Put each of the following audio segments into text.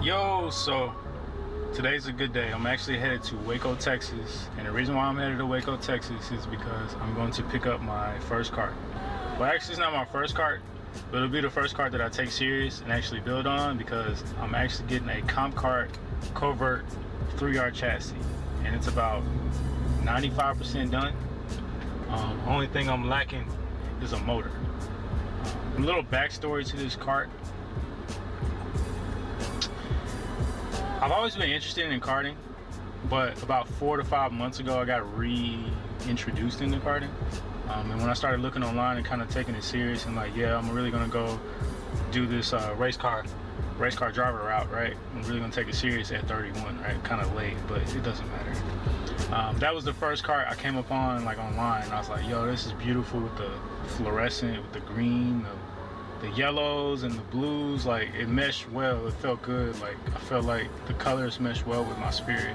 So today's a good day. I'm actually headed to Waco, Texas, and the reason why I'm headed to Waco, Texas is because I'm going to pick up my first cart. Well, actually, it's not my first cart, but it'll be the first cart that I take serious and actually build on, because I'm actually getting a Comp Cart Covert 3R chassis, and it's about 95% done. Only thing I'm lacking is a motor. A little backstory to this cart. I've always been interested in karting, but about 4 to 5 months ago, I got reintroduced into karting. And when I started looking online and kind of taking it serious and like, yeah, I'm really gonna go do this race car driver route, right? I'm really gonna take it serious at 31, right? Kind of late, but it doesn't matter. That was the first cart I came upon like online. And I was like, yo, this is beautiful with the fluorescent, with the green, the yellows and the blues. Like, it meshed well. It felt good. Like, I felt like the colors meshed well with my spirit.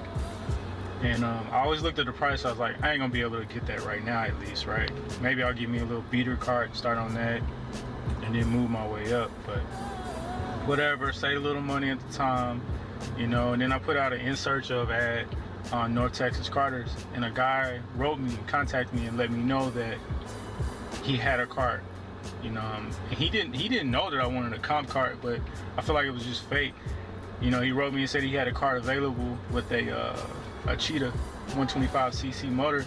And I always looked at the price. I was like, I ain't gonna be able to get that right now, at least, right? Maybe I'll give me a little beater cart, start on that, and then move my way up. But whatever, save a little money at the time, you know. And then I put out an in search of ad on North Texas Carters, and a guy wrote me, contacted me, and let me know that he had a cart. You know, and he didn't know that I wanted a Comp Cart, but I feel like it was just fate. You know, he wrote me and said he had a cart available with a Cheetah 125cc motor,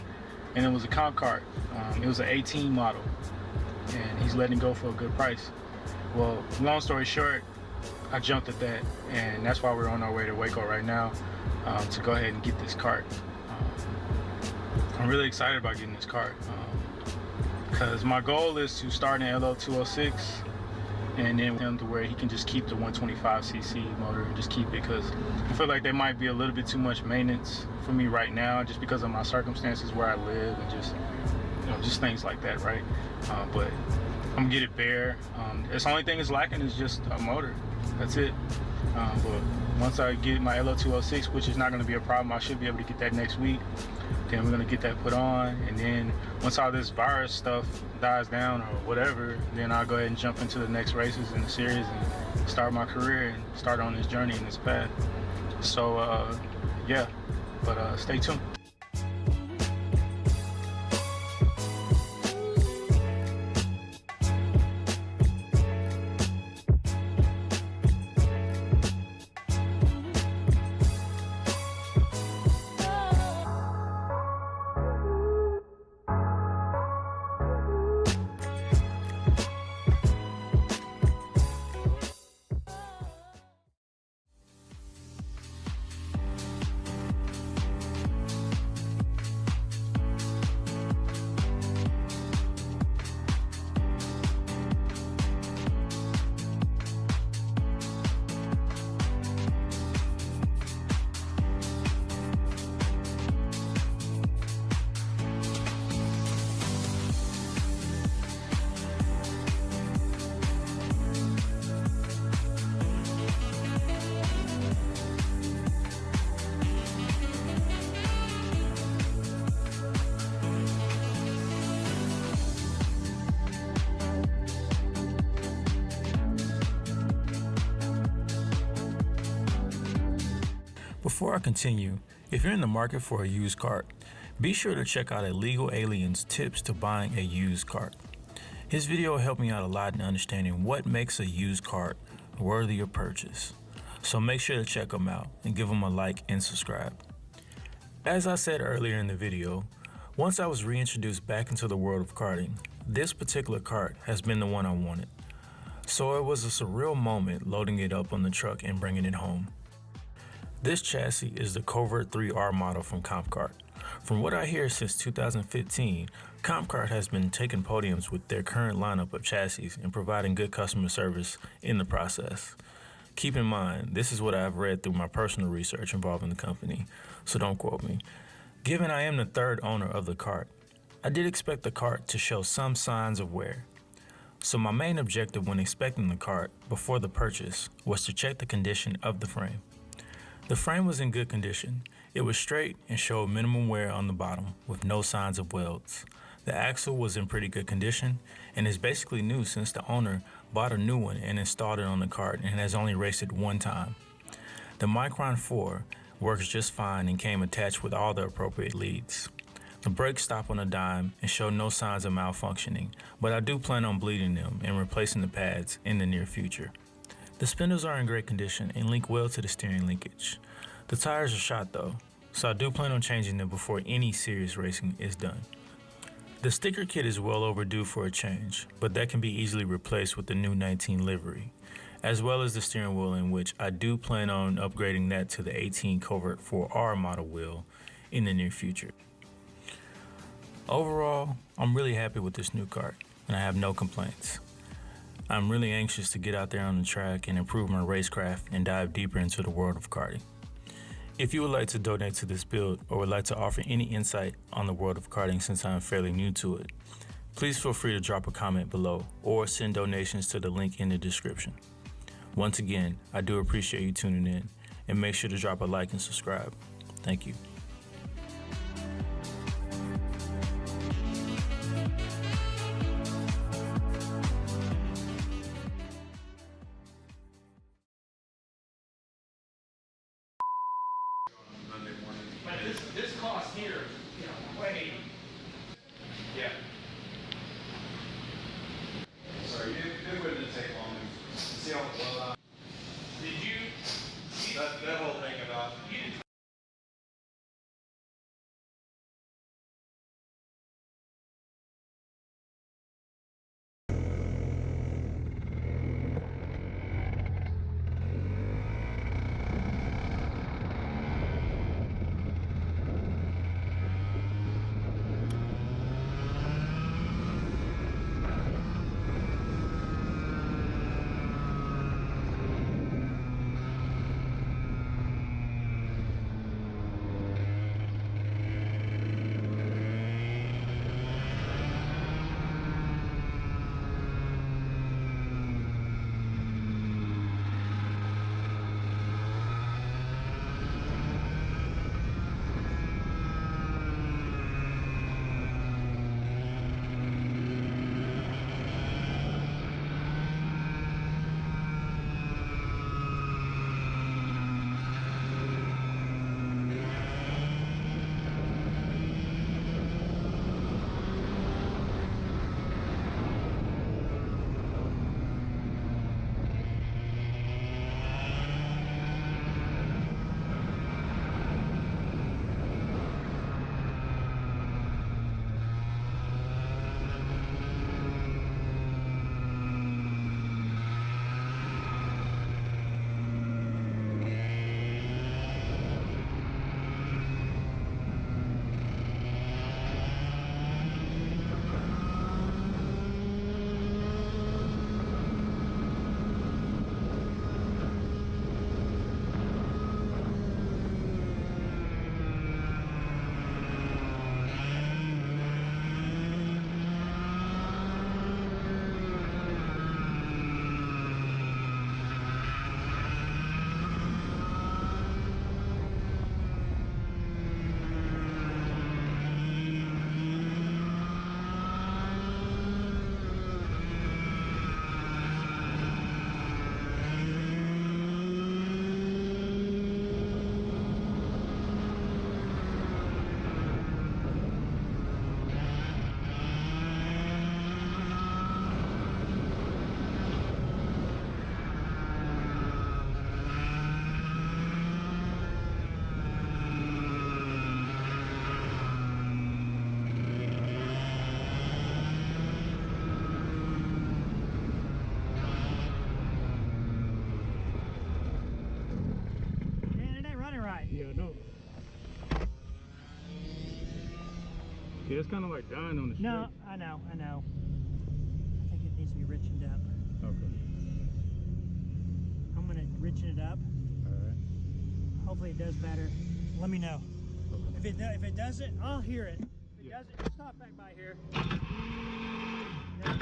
and it was a Comp Cart. It was an 18 model, and he's letting it go for a good price. Well, long story short, I jumped at that, and that's why we're on our way to Waco right now, to go ahead and get this cart. I'm really excited about getting this cart. Because my goal is to start in LL206 and then him to where he can just keep the 125cc motor and just keep it, because I feel like there might be a little bit too much maintenance for me right now, just because of my circumstances where I live and just, you know, just things like that, right? But I'm gonna get it bare. The only thing is lacking is just a motor. That's it. But once I get my LL206, which is not gonna be a problem, I should be able to get that next week. Then we're gonna get that put on, and then once all this virus stuff dies down or whatever, then I'll go ahead and jump into the next races in the series and start my career and start on this journey and this path. So yeah, but stay tuned. Before I continue, if you're in the market for a used cart, be sure to check out Illegal Alien's tips to buying a used cart. His video helped me out a lot in understanding what makes a used cart worthy of purchase. So make sure to check him out and give him a like and subscribe. As I said earlier in the video, once I was reintroduced back into the world of karting, this particular cart has been the one I wanted. So it was a surreal moment loading it up on the truck and bringing it home. This chassis is the Covert 3R model from Comp Cart. From what I hear, since 2015, Comp Cart has been taking podiums with their current lineup of chassis and providing good customer service in the process. Keep in mind, this is what I've read through my personal research involving the company, so don't quote me. Given I am the third owner of the cart, I did expect the cart to show some signs of wear. So my main objective when inspecting the cart before the purchase was to check the condition of the frame. The frame was in good condition. It was straight and showed minimum wear on the bottom with no signs of welds. The axle was in pretty good condition and is basically new since the owner bought a new one and installed it on the cart and has only raced it one time. The Micron 4 works just fine and came attached with all the appropriate leads. The brakes stop on a dime and show no signs of malfunctioning, but I do plan on bleeding them and replacing the pads in the near future. The spindles are in great condition and link well to the steering linkage. The tires are shot though, so I do plan on changing them before any serious racing is done. The sticker kit is well overdue for a change, but that can be easily replaced with the new 19 livery, as well as the steering wheel, in which I do plan on upgrading that to the 18 Covert 4R model wheel in the near future. Overall, I'm really happy with this new kart, and I have no complaints. I'm really anxious to get out there on the track and improve my racecraft and dive deeper into the world of karting. If you would like to donate to this build or would like to offer any insight on the world of karting since I'm fairly new to it, please feel free to drop a comment below or send donations to the link in the description. Once again, I do appreciate you tuning in, and make sure to drop a like and subscribe. Thank you. This cost here, way. Yeah. Sorry, it wouldn't take long. See how it blows out? Did you? That whole thing about. You didn't Yeah, it's kind of like dying on the street. No, I know. I think it needs to be richened up. Okay. I'm gonna richen it up. All right. Hopefully it does better. Let me know. Okay. If it doesn't, I'll hear it. If it doesn't, stop back by here. Yeah.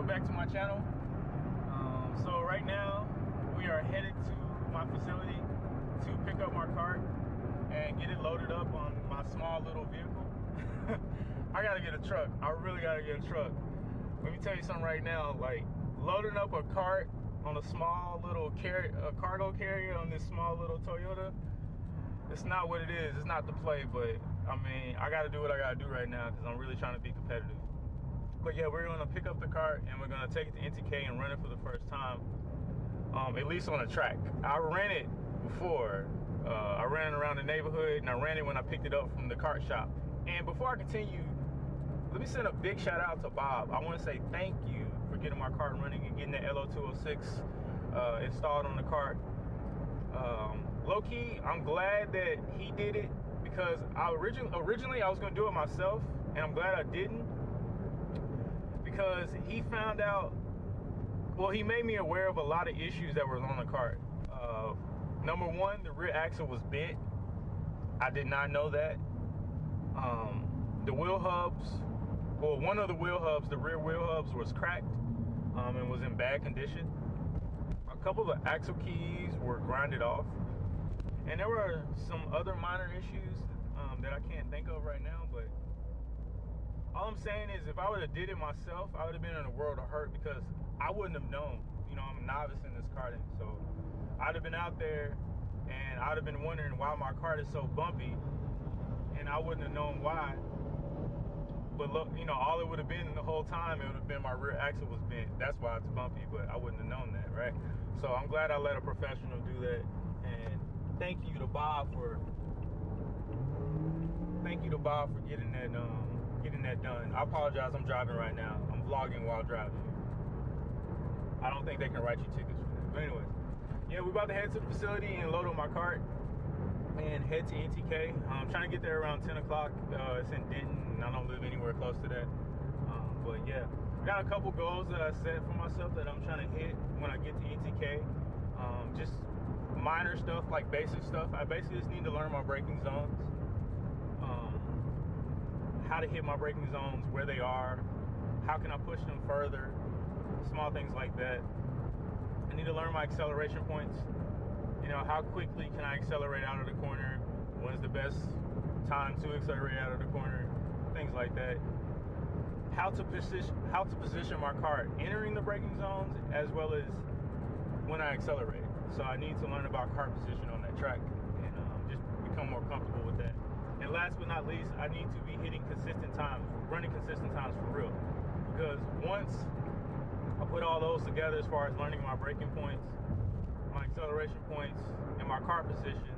welcome back to my channel. So right now we are headed to my facility to pick up my cart and get it loaded up on my small little vehicle. I gotta get a truck. I really gotta get a truck. Let me tell you something right now, like loading up a cart on a small little cargo carrier on this small little Toyota, it's not what it is. It's not the play, but I mean, I gotta do what I gotta do right now because I'm really trying to be competitive. But yeah, we're gonna pick up the cart and we're gonna take it to NTK and run it for the first time, at least on a track. I ran it before. I ran it around the neighborhood and I ran it when I picked it up from the cart shop. And before I continue, let me send a big shout out to Bob. I want to say thank you for getting my cart running and getting the LO206 installed on the cart. Low key, I'm glad that he did it because originally I was gonna do it myself, and I'm glad I didn't, because he found out, well, he made me aware of a lot of issues that were on the cart. Number one, the rear axle was bent. I did not know that. The wheel hubs, well, one of the wheel hubs, the rear wheel hubs was cracked and was in bad condition. A couple of axle keys were grinded off. And there were some other minor issues that I can't think of right now, but all I'm saying is if I would have did it myself, I would have been in a world of hurt because I wouldn't have known. You know, I'm a novice in this karting, so I'd have been out there and I'd have been wondering why my cart is so bumpy, and I wouldn't have known why. But look, you know, all it would have been the whole time, it would have been my rear axle was bent. That's why it's bumpy, but I wouldn't have known that, right? So I'm glad I let a professional do that. And thank you to Bob for getting that done. I apologize, I'm driving right now. I'm vlogging while driving. I don't think they can write you tickets for that. But anyways, yeah, we're about to head to the facility and load up my cart and head to NTK. I'm trying to get there around 10 o'clock. It's in Denton, and I don't live anywhere close to that. But yeah, I got a couple goals that I set for myself that I'm trying to hit when I get to NTK. Just minor stuff, like basic stuff. I basically just need to learn my braking zones, how to hit my braking zones, where they are, how can I push them further, small things like that. I need to learn my acceleration points. You know, how quickly can I accelerate out of the corner? When's the best time to accelerate out of the corner? Things like that. How to position my car entering the braking zones as well as when I accelerate. So I need to learn about car position on that track and just become more comfortable with that. And last but not least, I need to be hitting consistent times, running consistent times for real. Because once I put all those together as far as learning my braking points, my acceleration points, and my car position,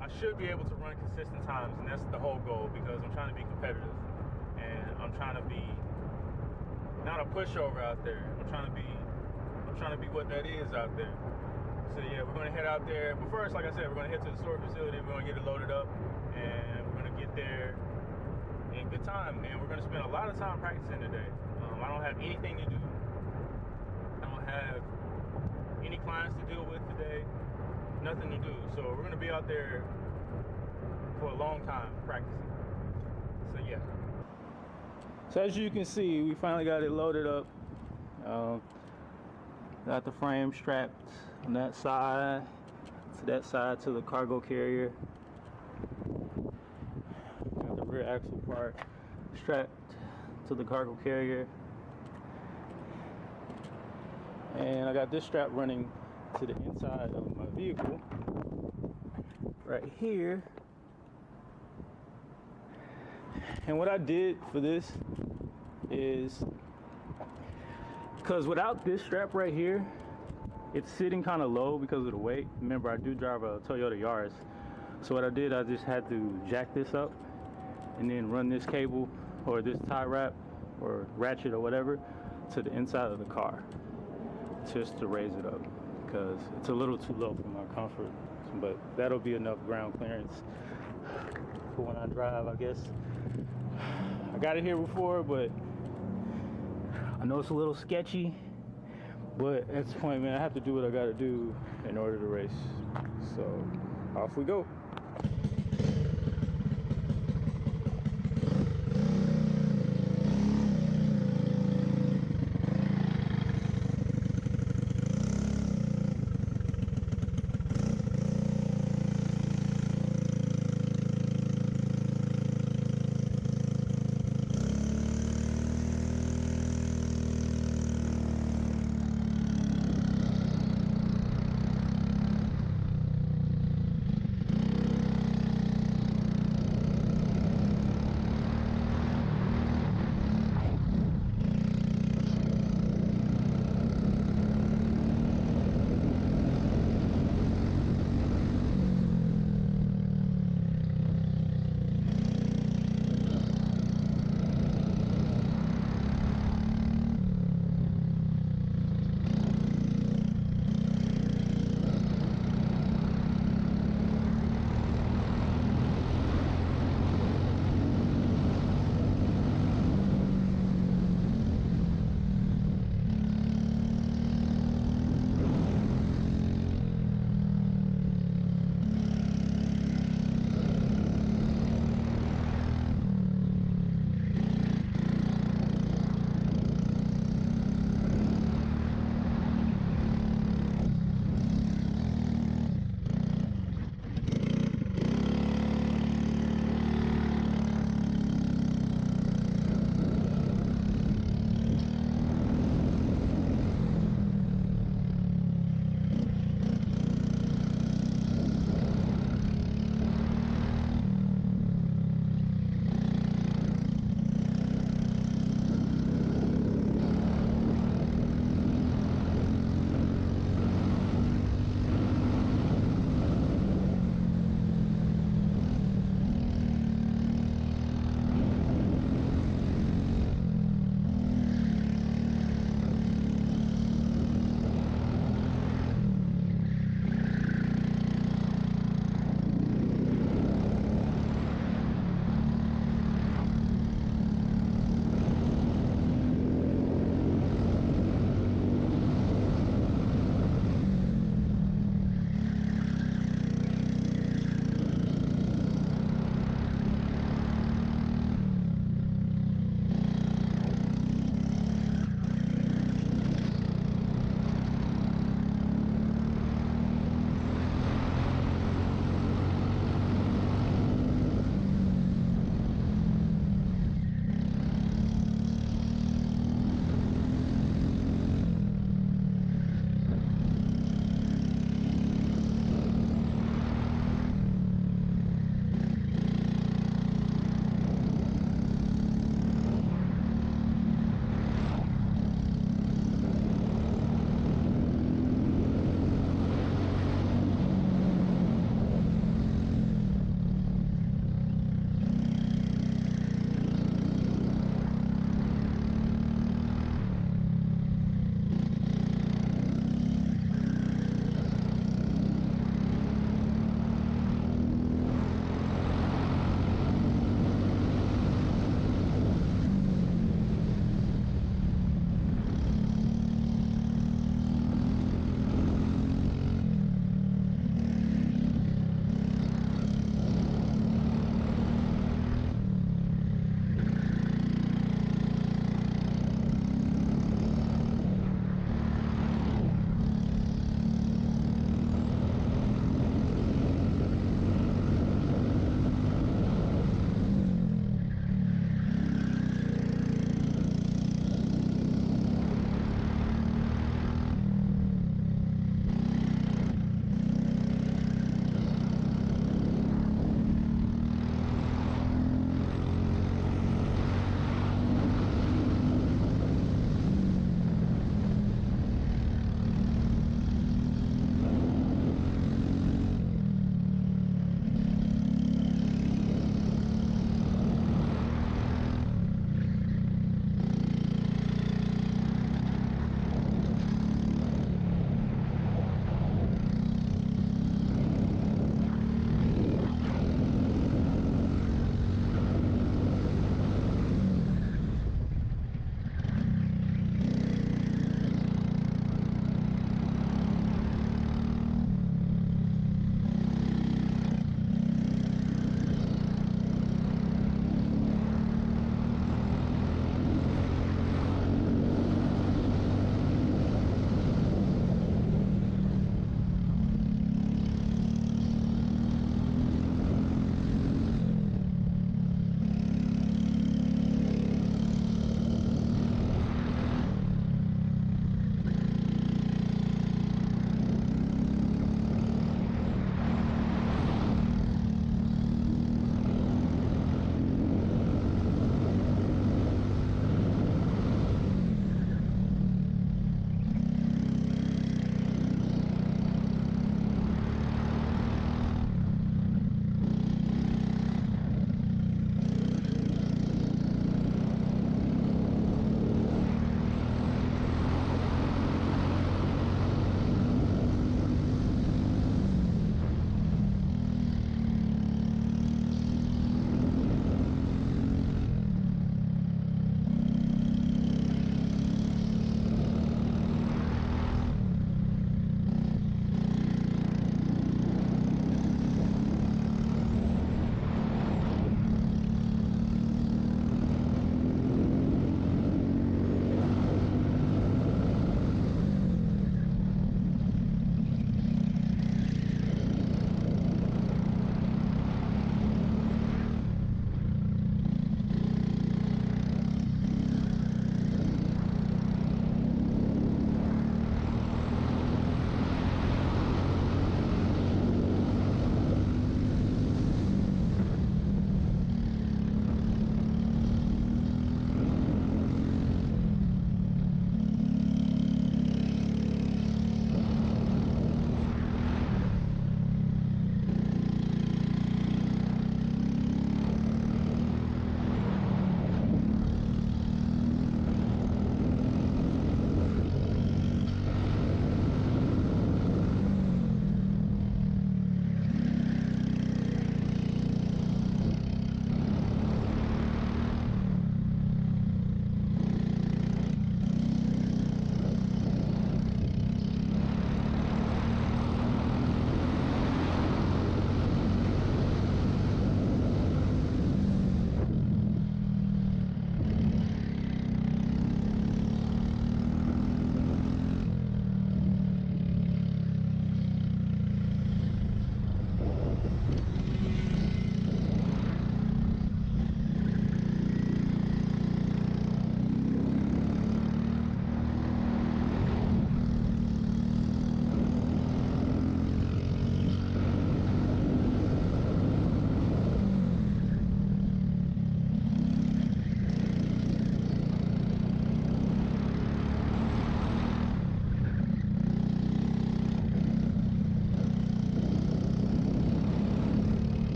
I should be able to run consistent times, and that's the whole goal because I'm trying to be competitive. And I'm trying to be not a pushover out there. I'm trying to be what that is out there. So yeah, we're gonna head out there. But first, like I said, we're gonna head to the storage facility. We're gonna get it loaded up, and we're gonna get there in good time. And we're gonna spend a lot of time practicing today. I don't have anything to do. I don't have any clients to deal with today. Nothing to do. So we're gonna be out there for a long time practicing. So yeah. So as you can see, we finally got it loaded up. Got the frame strapped on that side to the cargo carrier. Got the rear axle part strapped to the cargo carrier. And I got this strap running to the inside of my vehicle right here. And what I did for this is, because without this strap right here, it's sitting kind of low because of the weight. Remember, I do drive a Toyota Yaris. So what I did, I just had to jack this up and then run this cable or this tie wrap or ratchet or whatever to the inside of the car just to raise it up, because it's a little too low for my comfort. But that'll be enough ground clearance for when I drive, I guess. I got it here before, but I know it's a little sketchy, but at this point, man, I have to do what I gotta do in order to race. So off we go.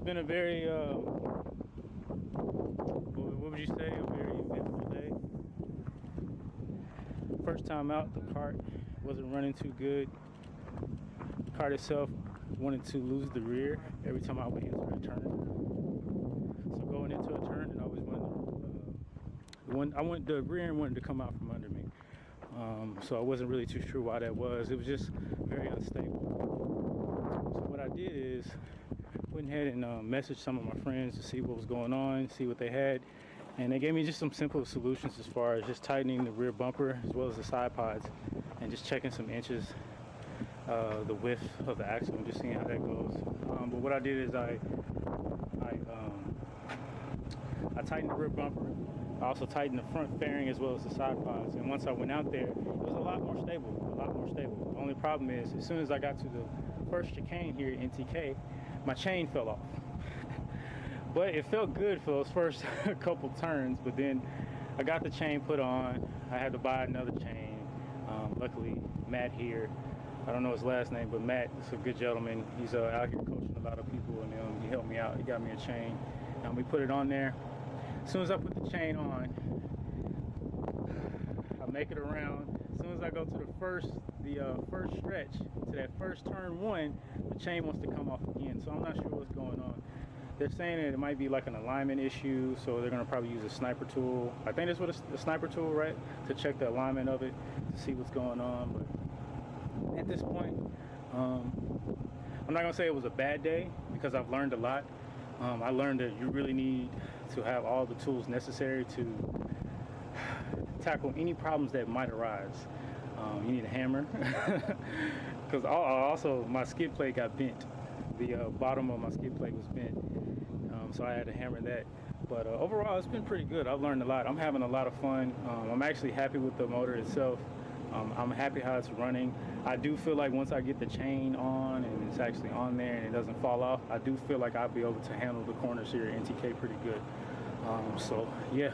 been a very, what would you say, a very eventful day. First time out, the cart wasn't running too good. The cart itself wanted to lose the rear every time I went into a turn. So going into a turn, and I always wanted the rear end wanted to come out from under me. So I wasn't really too sure why that was. It was just very unstable. So what I did is went ahead and messaged some of my friends to see what was going on, see what they had, and they gave me just some simple solutions as far as just tightening the rear bumper as well as the side pods, and just checking some inches, the width of the axle, and just seeing how that goes. But what I did is I tightened the rear bumper. I also tightened the front fairing as well as the side pods, and once I went out there, it was a lot more stable, The only problem is, as soon as I got to the first chicane here at NTK, my chain fell off. But it felt good for those first couple turns, but then I got the chain put on. I had to buy another chain. Luckily, Matt here, I don't know his last name, but Matt is a good gentleman. He's out here coaching a lot of people, and he helped me out. He got me a chain, and we put it on there. As soon as I put the chain on, I make it around. As soon as I go to the first stretch, to that first turn one, the chain wants to come off again. So I'm not sure what's going on. They're saying that it might be like an alignment issue, so they're gonna probably use a sniper tool. I think that's what a sniper tool, right? To check the alignment of it, to see what's going on. But at this point, I'm not gonna say it was a bad day, because I've learned a lot. I learned that you really need to have all the tools necessary to tackle any problems that might arise. You need a hammer, because also my skid plate got bent. The bottom of my skid plate was bent, so I had to hammer that. But overall, it's been pretty good. I've learned a lot. I'm having a lot of fun. I'm actually happy with the motor itself. I'm happy how it's running. I do feel like once I get the chain on and it's actually on there and it doesn't fall off, I do feel like I'll be able to handle the corners here at NTK pretty good. So yeah.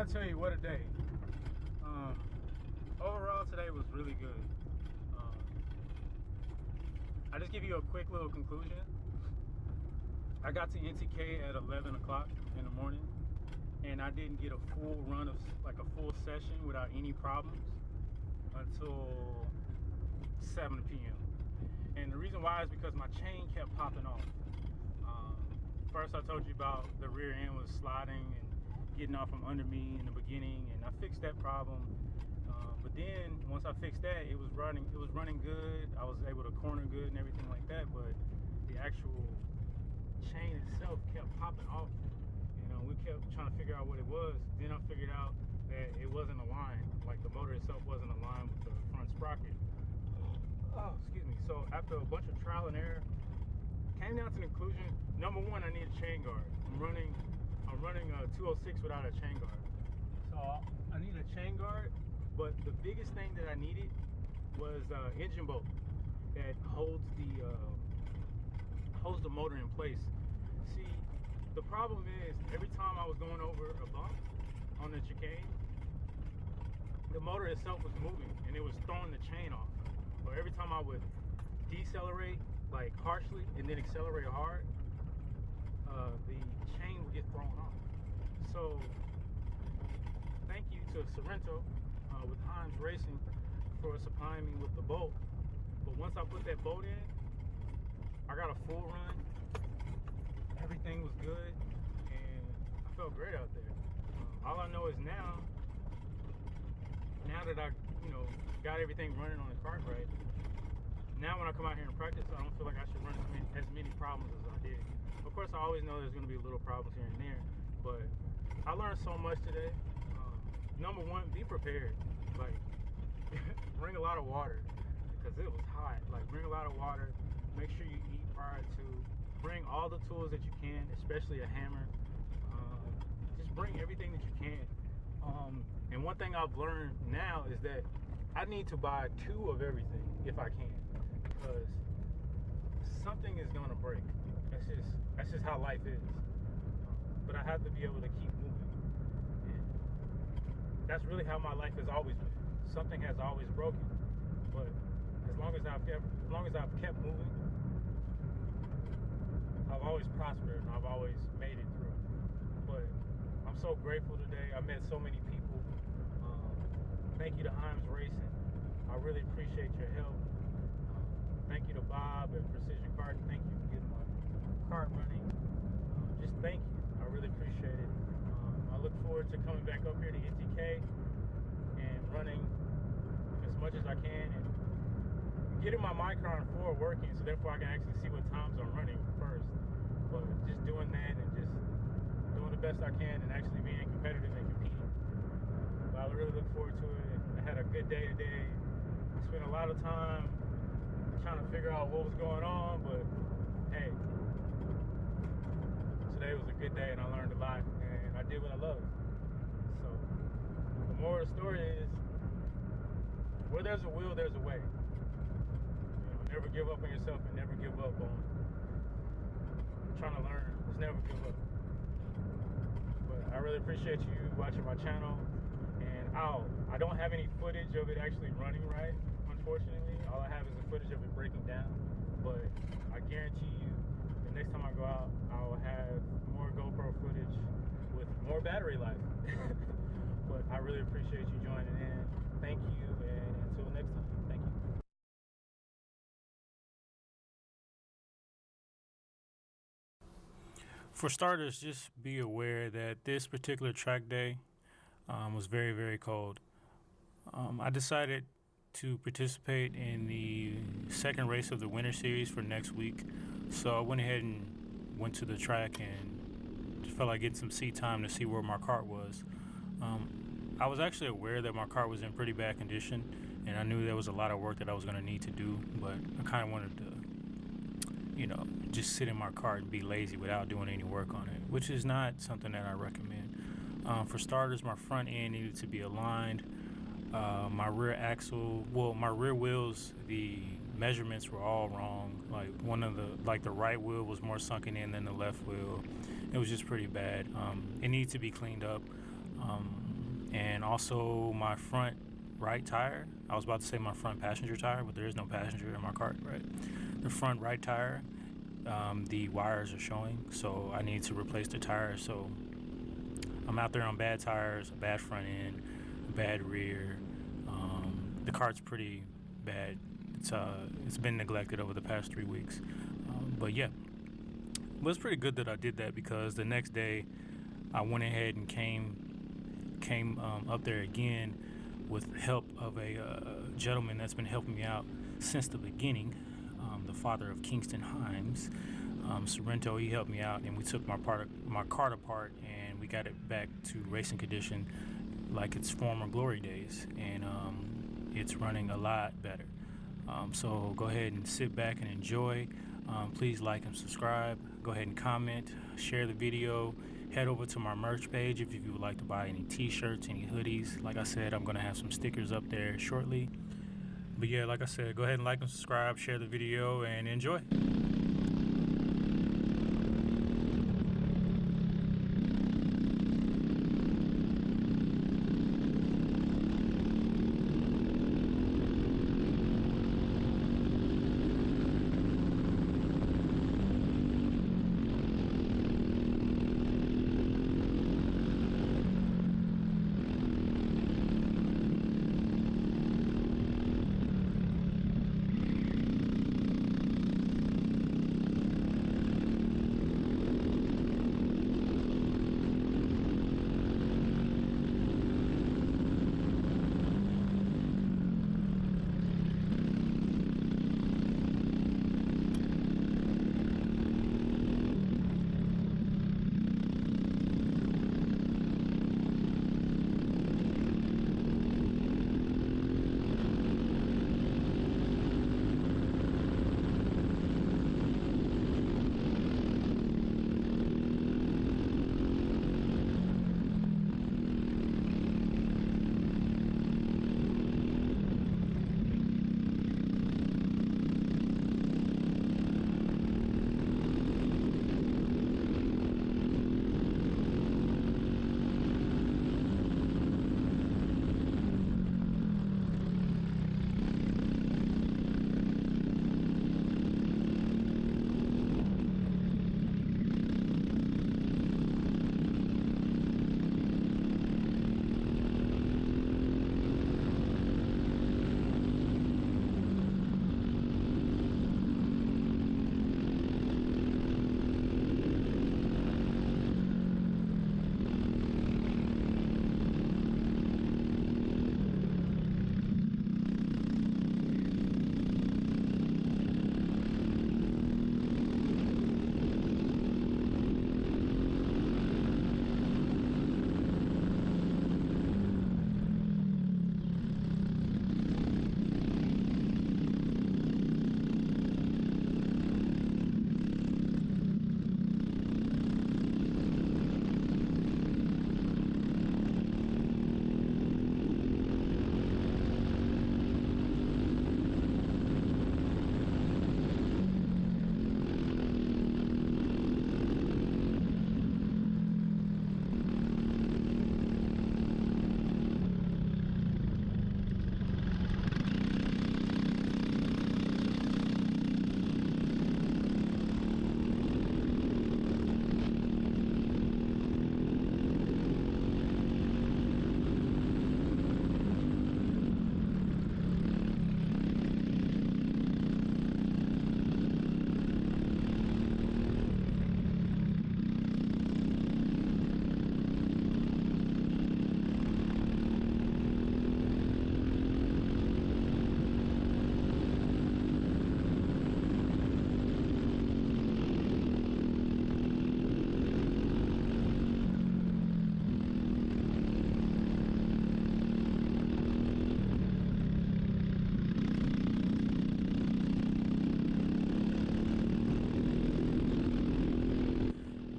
I tell you, what a day. Overall, today was really good. I just give you a quick little conclusion. I got to NTK at 11 o'clock in the morning, and I didn't get a full run of, like a full session without any problems until 7 p.m. And the reason why is because my chain kept popping off. First I told you about the rear end was sliding and getting off from under me in the beginning, and I fixed that problem. But then once I fixed that, it was running good. I was able to corner good and everything like that, but the actual chain itself kept popping off. You know, we kept trying to figure out what it was. Then I figured out that it wasn't aligned, like the motor itself wasn't aligned with the front sprocket. Oh, excuse me. So after a bunch of trial and error, came down to the conclusion, number one, I need a chain guard. I'm running a 206 without a chain guard. So I need a chain guard, but the biggest thing that I needed was engine bolt that holds the motor in place. See, the problem is every time I was going over a bump on the chicane, the motor itself was moving and it was throwing the chain off. Or every time I would decelerate like harshly and then accelerate hard, the chain would get thrown off. So thank you to Sorrento with Himes Racing for supplying me with the bolt. But once I put that bolt in, I got a full run. Everything was good and I felt great out there. All I know is now that I, got everything running on the cart right, now when I come out here and practice, I don't feel like I should run as many problems as I did. Of course, I always know there's going to be little problems here and there, but I learned so much today. Number one, be prepared. Like, bring a lot of water because it was hot. Like, bring a lot of water. Make sure you eat prior to. Bring all the tools that you can, especially a hammer. Just bring everything that you can. And one thing I've learned now is that I need to buy 2 of everything if I can, because something is gonna break. That's just how life is. But I have to be able to keep moving. And that's really how my life has always been. Something has always broken, but as long as I've kept moving, I've always prospered and I've always made it through. But I'm so grateful today. I met so many people. Thank you to Himes Racing. I really appreciate your help. Thank you to Bob at Precision Karting. Thank you for getting my kart running. Just thank you. I really appreciate it. I look forward to coming back up here to NTK and running as much as I can and getting my Micron 4 working, so therefore I can actually see what times I'm running first. But just doing that and just doing the best I can and actually being competitive and competing. But I really look forward to it. I had a good day today. I spent a lot of time trying to figure out what was going on, but hey, today was a good day and I learned a lot and I did what I love. So the moral of the story is, where there's a will, there's a way. Never give up on yourself and never give up on trying to learn. Just never give up. But I really appreciate you watching my channel. And I don't have any footage of it actually running right, unfortunately. All I have is the footage of it breaking down. But I guarantee you, the next time I go out, I will have more GoPro footage with more battery life. But I really appreciate you joining in. Thank you, and until next time, thank you. For starters, just be aware that this particular track day was very, very cold. I decided to participate in the second race of the winter series for next week. So I went ahead and went to the track and just felt like getting some seat time to see where my kart was. I was actually aware that my kart was in pretty bad condition, and I knew there was a lot of work that I was going to need to do, but I kind of wanted to, just sit in my kart and be lazy without doing any work on it, which is not something that I recommend. For starters, my front end needed to be aligned. My rear axle, my rear wheels, the measurements were all wrong. Like the right wheel was more sunken in than the left wheel. It was just pretty bad. It needed to be cleaned up. and also my front right tire. I was about to say my front passenger tire, but there is no passenger in my cart, right? The front right tire, the wires are showing, so I need to replace the tire. So I'm out there on bad tires, a bad front end, a bad rear. The cart's pretty bad. It's been neglected over the past 3 weeks. But yeah, but it's pretty good that I did that, because the next day I went ahead and came up there again with help of a gentleman that's been helping me out since the beginning, the father of Kingston Himes, Sorrento. He helped me out, and we took my cart apart, and we got it back to racing condition like its former glory days, and it's running a lot better. So go ahead and sit back and enjoy. Please like and subscribe. Go ahead and comment, share the video. Head over to my merch page if you would like to buy any t-shirts, any hoodies. Like I said, I'm going to have some stickers up there shortly. But yeah, like I said, go ahead and like and subscribe, share the video, and enjoy.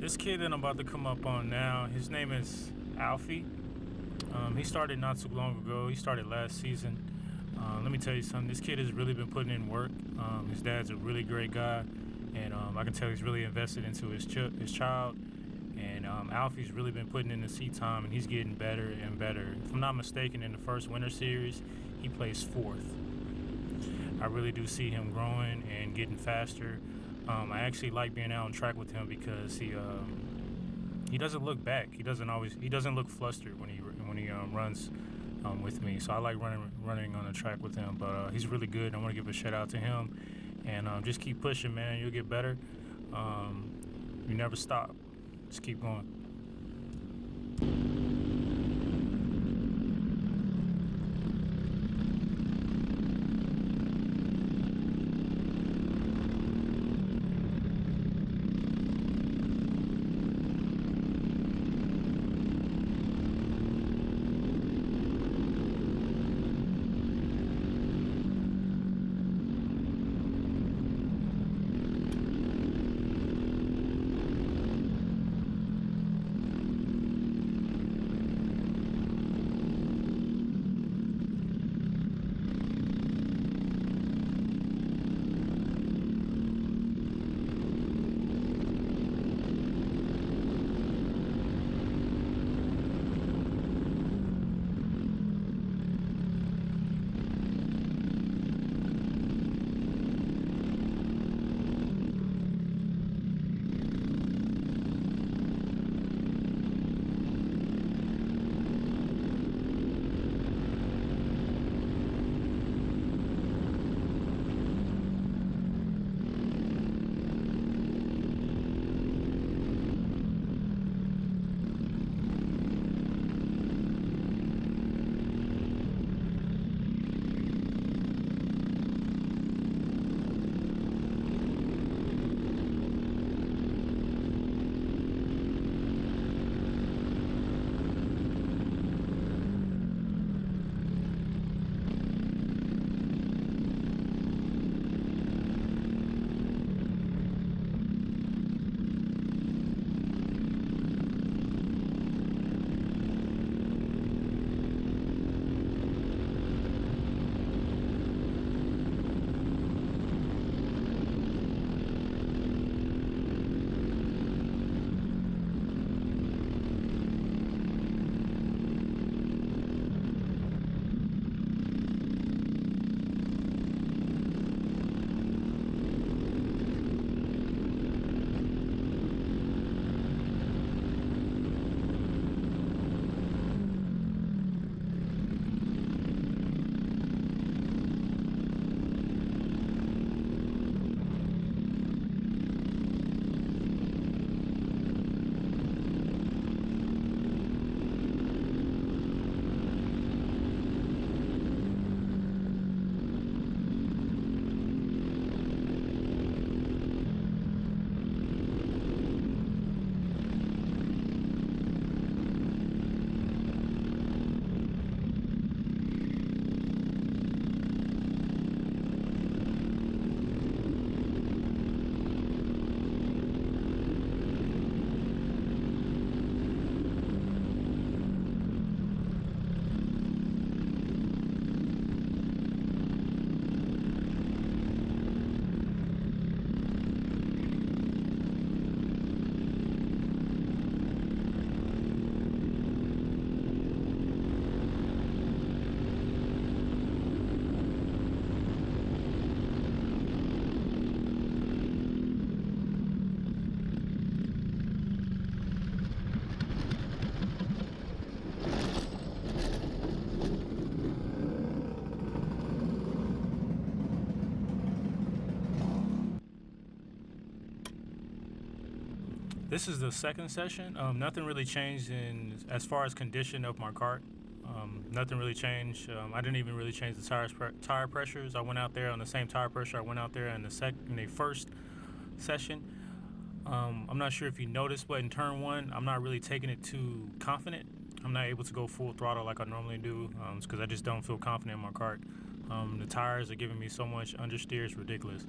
This kid that I'm about to come up on now, his name is Alfie. He started not too long ago. He started last season. Let me tell you something. This kid has really been putting in work. His dad's a really great guy, and I can tell he's really invested into his child. And Alfie's really been putting in the seat time, and he's getting better and better. If I'm not mistaken, in the first Winter Series, he placed 4th. I really do see him growing and getting faster. I actually like being out on track with him because he doesn't look back. He doesn't look flustered when he runs with me. So I like running on the track with him. But he's really good. I want to give a shout out to him, and just keep pushing, man. You'll get better. You never stop. Just keep going. This is the second session. Nothing really changed as far as condition of my cart. Nothing really changed. I didn't even really change the tire pressures. I went out there on the same tire pressure I went out there in the first session. I'm not sure if you noticed, but in turn one, I'm not really taking it too confident. I'm not able to go full throttle like I normally do because I just don't feel confident in my cart. The tires are giving me so much understeer, it's ridiculous.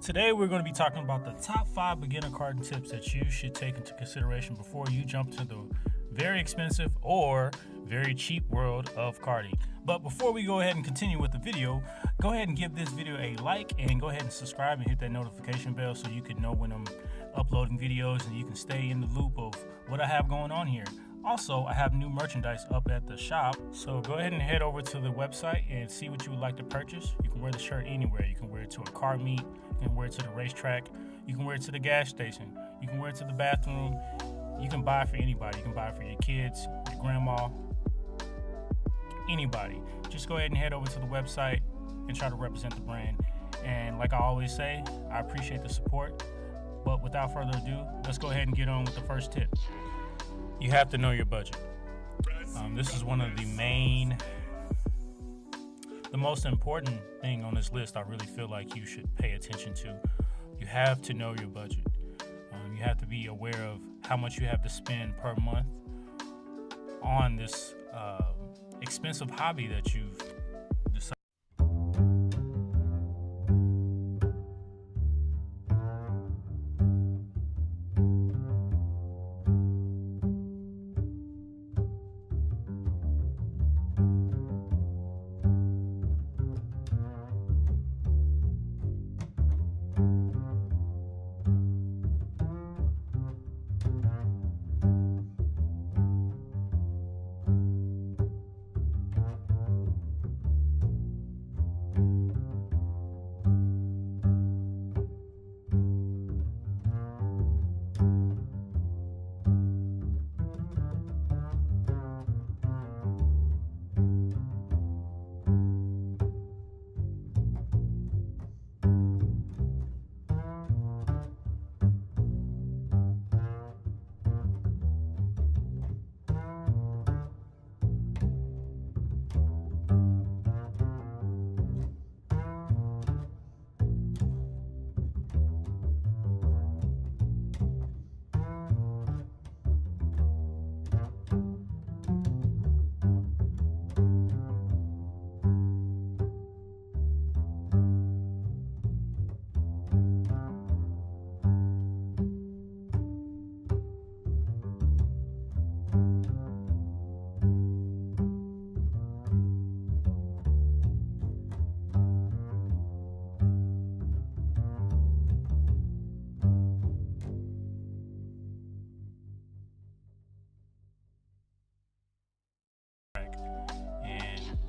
Today we're going to be talking about the top 5 beginner karting tips that you should take into consideration before you jump to the very expensive or very cheap world of karting. But before we go ahead and continue with the video, go ahead and give this video a like and go ahead and subscribe and hit that notification bell so you can know when I'm uploading videos and you can stay in the loop of what I have going on here. Also, I have new merchandise up at the shop, so go ahead and head over to the website and see what you would like to purchase. You can wear the shirt anywhere. You can wear it to a car meet, you can wear it to the racetrack, you can wear it to the gas station, you can wear it to the bathroom. You can buy it for anybody. You can buy it for your kids, your grandma, anybody. Just go ahead and head over to the website and try to represent the brand. And like I always say, I appreciate the support. But without further ado, let's go ahead and get on with the first tip. You have to know your budget. This is one of the most important thing on this list I really feel like you should pay attention to. You have to know your budget. You have to be aware of how much you have to spend per month on this expensive hobby that you've decided.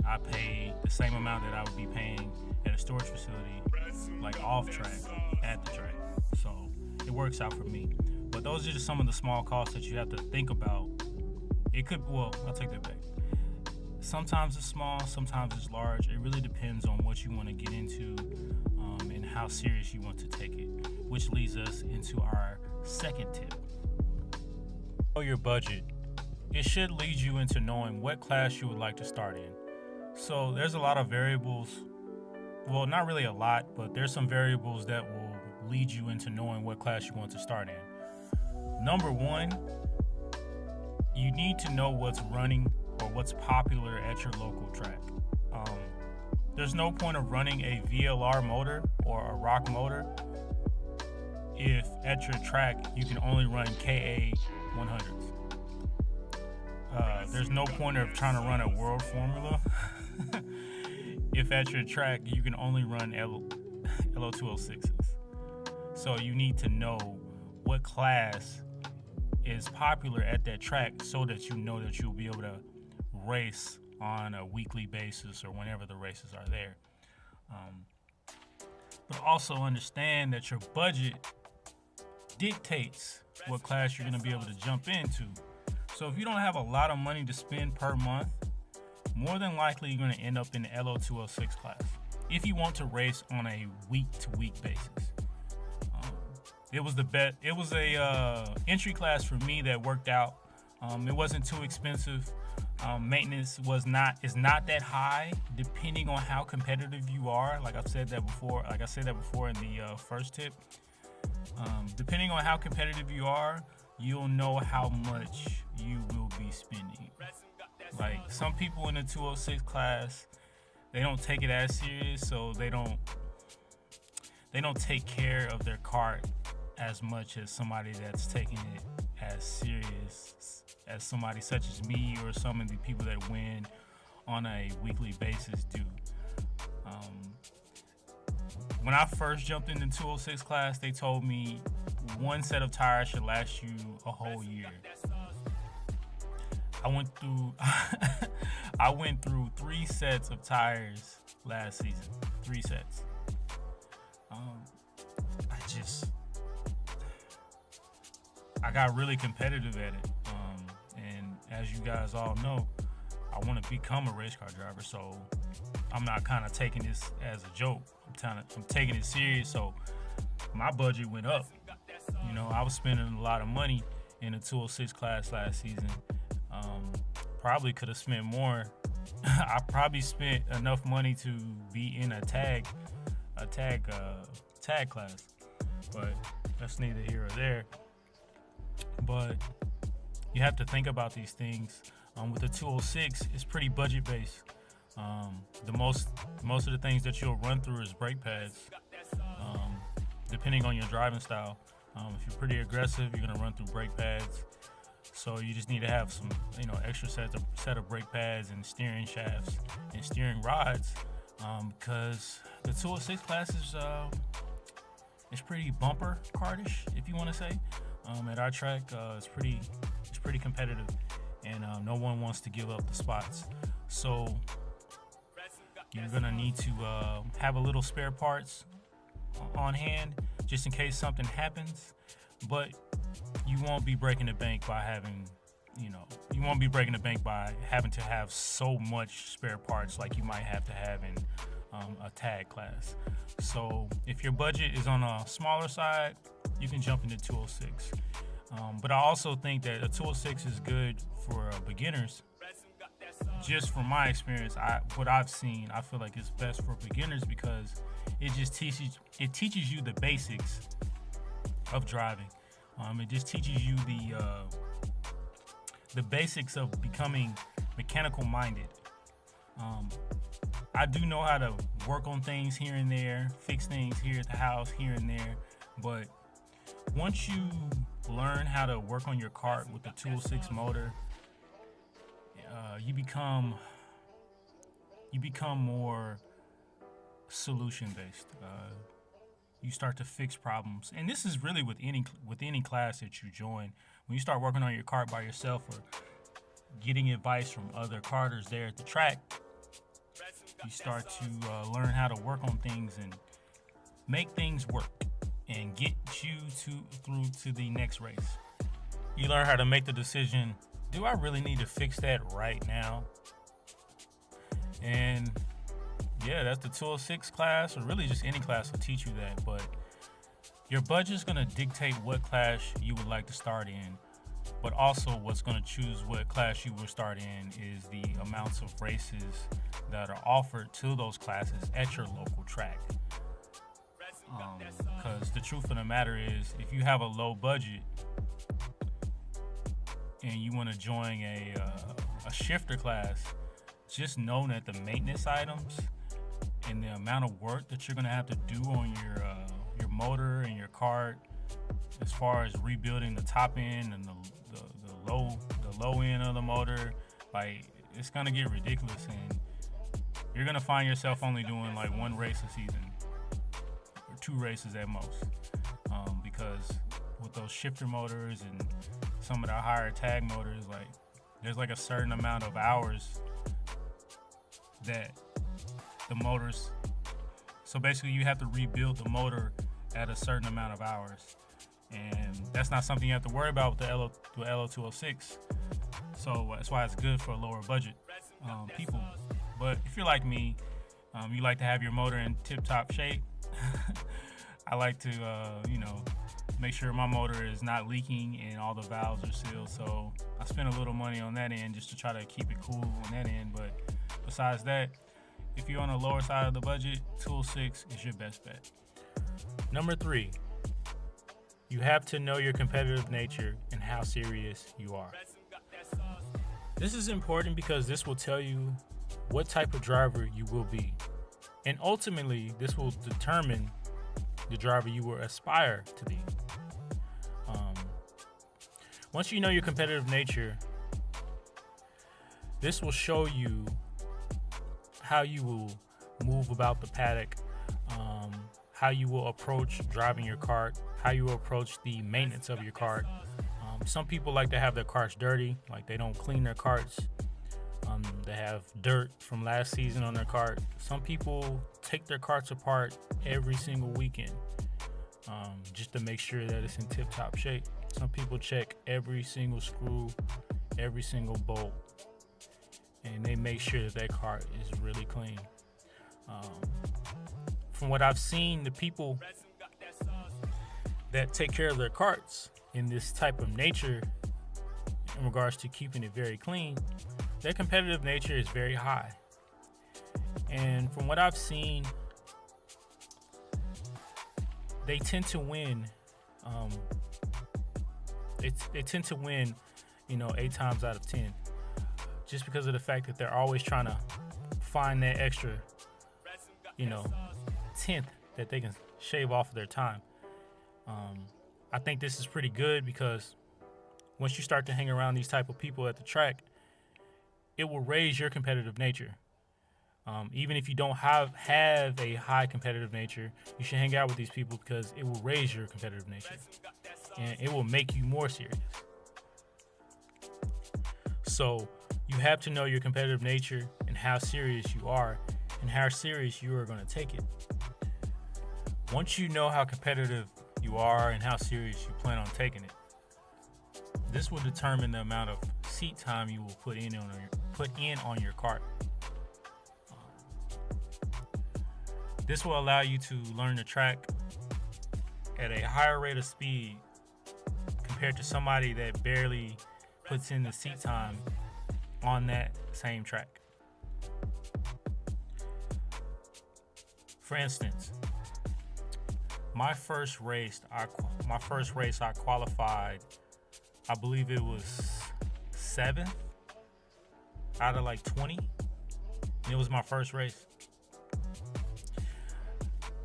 I pay the same amount that I would be paying at a storage facility, like off track, at the track. So it works out for me. But those are just some of the small costs that you have to think about. I'll take that back. Sometimes it's small, sometimes it's large. It really depends on what you want to get into and how serious you want to take it, which leads us into our second tip. Know your budget. It should lead you into knowing what class you would like to start in. So there's a lot of variables. Well, not really a lot, but there's some variables that will lead you into knowing what class you want to start in. Number one, you need to know what's running or what's popular at your local track. There's no point of running a VLR motor or a rock motor if at your track you can only run KA 100s. There's no point of trying to run a world formula if at your track you can only run LO206s. So you need to know what class is popular at that track so that you know that you'll be able to race on a weekly basis or whenever the races are there. But also understand that your budget dictates what class you're going to be able to jump into. So if you don't have a lot of money to spend per month, more than likely you're going to end up in the LO206 class if you want to race on a week-to-week basis. It was a entry class for me that worked out. It wasn't too expensive. Maintenance is not that high, depending on how competitive you are. Like I said that before in the first tip. Depending on how competitive you are, you'll know how much you will be spending. Like some people in the 206 class, they don't take it as serious, so they don't they don't take care of their cart as much as somebody that's taking it as serious as somebody such as me or some of the people that win on a weekly basis do. When I first jumped in the 206 class, they told me one set of tires should last you a whole year. I went through 3 sets of tires last season. 3 sets. I got really competitive at it. And as you guys all know, I want to become a race car driver. So I'm not kind of taking this as a joke. I'm taking it serious. So my budget went up. You know, I was spending a lot of money in the 206 class last season. Probably could have spent more. I probably spent enough money to be in a tag class, but that's neither here or there. But you have to think about these things. With the 206, it's pretty budget based. Most of the things that you'll run through is brake pads. Depending on your driving style, if you're pretty aggressive, you're gonna run through brake pads. So you just need to have some, extra set of brake pads and steering shafts and steering rods, because the 206 class is it's pretty bumper cartish, if you want to say. At our track, it's pretty competitive, and no one wants to give up the spots. So you're gonna need to have a little spare parts on hand just in case something happens, but you won't be breaking the bank by having to have so much spare parts like you might have to have in a tag class. So if your budget is on a smaller side, you can jump into 206. But I also think that a 206 is good for beginners. Just from my experience, what I've seen, I feel like it's best for beginners because it teaches you the basics of driving. It just teaches you the basics of becoming mechanical minded. I do know how to work on things here and there, fix things here at the house, here and there, but once you learn how to work on your cart with the 206 motor, you become more solution based. You start to fix problems, and this is really with any class that you join. When you start working on your cart by yourself or getting advice from other carters there at the track, you start to learn how to work on things and make things work and get you through to the next race. You learn how to make the decision, do I really need to fix that right now? And yeah, that's the 206 class, or really just any class will teach you that. But your budget's gonna dictate what class you would like to start in, but also what's gonna choose what class you will start in is the amounts of races that are offered to those classes at your local track. Because the truth of the matter is, if you have a low budget and you want to join a shifter class, just know that the maintenance items and the amount of work that you're gonna have to do on your motor and your cart, as far as rebuilding the top end and the low end of the motor, like, it's gonna get ridiculous, and you're gonna find yourself only doing like 1 race a season or 2 races at most, because with those shifter motors and some of the higher tag motors, like, there's like a certain amount of hours that the motors, so basically you have to rebuild the motor at a certain amount of hours, and that's not something you have to worry about with the LO206. So that's why it's good for a lower budget people. But if you're like me, you like to have your motor in tip-top shape. I like to make sure my motor is not leaking and all the valves are sealed, so I spend a little money on that end just to try to keep it cool on that end. But besides that, if you're on the lower side of the budget, 206 is your best bet. Number 3, you have to know your competitive nature and how serious you are. This is important because this will tell you what type of driver you will be. And ultimately, this will determine the driver you will aspire to be. Once you know your competitive nature, this will show you how you will move about the paddock, how you will approach driving your kart, how you will approach the maintenance of your kart. Some people like to have their karts dirty, like they don't clean their karts. They have dirt from last season on their kart. Some people take their karts apart every single weekend just to make sure that it's in tip-top shape. Some people check every single screw, every single bolt, and they make sure that kart is really clean. From what I've seen, the people that take care of their karts in this type of nature, in regards to keeping it very clean, their competitive nature is very high. And from what I've seen, they tend to win. They tend to win, 8 times out of 10, just because of the fact that they're always trying to find that extra, 10th that they can shave off of their time. I think this is pretty good because once you start to hang around these type of people at the track, it will raise your competitive nature. Even if you don't have a high competitive nature, you should hang out with these people because it will raise your competitive nature and it will make you more serious. So you have to know your competitive nature and how serious you are and how serious you are going to take it. Once you know how competitive you are and how serious you plan on taking it, this will determine the amount of seat time you will put in on your kart. This will allow you to learn the track at a higher rate of speed compared to somebody that barely puts in the seat time on that same track. For instance, my first race I qualified, I believe it was 7th out of like 20. And it was my first race.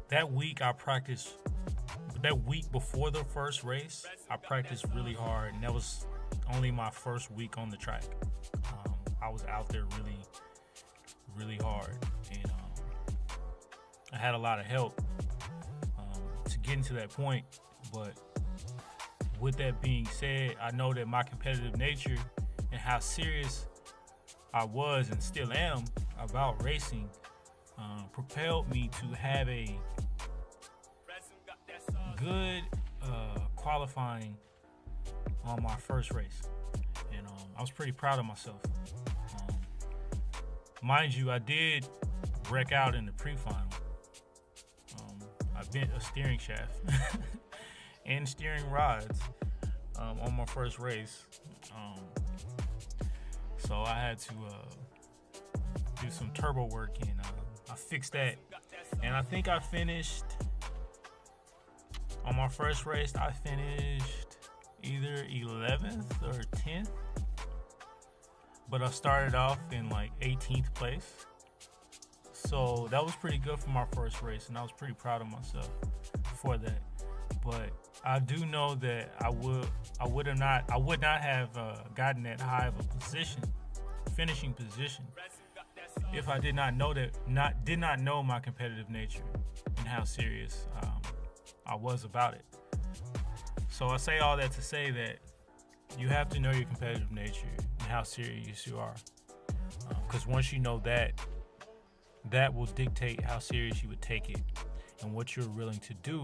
That week before the first race, I practiced really hard, and that was only my first week on the track. I was out there really, really hard, and I had a lot of help to getting to that point. But with that being said, I know that my competitive nature and how serious I was and still am about racing propelled me to have a good qualifying on my first race, and I was pretty proud of myself. Mind you, I did wreck out in the pre-final. I bent a steering shaft and steering rods on my first race, so I had to do some turbo work, and I fixed that, and I think I finished. On my first race, I finished either 11th or 10th, but I started off in like 18th place. So that was pretty good for my first race, and I was pretty proud of myself for that. But I do know that I would not have gotten that high of a finishing position, if I did not know my competitive nature and how serious I was about it. So I say all that to say that you have to know your competitive nature and how serious you are, because once you know that will dictate how serious you would take it and what you're willing to do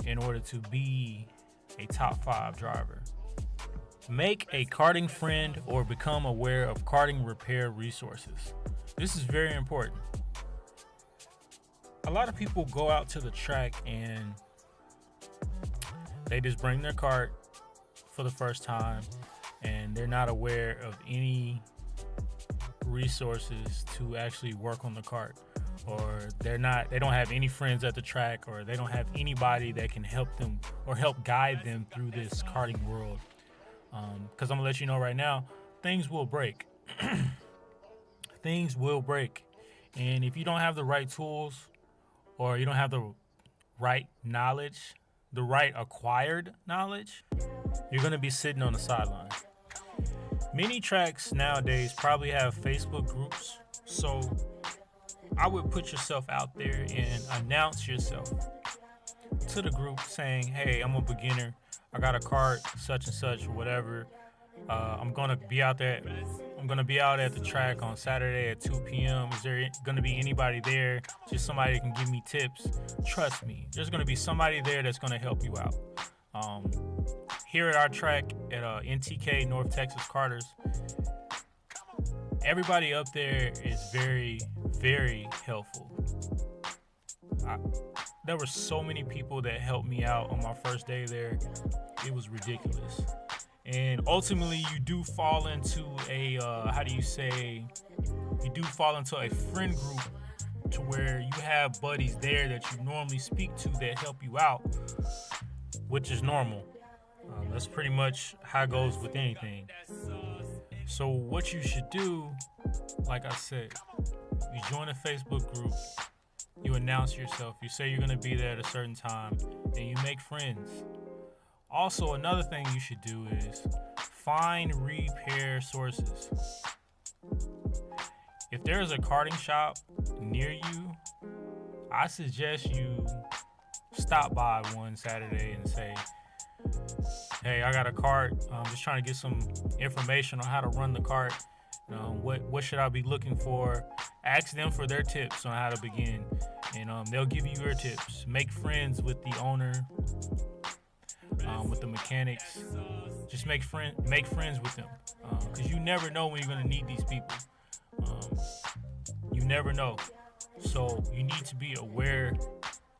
in order to be a top 5 driver. Make a karting friend or become aware of karting repair resources. This is very important. A lot of people go out to the track and they just bring their kart for the first time, and they're not aware of any resources to actually work on the kart, or they don't have any friends at the track, or they don't have anybody that can help them or help guide them through this karting world. Because I'm gonna let you know right now, things will break. Things will break, and if you don't have the right tools, or you don't have the right knowledge, the right acquired knowledge, you're going to be sitting on the sideline. Many tracks nowadays probably have Facebook groups, so I would put yourself out there and announce yourself to the group saying, hey, I'm a beginner, I got a cart, such and such, or whatever. I'm gonna be out at the track on Saturday at 2 p.m. Is there gonna be anybody there? Just somebody that can give me tips. Trust me, there's gonna be somebody there that's gonna help you out. Here at our track at NTK North Texas Carters, everybody up there is very, very helpful. There were so many people that helped me out on my first day there. It was ridiculous. And ultimately, you do fall into a friend group to where you have buddies there that you normally speak to that help you out, which is normal. That's pretty much how it goes with anything. So what you should do, like I said, you join a Facebook group, you announce yourself, you say you're going to be there at a certain time, and you make friends. Also, another thing you should do is find repair sources. If there's a karting shop near you, I suggest you stop by one Saturday and say, hey, I got a cart. I'm just trying to get some information on how to run the cart. What should I be looking for? Ask them for their tips on how to begin, and they'll give you your tips. Make friends with the owner, with the mechanics. Just make friends with them, because you never know when you're gonna need these people. You never know, so you need to be aware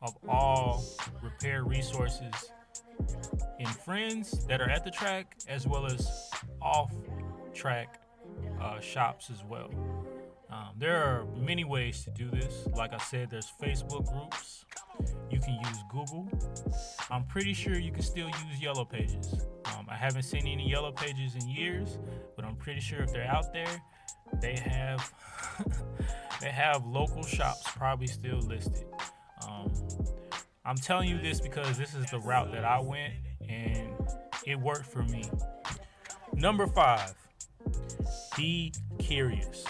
of all repair resources in friends that are at the track, as well as off track shops as well. There are many ways to do this. Like I said, there's Facebook groups. You can use Google. I'm pretty sure you can still use Yellow Pages. I haven't seen any Yellow Pages in years, but I'm pretty sure if they're out there, they have they have local shops probably still listed. I'm telling you this because this is the route that I went, and it worked for me. Number 5, be curious.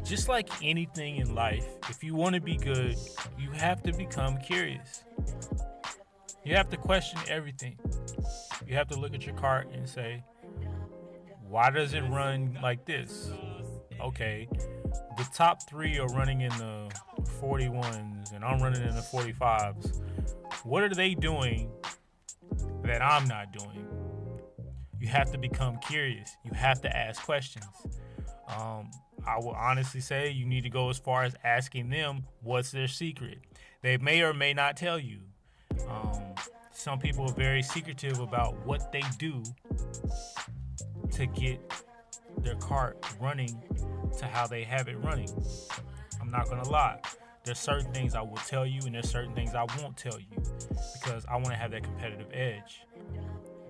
Just like anything in life, if you want to be good, you have to become curious. You have to question everything. You have to look at your cart and say, why does it run like this? Okay, the top 3 are running in the 41s and I'm running in the 45s. What are they doing that I'm not doing? You have to become curious. You have to ask questions. I will honestly say you need to go as far as asking them what's their secret. They may or may not tell you. Some people are very secretive about what they do to get their cart running to how they have it running. I'm not gonna lie. There's certain things I will tell you, and there's certain things I won't tell you, because I want to have that competitive edge.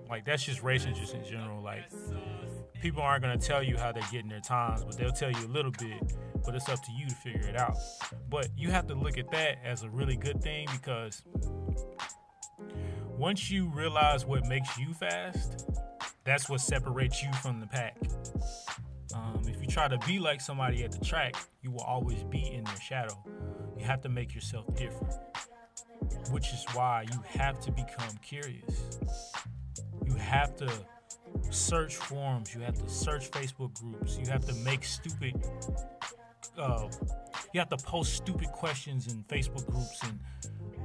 Like, that's just racing just in general. Like, people aren't going to tell you how they're getting their times, but they'll tell you a little bit, but it's up to you to figure it out. But you have to look at that as a really good thing, because once you realize what makes you fast, that's what separates you from the pack. If you try to be like somebody at the track, you will always be in their shadow. You have to make yourself different, which is why you have to become curious. You have to search forums. You have to search Facebook groups. You have to make you have to post stupid questions in Facebook groups and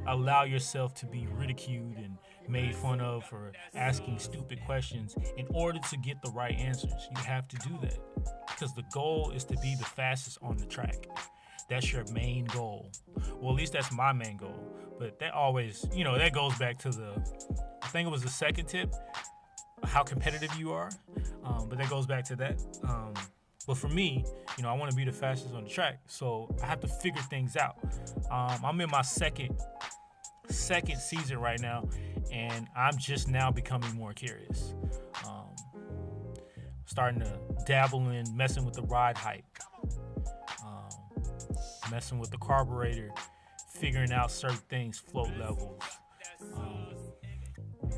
allow yourself to be ridiculed and made fun of for asking stupid questions in order to get the right answers. You have to do that, because the goal is to be the fastest on the track. That's your main goal. Well, at least that's my main goal. But that always, that goes back to I think it was the second tip, how competitive you are. But that goes back to that. But for me, I want to be the fastest on the track. So I have to figure things out. I'm in my second season right now, and I'm just now becoming more curious. Starting to dabble in messing with the ride height. Messing with the carburetor, figuring out certain things, float levels,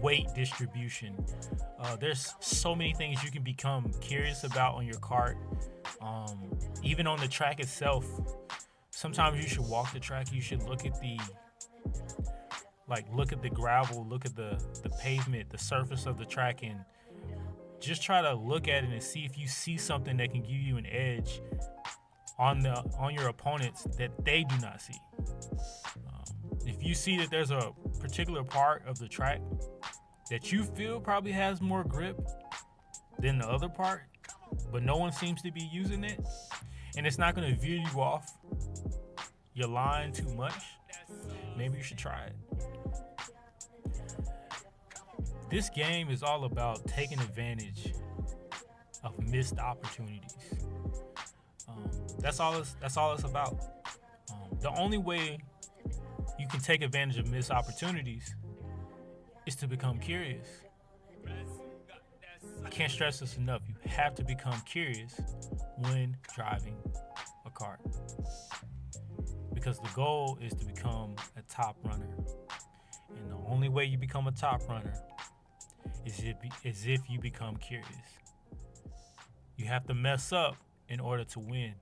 weight distribution. There's so many things you can become curious about on your kart. Even on the track itself, sometimes you should walk the track. You should look at the gravel, look at the pavement, the surface of the track, and just try to look at it and see if you see something that can give you an edge on your opponents that they do not see. If you see that there's a particular part of the track that you feel probably has more grip than the other part, but no one seems to be using it, and it's not going to veer you off your line too much, maybe you should try it. This game is all about taking advantage of missed opportunities. That's all it's about. The only way you can take advantage of missed opportunities is to become curious. I can't stress this enough. You have to become curious when driving a kart, because the goal is to become a top runner. And the only way you become a top runner is if you become curious. You have to mess up in order to win.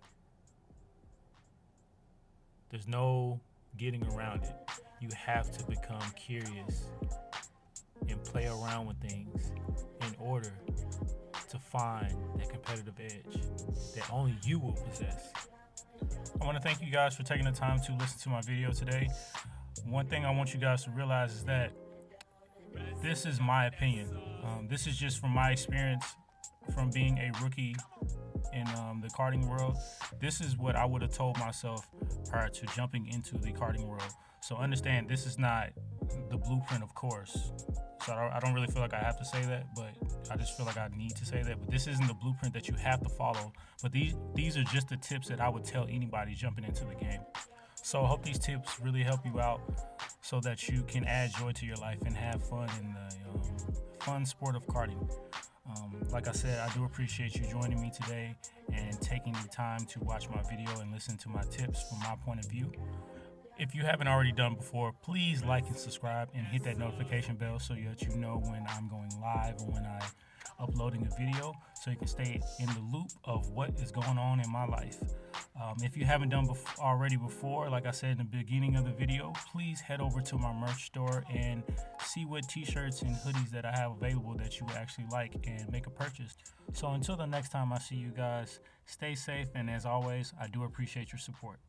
There's no getting around it. You have to become curious and play around with things in order to find that competitive edge that only you will possess. I want to thank you guys for taking the time to listen to my video today. One thing I want you guys to realize is that this is my opinion. This is just from my experience from being a rookie in the karting world. This is what I would have told myself prior to jumping into the karting world. So understand, this is not the blueprint, of course. So I don't really feel like I have to say that, but I just feel like I need to say that. But this isn't the blueprint that you have to follow. But these are just the tips that I would tell anybody jumping into the game. So I hope these tips really help you out so that you can add joy to your life and have fun in the fun sport of karting. Like I said, I do appreciate you joining me today and taking the time to watch my video and listen to my tips from my point of view. If you haven't already done before, please like and subscribe and hit that notification bell so that you know when I'm going live or when I'm uploading a video, so you can stay in the loop of what is going on in my life. If you haven't done already before, like I said in the beginning of the video, please head over to my merch store and see what t-shirts and hoodies that I have available that you would actually like and make a purchase. So until the next time I see you guys, stay safe, and as always, I do appreciate your support.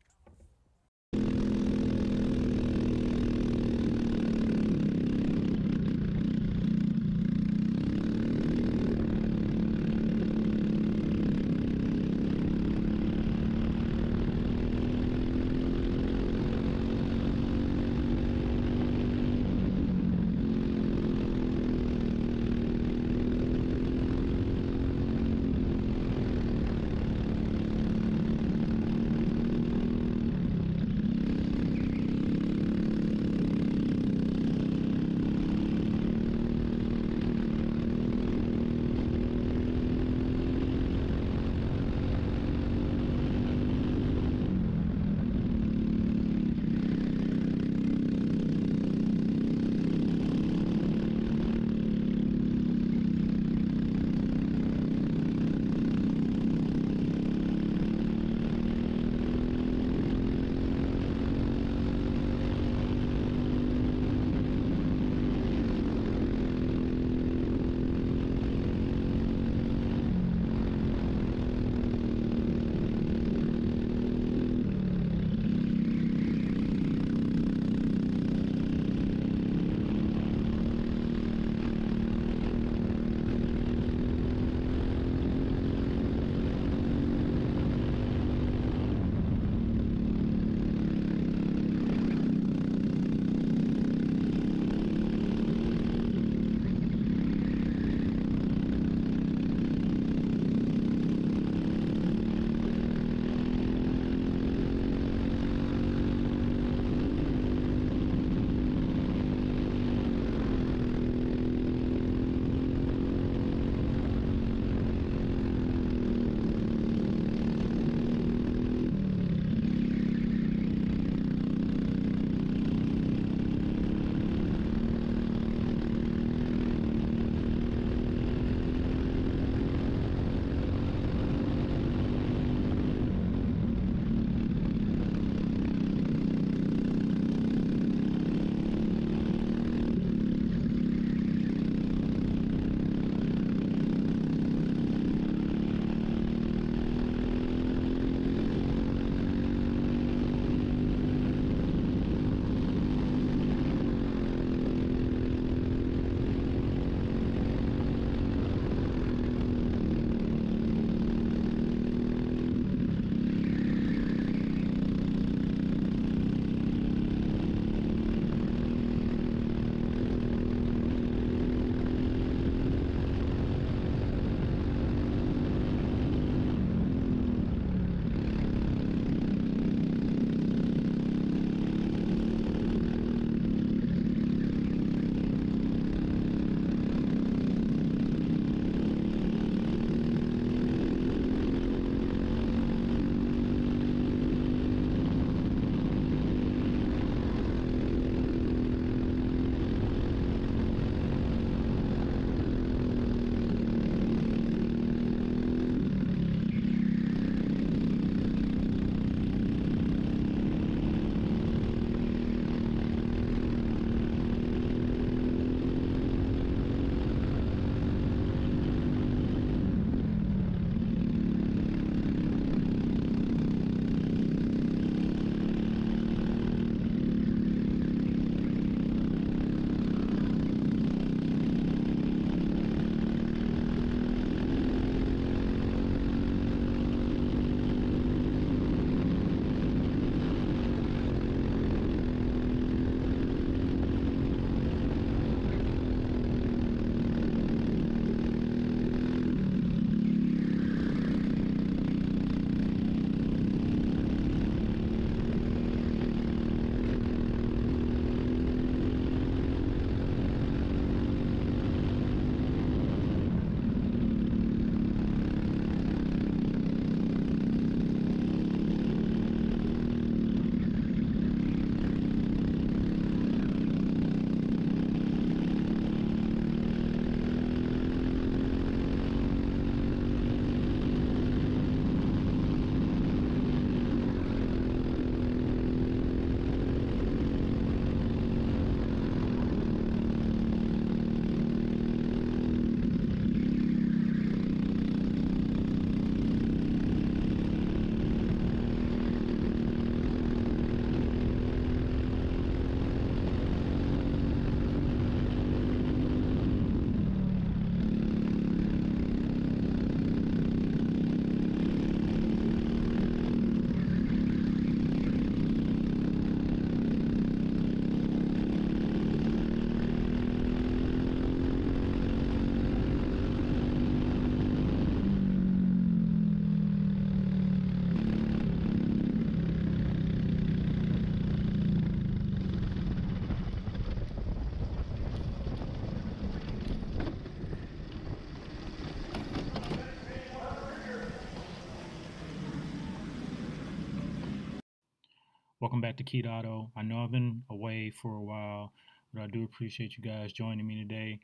Welcome back to Keto Auto. I know I've been away for a while, but I do appreciate you guys joining me today.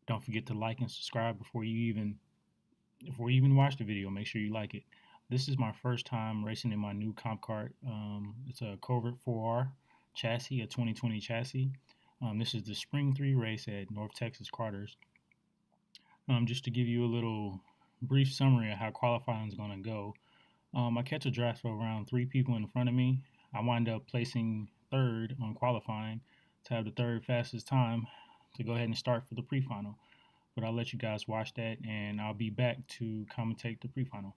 Don't forget to like and subscribe before you even watch the video. Make sure you like it. This is my first time racing in my new comp cart. It's a Covert 4R chassis, a 2020 chassis. This is the Spring 3 race at North Texas Carters. Just to give you a little brief summary of how qualifying is going to go. I catch a draft of around 3 people in front of me. I wind up placing third on qualifying to have the third fastest time to go ahead and start for the pre-final. But I'll let you guys watch that, and I'll be back to commentate the pre-final.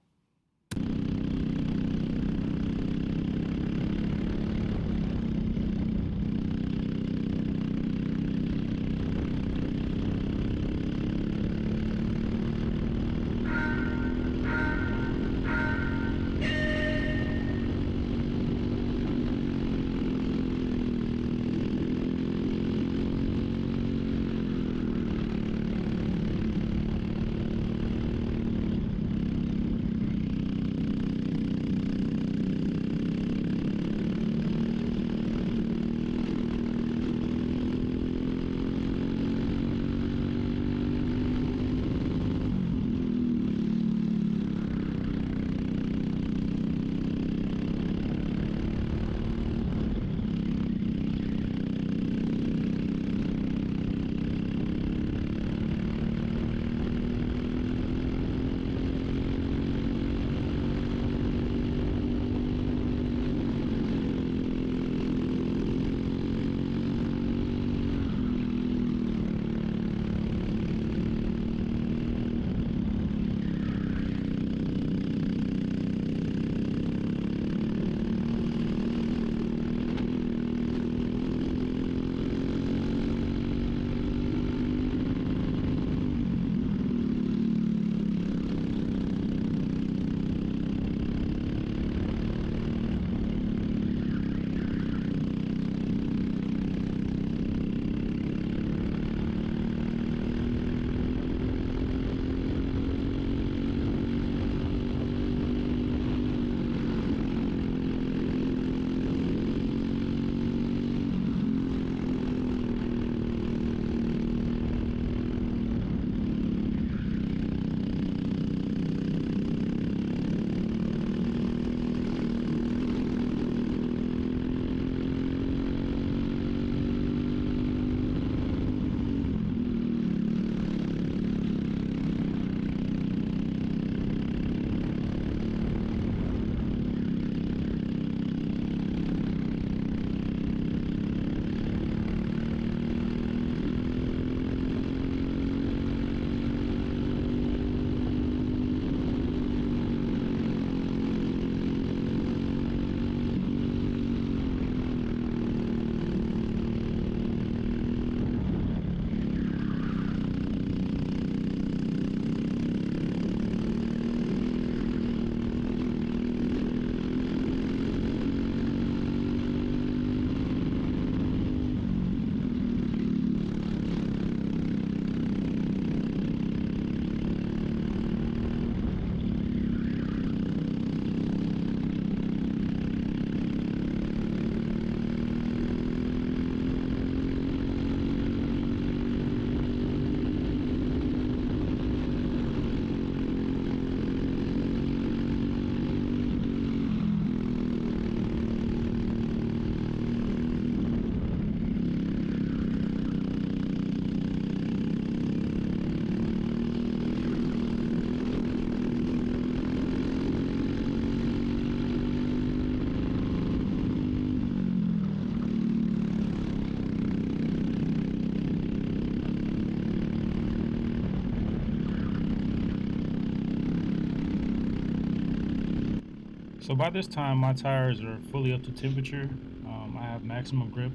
So by this time, my tires are fully up to temperature. I have maximum grip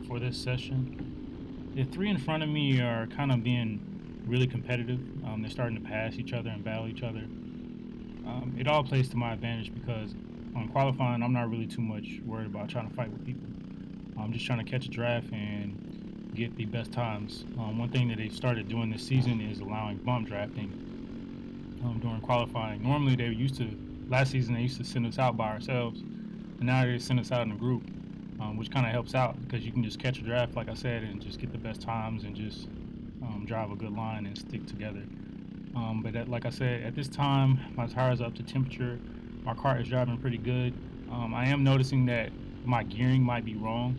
for this session. The 3 in front of me are kind of being really competitive. They're starting to pass each other and battle each other. It all plays to my advantage because on qualifying, I'm not really too much worried about trying to fight with people. I'm just trying to catch a draft and get the best times. One thing that they've started doing this season is allowing bump drafting during qualifying. Normally last season they used to send us out by ourselves, and now they send us out in a group, which kind of helps out because you can just catch a draft, like I said, and just get the best times and just drive a good line and stick together. But like I said, at this time, my tires are up to temperature. My car is driving pretty good. I am noticing that my gearing might be wrong.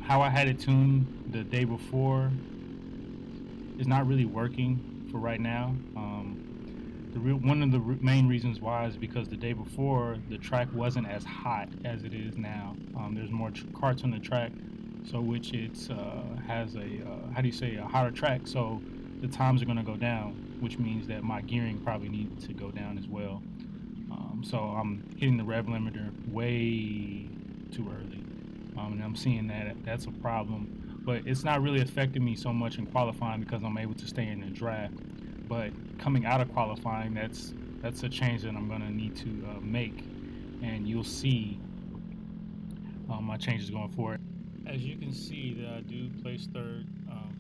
How I had it tuned the day before is not really working for right now. One of the main reasons why is because the day before the track wasn't as hot as it is now. There's more carts on the track, so which it's has a hotter track, so the times are going to go down, which means that my gearing probably needs to go down as well. So I'm hitting the rev limiter way too early, and I'm seeing that that's a problem. But it's not really affecting me so much in qualifying because I'm able to stay in the draft. But coming out of qualifying, that's a change that I'm going to need to make, and you'll see my changes going forward. As you can see, that I do place third,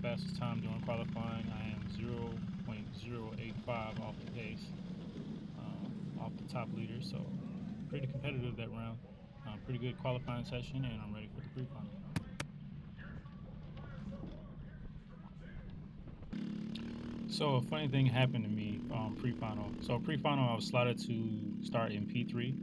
fastest time during qualifying. I am 0.085 off the pace, off the top leader, so pretty competitive that round. Pretty good qualifying session, and I'm ready for the pre-final. So a funny thing happened to me pre-final. So pre-final, I was slotted to start in P3,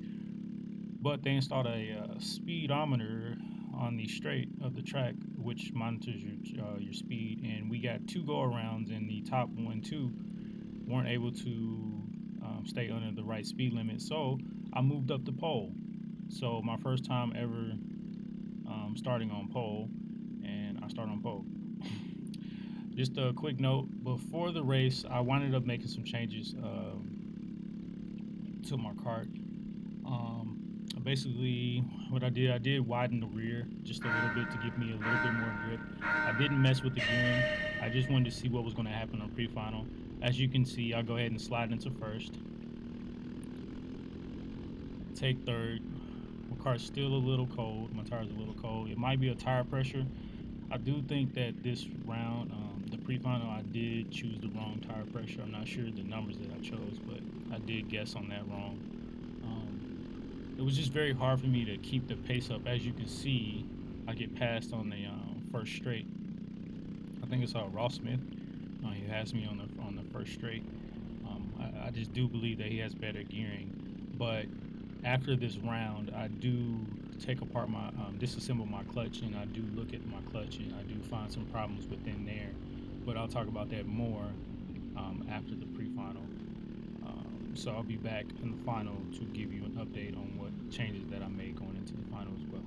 but they installed a speedometer on the straight of the track, which monitors your speed. And we got 2 go-arounds, and the top 1-2 weren't able to stay under the right speed limit. So I moved up to pole. So my first time ever starting on pole, and I started on pole. Just a quick note, before the race, I winded up making some changes to my kart. Basically, what I did widen the rear just a little bit to give me a little bit more grip. I didn't mess with the gearing. I just wanted to see what was going to happen on pre-final. As you can see, I'll go ahead and slide into first. Take third. My car's still a little cold. My tire's a little cold. It might be a tire pressure. I do think that this round, the pre-final, I did choose the wrong tire pressure. I'm not sure the numbers that I chose, but I did guess on that wrong. It was just very hard for me to keep the pace up. As you can see, I get passed on the first straight. I think it's Ross Smith. He has me on the first straight. I just do believe that he has better gearing. But after this round, I do take apart my disassemble my clutch, and I do look at my clutch, and I do find some problems within there. But I'll talk about that more after the pre-final. So I'll be back in the final to give you an update on what changes that I made going into the final as well.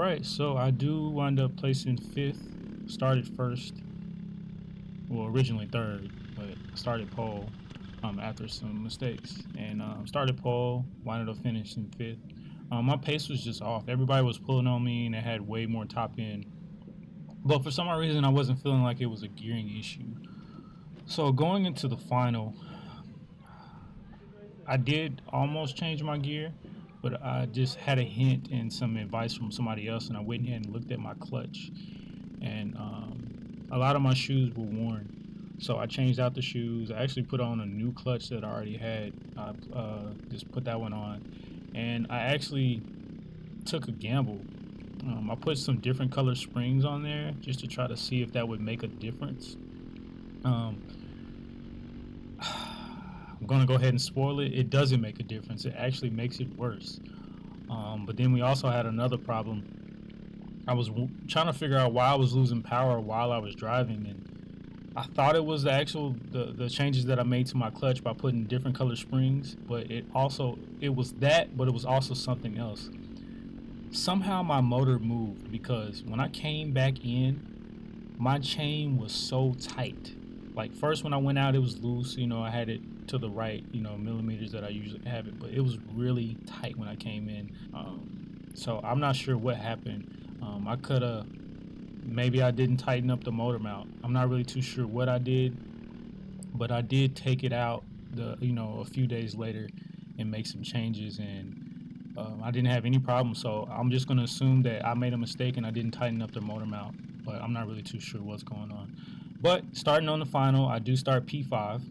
right, so I do wind up placing 5th. Started first. Well, originally 3rd, but started pole after some mistakes. And started pole, winded up finishing 5th. My pace was just off. Everybody was pulling on me, and it had way more top end. But for some reason, I wasn't feeling like it was a gearing issue. So going into the final, I did almost change my gear, but I just had a hint and some advice from somebody else, and I went ahead and looked at my clutch. And a lot of my shoes were worn. So I changed out the shoes. I actually put on a new clutch that I already had. I just put that one on. And I actually took a gamble. I put some different color springs on there just to try to see if that would make a difference. I'm going to go ahead and spoil it. It doesn't make a difference. It actually makes it worse. But then we also had another problem. I was trying to figure out why I was losing power while I was driving, and I thought it was the changes that I made to my clutch by putting different color springs, but it was that, but it was also something else. Somehow my motor moved, because when I came back in, my chain was so tight. Like, first when I went out, it was loose, I had it to the right, millimeters that I usually have it, but it was really tight when I came in. So I'm not sure what happened. Maybe I didn't tighten up the motor mount. I'm not really too sure what I did, but I did take it out a few days later and make some changes, and I didn't have any problems. So I'm just going to assume that I made a mistake and I didn't tighten up the motor mount, but I'm not really too sure what's going on. But starting on the final, I do start P5,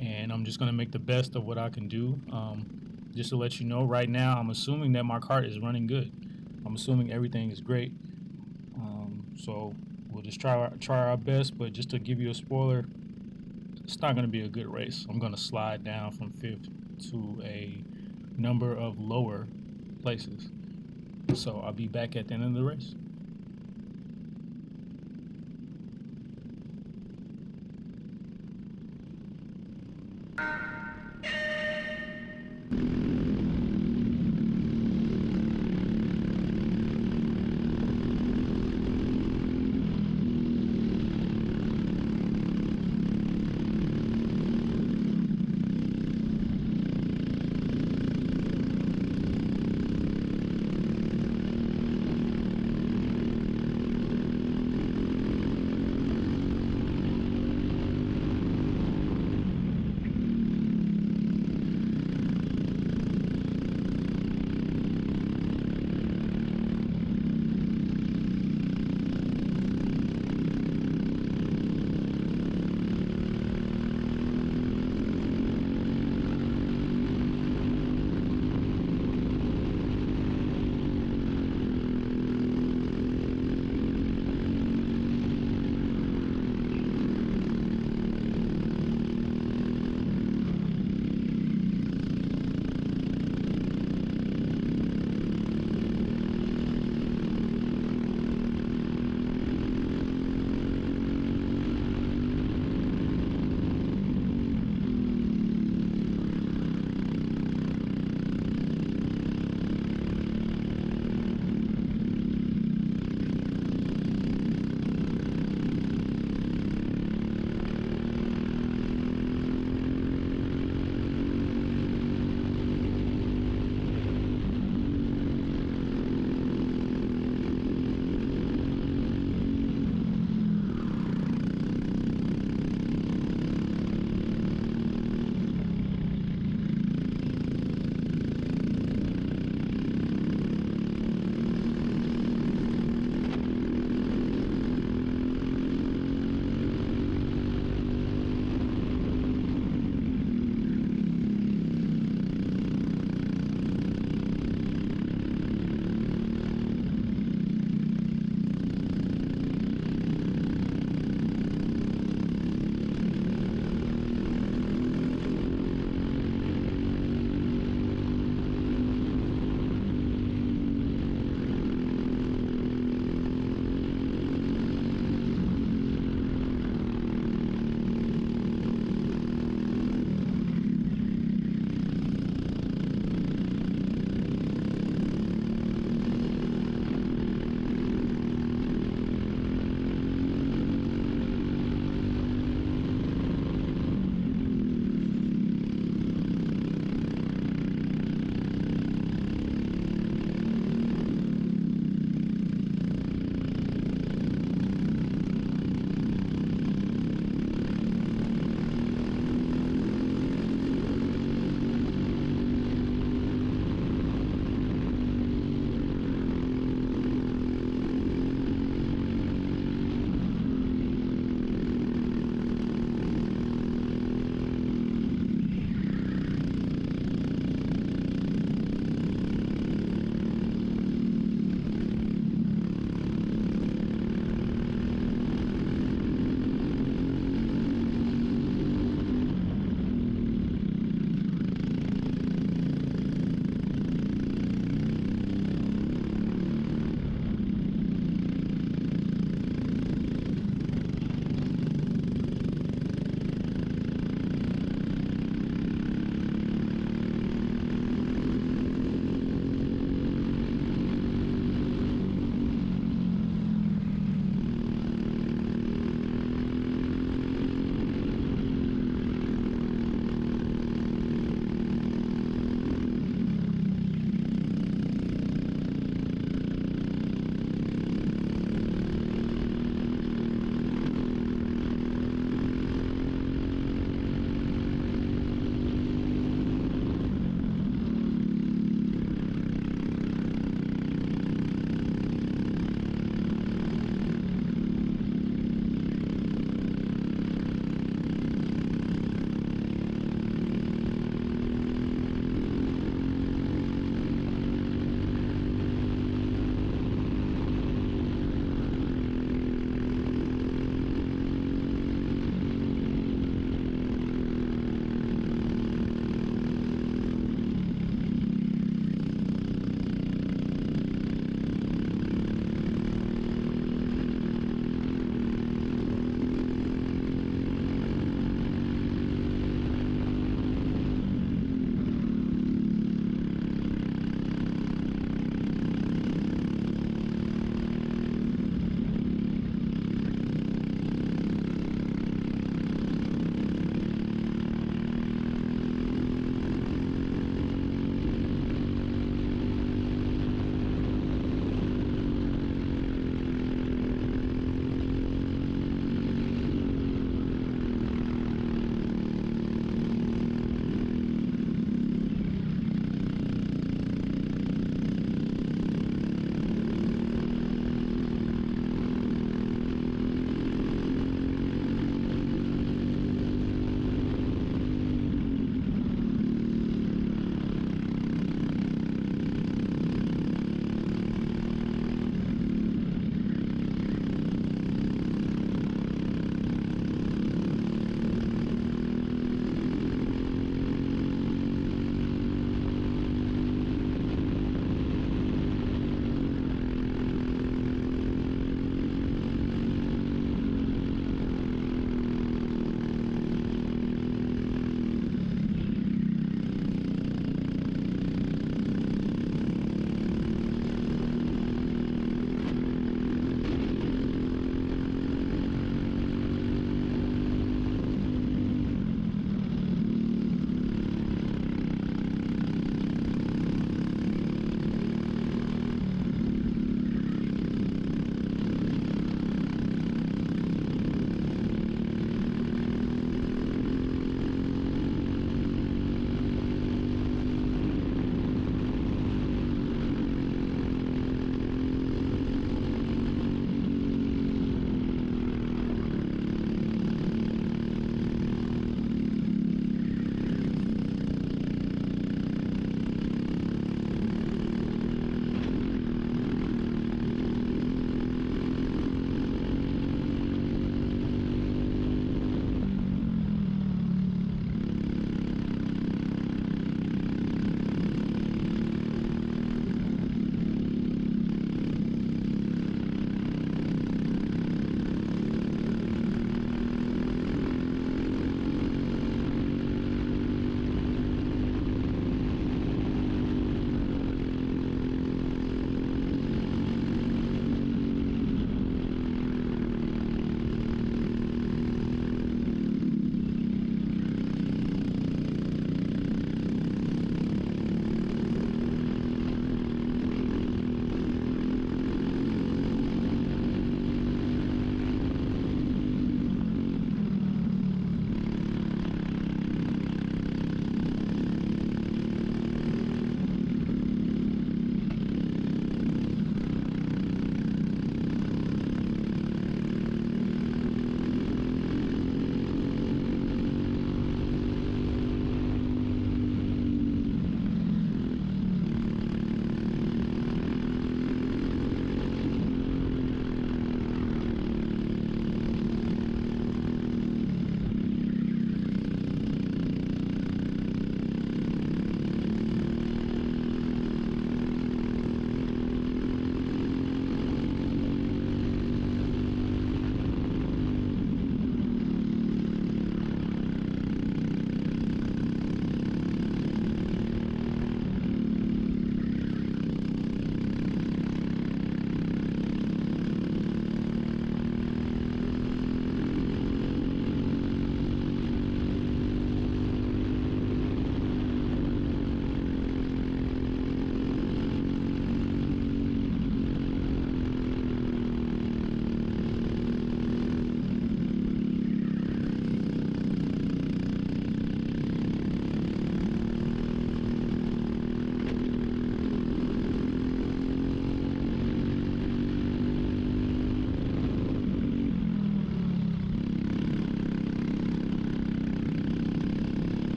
and I'm just going to make the best of what I can do. Just to let you know, right now I'm assuming that my kart is running good. I'm assuming everything is great. So we'll just try our best, but just to give you a spoiler, it's not going to be a good race. I'm going to slide down from 5th to a number of lower places. So I'll be back at the end of the race.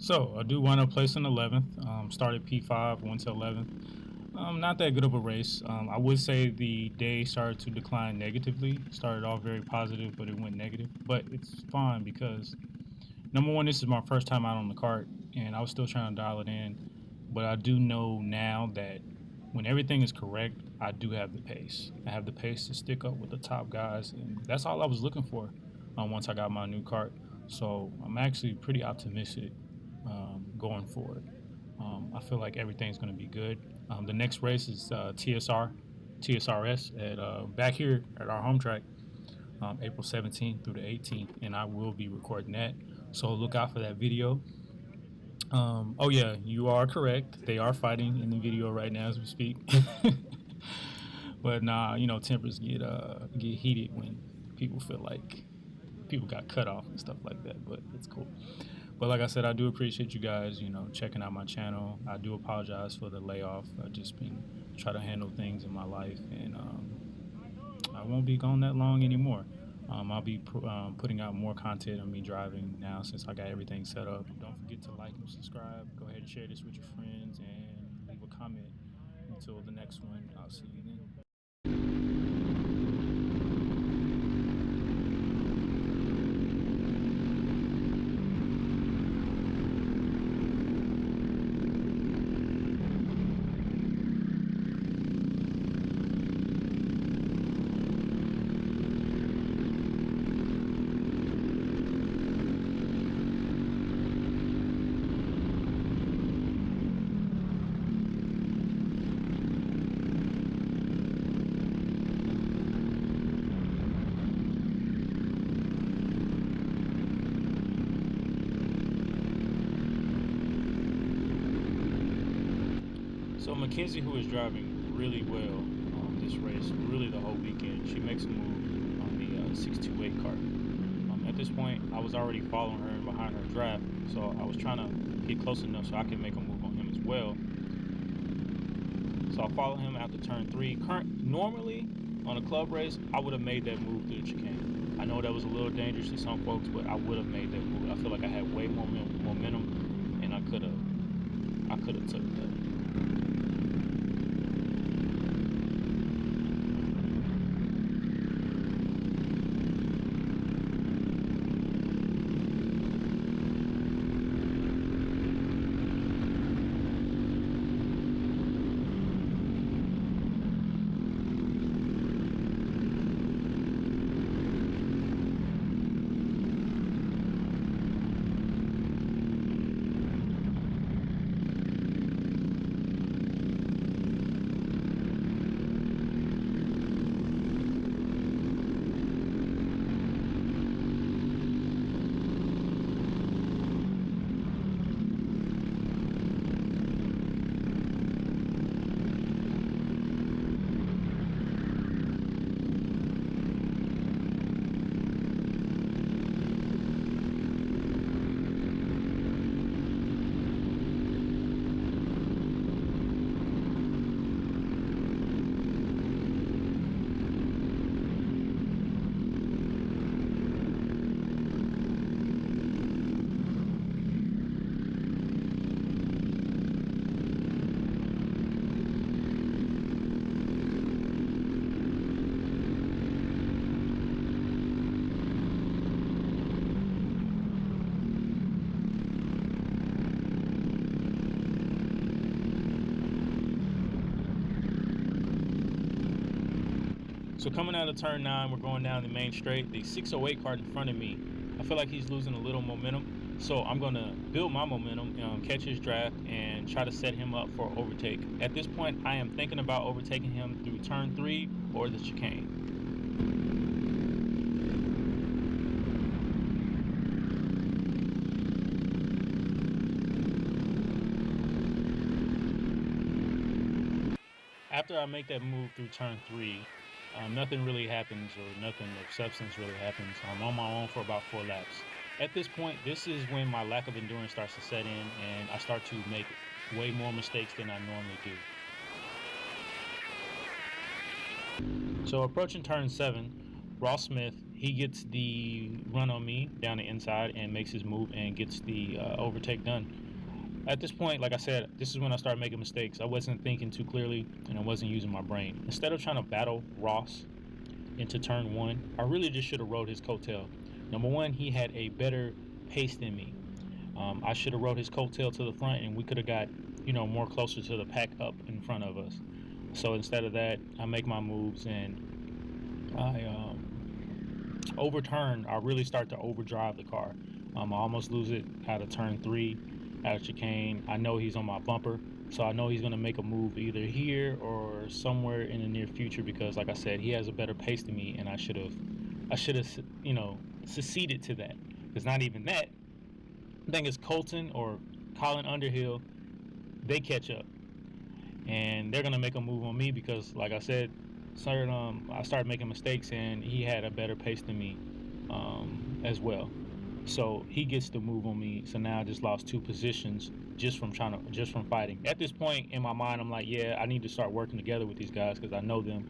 So I do wind up placing 11th. Started P5, went to 11th. Not that good of a race. I would say the day started to decline negatively. Started off very positive, but it went negative. But it's fine because number one, this is my first time out on the kart, and I was still trying to dial it in. But I do know now that when everything is correct, I do have the pace. I have the pace to stick up with the top guys, and that's all I was looking for once I got my new kart. So I'm actually pretty optimistic going forward. I feel like everything's going to be good. The next race is TSRS at back here at our home track, April 17th through the 18th, and I will be recording that. So look out for that video. Oh yeah, you are correct. They are fighting in the video right now as we speak. But nah, you know, tempers get heated when people feel like people got cut off and stuff like that. But it's cool. But like I said, I do appreciate you guys, you know, checking out my channel. I do apologize for the layoff. I've just been trying to handle things in my life, and I won't be gone that long anymore. I'll be putting out more content on me driving now since I got everything set up. Don't forget to like and subscribe. Go ahead and share this with your friends and leave a comment. Until the next one, I'll see you then. So Mackenzie, who is driving really well this race, really the whole weekend, she makes a move on the 628 cart. At this point, I was already following her and behind her draft, so I was trying to get close enough so I can make a move on him as well. So I follow him out to turn 3. Normally, on a club race, I would have made that move through the chicane. I know that was a little dangerous to some folks, but I would have made that move. I feel like I had way more momentum, and I could have took that. So coming out of turn 9, we're going down the main straight. The 608 cart in front of me, I feel like he's losing a little momentum. So I'm going to build my momentum, catch his draft, and try to set him up for overtake. At this point, I am thinking about overtaking him through turn 3 or the chicane. After I make that move through turn 3, nothing really happens, or nothing of substance really happens. I'm on my own for about 4 laps. At this point, this is when my lack of endurance starts to set in, and I start to make way more mistakes than I normally do. So approaching turn 7, Ross Smith, he gets the run on me down the inside and makes his move and gets the overtake done. At this point, like I said, this is when I started making mistakes. I wasn't thinking too clearly and I wasn't using my brain. Instead of trying to battle Ross into turn one, I really just should have rode his coattail. Number one, he had a better pace than me. I should have rode his coattail to the front and we could have got, more closer to the pack up in front of us. So instead of that, I make my moves and I overturn. I really start to overdrive the car. I almost lose it out of turn 3, out of chicane. I know he's on my bumper, so I know he's going to make a move either here or somewhere in the near future because, like I said, he has a better pace than me, and I should have, succeeded to that. It's not even that. I think it's Colton or Colin Underhill. They catch up, and they're going to make a move on me because, like I said, I started making mistakes and he had a better pace than me as well. So he gets the move on me. So now I just lost 2 positions just from fighting. At this point in my mind, I'm like, yeah, I need to start working together with these guys because I know them.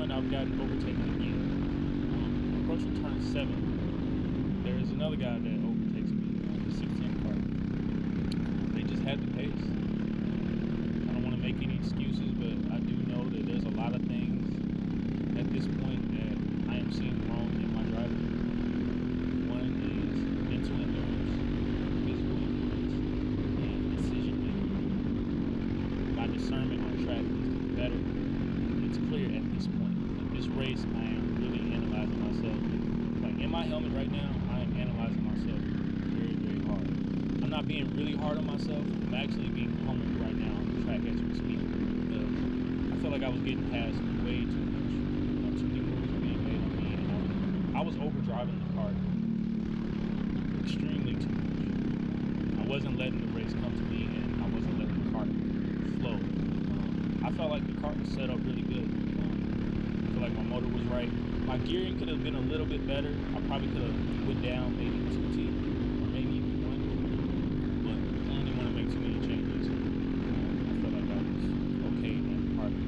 I've gotten overtaken again. Approaching turn 7, there's another guy that overtakes me, the 16 car. They just had the pace. I don't want to make any excuses, but I do know that there's a lot of things at this point that I am seeing wrong in my driving. One is mental endurance, physical endurance, and decision making. My discernment on track needs to be better. It's clear at this point. This race, I am really analyzing myself. Like in my helmet right now, I am analyzing myself very, very hard. I'm not being really hard on myself. I'm actually being humbled right now on the track as we speak. Because I feel like I was getting past way too much. Too many moves were being made on me, and I was overdriving the car extremely too much. I wasn't letting the race come to me, and I wasn't letting the car flow. I felt like the car was set up really good. I feel like my motor was right. My gearing could have been a little bit better. I probably could have went down maybe 2T or maybe even 1. But I didn't want to make too many changes. I felt like I was okay in that department.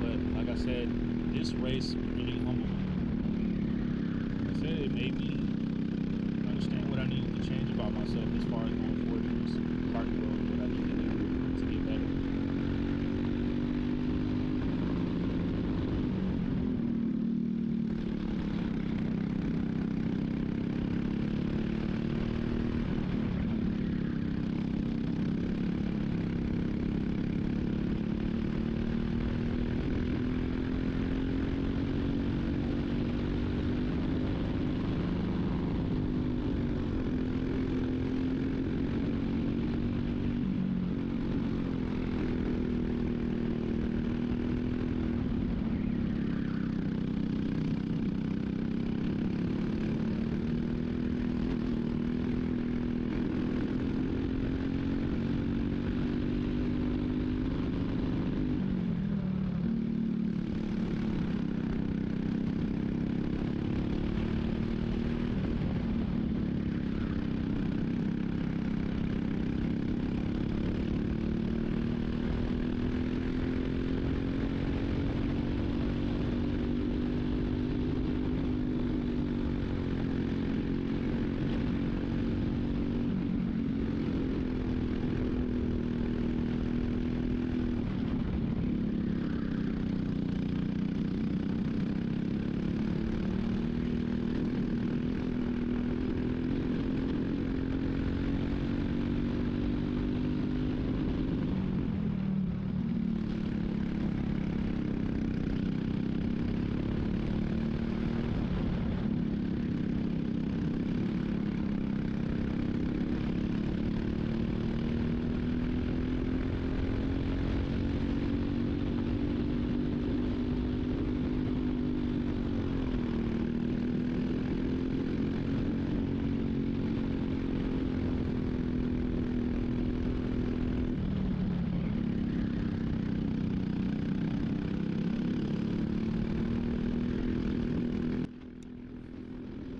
But like I said, this race really humbled me. Like I said, it made me understand what I needed to change about myself as far as going forward in this karting world, what I need to do to get better.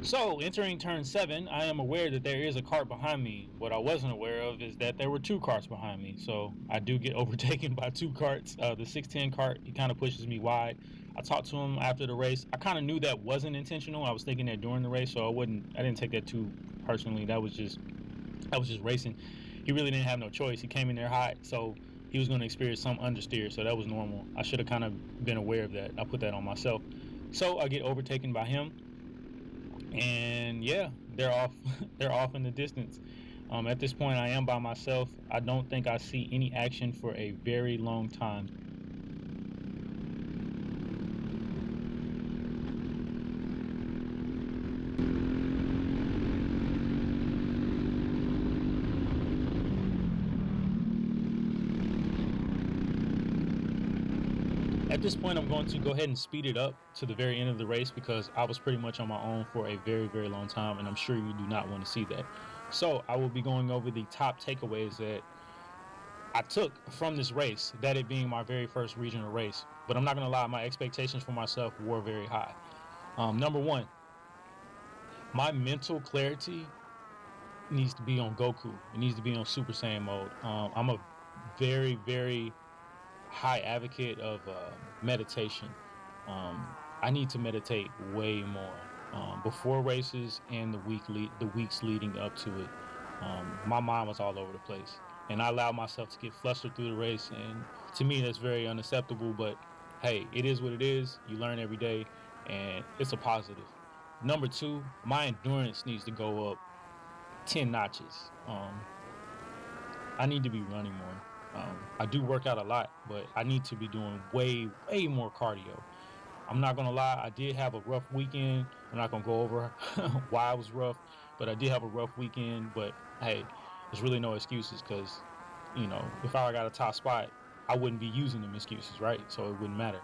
So, entering turn 7, I am aware that there is a cart behind me. What I wasn't aware of is that there were 2 carts behind me. So, I do get overtaken by 2 carts. The 610 cart, he kind of pushes me wide. I talked to him after the race. I kind of knew that wasn't intentional. I was thinking that during the race, so I didn't take that too personally. That was just racing. He really didn't have no choice. He came in there hot, so he was going to experience some understeer, so that was normal. I should have kind of been aware of that. I put that on myself. So, I get overtaken by him. And yeah, they're off they're off in the distance. At this point, I am by myself. I don't think I see any action for a very long time. At this point, I'm going to go ahead and speed it up to the very end of the race because I was pretty much on my own for a very, very long time, and I'm sure you do not want to see that. So I will be going over the top takeaways that I took from this race, that it being my very first regional race. But I'm not going to lie, my expectations for myself were very high. Number 1, my mental clarity needs to be on Goku. It needs to be on Super Saiyan mode. I'm a very, very high advocate of meditation. I need to meditate way more before races and the weeks leading up to it. My mind was all over the place, and I allowed myself to get flustered through the race, and to me that's very unacceptable. But hey, it is what it is. You learn every day, and it's a positive. Number 2, my endurance needs to go up 10 notches. I need to be running more. I do work out a lot, but I need to be doing way more cardio. I'm not gonna lie, I did have a rough weekend. I'm not gonna go over why it was rough, but I did have a rough weekend. But hey, there's really no excuses because, you know, if I got a top spot, I wouldn't be using them excuses, right? So it wouldn't matter.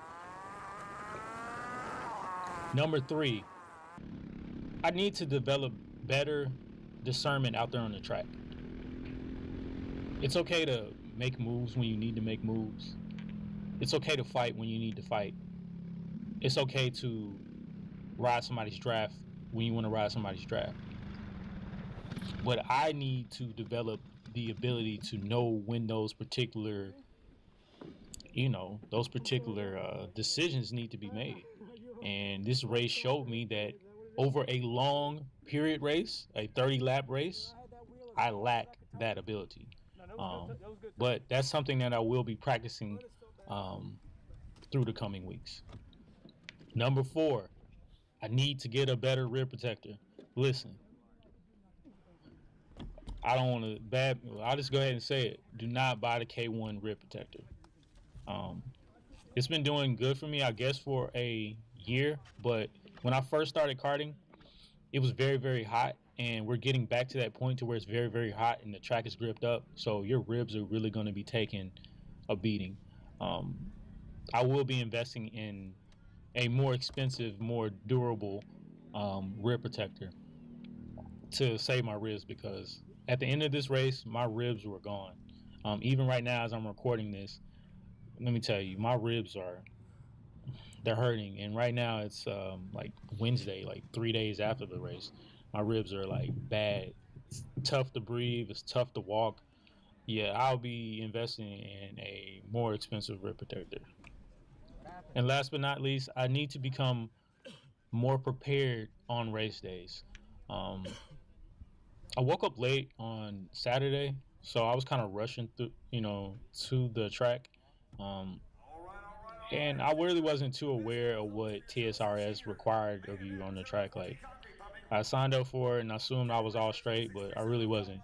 Number 3, I need to develop better discernment out there on the track. It's okay to make moves when you need to make moves. It's okay to fight when you need to fight. It's okay to ride somebody's draft when you want to ride somebody's draft. But I need to develop the ability to know when those particular decisions need to be made. And this race showed me that over a long period race, a 30-lap race, I lack that ability. But that's something that I will be practicing through the coming weeks. Number 4, I need to get a better rear protector. Listen, I don't want to I'll just go ahead and say it. Do not buy the K1 rear protector. It's been doing good for me, I guess, for a year. But when I first started karting, it was very, very hot. And we're getting back to that point to where it's very, very hot and the track is gripped up. So your ribs are really going to be taking a beating. I will be investing in a more expensive, more durable rear protector to save my ribs, because at the end of this race, my ribs were gone. Even right now as I'm recording this, let me tell you, my ribs they're hurting. And right now it's like Wednesday, like 3 days after the race. My ribs are like bad. It's tough to breathe. It's tough to walk. Yeah, I'll be investing in a more expensive rib protector. And last but not least, I need to become more prepared on race days. I woke up late on Saturday, so I was kind of rushing through, to the track. And I really wasn't too aware of what TSRS required of you on the track. Like, I signed up for it and I assumed I was all straight, but I really wasn't.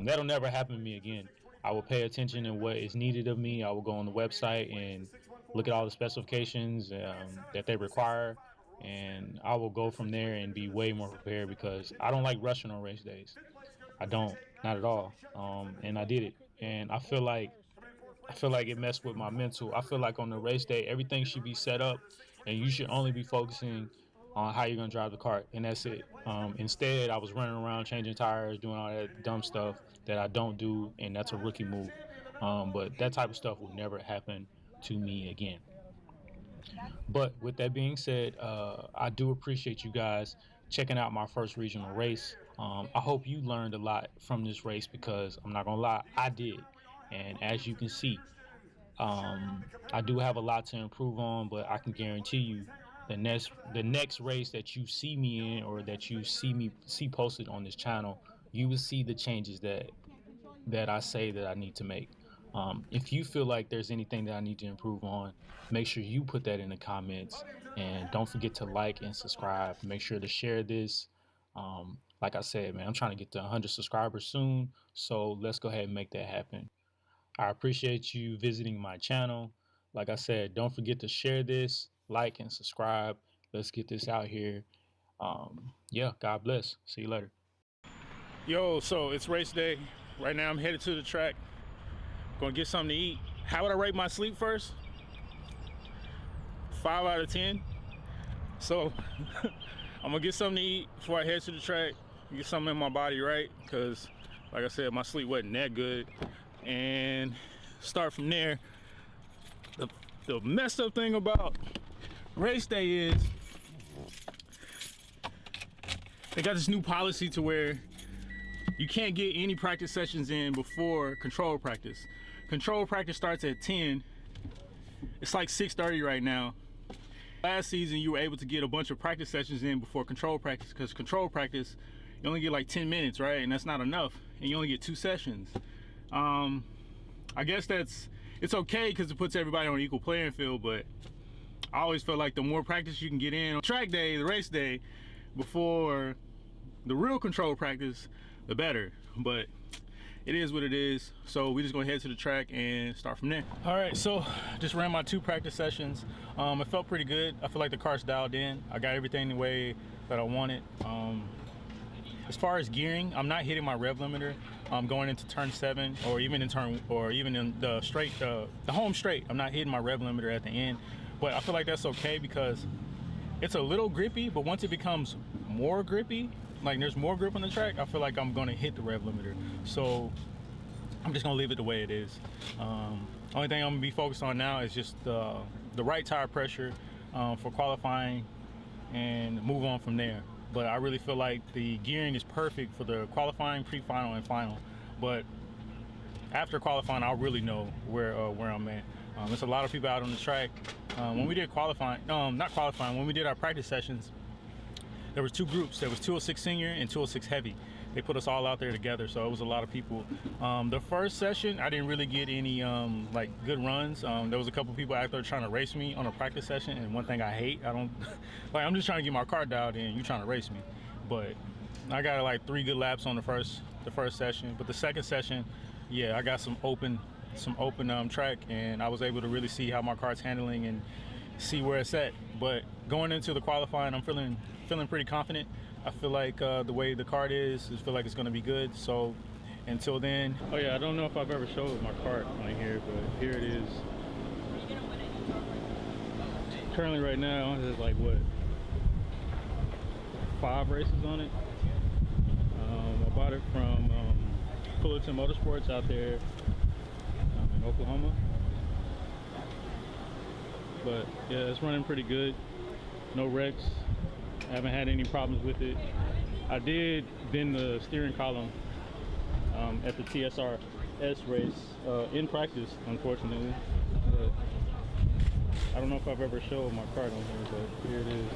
That'll never happen to me again. I will pay attention to what is needed of me. I will go on the website and look at all the specifications that they require, and I will go from there and be way more prepared, because I don't like rushing on race days. I don't, not at all. And I did it, and I feel like it messed with my mental. I feel like on the race day, everything should be set up, and you should only be focusing on how you're gonna drive the kart, and that's it. Instead, I was running around changing tires, doing all that dumb stuff that I don't do, and that's a rookie move. But that type of stuff will never happen to me again. But with that being said, I do appreciate you guys checking out my first regional race. I hope you learned a lot from this race, because I'm not gonna lie, I did. And as you can see, I do have a lot to improve on, but I can guarantee you the next race that you see me in, or that you see posted on this channel, you will see the changes that I say that I need to make. If you feel like there's anything that I need to improve on, make sure you put that in the comments, and don't forget to like and subscribe. Make sure to share this. Like I said, man, I'm trying to get to 100 subscribers soon, so let's go ahead and make that happen. I appreciate you visiting my channel. Like I said, don't forget to share this, like and subscribe. Let's get this out here. Yeah, God bless. See you later. Yo, so it's race day. Right now I'm headed to the track. Gonna get something to eat. How would I rate my sleep first? 5 out of 10. So I'm gonna get something to eat before I head to the track. Get something in my body right, because like I said, my sleep wasn't that good. And start from there. The messed up thing about race day is they got this new policy to where you can't get any practice sessions in before control practice. Control practice starts at 10. It's like 6:30 right now. Last season you were able to get a bunch of practice sessions in before control practice, because control practice you only get like 10 minutes, right? And that's not enough, and you only get 2 sessions. I guess it's okay because it puts everybody on an equal playing field, but I always felt like the more practice you can get in on track day, the race day, before the real control practice, the better. But it is what it is, so we just gonna head to the track and start from there. All right, so just ran my 2 practice sessions. It felt pretty good. I feel like the car's dialed in. I got everything the way that I wanted. As far as gearing, I'm not hitting my rev limiter going into turn 7, or even in the straight, the home straight. I'm not hitting my rev limiter at the end, but I feel like that's okay because it's a little grippy. But once it becomes more grippy, like there's more grip on the track, I feel like I'm gonna hit the rev limiter. So I'm just gonna leave it the way it is. Only thing I'm gonna be focused on now is just the right tire pressure for qualifying, and move on from there. But I really feel like the gearing is perfect for the qualifying, pre-final, and final. But after qualifying, I'll really know where I'm at. There's a lot of people out on the track. When we did qualifying, not qualifying, when we did our practice sessions, there was 2 groups. There was 206 senior and 206 heavy. They put us all out there together, so it was a lot of people. The first session, I didn't really get any like good runs. There was a couple people out there trying to race me on a practice session, and one thing I hate, I don't like, I'm just trying to get my car dialed in, you trying to race me. But I got like 3 good laps on the first session. But the second session, yeah, I got some open track, and I was able to really see how my car's handling and see where it's at. But going into the qualifying, I'm feeling pretty confident. I feel like the way the cart is, I feel like it's going to be good. So until then, oh yeah, I don't know if I've ever showed my cart on here, but here it is. Currently right now, there's like what, 5 races on it. I bought it from Fullerton Motorsports out there in Oklahoma. But yeah, it's running pretty good. No wrecks. I haven't had any problems with it. I did bend the steering column at the TSRS race in practice, unfortunately. But I don't know if I've ever showed my cart on here, but here it is.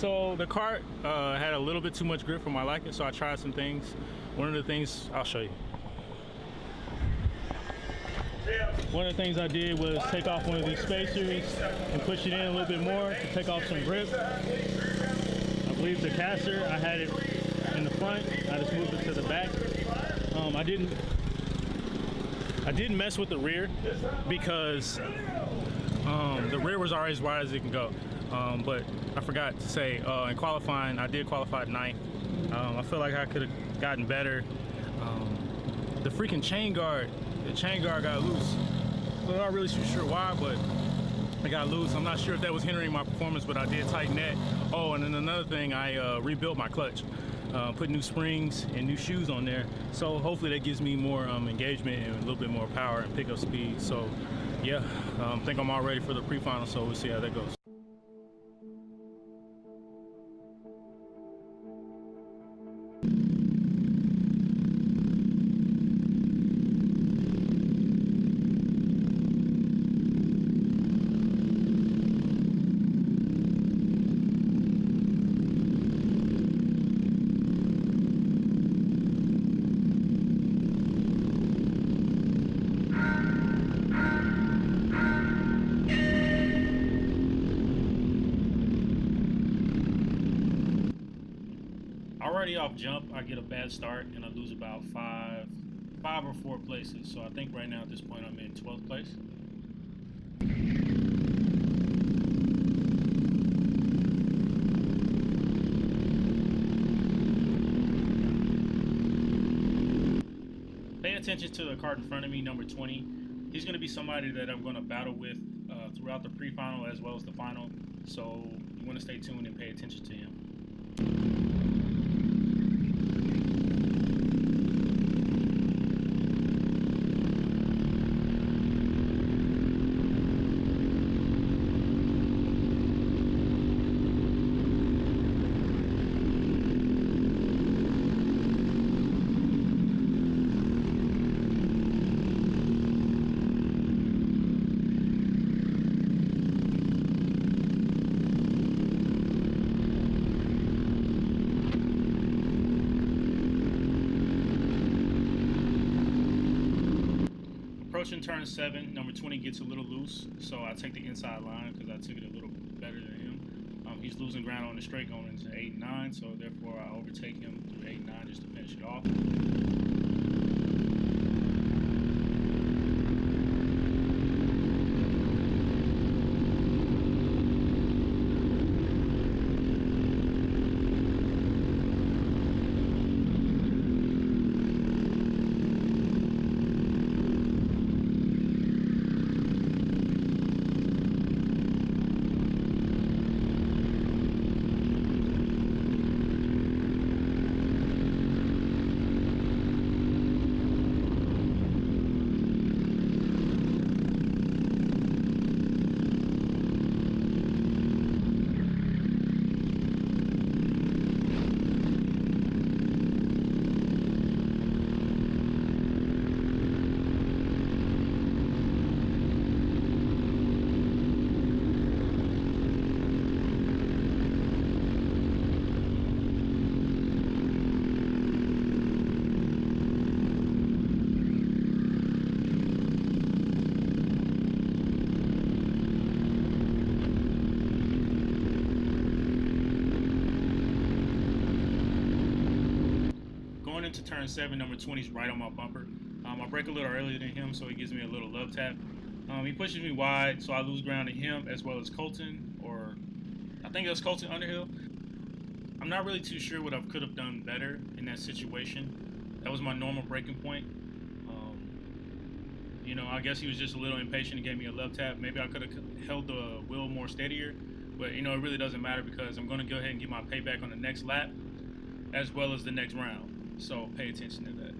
So the cart had a little bit too much grip for my liking, so I tried some things. One of the things, I'll show you. One of the things I did was take off one of these spacers and push it in a little bit more to take off some grip. I believe the caster, I had it in the front, I just moved it to the back. I didn't mess with the rear because the rear was already as wide as it can go. But I forgot to say, in qualifying, I did qualify 9th. I feel like I could have gotten better. The freaking chain guard got loose. I'm not really too sure why, but it got loose. I'm not sure if that was hindering my performance, but I did tighten that. Oh, and then another thing, I rebuilt my clutch. Put new springs and new shoes on there. So hopefully that gives me more engagement and a little bit more power and pickup speed. So yeah, I think I'm all ready for the pre-final, so we'll see how that goes. Already off jump, I get a bad start and I lose about five or 4 places. So I think right now at this point I'm in 12th place. Pay attention to the cart in front of me, number 20. He's going to be somebody that I'm going to battle with throughout the pre-final as well as the final. So you want to stay tuned and pay attention to him. Approaching turn 7, number 20 gets a little loose, so I take the inside line because I took it a little better than him. He's losing ground on the straight going into 8 and 9, so therefore I overtake him through 8 and 9 just to finish it off. Into turn 7, number 20 is right on my bumper. I brake a little earlier than him, so he gives me a little love tap. He pushes me wide, so I lose ground to him as well as Colton, or I think it was Colton Underhill. I'm not really too sure what I could have done better in that situation. That was my normal braking point. You know, I guess he was just a little impatient and gave me a love tap. Maybe I could have held the wheel more steadier, but you know, it really doesn't matter because I'm going to go ahead and get my payback on the next lap as well as the next round. So pay attention to that.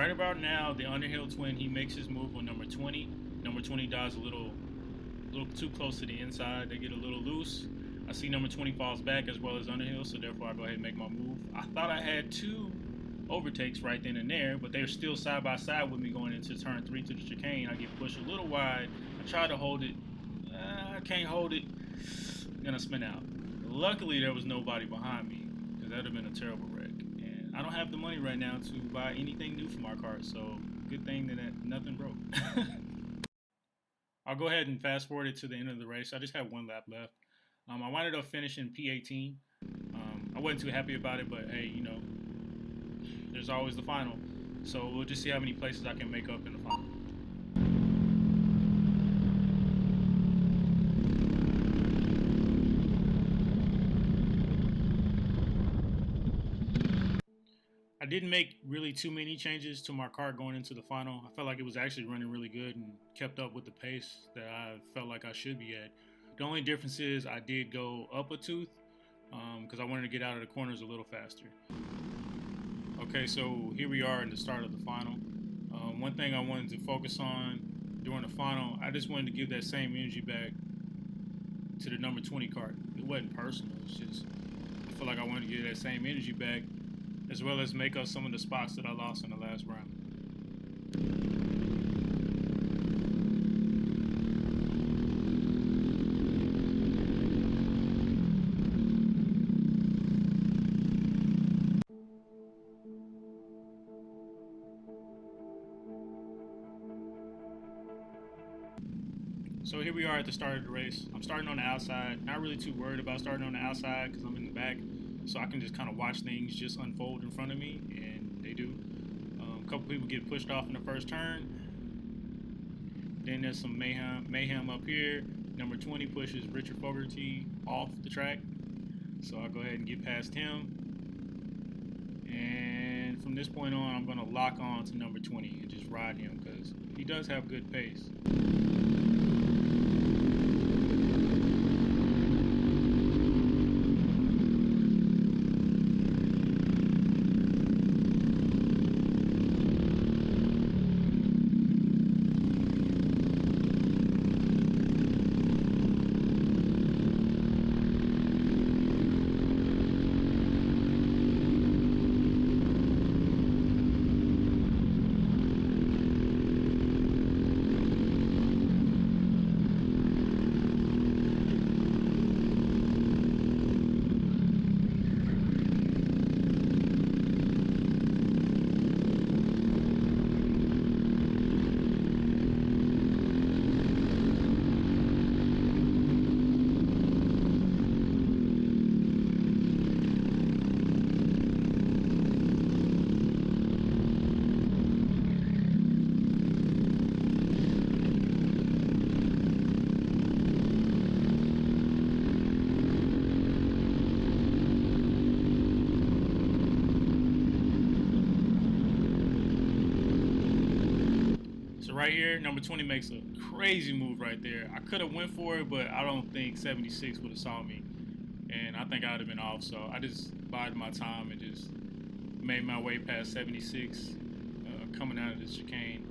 Right about now, the Underhill twin, he makes his move on number 20. Number 20 dies a little too close to the inside. They get a little loose. I see number 20 falls back as well as Underhill, so therefore I go ahead and make my move. I thought I had 2 overtakes right then and there, but they're still side by side with me going into turn 3 to the chicane. I get pushed a little wide. I try to hold it. I can't hold it. Then I spin out. Luckily, there was nobody behind me, because that would have been a terrible wreck. And I don't have the money right now to buy anything new for my car, so good thing that nothing broke. I'll go ahead and fast forward it to the end of the race. I just have 1 lap left. I wound up finishing P18. I wasn't too happy about it, but hey, you know, there's always the final. So we'll just see how many places I can make up in the final. I didn't make really too many changes to my car going into the final. I felt like it was actually running really good and kept up with the pace that I felt like I should be at. The only difference is I did go up a tooth because I wanted to get out of the corners a little faster. Okay, so here we are in the start of the final. One thing I wanted to focus on during the final, I just wanted to give that same energy back to the number 20 cart. It wasn't personal, it's just, I feel like I wanted to get that same energy back as well as make up some of the spots that I lost in the last round. So here we are at the start of the race. I'm starting on the outside. Not really too worried about starting on the outside because I'm in the back. So I can just kind of watch things just unfold in front of me, and they do. A couple people get pushed off in the first turn. Then there's some mayhem up here. Number 20 pushes Richard Fogarty off the track. So I'll go ahead and get past him. And from this point on, I'm going to lock on to number 20 and just ride him because he does have good pace. Right here, number 20 makes a crazy move right there. I could have went for it, but I don't think 76 would have saw me, and I think I would have been off. So I just bided my time and just made my way past 76 coming out of the chicane.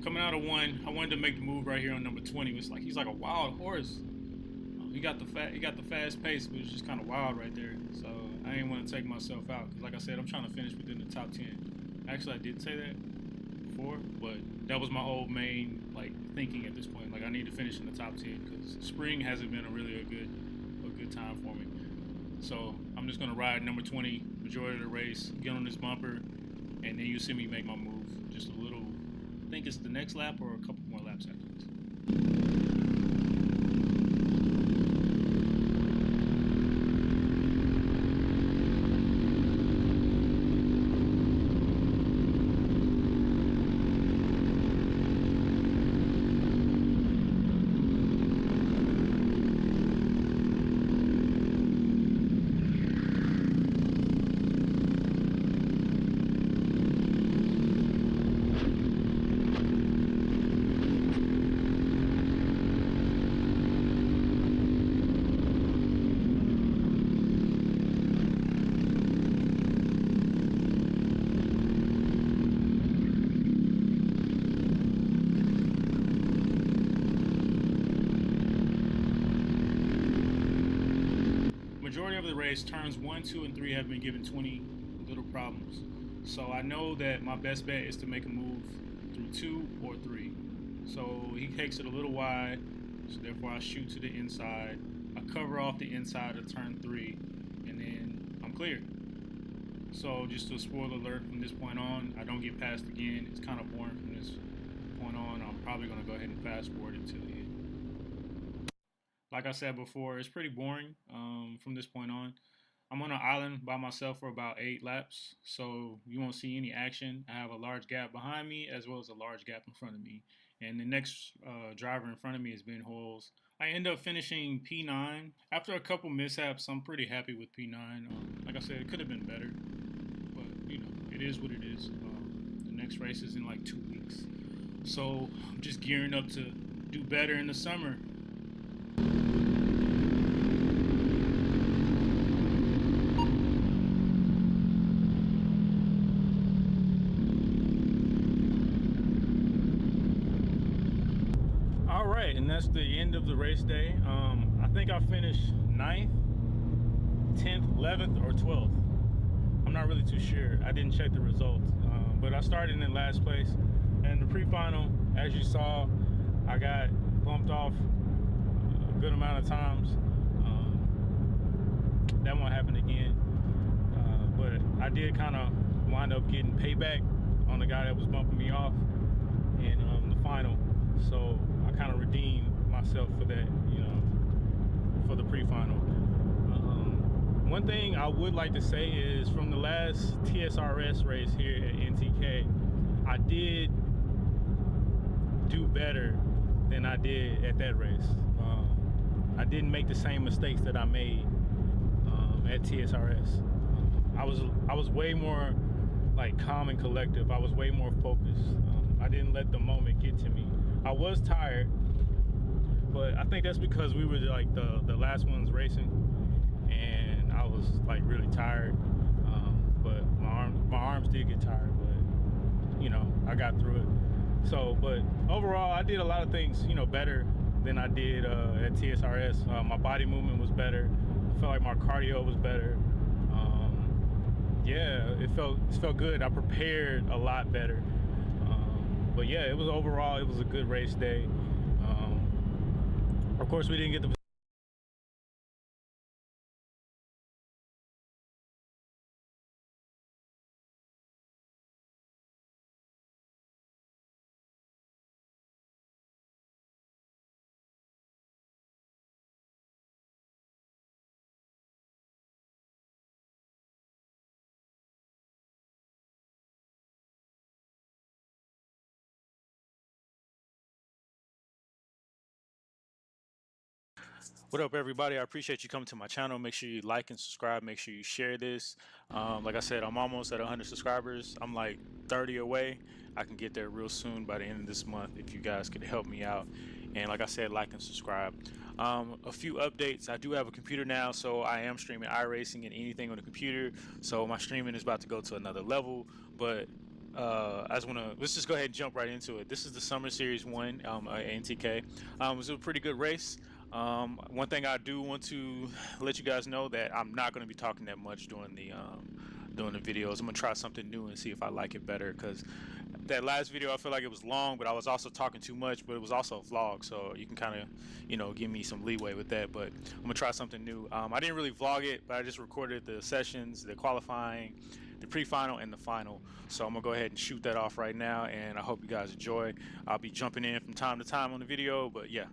Coming out of one, I wanted to make the move right here on number 20. It's like he's like a wild horse. he got the fast pace, but it was just kind of wild right there. So I didn't want to take myself out because, like I said, I'm trying to finish within the top 10. Actually, I did say that before, but that was my whole main thinking at this point. Like, I need to finish in the top 10 because spring hasn't been a good time for me. So I'm just gonna ride number 20 majority of the race, get on this bumper, and then you see me make my move. Just a little. I think it's the next lap or a couple more laps after this. Majority of the race, turns 1, 2, and 3 have been given 20 little problems. So I know that my best bet is to make a move through 2 or 3. So he takes it a little wide, so therefore I shoot to the inside. I cover off the inside of turn 3, and then I'm clear. So just a spoiler alert, from this point on, I don't get passed again. It's kind of boring from this point on. I'm probably going to go ahead and fast forward until the end. Like I said before, it's pretty boring from this point on. I'm on an island by myself for about 8 laps, so you won't see any action. I have a large gap behind me as well as a large gap in front of me. And the next driver in front of me is Ben Hoyles. I end up finishing P9. After a couple mishaps, I'm pretty happy with P9. Like I said, it could have been better, but you know, it is what it is. The next race is in like 2 weeks. So I'm just gearing up to do better in the summer. All right, and that's the end of the race day. I think I finished 9th, 10th, 11th, or 12th. I'm not really too sure. I didn't check the results, but I started in last place. And the pre-final, as you saw, I got bumped off a good amount of times. That won't happen again. But I did kind of wind up getting payback on the guy that was bumping me off in the final. So I kind of redeemed myself for that, you know, for the pre-final. One thing I would like to say is from the last TSRS race here at NTK, I did do better than I did at that race. I didn't make the same mistakes that I made at TSRS. I was way more like calm and collective. I was way more focused. I didn't let the moment get to me. I was tired, but I think that's because we were like the last ones racing, and I was like really tired. But my arms did get tired, but you know, I got through it. So, but overall, I did a lot of things, you know, better than I did at TSRS. My body movement was better. I felt like my cardio was better. Yeah, it felt good. I prepared a lot better. But yeah, it was overall, it was a good race day. Of course, we didn't get the What up, everybody? I appreciate you coming to my channel. Make sure you like and subscribe. Make sure you share this. Like I said, I'm almost at 100 subscribers. I'm like 30 away. I can get there real soon by the end of this month if you guys could help me out. And like I said, like and subscribe. A few updates. I do have a computer now, so I am streaming iRacing and anything on the computer. So my streaming is about to go to another level. But let's just go ahead and jump right into it. This is the Summer Series 1 at NTK. It was a pretty good race. One thing I do want to let you guys know that I'm not going to be talking that much during the videos. I'm gonna try something new and see if I like it better, because that last video I feel like it was long, but I was also talking too much, but it was also a vlog, so you can kind of, you know, give me some leeway with that. But I'm gonna try something new. I didn't really vlog it, but I just recorded the sessions, the qualifying, the pre-final, and the final. So I'm gonna go ahead and shoot that off right now, and I hope you guys enjoy. I'll be jumping in from time to time on the video, but yeah.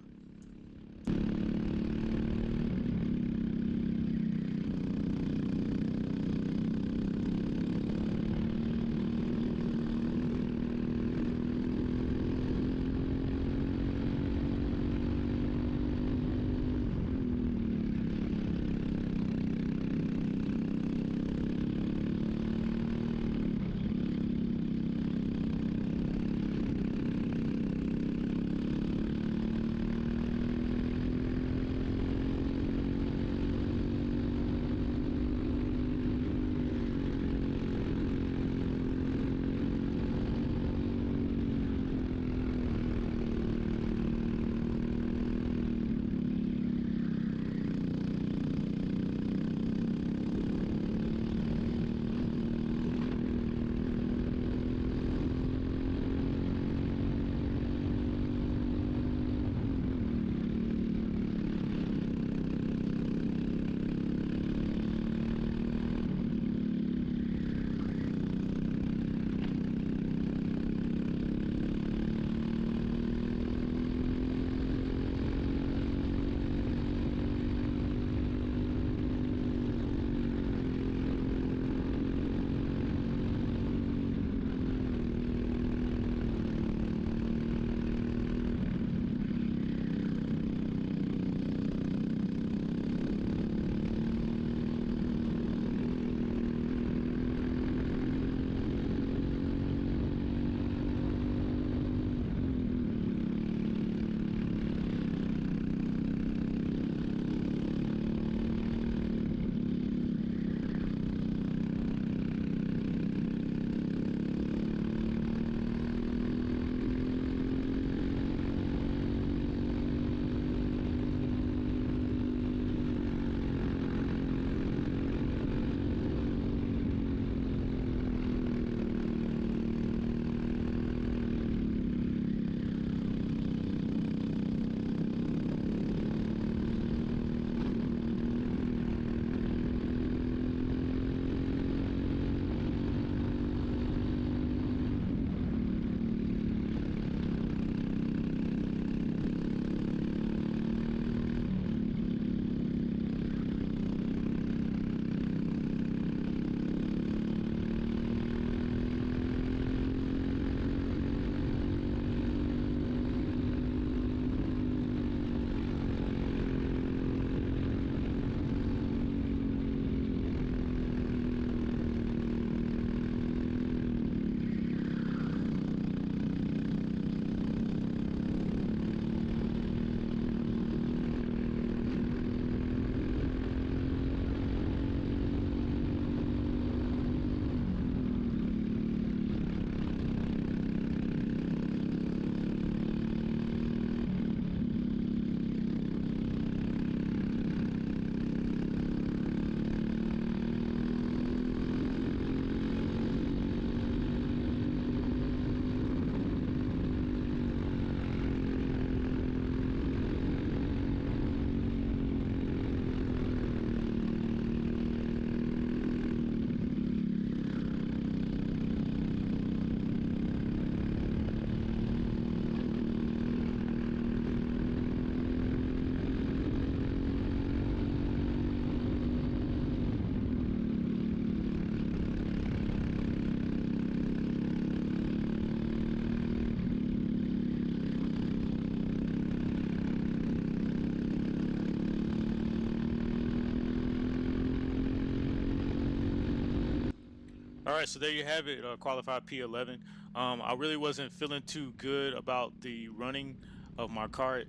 All right, so there you have it, qualified P11. I really wasn't feeling too good about the running of my cart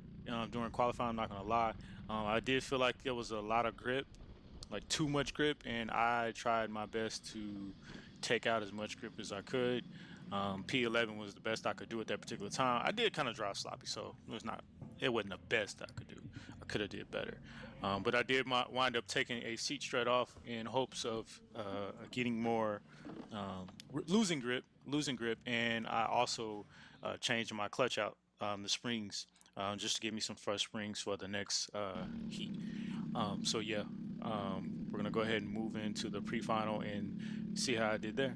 during qualifying, I'm not gonna lie. I did feel like there was a lot of grip, like too much grip, and I tried my best to take out as much grip as I could. P11 was the best I could do at that particular time. I did kind of drive sloppy, so it wasn't the best I could do. I could have did better, but I did wind up taking a seat strut off in hopes of getting more losing grip, and I also changed my clutch out, the springs, just to give me some fresh springs for the next heat. So yeah, we're gonna go ahead and move into the pre-final and see how I did there.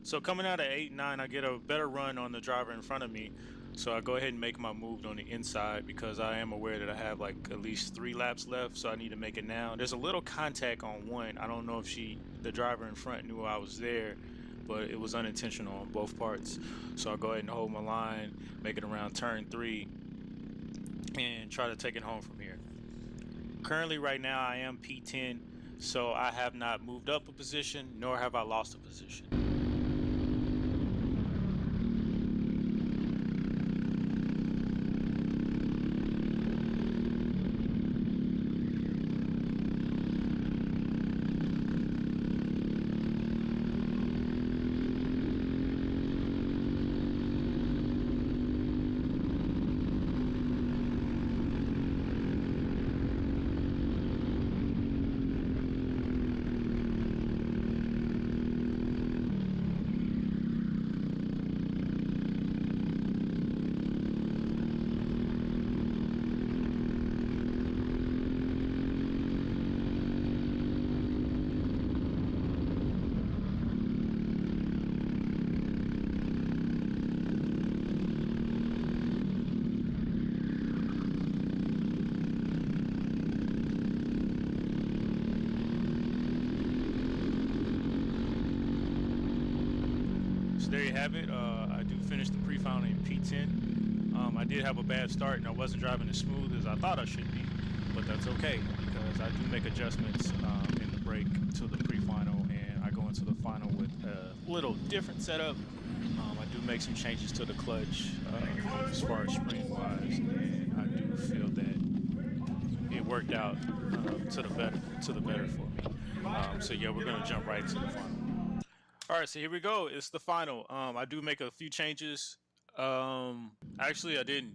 So coming out at 8-9, I get a better run on the driver in front of me. So I go ahead and make my move on the inside because I am aware that I have like at least 3 laps left, so I need to make it now. There's a little contact on one. I don't know if the driver in front knew I was there, but it was unintentional on both parts. So I'll go ahead and hold my line, make it around turn 3, and try to take it home from here. Currently right now I am P10, so I have not moved up a position, nor have I lost a position. So there you have it. I do finish the pre-final in P10. I did have a bad start and I wasn't driving as smooth as I thought I should be, but that's okay because I do make adjustments in the brake to the pre-final, and I go into the final with a little different setup. I do make some changes to the clutch as far as spring wise, and I do feel that it worked out to the better for me. So yeah, we're gonna jump right into the final. All right, so here we go. It's the final. I do make a few changes. Actually, I didn't.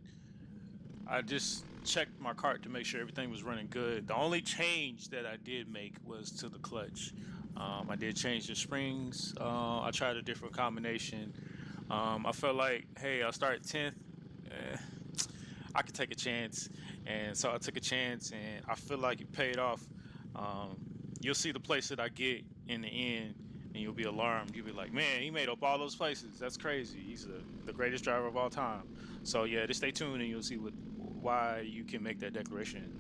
I just checked my cart to make sure everything was running good. The only change that I did make was to the clutch. I did change the springs. I tried a different combination. I felt like, hey, I'll start 10th. I could take a chance. And so I took a chance, and I feel like it paid off. You'll see the place that I get in the end, and you'll be alarmed. You'll be like, man, he made up all those places. That's crazy. He's the greatest driver of all time. So yeah, just stay tuned and you'll see why you can make that declaration.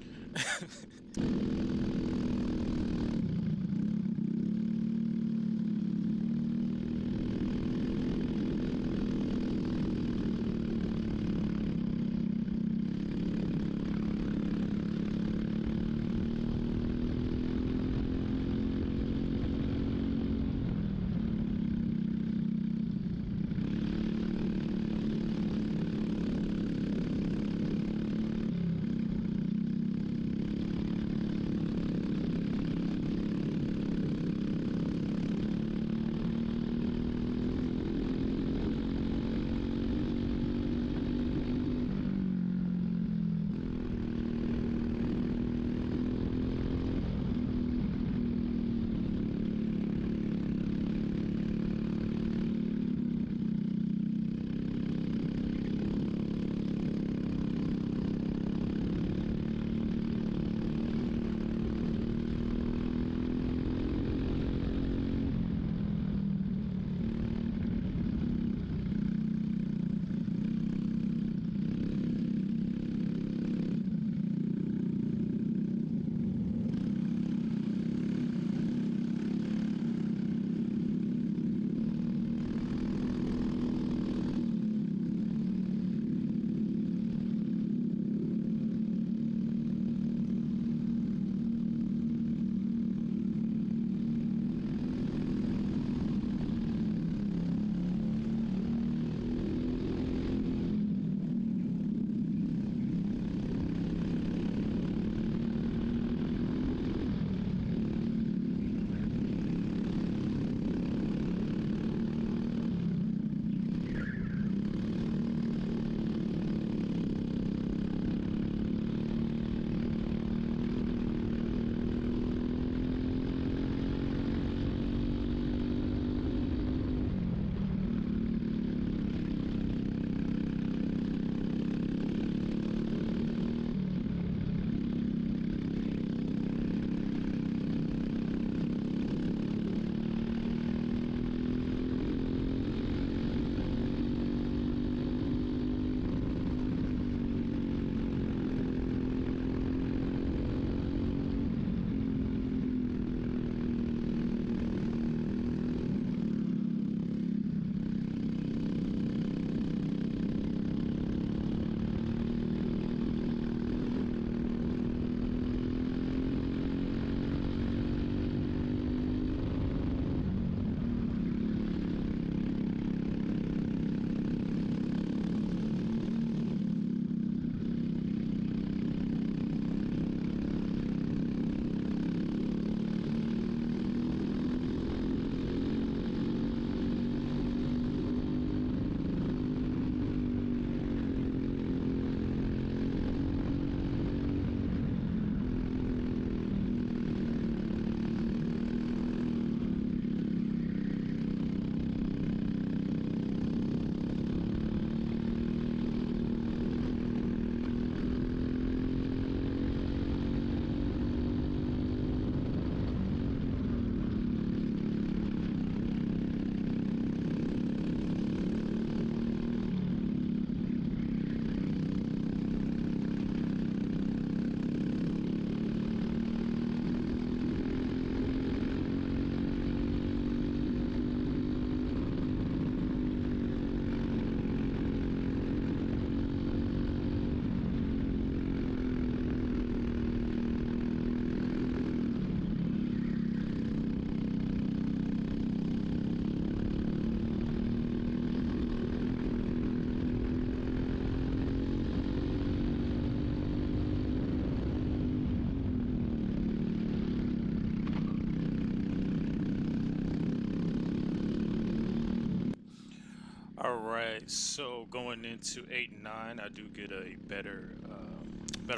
All right, so going into 8 and 9, I do get a better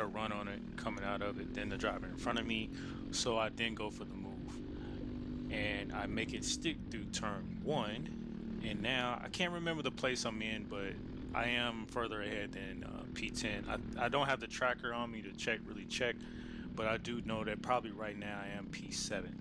run on it coming out of it than the driver in front of me. So I then go for the move, and I make it stick through turn 1. And now I can't remember the place I'm in, but I am further ahead than P10. I don't have the tracker on me to really check, but I do know that probably right now I am P7.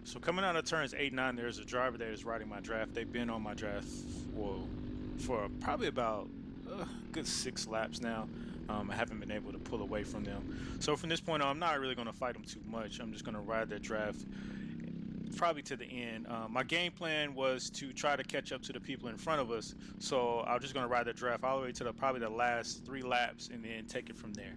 So coming out of turns 8, 9, there's a driver that is riding my draft. They've been on my draft for probably about a good 6 laps now. I haven't been able to pull away from them. So from this point on, I'm not really going to fight them too much. I'm just going to ride their draft probably to the end. My game plan was to try to catch up to the people in front of us. So I'm just going to ride their draft all the way to probably the last 3 laps and then take it from there.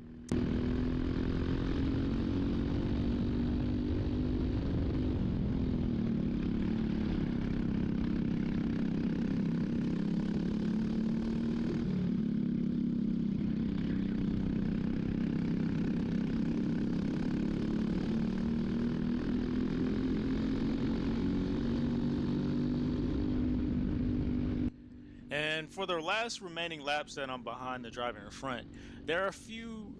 And for the last remaining laps that I'm behind the driver in front, there are a few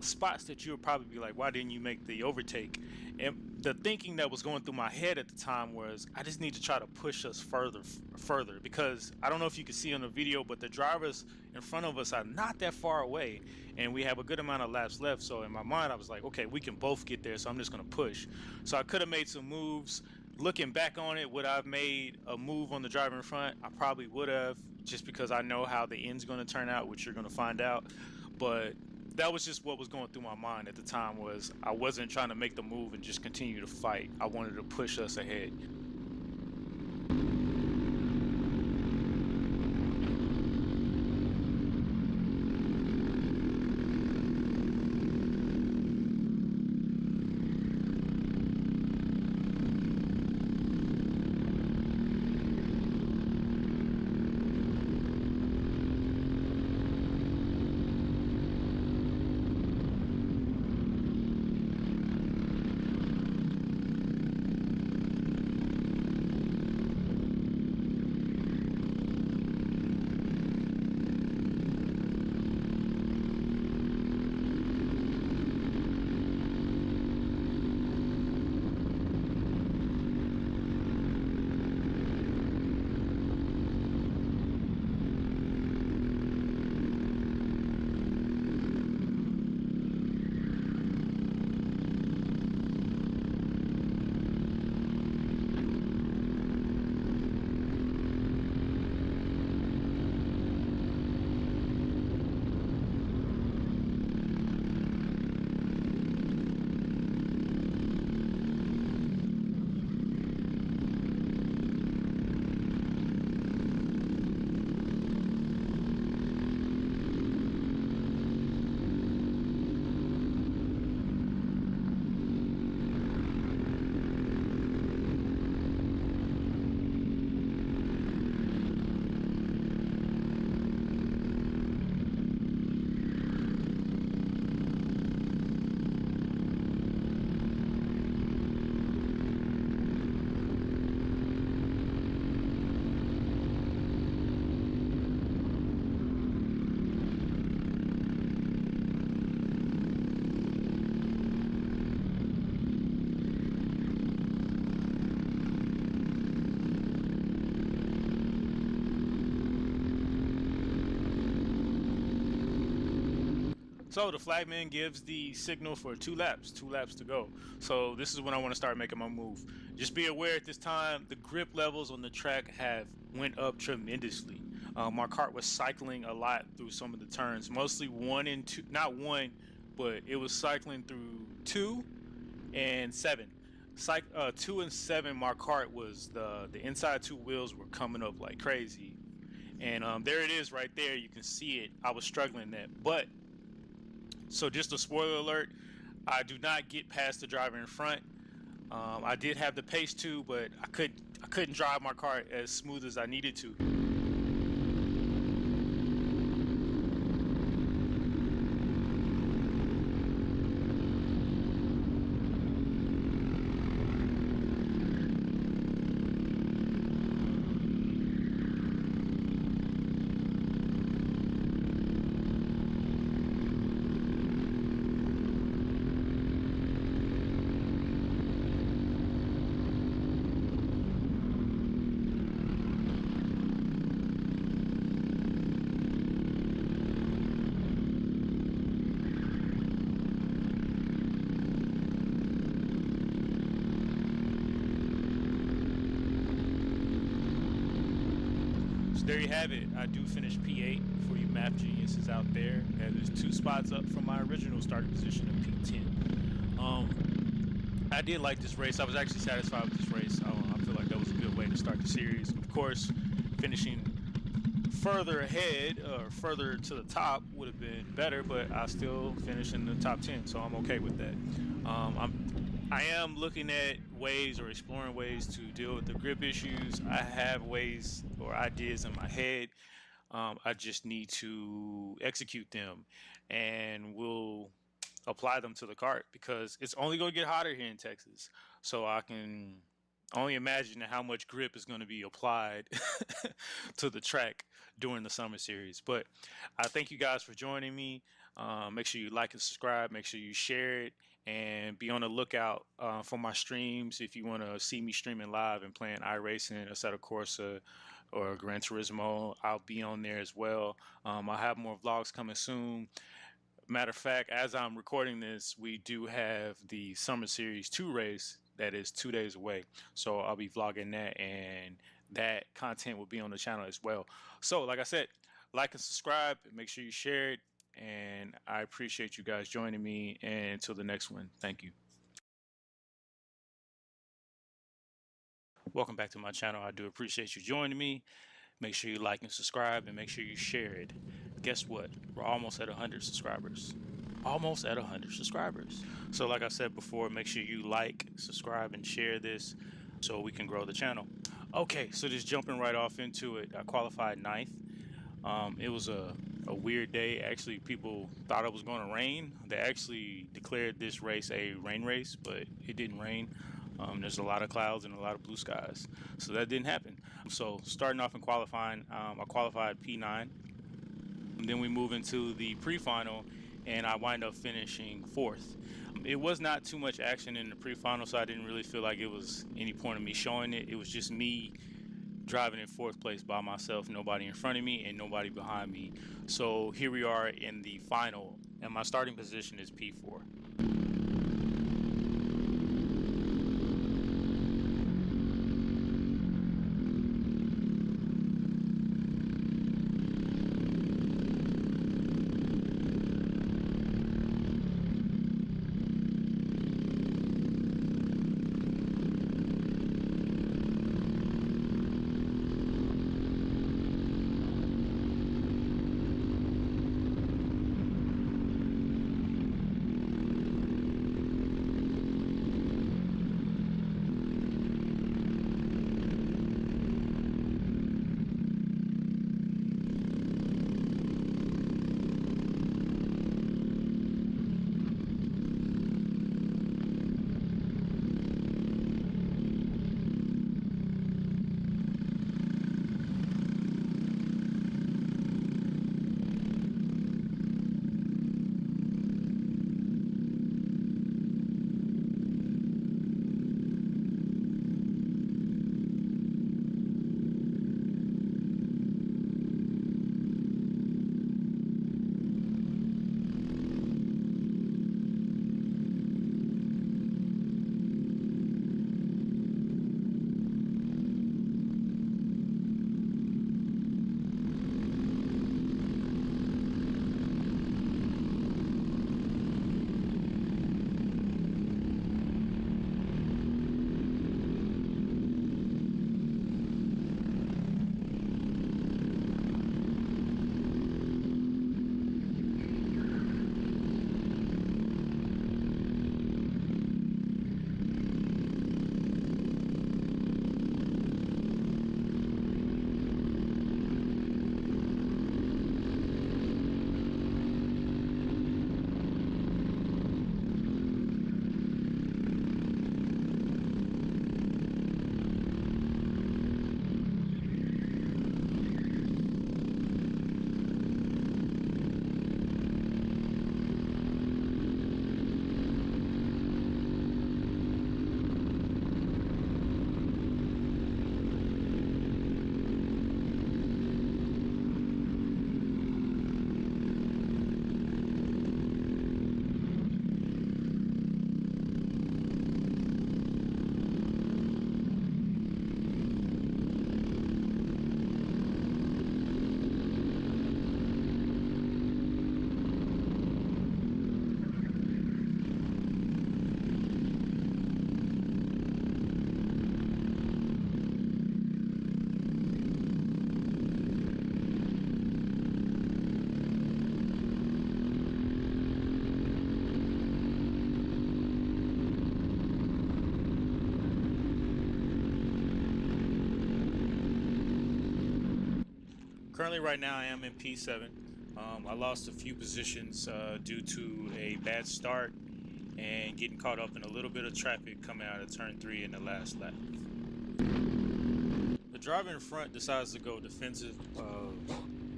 spots that you'll probably be like, why didn't you make the overtake? And the thinking that was going through my head at the time was, I just need to try to push us further, because I don't know if you can see on the video, but the drivers in front of us are not that far away, and we have a good amount of laps left. So in my mind, I was like, okay, we can both get there, so I'm just going to push. So I could have made some moves, looking back on it, would I've made a move on the driver in front? I probably would have, just because I know how the end's going to turn out, which you're going to find out. But that was just what was going through my mind at the time. Was I wasn't trying to make the move and just continue to fight. I wanted to push us ahead. So the flagman gives the signal for 2 laps to go. So this is when I want to start making my move. Just be aware at this time, the grip levels on the track have went up tremendously. My kart was cycling a lot through some of the turns, mostly 1 and 2, not 1, but it was cycling through 2 and 7. 2 and 7, my kart was, the inside 2 wheels were coming up like crazy. And there it is right there, you can see it. I was struggling that, but so just a spoiler alert, I do not get past the driver in front. I did have the pace too, but I couldn't drive my car as smooth as I needed to. There you have it. I do finish P8 for you math geniuses out there. And there's 2 spots up from my original starting position of P10. I did like this race. I was actually satisfied with this race. I feel like that was a good way to start the series. Of course, finishing further ahead or further to the top would have been better, but I still finished in the top 10, so I'm okay with that. I am looking at ways or exploring ways to deal with the grip issues. I have ways or ideas in my head. I just need to execute them, and we'll apply them to the kart because it's only going to get hotter here in Texas. So I can only imagine how much grip is going to be applied to the track during the summer series. But I thank you guys for joining me. Make sure you like and subscribe. Make sure you share it. And be on the lookout for my streams if you want to see me streaming live and playing iRacing, Assetto Corsa, or Gran Turismo. I'll be on there as well. I'll have more vlogs coming soon. Matter of fact, as I'm recording this, we do have the Summer Series 2 race that is 2 days away. So I'll be vlogging that, and that content will be on the channel as well. So like I said, like and subscribe, make sure you share it, and I appreciate you guys joining me, and until the next one, thank you. Welcome back to my channel. I do appreciate you joining me. Make sure you like and subscribe, and make sure you share it. Guess what? We're almost at 100 subscribers. Almost at 100 subscribers. So like I said before, make sure you like, subscribe, and share this so we can grow the channel. Okay, so just jumping right off into it, I qualified 9th. It was a weird day. Actually, people thought it was going to rain. They actually declared this race a rain race, but it didn't rain. There's a lot of clouds and a lot of blue skies, so that didn't happen. So starting off in qualifying, I qualified P9. And then we move into the pre-final, and I wind up finishing 4th. It was not too much action in the pre-final, so I didn't really feel like it was any point of me showing it. It was just me driving in 4th place by myself, nobody in front of me and nobody behind me. So here we are in the final, and my starting position is P4. Currently, right now, I am in P7. I lost a few positions due to a bad start and getting caught up in a little bit of traffic coming out of turn 3 in the last lap. The driver in front decides to go defensive,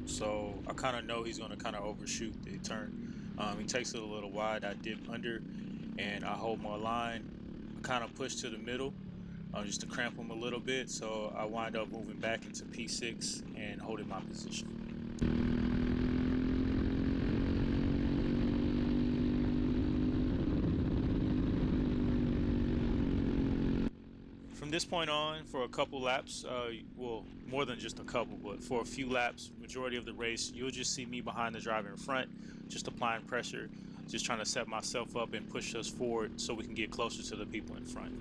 so I kind of know he's going to kind of overshoot the turn. He takes it a little wide. I dip under, and I hold my line. I kind of push to the middle just to cramp him a little bit, so I wind up moving back into P6 and holding my position. this point on, for a couple laps, well, more than just a couple, but for a few laps, majority of the race, you'll just see me behind the driver in front, just applying pressure, just trying to set myself up and push us forward so we can get closer to the people in front.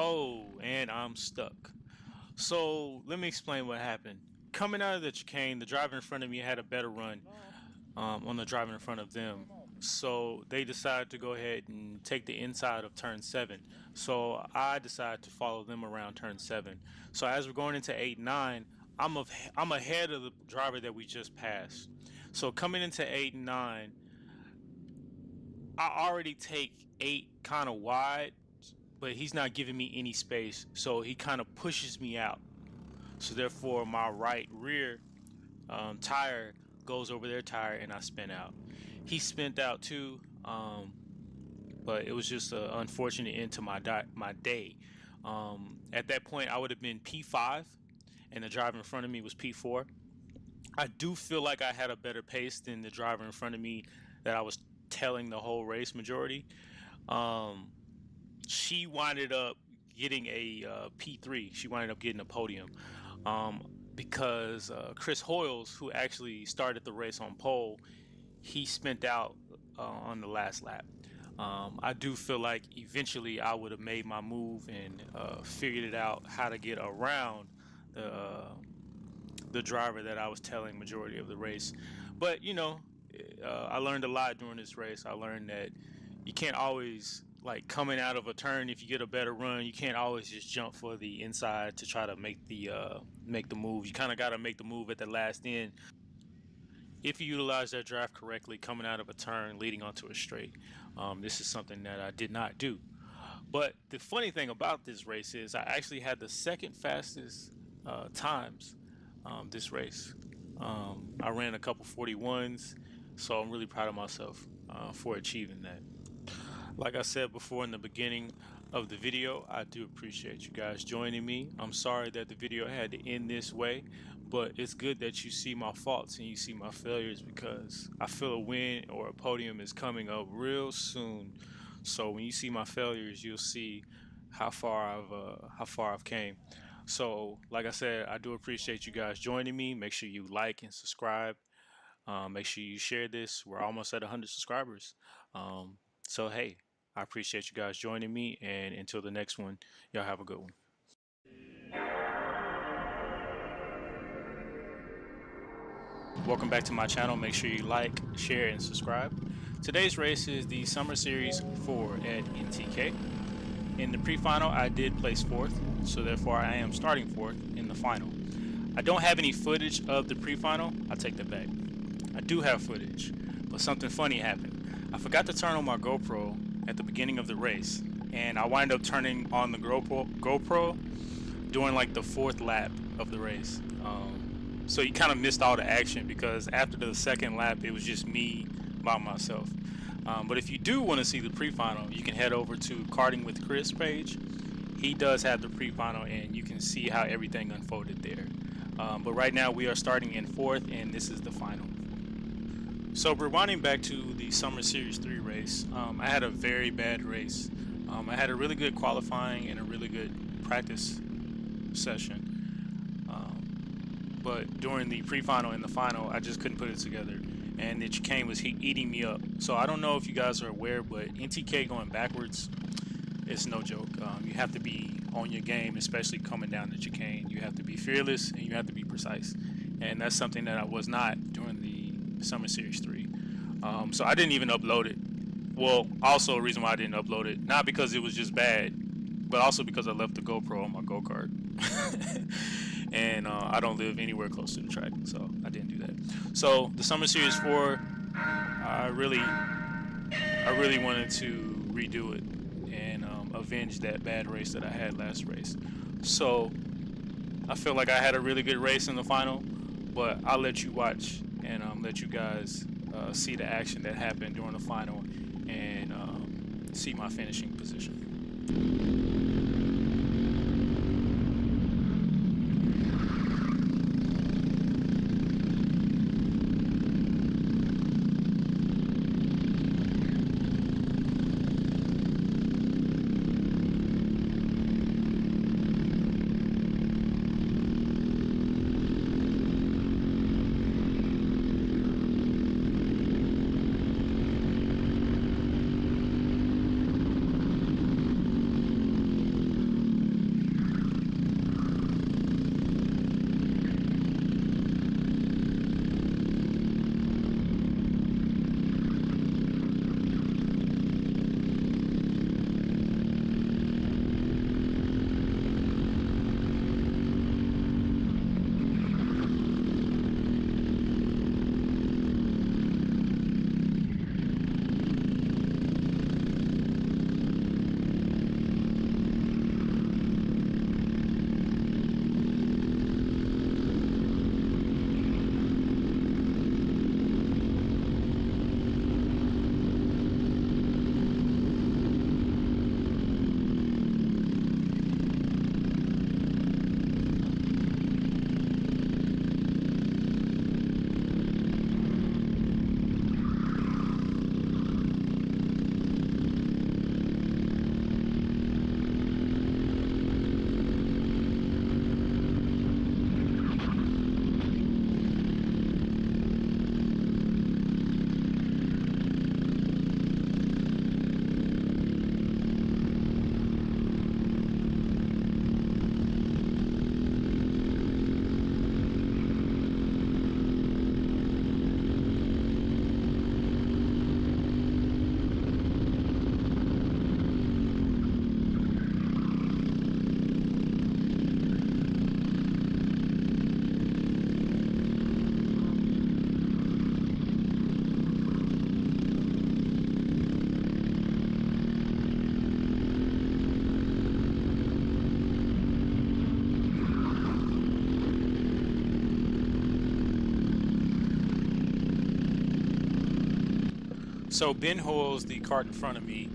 Oh, and I'm stuck. So let me explain what happened. Coming out of the chicane, the driver in front of me had a better run on the driver in front of them. So they decided to go ahead and take the inside of turn 7. So I decided to follow them around turn 7. So as we're going into 8, 9, I'm ahead of the driver that we just passed. So coming into 8 and 9, I already take 8 kind of wide, but he's not giving me any space. So he kind of pushes me out. So therefore my right rear tire goes over their tire and I spin out. He spent out too, but it was just an unfortunate end to my day. At that point I would have been P5 and the driver in front of me was P4. I do feel like I had a better pace than the driver in front of me that I was telling the whole race majority. She winded up getting a P3. She winded up getting a podium because Chris Hoyles, who actually started the race on pole, he spent out on the last lap. I do feel like eventually I would have made my move and figured it out how to get around the driver that I was telling majority of the race. But you know, I learned a lot during this race. I learned that you can't always, like, coming out of a turn, if you get a better run, you can't always just jump for the inside to try to make the move. You kind of got to make the move at the last end if you utilize that draft correctly coming out of a turn leading onto a straight. This is something that I did not do. But the funny thing about this race is I actually had the second fastest times this race. I ran a couple 41s, so I'm really proud of myself for achieving that. Like I said before in the beginning of the video, I do appreciate you guys joining me. I'm sorry that the video had to end this way, but it's good that you see my faults and you see my failures, because I feel a win or a podium is coming up real soon. So when you see my failures, you'll see how far I've came. So like I said, I do appreciate you guys joining me. Make sure you like and subscribe. Make sure you share this. We're almost at 100 subscribers. So hey, I appreciate you guys joining me, and until the next one, y'all have a good one. Welcome back to my channel. Make sure you like, share, and subscribe. Today's race is the Summer Series 4 at NTK. In the pre-final, I did place 4th, so therefore I am starting 4th in the final. I don't have any footage of the pre-final. I take that back. I do have footage, but something funny happened. I forgot to turn on my GoPro at the beginning of the race, and I wind up turning on the GoPro during like the 4th lap of the race. So you kind of missed all the action, because after the 2nd lap it was just me by myself. But if you do want to see the pre-final, you can head over to Karting with Chris page. He does have the pre-final, and you can see how everything unfolded there. But right now we are starting in 4th, and this is the final. So rewinding back to the Summer Series 3 race, I had a very bad race. I had a really good qualifying and a really good practice session. But during the pre-final and the final, I just couldn't put it together, and the chicane was eating me up. So I don't know if you guys are aware, but NTK going backwards, it's no joke. You have to be on your game, especially coming down the chicane. You have to be fearless and you have to be precise, and that's something that I was not during the Summer Series 3. So I didn't even upload it. Well, also a reason why I didn't upload it, not because it was just bad, but also because I left the GoPro on my go-kart. And I don't live anywhere close to the track, so I didn't do that. So the Summer Series 4, I really wanted to redo it and avenge that bad race that I had last race. So I feel like I had a really good race in the final, but I'll let you watch and let you guys see the action that happened during the final and see my finishing position. So Ben Hoyle's the cart in front of me.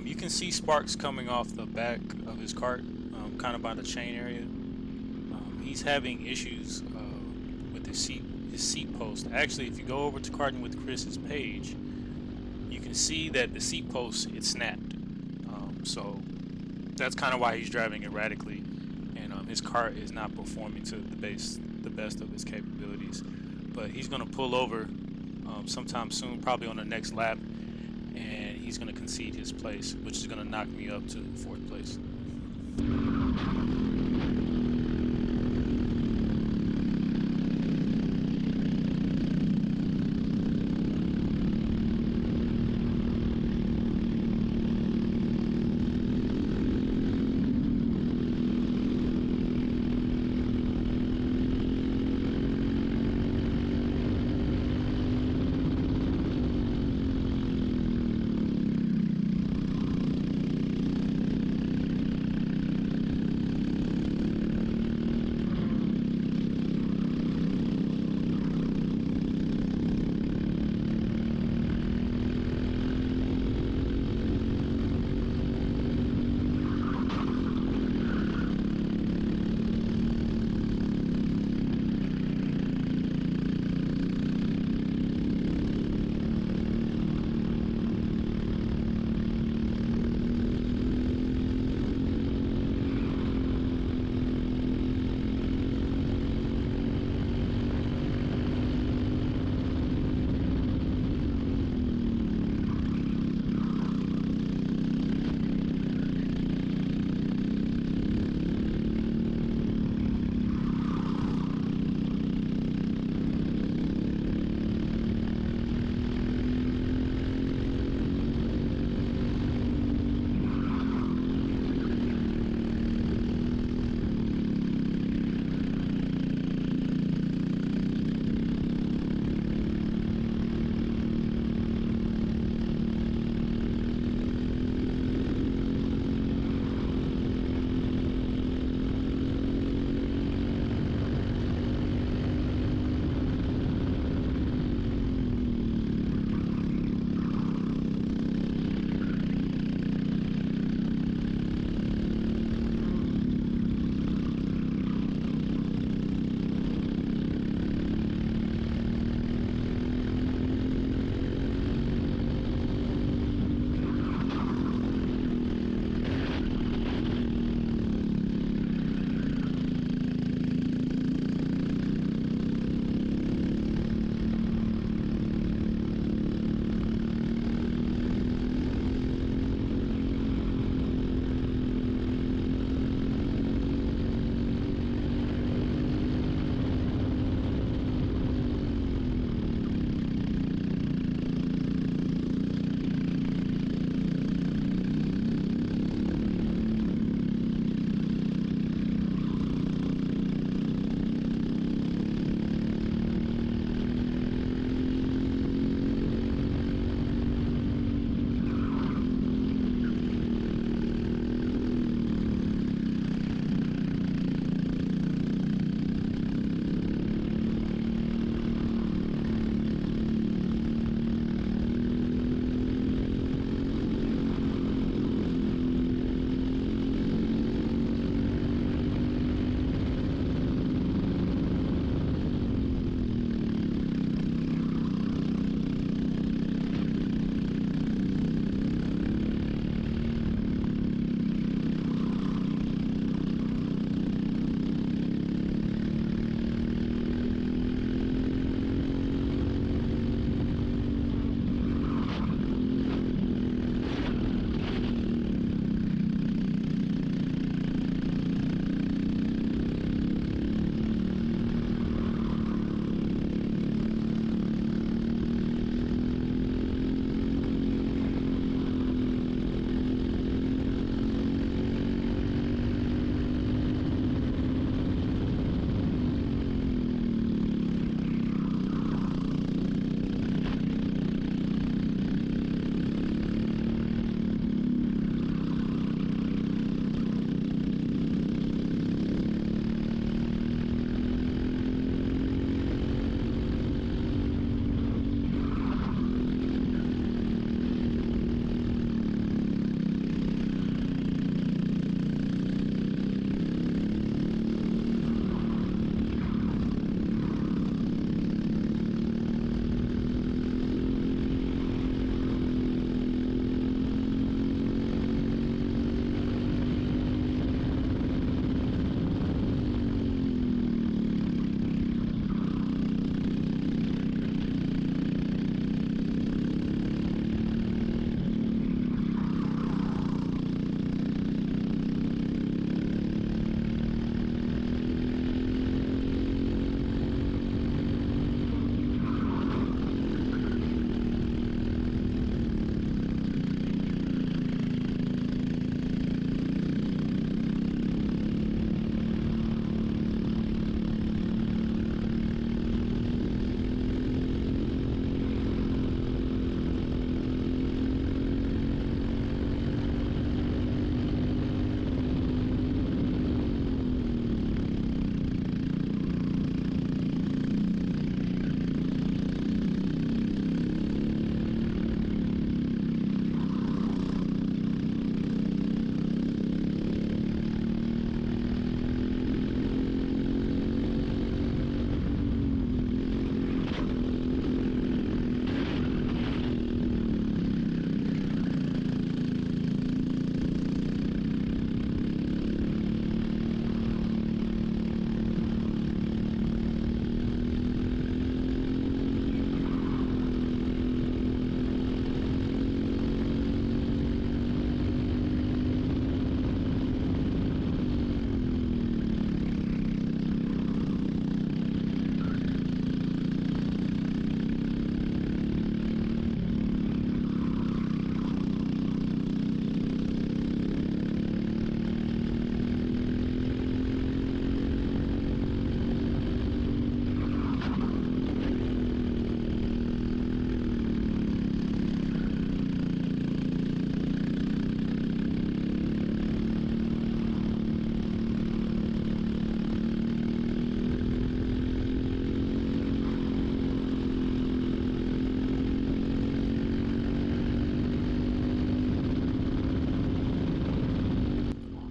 You can see sparks coming off the back of his cart, kind of by the chain area. He's having issues with his seat post. Actually, if you go over to Karting with Chris's page, you can see that the seat post, it snapped. So that's kind of why he's driving erratically, and his cart is not performing to the best of his capabilities. But he's going to pull over sometime soon, probably on the next lap, and he's going to concede his place, which is going to knock me up to 4th place.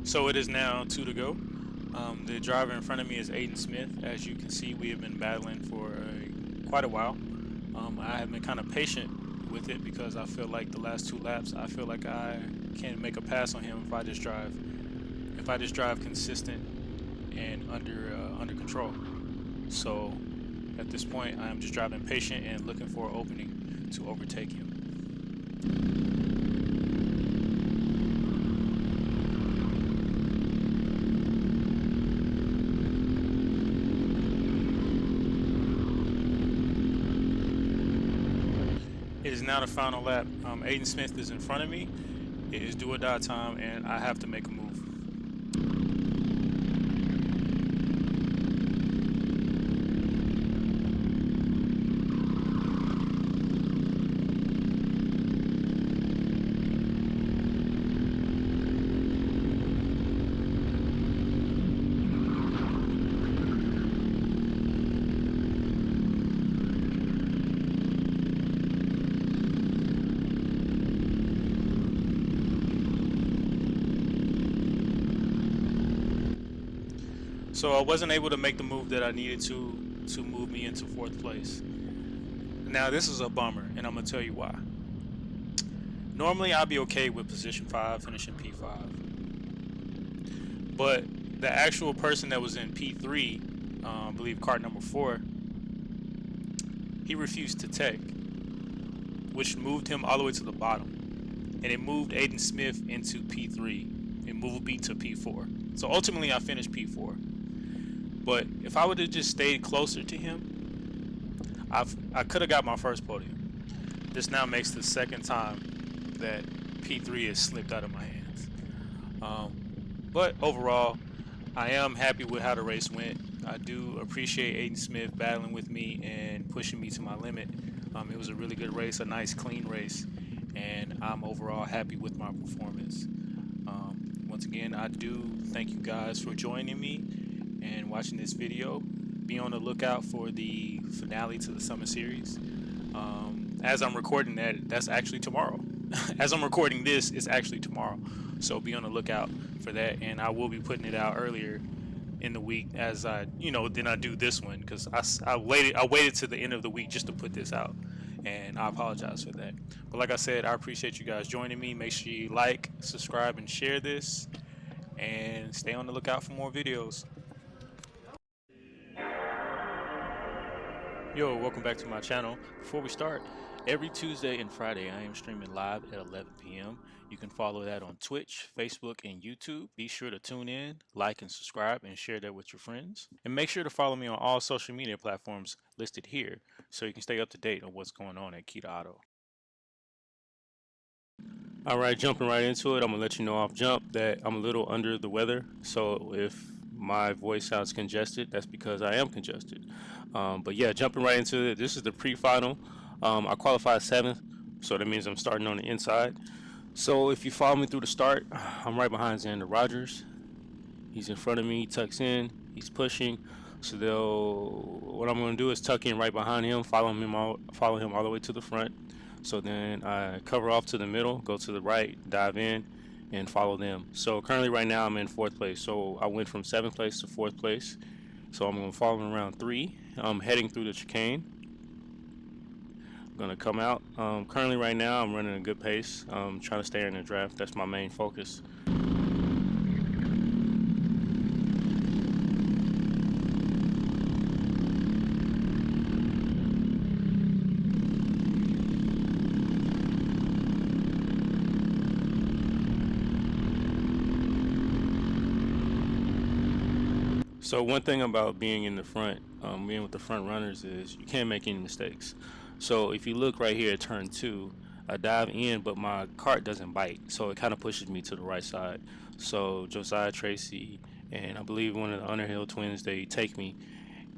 So it is now 2 to go. The driver in front of me is Aiden Smith. As you can see, we have been battling for quite a while. I have been kind of patient with it because I feel like the last 2 laps, I feel like I can make a pass on him if I just drive consistent and under control. So at this point, I am just driving patient and looking for an opening to overtake him. It is now the final lap. Aiden Smith is in front of me. It is do or die time, and I have to make a move. So I wasn't able to make the move that I needed to move me into 4th place. Now this is a bummer, and I'm gonna tell you why. Normally I'd be okay with position 5, finishing P5. But the actual person that was in P3, I believe cart number 4, he refused to take, which moved him all the way to the bottom. And it moved Aiden Smith into P3 and moved me to P4. So ultimately I finished P4. But if I would have just stayed closer to him, I could have got my first podium. This now makes the 2nd time that P3 has slipped out of my hands. But overall, I am happy with how the race went. I do appreciate Aiden Smith battling with me and pushing me to my limit. It was a really good race, a nice clean race, and I'm overall happy with my performance. Once again, I do thank you guys for joining me and watching this video. Be on the lookout for the finale to the summer series. As I'm recording that's actually tomorrow. As I'm recording this, it's actually tomorrow. So be on the lookout for that, and I will be putting it out earlier in the week as I do this one, because I waited to the end of the week just to put this out, and I apologize for that. But like I said, I appreciate you guys joining me. Make sure you like, subscribe, and share this, and stay on the lookout for more videos. Yo, welcome back to my channel. Before we start, every Tuesday and Friday I am streaming live at 11 p.m. You can follow that on Twitch, Facebook, and YouTube. Be sure to tune in, like, and subscribe, and share that with your friends. And make sure to follow me on all social media platforms listed here so you can stay up to date on what's going on at Kita Auto. Alright, jumping right into it, I'm going to let you know off jump that I'm a little under the weather. So if my voice sounds congested, that's because I am congested. But yeah, jumping right into it, this is the pre-final. I qualified 7th, so that means I'm starting on the inside. So if you follow me through the start, I'm right behind Xander Rogers. He's in front of me, he tucks in, he's pushing. So what I'm going to do is tuck in right behind him, follow him all the way to the front. So then I cover off to the middle, go to the right, dive in, and follow them. So currently right now I'm in 4th place. So I went from 7th place to 4th place. So I'm going to follow him around 3. I'm heading through the chicane. I'm going to come out. Currently right now I'm running a good pace. I'm trying to stay in the draft. That's my main focus. So one thing about being in the front, being with the front runners, is you can't make any mistakes. So if you look right here at turn 2, I dive in, but my cart doesn't bite, so it kind of pushes me to the right side. So Josiah Tracy and I believe one of the Underhill twins, they take me,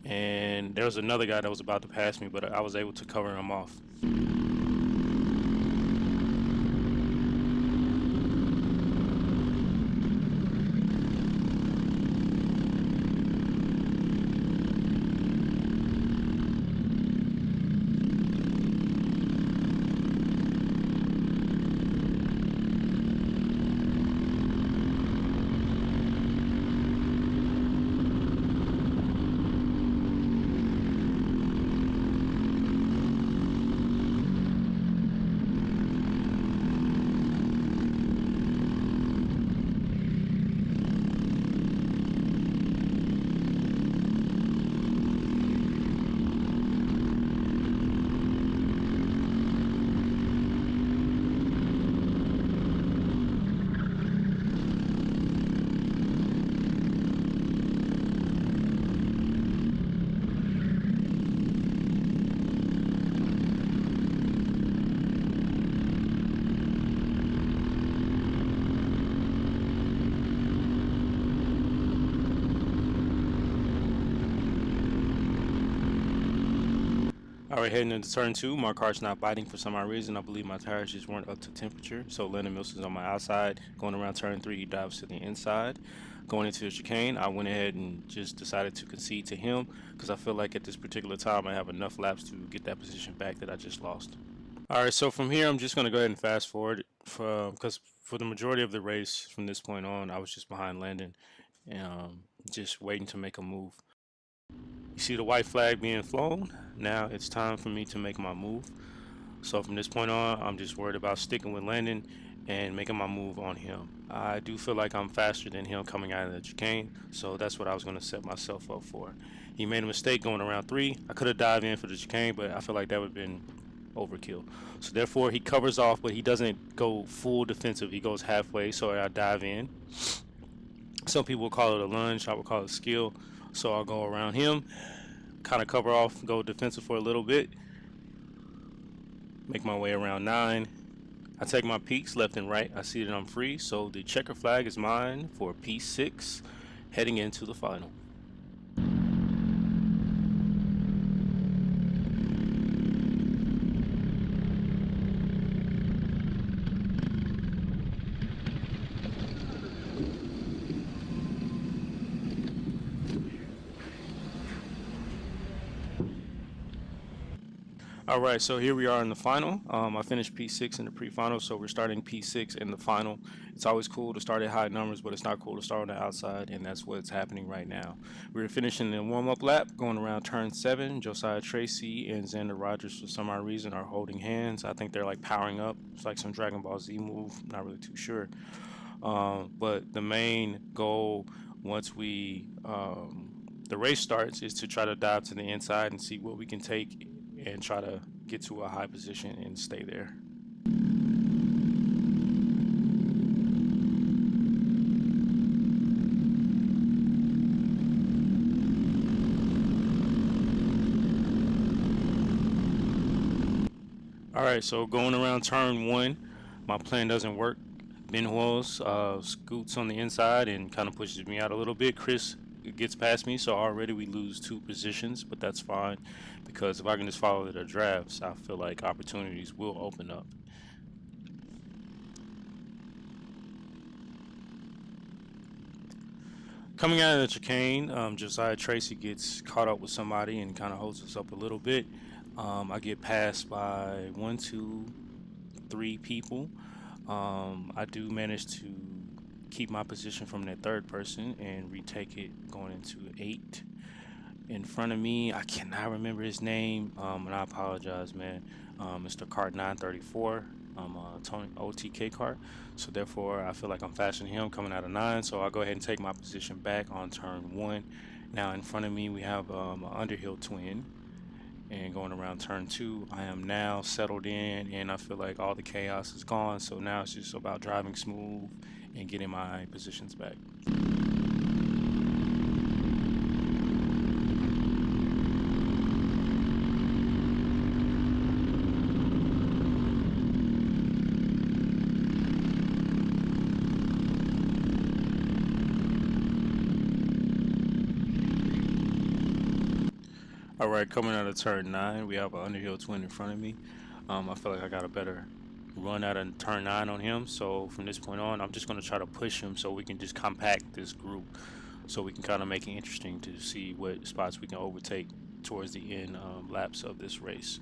and there was another guy that was about to pass me, but I was able to cover him off. All right, heading into turn two, my car's not biting for some odd reason. I believe my tires just weren't up to temperature. So Landon Mills on my outside. Going around turn three, he dives to the inside. Going into the chicane, I went ahead and just decided to concede to him because I feel like at this particular time I have enough laps to get that position back that I just lost. All right, so from here, I'm just going to go ahead and fast forward because for the majority of the race from this point on, I was just behind Landon and just waiting to make a move. You see the white flag being flown. Now it's time for me to make my move. So from this point on, I'm just worried about sticking with Landon and making my move on him. I do feel like I'm faster than him coming out of the chicane, so that's what I was going to set myself up for. He made a mistake going around three. I could have dived in for the chicane, but I feel like that would have been overkill. So therefore, he covers off, but he doesn't go full defensive. He goes halfway, so I dive in. Some people will call it a lunge. I would call it skill. So I'll go around him, kind of cover off, go defensive for a little bit, make my way around 9. I take my peaks left and right. I see that I'm free, so the checker flag is mine for P6, heading into the final. All right, so here we are in the final. I finished P6 in the pre-final, so we're starting P6 in the final. It's always cool to start at high numbers, but it's not cool to start on the outside, and that's what's happening right now. We're finishing the warm-up lap, going around turn 7. Josiah Tracy and Xander Rogers, for some odd reason, are holding hands. I think they're like powering up. It's like some Dragon Ball Z move. Not really too sure. But the main goal, once we the race starts, is to try to dive to the inside and see what we can take and try to get to a high position and stay there. All right, so going around turn 1, my plan doesn't work. Ben Wells scoots on the inside and kind of pushes me out a little bit. Chris gets past me, so already we lose 2 positions, but that's fine because if I can just follow the drafts, I feel like opportunities will open up. Coming out of the chicane, Josiah Tracy gets caught up with somebody and kind of holds us up a little bit. I get passed by 1, 2, 3 people. I do manage to keep my position from that third person and retake it going into 8. In front of me, I cannot remember his name, and I apologize, man. Mr. Cart 934, Tony OTK Cart. So therefore, I feel like I'm faster than him coming out of 9. So I'll go ahead and take my position back on turn 1. Now in front of me, we have an Underhill twin. And going around turn 2, I am now settled in, and I feel like all the chaos is gone. So now it's just about driving smooth and getting my positions back. All right, coming out of turn 9, we have an Underhill twin in front of me. I feel like I got a better run out of turn 9 on him. So from this point on, I'm just going to try to push him so we can just compact this group so we can kind of make it interesting to see what spots we can overtake towards the end laps of this race.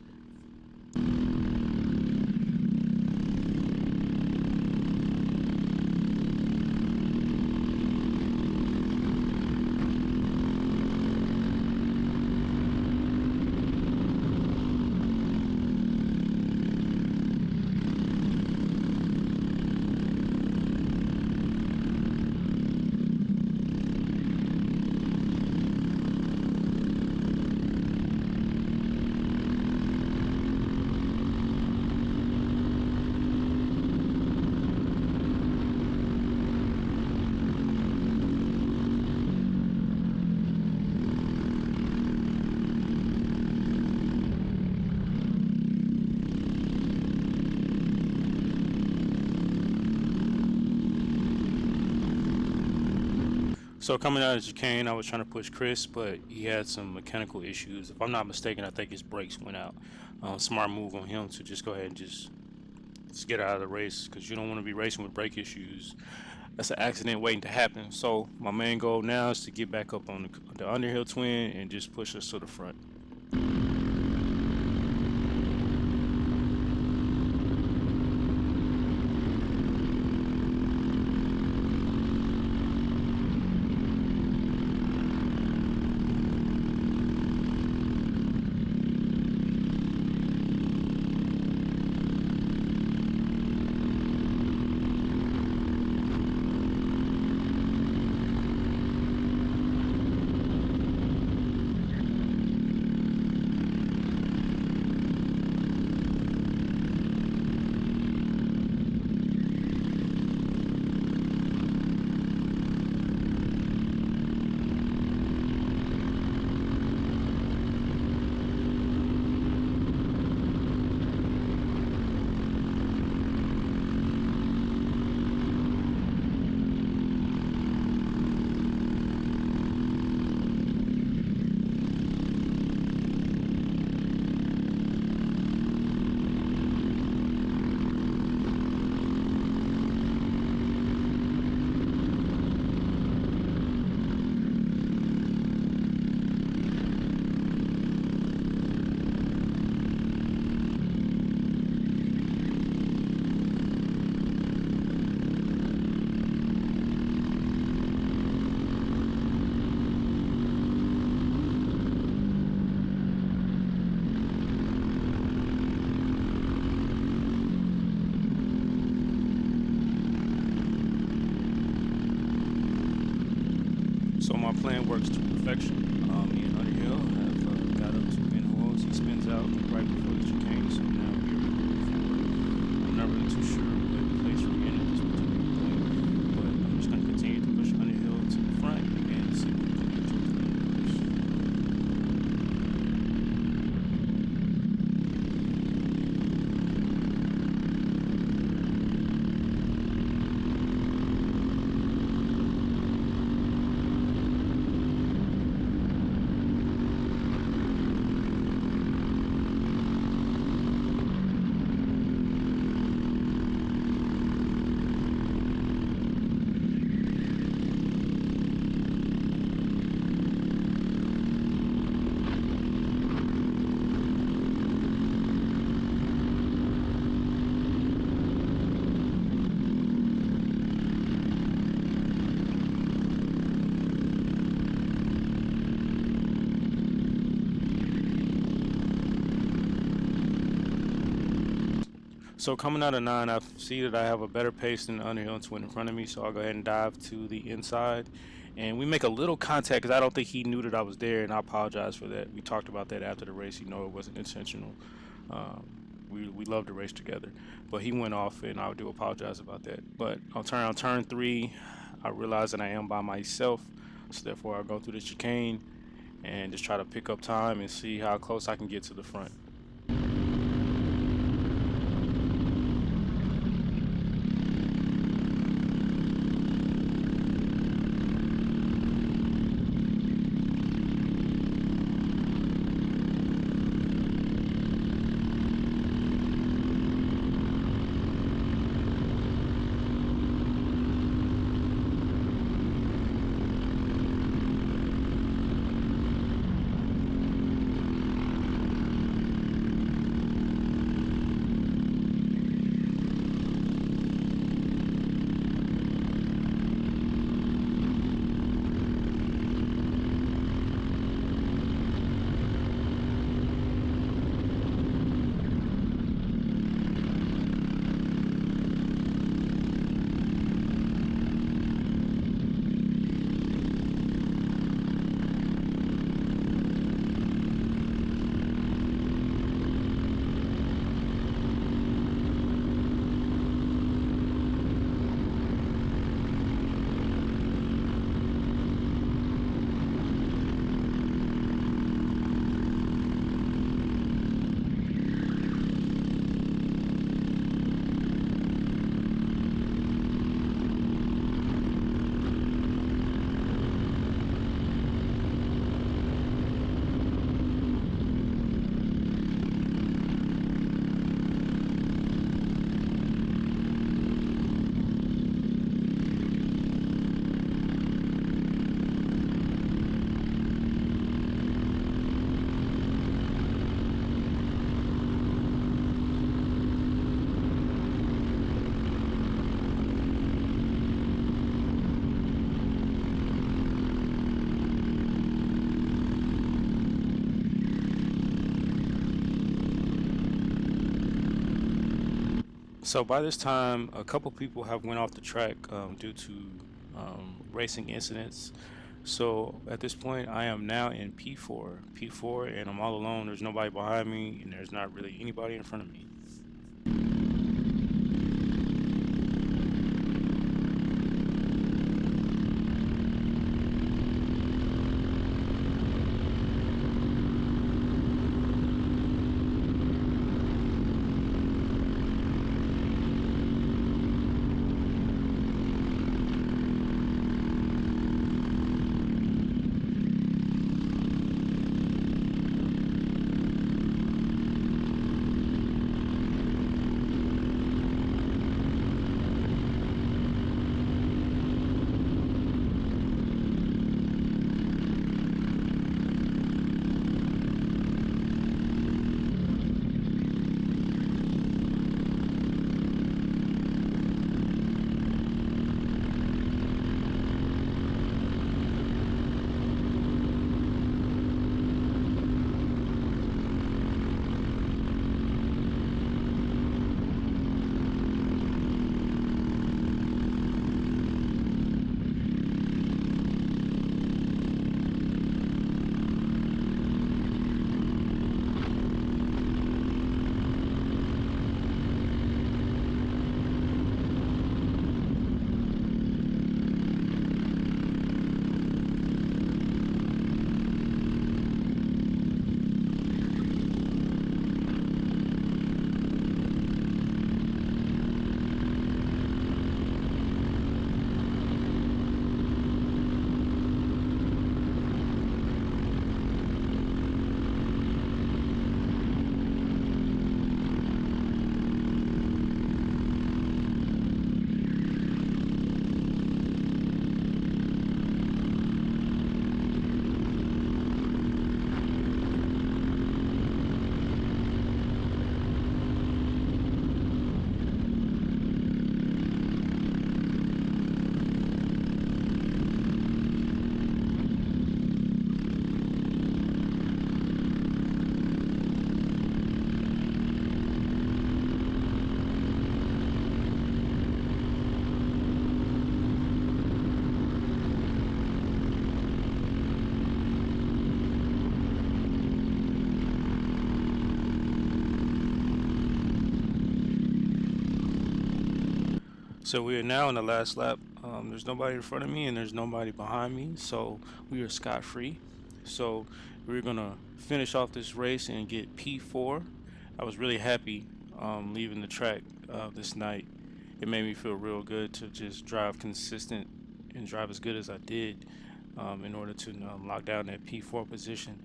So coming out of chicane, I was trying to push Chris, but he had some mechanical issues. If I'm not mistaken, I think his brakes went out. Smart move on him to just go ahead and just get out of the race, because you don't want to be racing with brake issues. That's an accident waiting to happen. So my main goal now is to get back up on the Underhill Twin and just push us to the front. So my plan works to perfection. Me and Underhill have got up to pinholes. He spins out right before the chicane, so now we're moving forward. I'm not really too sure what place we're in at this particular point, but I'm just going to continue to push Underhill to the front and see what we can get to the So coming out of 9, I see that I have a better pace than the Underhill Twin in front of me, so I'll go ahead and dive to the inside. And we make a little contact because I don't think he knew that I was there, and I apologize for that. We talked about that after the race. You know, it wasn't intentional. We love to race together. But he went off, and I do apologize about that. But on turn 3, I realize that I am by myself, so therefore I'll go through the chicane and just try to pick up time and see how close I can get to the front. So by this time, a couple people have went off the track due to racing incidents. So at this point, I am now in P4, and I'm all alone. There's nobody behind me, and there's not really anybody in front of me. So we are now in the last lap. There's nobody in front of me and there's nobody behind me, so we are scot-free. So we're gonna finish off this race and get P4. I was really happy leaving the track this night. It made me feel real good to just drive consistent and drive as good as I did in order to lock down that P4 position,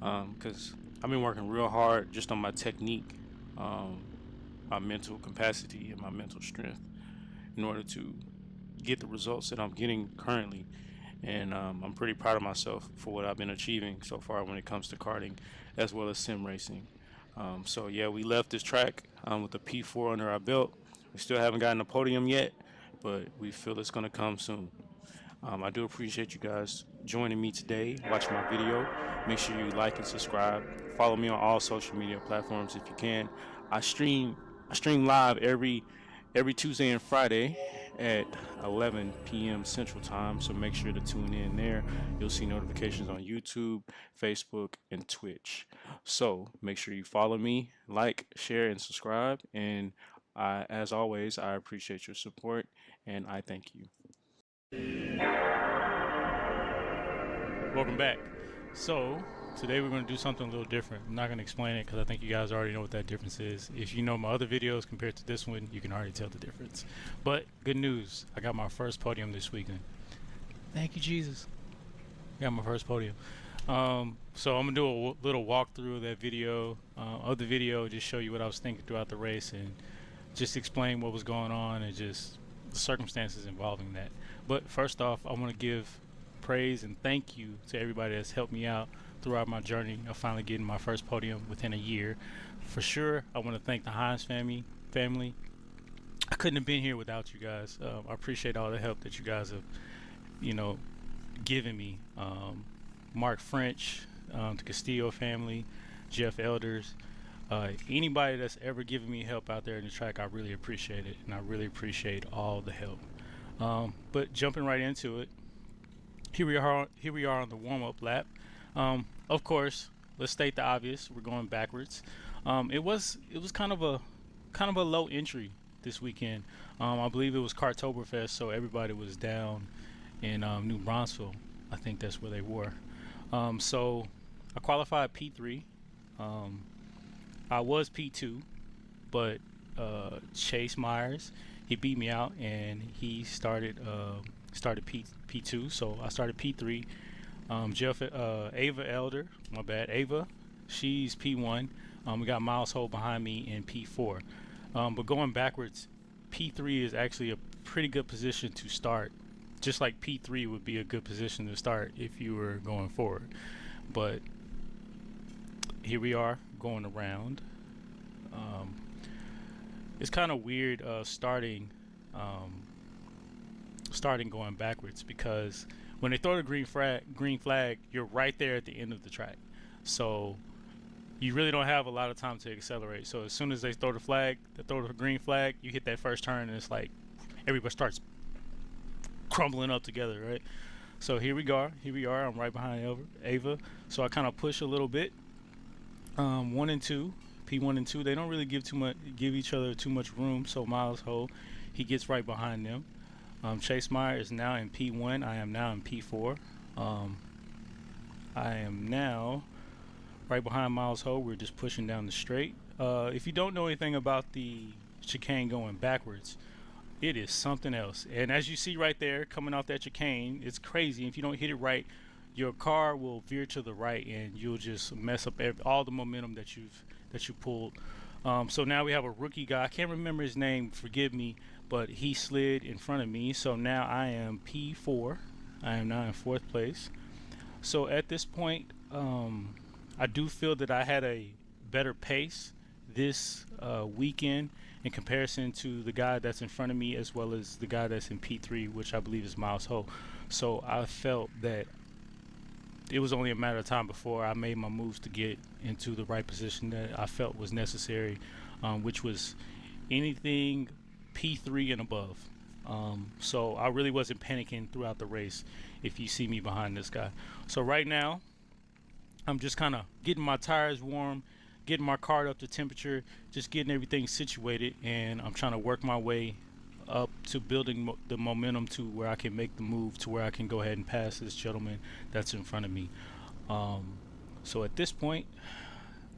because I've been working real hard just on my technique, my mental capacity and my mental strength in order to get the results that I'm getting currently. And I'm pretty proud of myself for what I've been achieving so far when it comes to karting as well as sim racing. So yeah, we left this track with a P4 under our belt. We still haven't gotten a podium yet, but we feel it's going to come soon. I do appreciate you guys joining me today, watching my video. Make sure you like and subscribe. Follow me on all social media platforms if you can. I stream live every Tuesday and Friday at 11 p.m. Central Time, so make sure to tune in there. You'll see notifications on YouTube, Facebook, and Twitch. So make sure you follow me, like, share, and subscribe. And as always, I appreciate your support, and I thank you. Welcome back. So today we're going to do something a little different. I'm not going to explain it because I think you guys already know what that difference is. If you know my other videos compared to this one, you can already tell the difference. But good news, I got my first podium this weekend. Thank you, Jesus. I got my first podium. So I'm gonna do a little walkthrough of that video, just show you what I was thinking throughout the race and just explain what was going on and just the circumstances involving that. But first off, I want to give praise and thank you to everybody that's helped me out throughout my journey of finally getting my first podium within a year. For sure, I want to thank the Hines family. I couldn't have been here without you guys. I appreciate all the help that you guys have, given me. Mark French, the Castillo family, Jeff Elders, Anybody that's ever given me help out there in the track, I really appreciate it, and I really appreciate all the help. But jumping right into it, here we are on the warm-up lap. Of course, let's state the obvious. We're going backwards. It was kind of a low entry this weekend. I believe it was Cartoberfest, so everybody was down in New Braunfels. I think that's where they were. So I qualified P3. I was P2, but Chase Myers, he beat me out, and he started P2. So I started P3. Ava Elder, my bad, Ava, she's P1. We got Miles Ho behind me in P4. But going backwards, P3 is actually a pretty good position to start. Just like P3 would be a good position to start if you were going forward. But here we are going around. It's kind of weird starting going backwards, because when they throw the green flag, you're right there at the end of the track. So you really don't have a lot of time to accelerate. So as soon as they throw the green flag, you hit that first turn, and it's like everybody starts crumbling up together, right? So here we are. I'm right behind Ava. So I kind of push a little bit. 1 and 2, P1 and 2, they don't really give each other too much room. So Miles Ho, he gets right behind them. Chase Meyer is now in P1. I am now in P4. I am now right behind Miles Ho. We're just pushing down the straight. If you don't know anything about the chicane going backwards, it is something else. And as you see right there, coming off that chicane, it's crazy. If you don't hit it right, your car will veer to the right, and you'll just mess up all the momentum that you pulled. So now we have a rookie guy. I can't remember his name. Forgive me, but he slid in front of me. So now I am P4. I am now in 4th place. So at this point, I do feel that I had a better pace this weekend in comparison to the guy that's in front of me, as well as the guy that's in P3, which I believe is Miles Ho. So I felt that it was only a matter of time before I made my moves to get into the right position that I felt was necessary, which was anything P3 and above. So I really wasn't panicking throughout the race if you see me behind this guy. So right now, I'm just kind of getting my tires warm, getting my car up to temperature, just getting everything situated, and I'm trying to work my way up to building the momentum to where I can make the move to where I can go ahead and pass this gentleman that's in front of me. So at this point,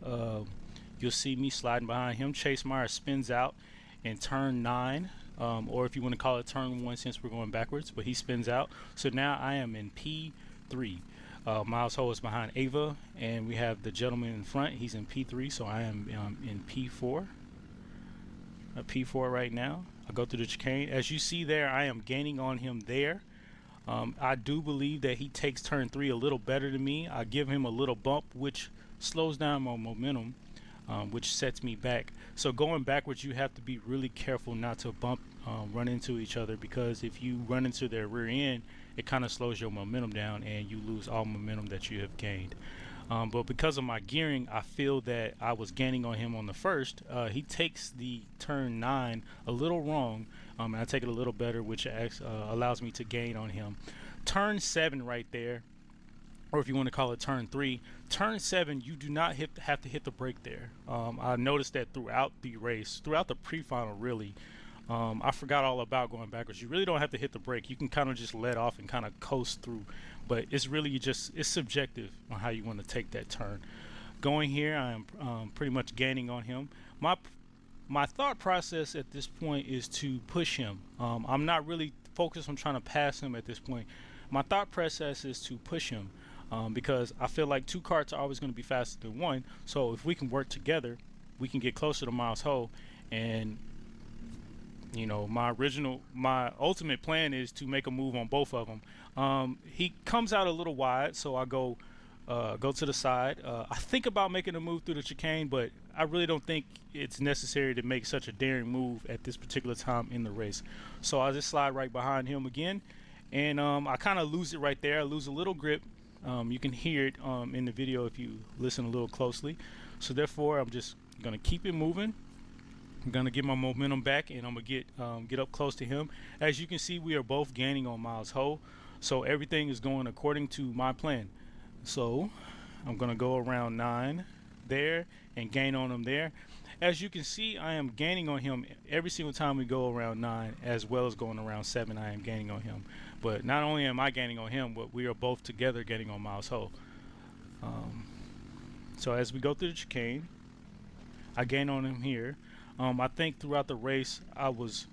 you'll see me sliding behind him. Chase Meyer spins out in turn 9, or if you want to call it turn 1 since we're going backwards, but he spins out. So now I am in P3. Miles Ho is behind Ava, and we have the gentleman in front. He's in P3, so I am in P4. P4 right now. I go through the chicane. As you see there, I am gaining on him there. I do believe that he takes turn 3 a little better than me. I give him a little bump, which slows down my momentum, which sets me back. So going backwards, you have to be really careful not to run into each other, because if you run into their rear end, it kind of slows your momentum down, and you lose all momentum that you have gained. But because of my gearing, I feel that I was gaining on him on the first. He takes the turn 9 a little wrong, and I take it a little better, which allows me to gain on him. Turn 7 right there, or if you want to call it turn 3, turn 7, you do not have to hit the brake there. I noticed that throughout the race, throughout the pre-final really, I forgot all about going backwards. You really don't have to hit the brake. You can kind of just let off and kind of coast through. But it's really it's subjective on how you want to take that turn. Going here, I am pretty much gaining on him. My thought process at this point is to push him. I'm not really focused on trying to pass him at this point. My thought process is to push him because I feel like 2 carts are always going to be faster than 1. So if we can work together, we can get closer to Miles Ho. And you know, my ultimate plan is to make a move on both of them. He comes out a little wide, so I go to the side. I think about making a move through the chicane, but I really don't think it's necessary to make such a daring move at this particular time in the race. So I just slide right behind him again, and I kind of lose it right there. I lose a little grip. You can hear it in the video if you listen a little closely. So therefore, I'm just gonna keep it moving. I'm gonna get my momentum back, and I'm gonna get up close to him. As you can see, we are both gaining on Miles Ho, so everything is going according to my plan. So I'm gonna go around 9 there and gain on him there. As you can see, I am gaining on him every single time we go around 9, as well as going around 7. I am gaining on him. But not only am I gaining on him, but we are both together getting on Miles Ho. So as we go through the chicane, I gain on him here. I think throughout the race, I was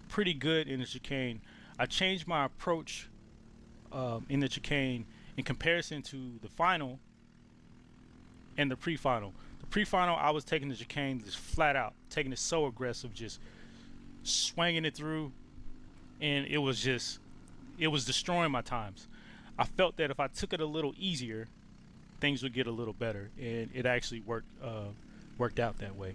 pretty good in the chicane. I changed my approach in the chicane in comparison to the final and the pre-final. The pre-final, I was taking the chicane just flat out, taking it so aggressive, just swinging it through, and it was destroying my times. I felt that if I took it a little easier, things would get a little better, and it actually worked out that way.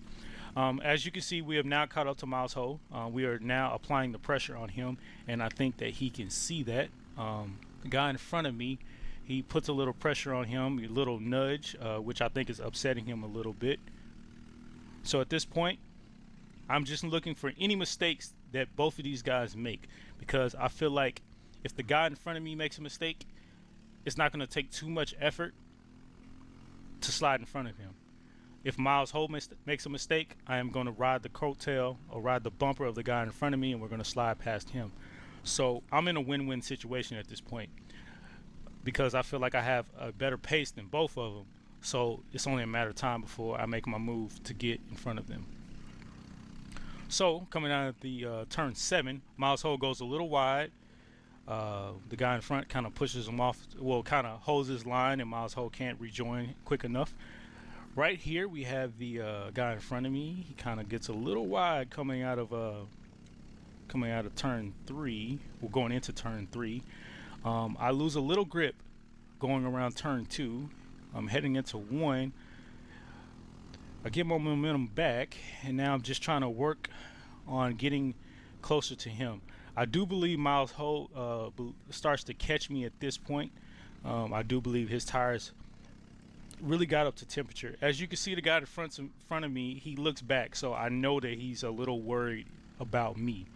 As you can see, we have now caught up to Miles Ho. We are now applying the pressure on him, and I think that he can see that. The guy in front of me, he puts a little pressure on him, a little nudge, which I think is upsetting him a little bit. So at this point, I'm just looking for any mistakes that both of these guys make, because I feel like if the guy in front of me makes a mistake, it's not going to take too much effort to slide in front of him. If Miles Ho makes a mistake, I am going to ride the coattail or ride the bumper of the guy in front of me, and we're going to slide past him. So I'm in a win-win situation at this point, because I feel like I have a better pace than both of them. So it's only a matter of time before I make my move to get in front of them. So coming out of the turn 7, Miles Ho goes a little wide. The guy in front kind of pushes him off, well, kind of holds his line, and Miles Ho can't rejoin quick enough. Right here we have the guy in front of me. He kind of gets a little wide coming out of turn 3. We're going into turn 3. I lose a little grip going around turn 2. I'm heading into 1. I get my momentum back, and now I'm just trying to work on getting closer to him. I do believe Miles Ho starts to catch me at this point. I do believe his tires really got up to temperature. As you can see, the guy in front of me, he looks back, so I know that he's a little worried about me.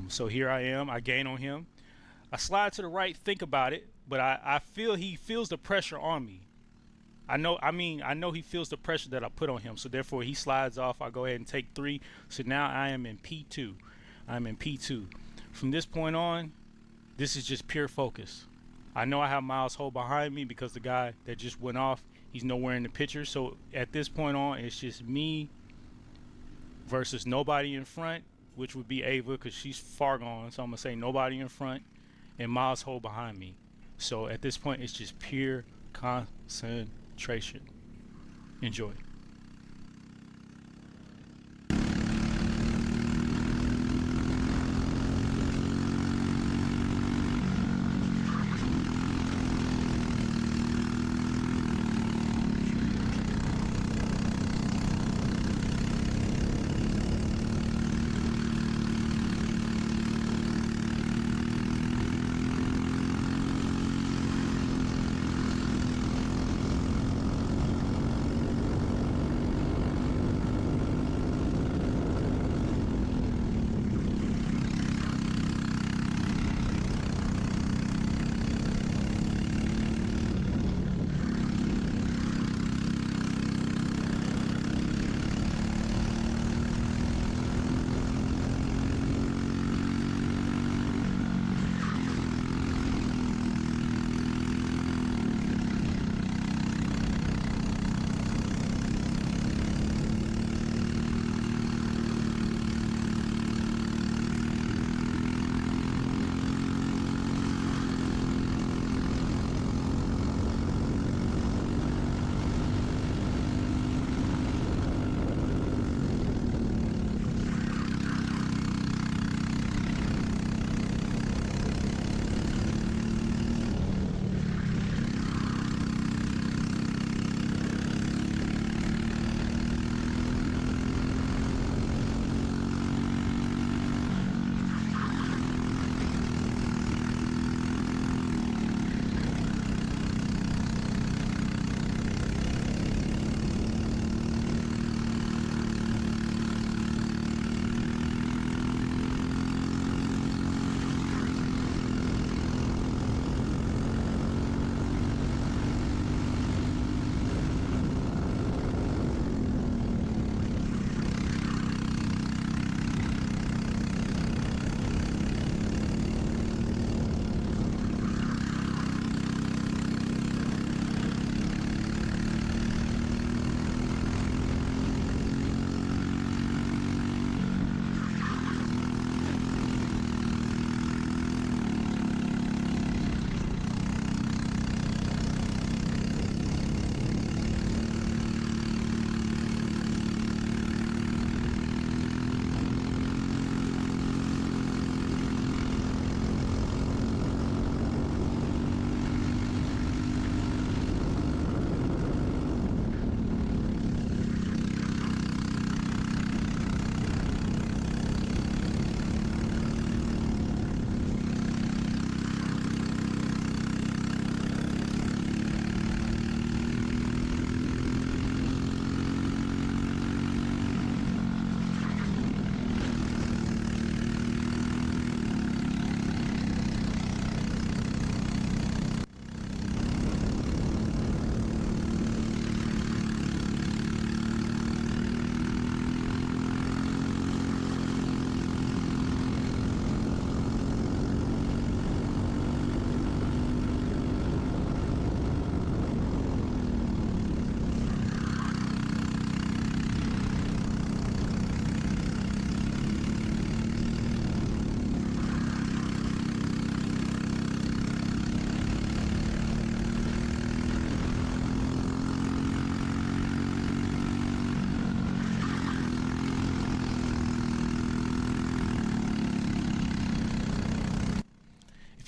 So here I am. I gain on him. I slide to the right, think about it, but I feel he feels the pressure on me. I know he feels the pressure that I put on him, so therefore he slides off. I go ahead and take 3. So now I am in P2. I'm in P2. From this point on, this is just pure focus. I know I have Miles Ho behind me because the guy that just went off, he's nowhere in the picture. So at this point on, it's just me versus nobody in front, which would be Ava because she's far gone. So I'm going to say nobody in front and Miles Ho behind me. So at this point, it's just pure concentration. Enjoy.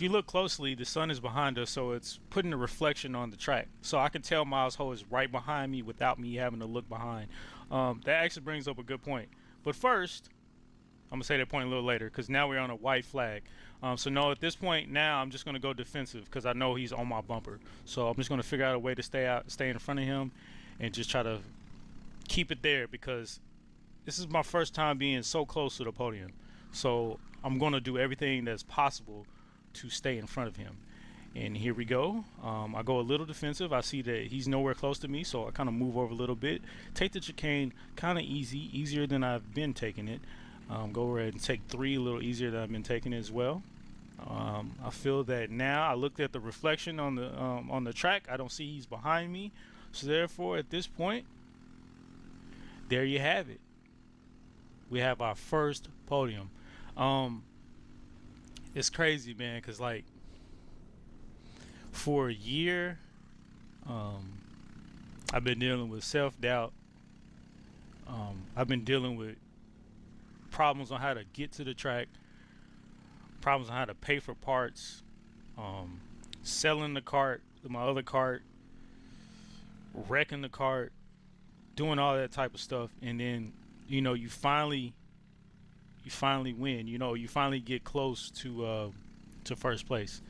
if you look closely, the sun is behind us, so it's putting a reflection on the track. So I can tell Miles Ho is right behind me without me having to look behind. That actually brings up a good point. But first, I'm going to say that point a little later because now we're on a white flag. So no, at this point now, I'm just going to go defensive because I know he's on my bumper. So I'm just going to figure out a way to stay in front of him and just try to keep it there because this is my first time being so close to the podium. So I'm going to do everything that's possible to stay in front of him. And here we go. I go a little defensive. I see that he's nowhere close to me, so I kind of move over a little bit. Take the chicane kind of easier than I've been taking it. Go ahead and take 3 a little easier than I've been taking it as well. I feel that now I looked at the reflection on the track. I don't see he's behind me. So therefore, at this point, there you have it. We have our first podium. It's crazy, man, because like for a year, I've been dealing with self-doubt. I've been dealing with problems on how to get to the track, problems on how to pay for parts, selling the cart, my other cart, wrecking the cart, doing all that type of stuff, and then you finally win. You finally get close to first place.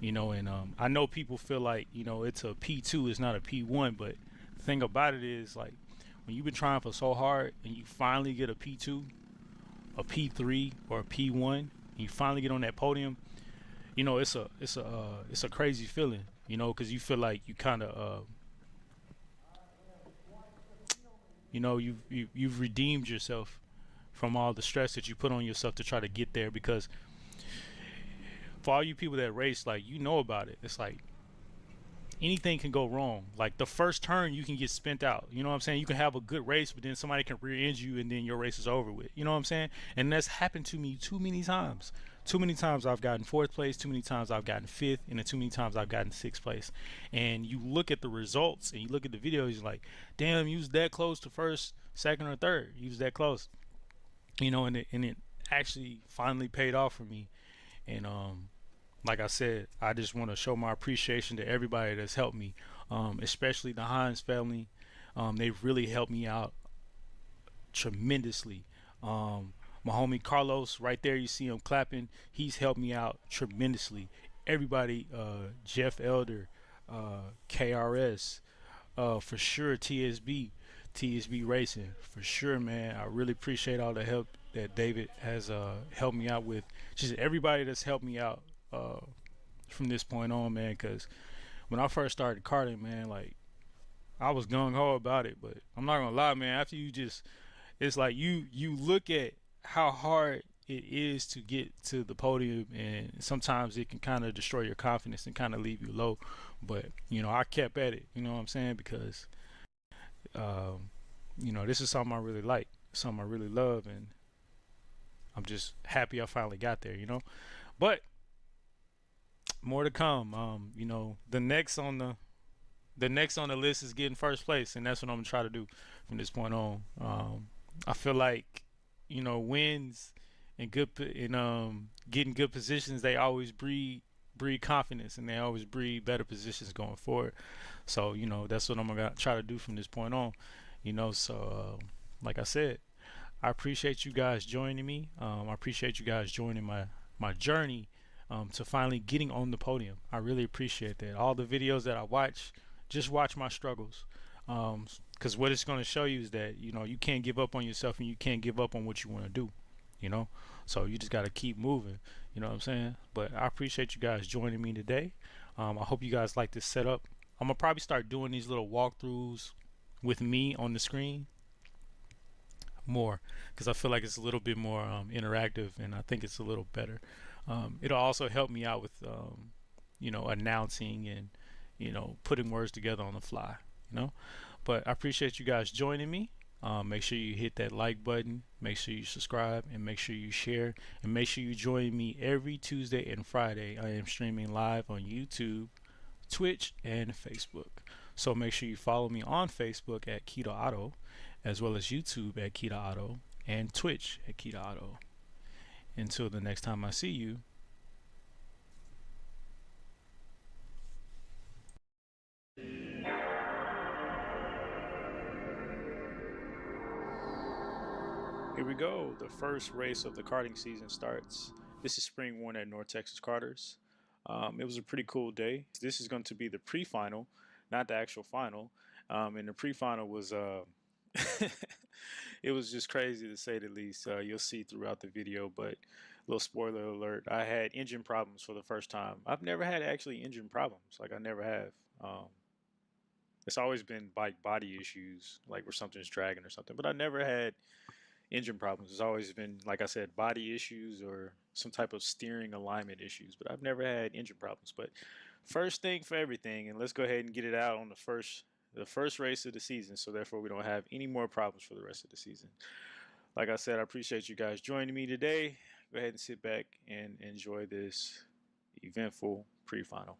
And I know people feel like it's a P2, it's not a P1, but the thing about it is like when you've been trying for so hard and you finally get a P2, a P3, or a P1, and you finally get on that podium, it's a crazy feeling, because you feel like you kind of you've redeemed yourself from all the stress that you put on yourself to try to get there. Because for all you people that race, like, about it, it's like anything can go wrong. Like the first turn you can get spent out, you know what I'm saying? You can have a good race, but then somebody can rear end you and then your race is over with, you know what I'm saying? And that's happened to me too many times. Too many times I've gotten 4th place, too many times I've gotten 5th, and then too many times I've gotten 6th place. And you look at the results and you look at the videos, you're like, damn, you was that close to 1st, 2nd, or 3rd. You was that close. And it actually finally paid off for me. And like I said, I just want to show my appreciation to everybody that's helped me, especially the Hines family. They've really helped me out tremendously. My homie Carlos, right there, you see him clapping. He's helped me out tremendously. Everybody, Jeff Elder, KRS, for sure, TSB Racing, for sure, man. I really appreciate all the help that David has helped me out with. Just everybody that's helped me out from this point on, man, because when I first started karting, man, like, I was gung-ho about it, but I'm not gonna lie, man, after it's like you look at how hard it is to get to the podium, and sometimes it can kind of destroy your confidence and kind of leave you low. But I kept at it, you know what I'm saying, because this is something I really like, something I really love, and I'm just happy I finally got there, but more to come. The next on the list is getting 1st place, and that's what I'm gonna try to do from this point on. I feel like wins and getting good positions, they always breed confidence, and they always breed better positions going forward. So that's what I'm gonna try to do from this point on. So like I said, I appreciate you guys joining me. I appreciate you guys joining my journey to finally getting on the podium. I really appreciate that. All the videos that I watch, just watch my struggles, because what it's going to show you is that you can't give up on yourself, and you can't give up on what you want to do. So you just got to keep moving. You know what I'm saying? But I appreciate you guys joining me today. I hope you guys like this setup. I'm gonna probably start doing these little walkthroughs with me on the screen more, because I feel like it's a little bit more interactive, and I think it's a little better. It'll also help me out with announcing and putting words together on the fly. But I appreciate you guys joining me. Make sure you hit that like button, make sure you subscribe, and make sure you share, and make sure you join me every Tuesday and Friday. I am streaming live on YouTube, Twitch, and Facebook. So make sure you follow me on Facebook at Keto Auto, as well as YouTube at Keto Auto, and Twitch at Keto Auto. Until the next time I see you, Here we go. The first race of the karting season starts. This is spring one at North Texas Karters. It was a pretty cool day. This is going to be the pre-final, not the actual final. And the pre-final was, it was just crazy to say the least. You'll see throughout the video, but little spoiler alert, I had engine problems for the first time. I've never had actually engine problems. Like I never have. It's always been like body issues, like where something's dragging or something, but I never had engine problems. It's always been, like I said, body issues or some type of steering alignment issues, but I've never had engine problems. But first thing for everything, and let's go ahead and get it out on the first race of the season, so therefore we don't have any more problems for the rest of the season. Like I said, I appreciate you guys joining me today. Go ahead and sit back and enjoy this eventful pre-final.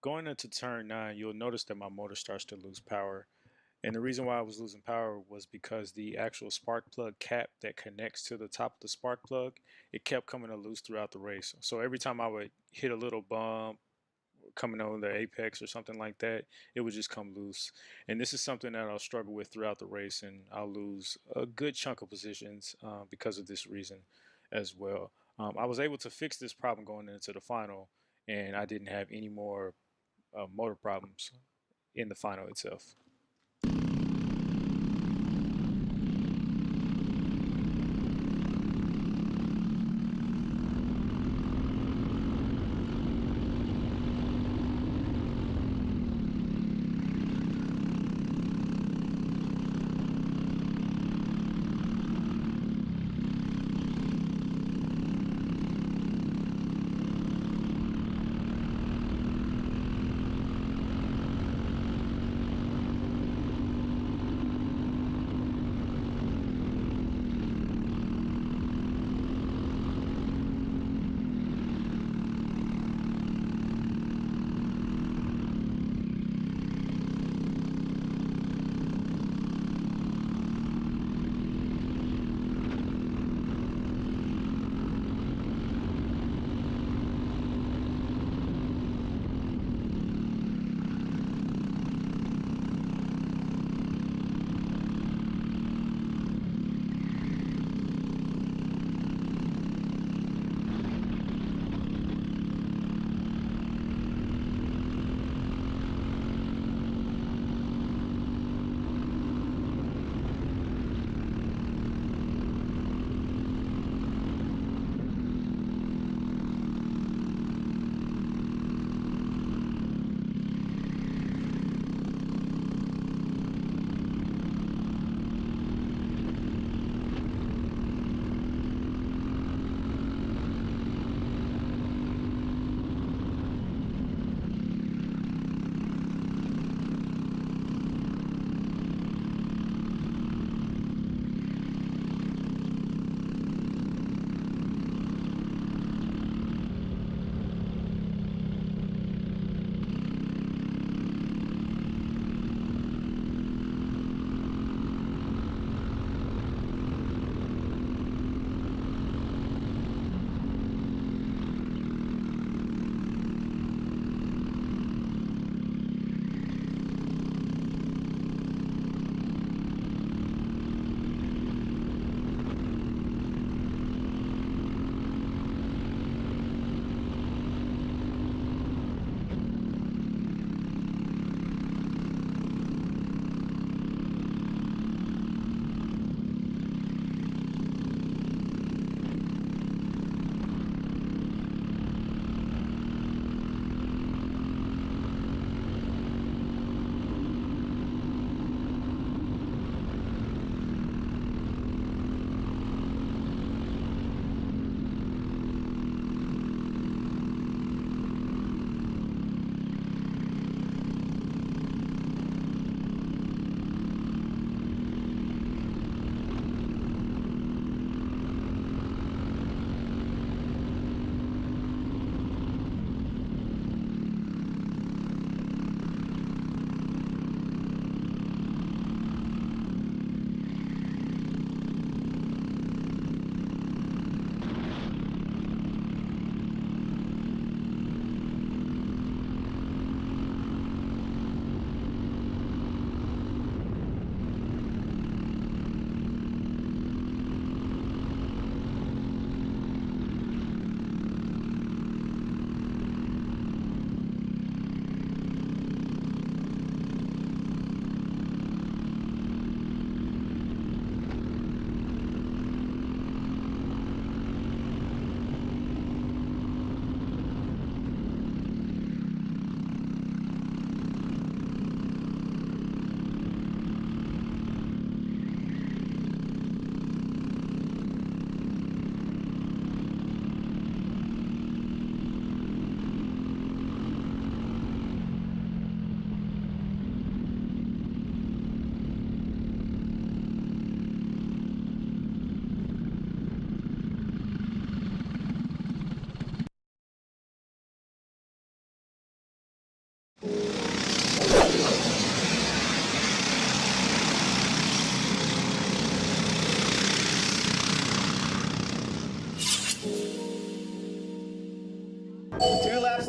Going into turn 9, you'll notice that my motor starts to lose power. And the reason why I was losing power was because the actual spark plug cap that connects to the top of the spark plug, it kept coming loose throughout the race. So every time I would hit a little bump, coming over the apex or something like that, it would just come loose. And this is something that I'll struggle with throughout the race, and I'll lose a good chunk of positions because of this reason as well. I was able to fix this problem going into the final, and I didn't have any more motor problems in the final itself.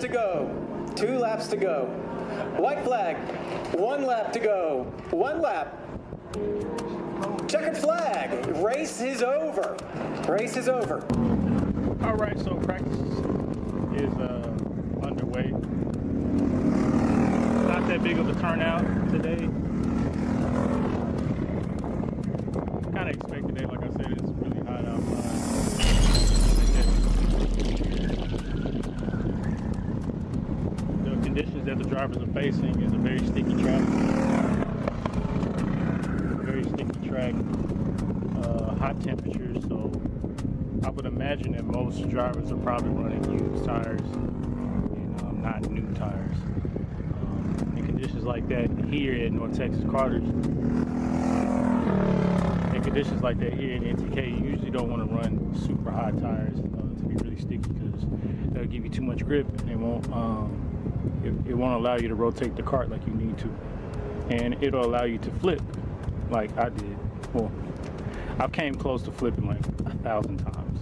to go. 2 laps to go. White flag. 1 lap to go. 1 lap. Checkered flag. Race is over. Race is over. All right, so practice is underway. Not that big of a turnout today. Kind of expected it. Like I said, it's really hot outside. The conditions that the drivers are facing is a very sticky track. Very sticky track. Hot temperatures, so I would imagine that most drivers are probably running used tires and not new tires. In conditions like that here at North Texas Carters, in conditions like that here in NTK, you usually don't want to run super hot tires to be really sticky because they'll give you too much grip and it won't allow you to rotate the cart like you need to, and it'll allow you to flip like I did. Well, I came close to flipping like 1,000 times,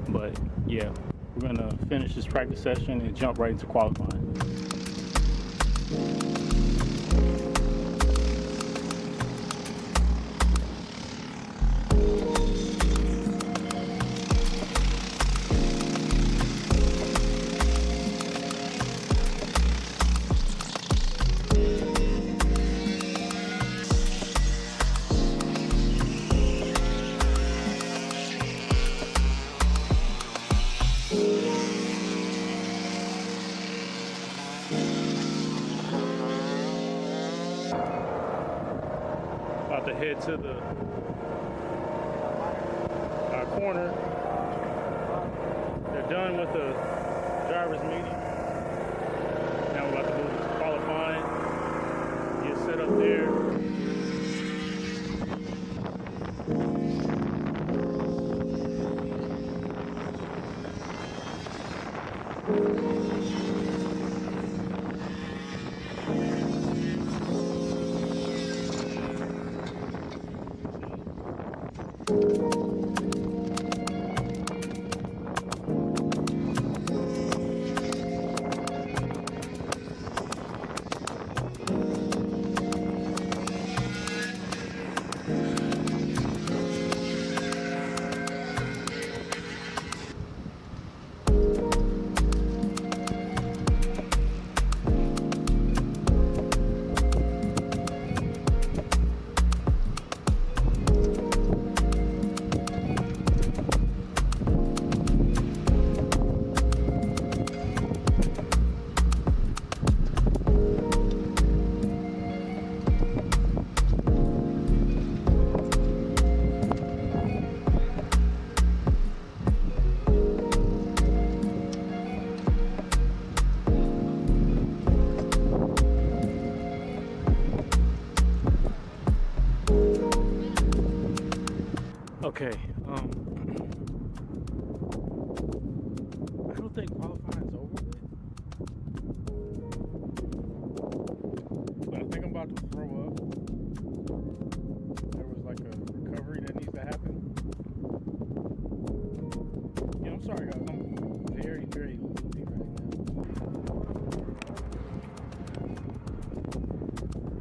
but yeah, we're gonna finish this practice session and jump right into qualifying. About to head to the corner. They're done with the driver's meeting. Now we're about to move to qualifying. Get set up there. Okay, I don't think qualifying's over yet. But I think I'm about to throw up. There was like a recovery that needs to happen. Yeah, I'm sorry guys, I'm very, very loopy right now.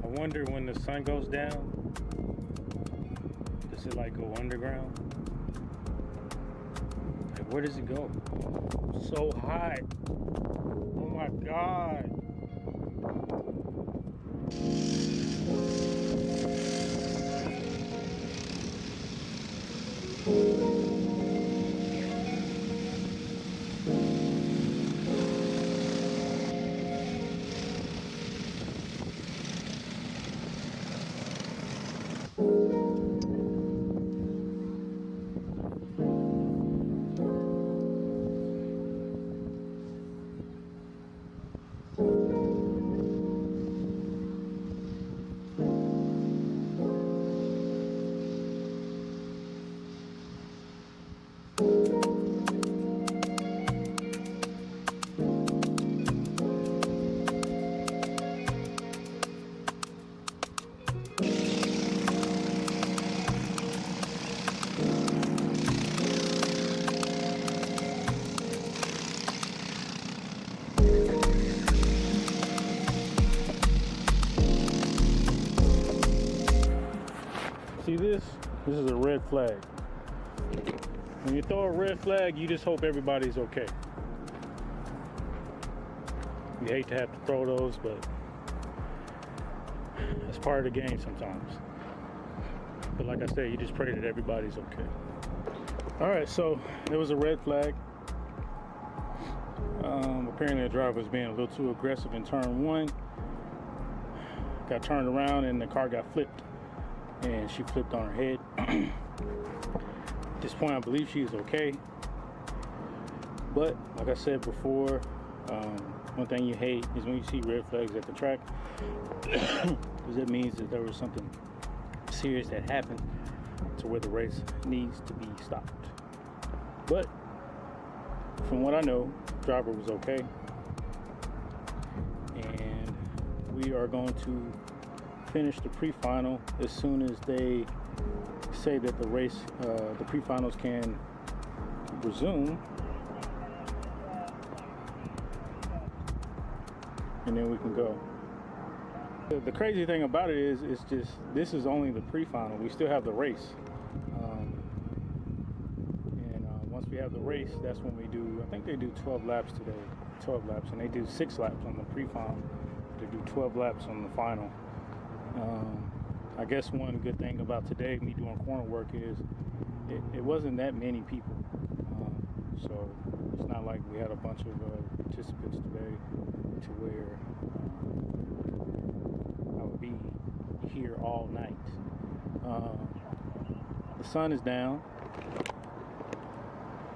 I wonder when the sun goes down, does it like go underground? Like where does it go? So high. Oh my God. This is a red flag. When you throw a red flag, you just hope everybody's okay. You hate to have to throw those, but it's part of the game sometimes. But like I said, you just pray that everybody's okay. All right, so there was a red flag. Apparently the driver was being a little too aggressive in turn one. Got turned around and the car got flipped. And she flipped on her head. At this point, I believe she is okay. But like I said before, one thing you hate is when you see red flags at the track, because it means that there was something serious that happened to where the race needs to be stopped. But from what I know, the driver was okay, and we are going to finish the pre-final as soon as they say that the race, the pre-finals can resume, and then we can go. The crazy thing about it is, it's just, this is only the pre-final. We still have the race. Once we have the race, that's when we do, I think they do 12 laps today. 12 laps, and they do 6 laps on the pre-final. They do 12 laps on the final. I guess one good thing about today, me doing corner work, is it wasn't that many people. So it's not like we had a bunch of participants today to where I would be here all night. The sun is down.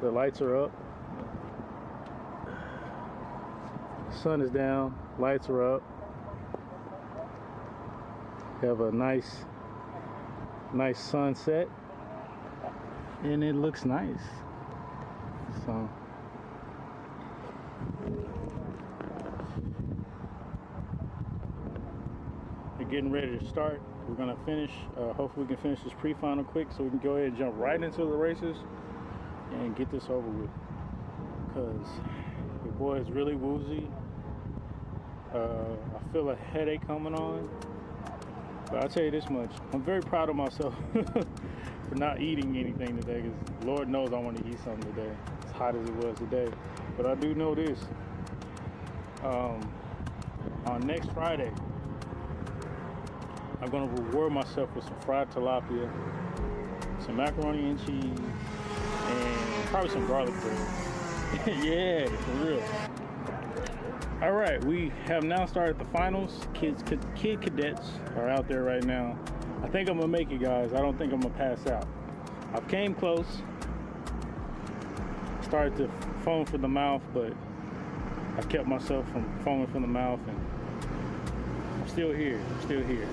The lights are up. Sun is down. Lights are up. We have a nice sunset, and it looks nice. So we're getting ready to start. We're gonna finish. Hopefully, we can finish this pre-final quick, so we can go ahead and jump right into the races and get this over with. Cause your boy is really woozy. I feel a headache coming on. But I'll tell you this much, I'm very proud of myself for not eating anything today, because Lord knows I want to eat something today, as hot as it was today. But I do know this, on next Friday, I'm going to reward myself with some fried tilapia, some macaroni and cheese, and probably some garlic bread. Yeah, for real. All right, we have now started the finals. Kid cadets are out there right now. I think I'm gonna make it, guys. I don't think I'm gonna pass out. I came close. Started to foam from the mouth, but I kept myself from foaming from the mouth, and I'm still here. I'm still here.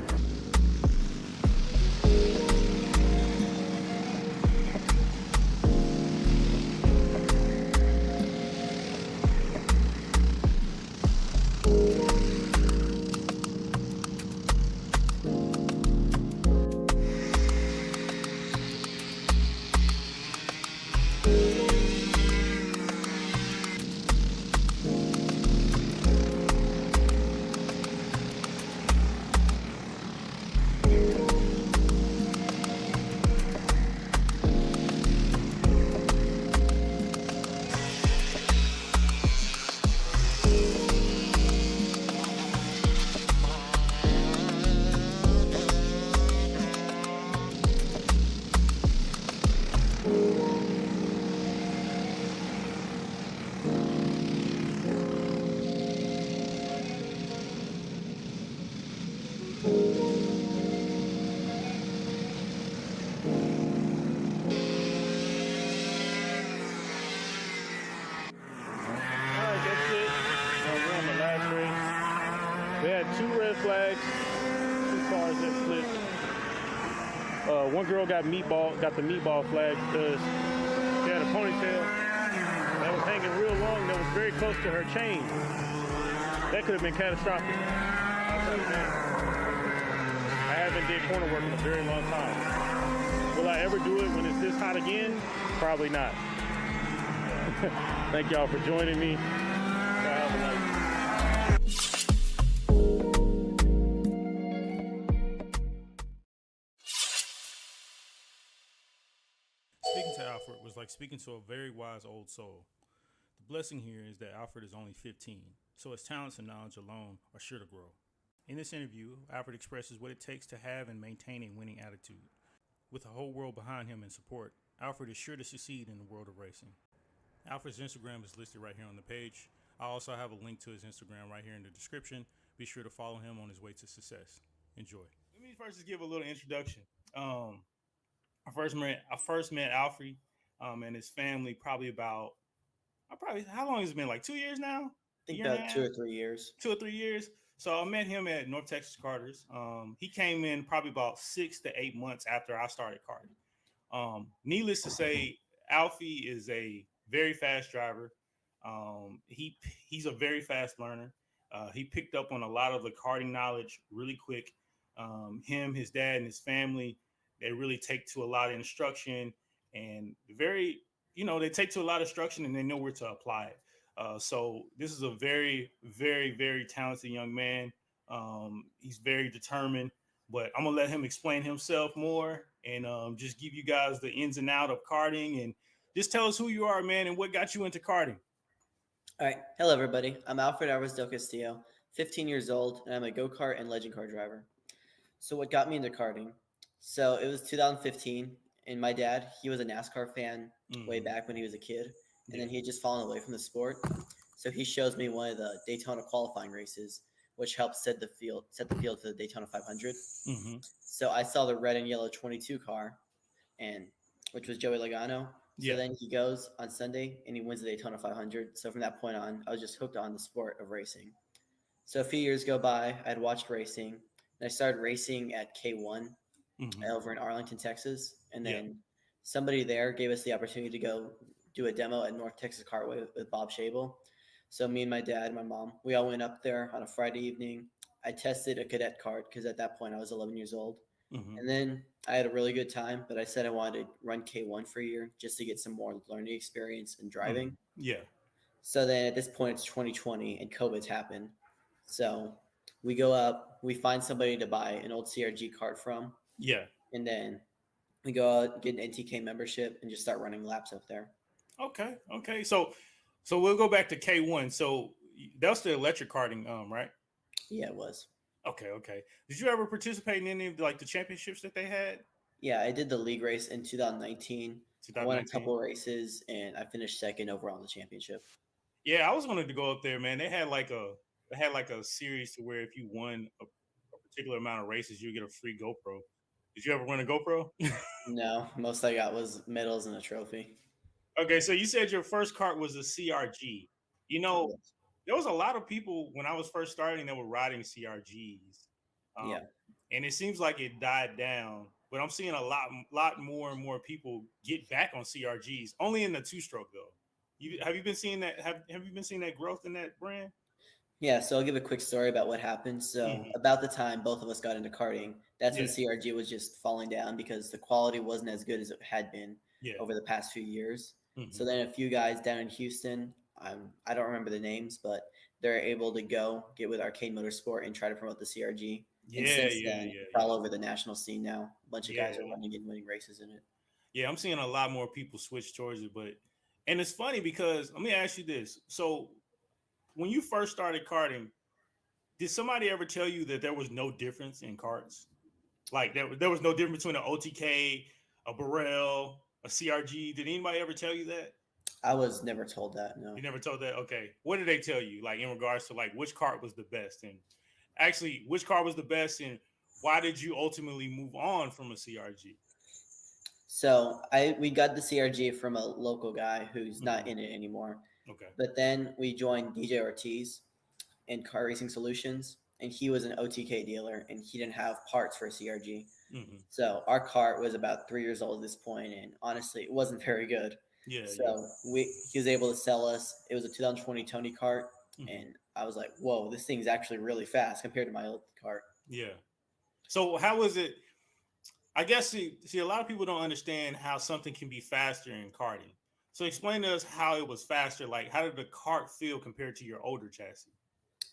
Flags, 2 cars that flipped. One girl got the meatball flag because she had a ponytail that was hanging real long, that was very close to her chain. That could have been catastrophic. I haven't did corner work in a very long time. Will I ever do it when it's this hot again? Probably not. Thank y'all for joining me. Speaking to Alfred was like speaking to a very wise old soul. The blessing here is that Alfred is only 15, so his talents and knowledge alone are sure to grow. In this interview, Alfred expresses what it takes to have and maintain a winning attitude. With the whole world behind him in support, Alfred is sure to succeed in the world of racing. Alfred's Instagram is listed right here on the page. I also have a link to his Instagram right here in the description. Be sure to follow him on his way to success. Enjoy. Let me first just give a little introduction. I first met Alfred and his family how long has it been? Like 2 years now? I think about 2 or 3 years. 2 or 3 years. So I met him at North Texas Karters. He came in probably about 6 to 8 months after I started karting. Needless to say, Alfie is a very fast driver. He's a very fast learner. He picked up on a lot of the karting knowledge really quick. Him, his dad, and his family, they really take to a lot of instruction and they take to a lot of instruction and they know where to apply it. So this is a very, very, very talented young man. He's very determined, but I'm gonna let him explain himself more and just give you guys the ins and outs of karting and just tell us who you are, man, and what got you into karting. All right. Hello, everybody. I'm Alfred Alvarez del Castillo, 15 years old, and I'm a go-kart and legend car driver. So what got me into karting? So it was 2015, and my dad, he was a NASCAR fan way back when he was a kid, and then he had just fallen away from the sport. So he shows me one of the Daytona qualifying races, which helped set the field for the Daytona 500. So I saw the red and yellow 22 car, which was Joey Logano. So then he goes on Sunday and he wins the Daytona 500. So from that point on, I was just hooked on the sport of racing. So a few years go by, I had watched racing, and I started racing at K1 over in Arlington, Texas. And then somebody there gave us the opportunity to go do a demo at North Texas Kartway with Bob Shable. So me and my dad and my mom, we all went up there on a Friday evening. I tested a cadet card because at that point I was 11 years old. And then I had a really good time, but I said I wanted to run K1 for a year just to get some more learning experience in driving. So then at this point, it's 2020 and COVID's happened. So we go up, we find somebody to buy an old CRG cart from. And then we go out, get an NTK membership, and just start running laps up there. Okay. So we'll go back to K1. So that was the electric karting, right? Yeah, it was. Okay. Did you ever participate in any of the championships that they had? Yeah, I did the league race in 2019. I won a couple of races, and I finished second overall in the championship. Yeah, I was wanted to go up there, man. They had like a series to where if you won a particular amount of races, you get a free GoPro. Did you ever win a GoPro? No, most I got was medals and a trophy. Okay, so you said your first kart was a CRG. There was a lot of people when I was first starting that were riding CRGs. And it seems like it died down, but I'm seeing a lot more and more people get back on CRGs, only in the two-stroke though. Have you been seeing that? Have you been seeing that growth in that brand? Yeah, so I'll give a quick story about what happened. So about the time both of us got into karting, that's when CRG was just falling down because the quality wasn't as good as it had been over the past few years. So then a few guys down in Houston, I don't remember the names, but they're able to go get with Arcade Motorsport and try to promote the CRG. It's all over the national scene now. A bunch of guys are running and winning races in it. Yeah, I'm seeing a lot more people switch towards it, and it's funny because let me ask you this. So when you first started karting, did somebody ever tell you that there was no difference in karts? Like there was no difference between an OTK, a Burrell, a CRG? Did anybody ever tell you that? I was never told that. No. You never told that? Okay. What did they tell you? Like in regards to like which kart was the best, and actually which car was the best, and why did you ultimately move on from a CRG? So we got the CRG from a local guy who's not in it anymore. Okay. But then we joined DJ Ortiz in Car Racing Solutions, and he was an OTK dealer, and he didn't have parts for a CRG. So our cart was about 3 years old at this point, and honestly, it wasn't very good. So he was able to sell us. It was a 2020 Tony cart, and I was like, "Whoa, this thing's actually really fast compared to my old cart." Yeah. So how was it? I guess see a lot of people don't understand how something can be faster in karting. So explain to us how it was faster. Like, how did the cart feel compared to your older chassis?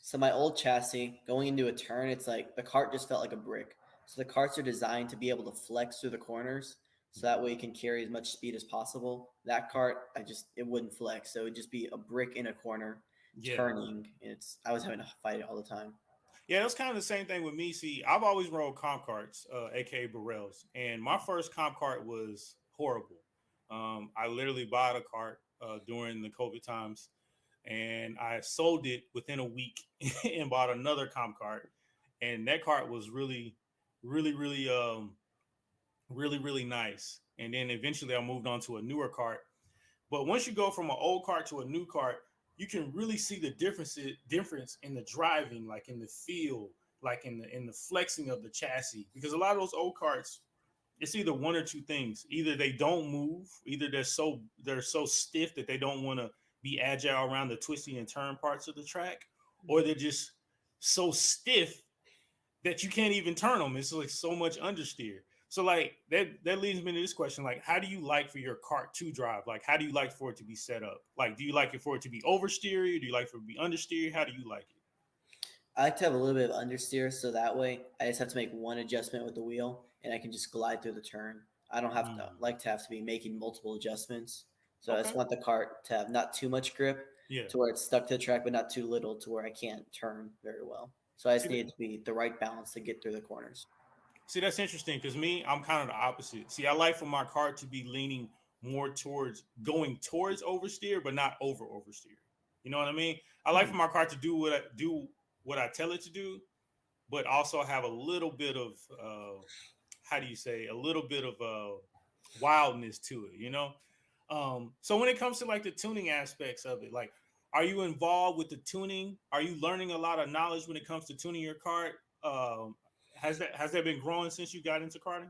So my old chassis, going into a turn, it's like the cart just felt like a brick. So the carts are designed to be able to flex through the corners. so that way it can carry as much speed as possible. That cart, it wouldn't flex, so it would just be a brick in a corner, Yeah. turning. I was having to fight it all the time. Yeah, it was kind of the same thing with me. See, I've always rode comp carts, aka Burrells, and my first comp cart was horrible. I literally bought a cart during the COVID times, and I sold it within a week and bought another comp cart, and that cart was really, really, really nice. And then eventually I moved on to a newer cart. But once you go from an old cart to a new cart, you can really see the difference in the driving, like in the feel, like in the flexing of the chassis. Because a lot of those old carts, it's either one or two things. Either they don't move, either they're so stiff that they don't want to be agile around the twisty and turn parts of the track, or they're just so stiff that you can't even turn them. It's like so much understeer. So like that leads me to this question: like, how do you like for your cart to drive? Like, how do you like for it to be set up? Like, do you like it for it to be oversteer? Do you like for it to be understeer? How do you like it? I like to have a little bit of understeer, so that way I just have to make one adjustment with the wheel, and I can just glide through the turn. I don't have to be making multiple adjustments. So I just want the cart to have not too much grip, to where it's stuck to the track, but not too little to where I can't turn very well. So I just need it to be the right balance to get through the corners. See, that's interesting because I'm kind of the opposite. See, I like for my car to be leaning more towards going towards oversteer, but not oversteer. You know what I mean? I like for my car to do what I tell it to do, but also have a little bit of a little bit of wildness to it, you know? So when it comes to like the tuning aspects of it, like, are you involved with the tuning? Are you learning a lot of knowledge when it comes to tuning your cart? Has that been growing since you got into karting?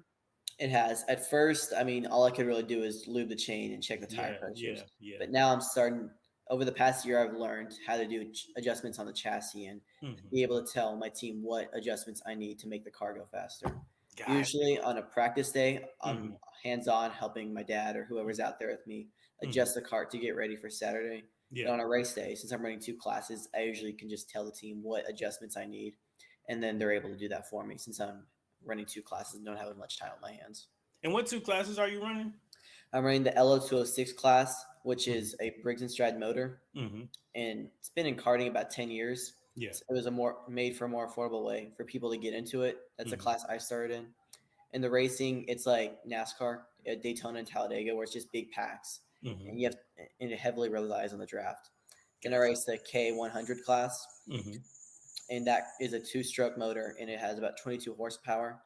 It has. At first, I mean, all I could really do is lube the chain and check the tire pressures. Yeah. But now I'm starting. Over the past year, I've learned how to do adjustments on the chassis and be able to tell my team what adjustments I need to make the car go faster. Usually on a practice day, I'm hands-on helping my dad or whoever's out there with me adjust the cart to get ready for Saturday. Yeah. And on a race day, since I'm running 2 classes, I usually can just tell the team what adjustments I need, and then they're able to do that for me since I'm running 2 classes and don't have much time on my hands. And what 2 classes are you running? I'm running the LO206 class, which is a Briggs & Strad motor, Mm-hmm. and it's been in karting about 10 years. Yeah. So it was made for a more affordable way for people to get into it. That's the class I started in. And the racing, it's like NASCAR at Daytona and Talladega, where it's just big packs, and it heavily relies on the draft. Gonna race the K100 class, and that is a 2-stroke motor, and it has about 22 horsepower.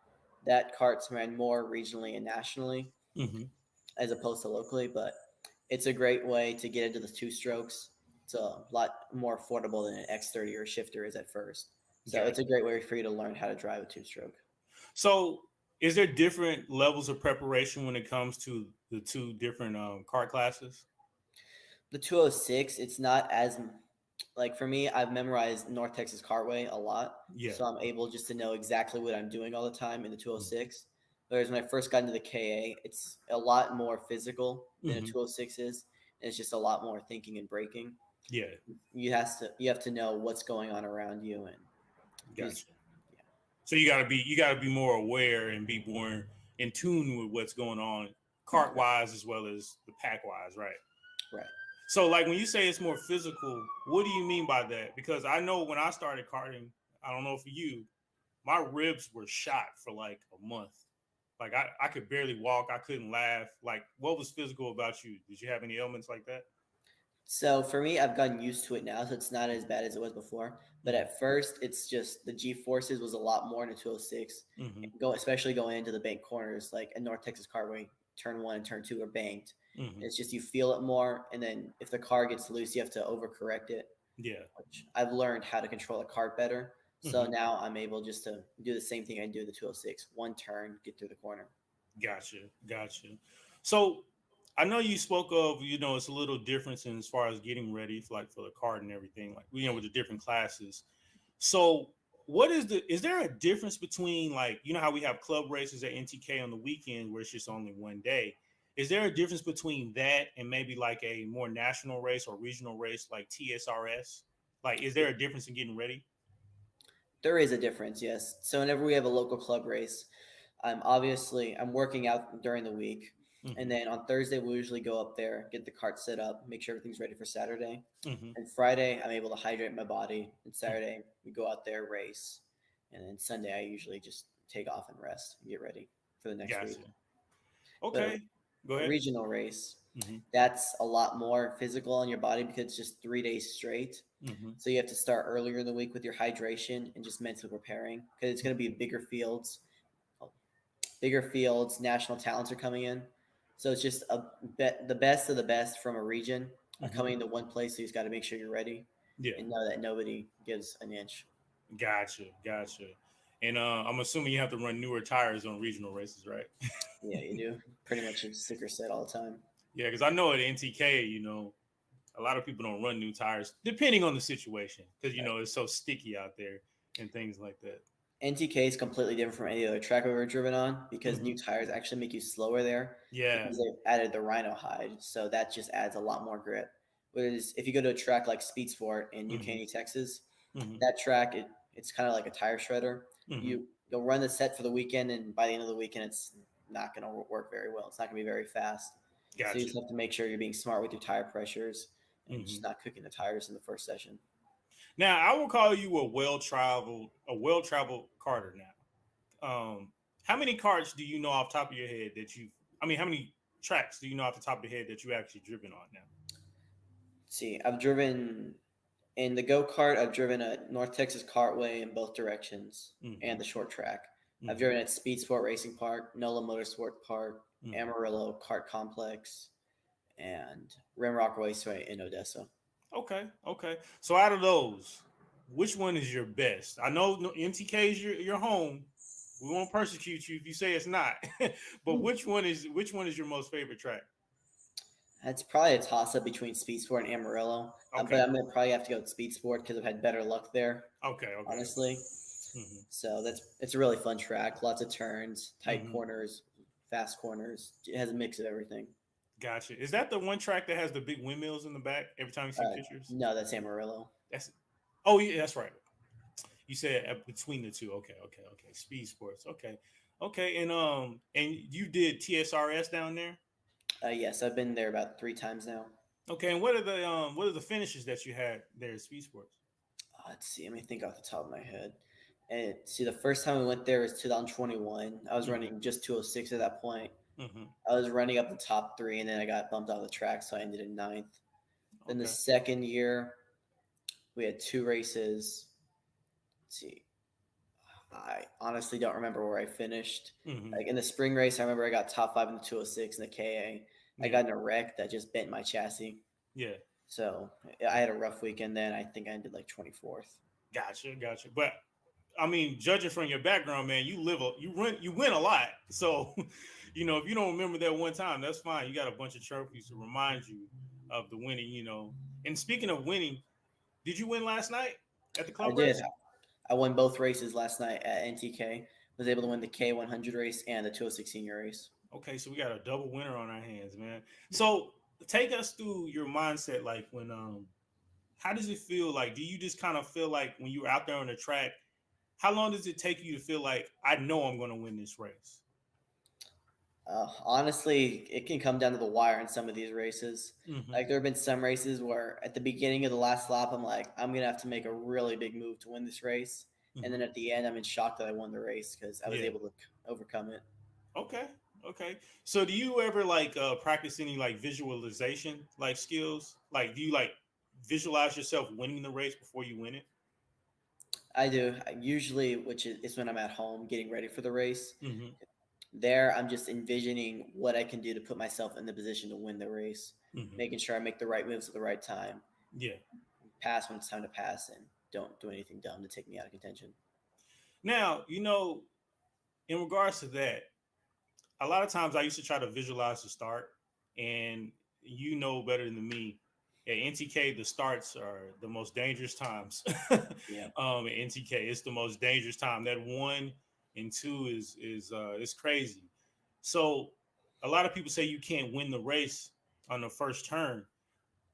That kart's ran more regionally and nationally, as opposed to locally, but it's a great way to get into the 2 strokes. It's a lot more affordable than an X30 or a shifter is at first. So it's a great way for you to learn how to drive a 2-stroke. So is there different levels of preparation when it comes to the 2 different kart classes? The 206, it's not as like for me, I've memorized North Texas Cartway a lot. Yeah. So I'm able just to know exactly what I'm doing all the time in the 206. Whereas when I first got into the KA, it's a lot more physical than a 206 is. And it's just a lot more thinking and braking. Yeah. You have to know what's going on around you, and gotcha. So you gotta be more aware and be more in tune with what's going on cart wise as well as the pack wise, right? Right. So like when you say it's more physical, what do you mean by that? Because I know when I started karting, I don't know for you, my ribs were shot for like a month. Like I could barely walk. I couldn't laugh. Like, what was physical about you? Did you have any ailments like that? So for me, I've gotten used to it now, so it's not as bad as it was before. But at first, it's just the G-forces was a lot more in the 206. Especially going into the bank corners, like in North Texas Cartway, turn 1 and turn 2 are banked. It's just you feel it more, and then if the car gets loose, you have to overcorrect it. Yeah. Which I've learned how to control the cart better. So now I'm able just to do the same thing I do in the 206. 1 turn, get through the corner. Gotcha. So I know you spoke of, it's a little difference in as far as getting ready for the kart and everything, like, with the different classes. So is there a difference between, like, how we have club races at NTK on the weekend where it's just only one day? Is there a difference between that and maybe like a more national race or regional race like TSRS? Like, is there a difference in getting ready? There is a difference, yes. So whenever we have a local club race, I'm working out during the week, Mhm. and then on Thursday we usually go up there, get the cart set up, make sure everything's ready for Saturday. Mhm. And Friday I'm able to hydrate my body, and Saturday we go out there race, and then Sunday I usually just take off and rest and get ready for the next week. Gotcha. But Okay. Go a ahead. regional race, Mhm. that's a lot more physical on your body because it's just 3 days straight. Mhm. So you have to start earlier in the week with your hydration and just mentally preparing because it's going to be bigger fields. Bigger fields, national talents are coming in. So it's just the best of the best from a region are Mhm. coming into one place. So you just got to make sure you're ready Yeah. and know that nobody gives an inch. Gotcha. And I'm assuming you have to run newer tires on regional races, right? Yeah, you do. Pretty much a sticker set all the time. Yeah, because I know at NTK, a lot of people don't run new tires, depending on the situation, because Right. it's so sticky out there and things like that. NTK is completely different from any other track I've ever driven on because new Mhm. tires actually make you slower there Yeah. because they've added the Rhino hide. So that just adds a lot more grip. Whereas if you go to a track like Speed Sport in New Mhm. Caney, Texas, Mhm. that track it's kind of like a tire shredder. Mhm. You'll run the set for the weekend, and by the end of the weekend, it's not going to work very well. It's not going to be very fast. So you Gotcha. just have to make sure you're being smart with your tire pressures and just Mhm. not cooking the tires in the first session. Now, I will call you a well traveled carter now. How many carts do you know off the top of your head how many tracks do you know off the top of your head that you actually driven on now? See, I've driven in the go kart. I've driven at North Texas Cartway in both directions Mhm. and the short track. I've Mhm. driven at Speed Sport Racing Park, NOLA Motorsport Park, Mhm. Amarillo Kart Complex, and Rimrock Raceway in Odessa. Okay. So out of those, which one is your best? I know MTK is your home. We won't persecute you if you say it's not. But which one is your most favorite track? It's probably a toss up between Speed Sport and Amarillo, but Okay. I'm gonna probably have to go with Speed Sport because I've had better luck there, Okay. honestly. Hmm. So it's a really fun track. Lots of turns, tight Hmm. corners, fast corners. It has a mix of everything. Gotcha. Is that the one track that has the big windmills in the back every time you see pictures? No, that's Amarillo. That's Oh yeah, that's right. You said between the two. Okay. Speed Sports. Okay. And you did TSRS down there. Yes, I've been there about 3 times now. Okay. And what are the finishes that you had there at Speed Sports? Let's see. Let me think off the top of my head. And see, the first time we went there was 2021. I was Mhm. running just 206 at that point. Hmm. I was running up the top three, and then I got bumped off the track, so I ended in ninth. Then the Okay. second year, we had 2 races. Let's see. I honestly don't remember where I finished. Hmm. Like in the spring race, I remember I got top 5 in the 206 and the KA. I Yeah. got in a wreck that just bent my chassis. Yeah. So I had a rough weekend then. I think I ended like 24th. Gotcha. But I mean, judging from your background, man, you win a lot. So, if you don't remember that one time, that's fine. You got a bunch of trophies to remind you of the winning. And speaking of winning, did you win last night at the I club did. race? I won both races last night at NTK. Was able to win the K100 race and the 206 senior race. Okay, so we got a double winner on our hands, man. So take us through your mindset, like how does it feel? Like, do you just kind of feel like when you're out there on the track, how long does it take you to feel like I know I'm going to win this race? Honestly, it can come down to the wire in some of these races. Hmm. Like there have been some races where at the beginning of the last lap, I'm like, I'm gonna have to make a really big move to win this race, and then Hmm. at the end, I'm in shock that I won the race because I was Yeah. able to overcome it. Okay. Okay. So do you ever like practice any like visualization like skills? Like do you like visualize yourself winning the race before you win it? I do usually, which is when I'm at home getting ready for the race. Hmm. There, I'm just envisioning what I can do to put myself in the position to win the race, Hmm. making sure I make the right moves at the right time, Yeah. pass when it's time to pass, and don't do anything dumb to take me out of contention. Now, in regards to that, a lot of times I used to try to visualize the start, and you know better than me. At NTK, the starts are the most dangerous times. Yeah. At NTK, it's the most dangerous time. That 1 and 2 is crazy. So, a lot of people say you can't win the race on the first turn.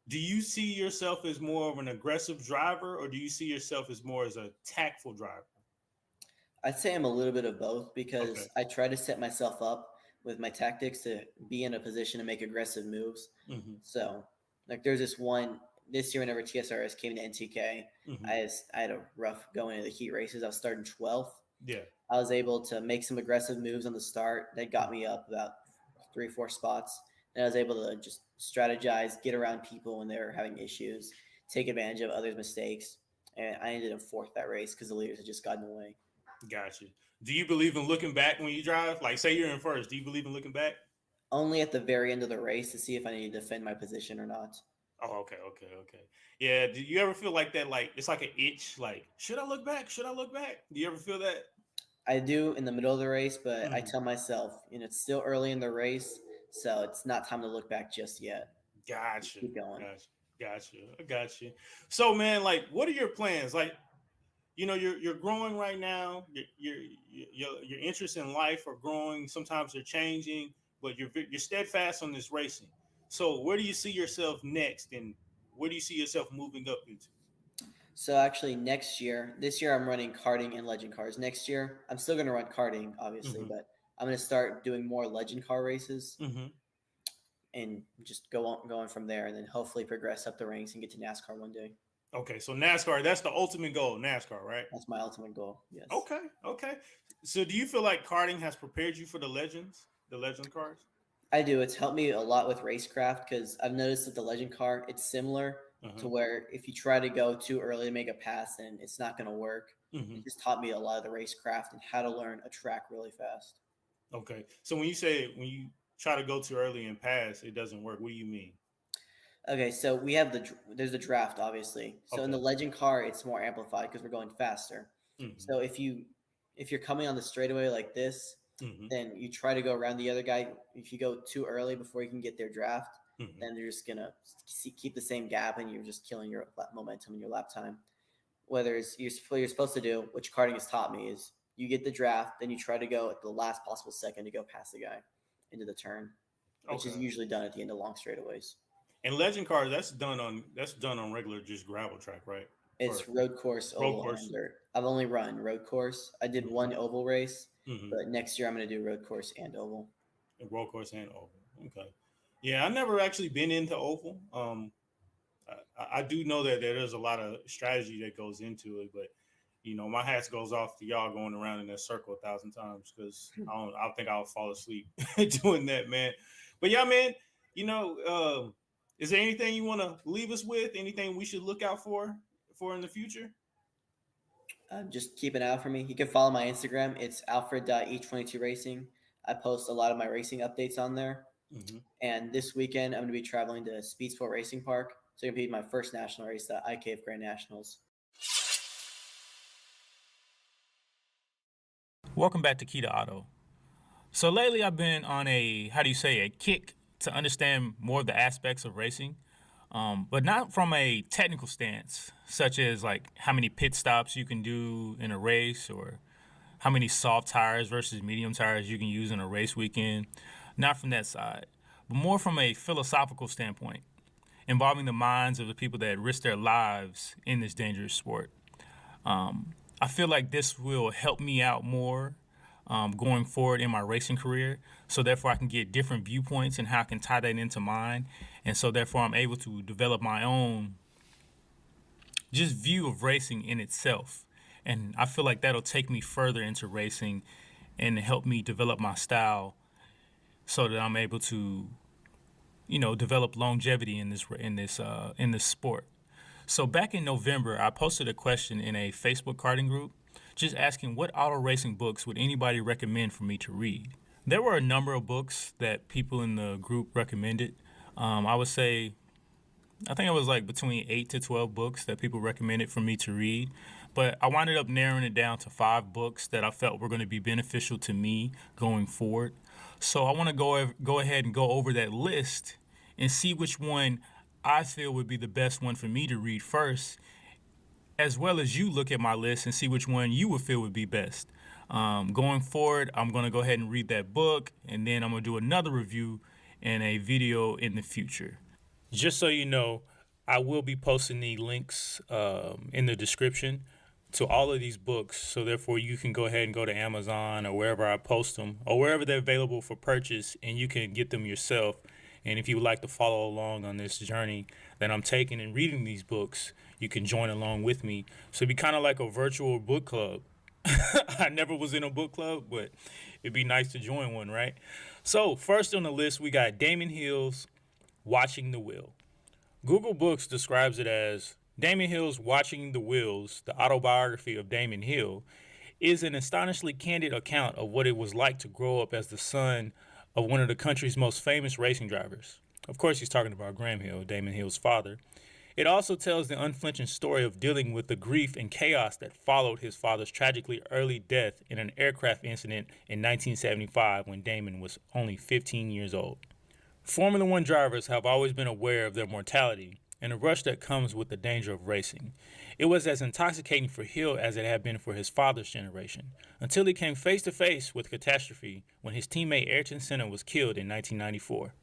Do you see yourself as more of an aggressive driver, or do you see yourself as more as a tactful driver? I'd say I'm a little bit of both because Okay. I try to set myself up with my tactics to be in a position to make aggressive moves. Mm-hmm. So, like, there's this one this year whenever TSRS came to NTK, Mm-hmm. I had a rough going into the heat races. I was starting 12th. Yeah. I was able to make some aggressive moves on the start that got me up about 3 or 4 spots. And I was able to just strategize, get around people when they were having issues, take advantage of others' mistakes. And I ended up fourth that race because the leaders had just gotten away. Gotcha. Do you believe in looking back when you drive? Like, say you're in first. Do you believe in looking back? Only at the very end of the race to see if I need to defend my position or not. Oh, okay. Yeah. Do you ever feel like that? Like, it's like an itch. Like, should I look back? Should I look back? Do you ever feel that? I do in the middle of the race, but I Mhm. tell myself, it's still early in the race, so it's not time to look back just yet. Gotcha. Keep going. I got you. So, man, like, what are your plans? Like, you're growing right now. Your interests in life are growing. Sometimes they're changing, but you're steadfast on this racing. So, where do you see yourself next, and where do you see yourself moving up into? So actually this year I'm running karting and legend cars. Next year, I'm still going to run karting, obviously, Mhm. but I'm going to start doing more legend car races Mm-hmm. and just going from there and then hopefully progress up the ranks and get to NASCAR one day. Okay, so NASCAR, that's the ultimate goal, NASCAR, right? That's my ultimate goal. Yes. Okay. So, do you feel like karting has prepared you for the legend cars? I do. It's helped me a lot with racecraft because I've noticed that the legend car, it's similar to Uh-huh. where if you try to go too early to make a pass, then it's not going to work. Mm-hmm. It just taught me a lot of the racecraft and how to learn a track really fast. Okay. So when you try to go too early and pass, it doesn't work. What do you mean? Okay, so there's the draft, obviously. So in the Okay. legend car, it's more amplified because we're going faster. Mm-hmm. So if you're coming on the straightaway like this, Mm-hmm. then you try to go around the other guy. If you go too early before you can get their draft, Mm-hmm. then you're just gonna keep the same gap, and you're just killing your momentum and your lap time. Whether it's what you're supposed to do, which karting has taught me, is you get the draft, then you try to go at the last possible second to go past the guy into the turn, which is Okay. usually done at the end of long straightaways. And legend cars, that's done on regular just gravel track, right? It's Or road course, road oval, course. and dirt. I've only run road course. I did one oval race, Mm-hmm. but next year I'm going to do road course and oval. And road course and oval. Okay. Yeah, I've never actually been into oval. I do know that there's a lot of strategy that goes into it, but my hats goes off to y'all going around in that circle 1,000 times because I think I'll fall asleep doing that, man. But yeah, man, is there anything you want to leave us with? Anything we should look out for in the future? Just keep an eye out for me. You can follow my Instagram. It's alfred.e22racing. I post a lot of my racing updates on there. Mm-hmm. And this weekend, I'm going to be traveling to Speed Sport Racing Park. So it's going to be my first national race, the IKF Grand Nationals. Welcome back to Key to Auto. So lately I've been on a kick to understand more of the aspects of racing, but not from a technical stance, such as like how many pit stops you can do in a race or how many soft tires versus medium tires you can use in a race weekend. Not from that side, but more from a philosophical standpoint, involving the minds of the people that risk their lives in this dangerous sport. I feel like this will help me out more going forward in my racing career. So therefore I can get different viewpoints and how I can tie that into mine. And so therefore I'm able to develop my own just view of racing in itself. And I feel like that'll take me further into racing and help me develop my style so that I'm able to, develop longevity in this sport. So back in November, I posted a question in a Facebook karting group, just asking what auto racing books would anybody recommend for me to read. There were a number of books that people in the group recommended. I would say, I think it was like between 8 to 12 books that people recommended for me to read. But I wound up narrowing it down to 5 books that I felt were going to be beneficial to me going forward. So I want to go ahead and go over that list and see which one I feel would be the best one for me to read first, as well as you look at my list and see which one you would feel would be best. Going forward, I'm going to go ahead and read that book, and then I'm going to do another review and a video in the future. Just so you know, I will be posting the links in the description to all of these books. So therefore you can go ahead and go to Amazon or wherever I post them or wherever they're available for purchase, and you can get them yourself. And if you would like to follow along on this journey that I'm taking and reading these books, you can join along with me. So it'd be kind of like a virtual book club. I never was in a book club, but it'd be nice to join one, right? So first on the list, we got Damon Hill's Watching the Wheel. Google Books describes it as Damon Hill's Watching the Wheels, the autobiography of Damon Hill, is an astonishingly candid account of what it was like to grow up as the son of one of the country's most famous racing drivers. Of course, he's talking about Graham Hill, Damon Hill's father. It also tells the unflinching story of dealing with the grief and chaos that followed his father's tragically early death in an aircraft incident in 1975 when Damon was only 15 years old. Formula One drivers have always been aware of their mortality and the rush that comes with the danger of racing. It was as intoxicating for Hill as it had been for his father's generation, until he came face to face with catastrophe when his teammate Ayrton Senna was killed in 1994.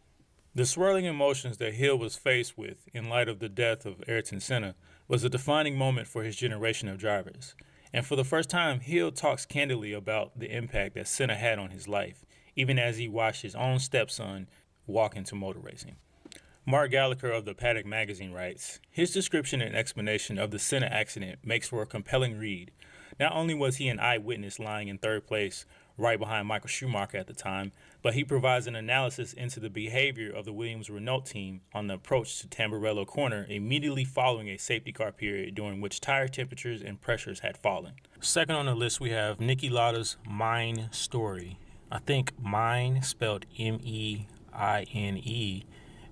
The swirling emotions that Hill was faced with in light of the death of Ayrton Senna was a defining moment for his generation of drivers. And for the first time, Hill talks candidly about the impact that Senna had on his life, even as he watched his own stepson walk into motor racing. Mark Gallagher of the Paddock magazine writes, his description and explanation of the Senna accident makes for a compelling read. Not only was he an eyewitness lying in third place, right behind Michael Schumacher at the time, but he provides an analysis into the behavior of the Williams Renault team on the approach to Tamburello Corner immediately following a safety car period during which tire temperatures and pressures had fallen. Second on the list, we have Niki Lauda's Mine Story. I think mine, spelled M-E-I-N-E,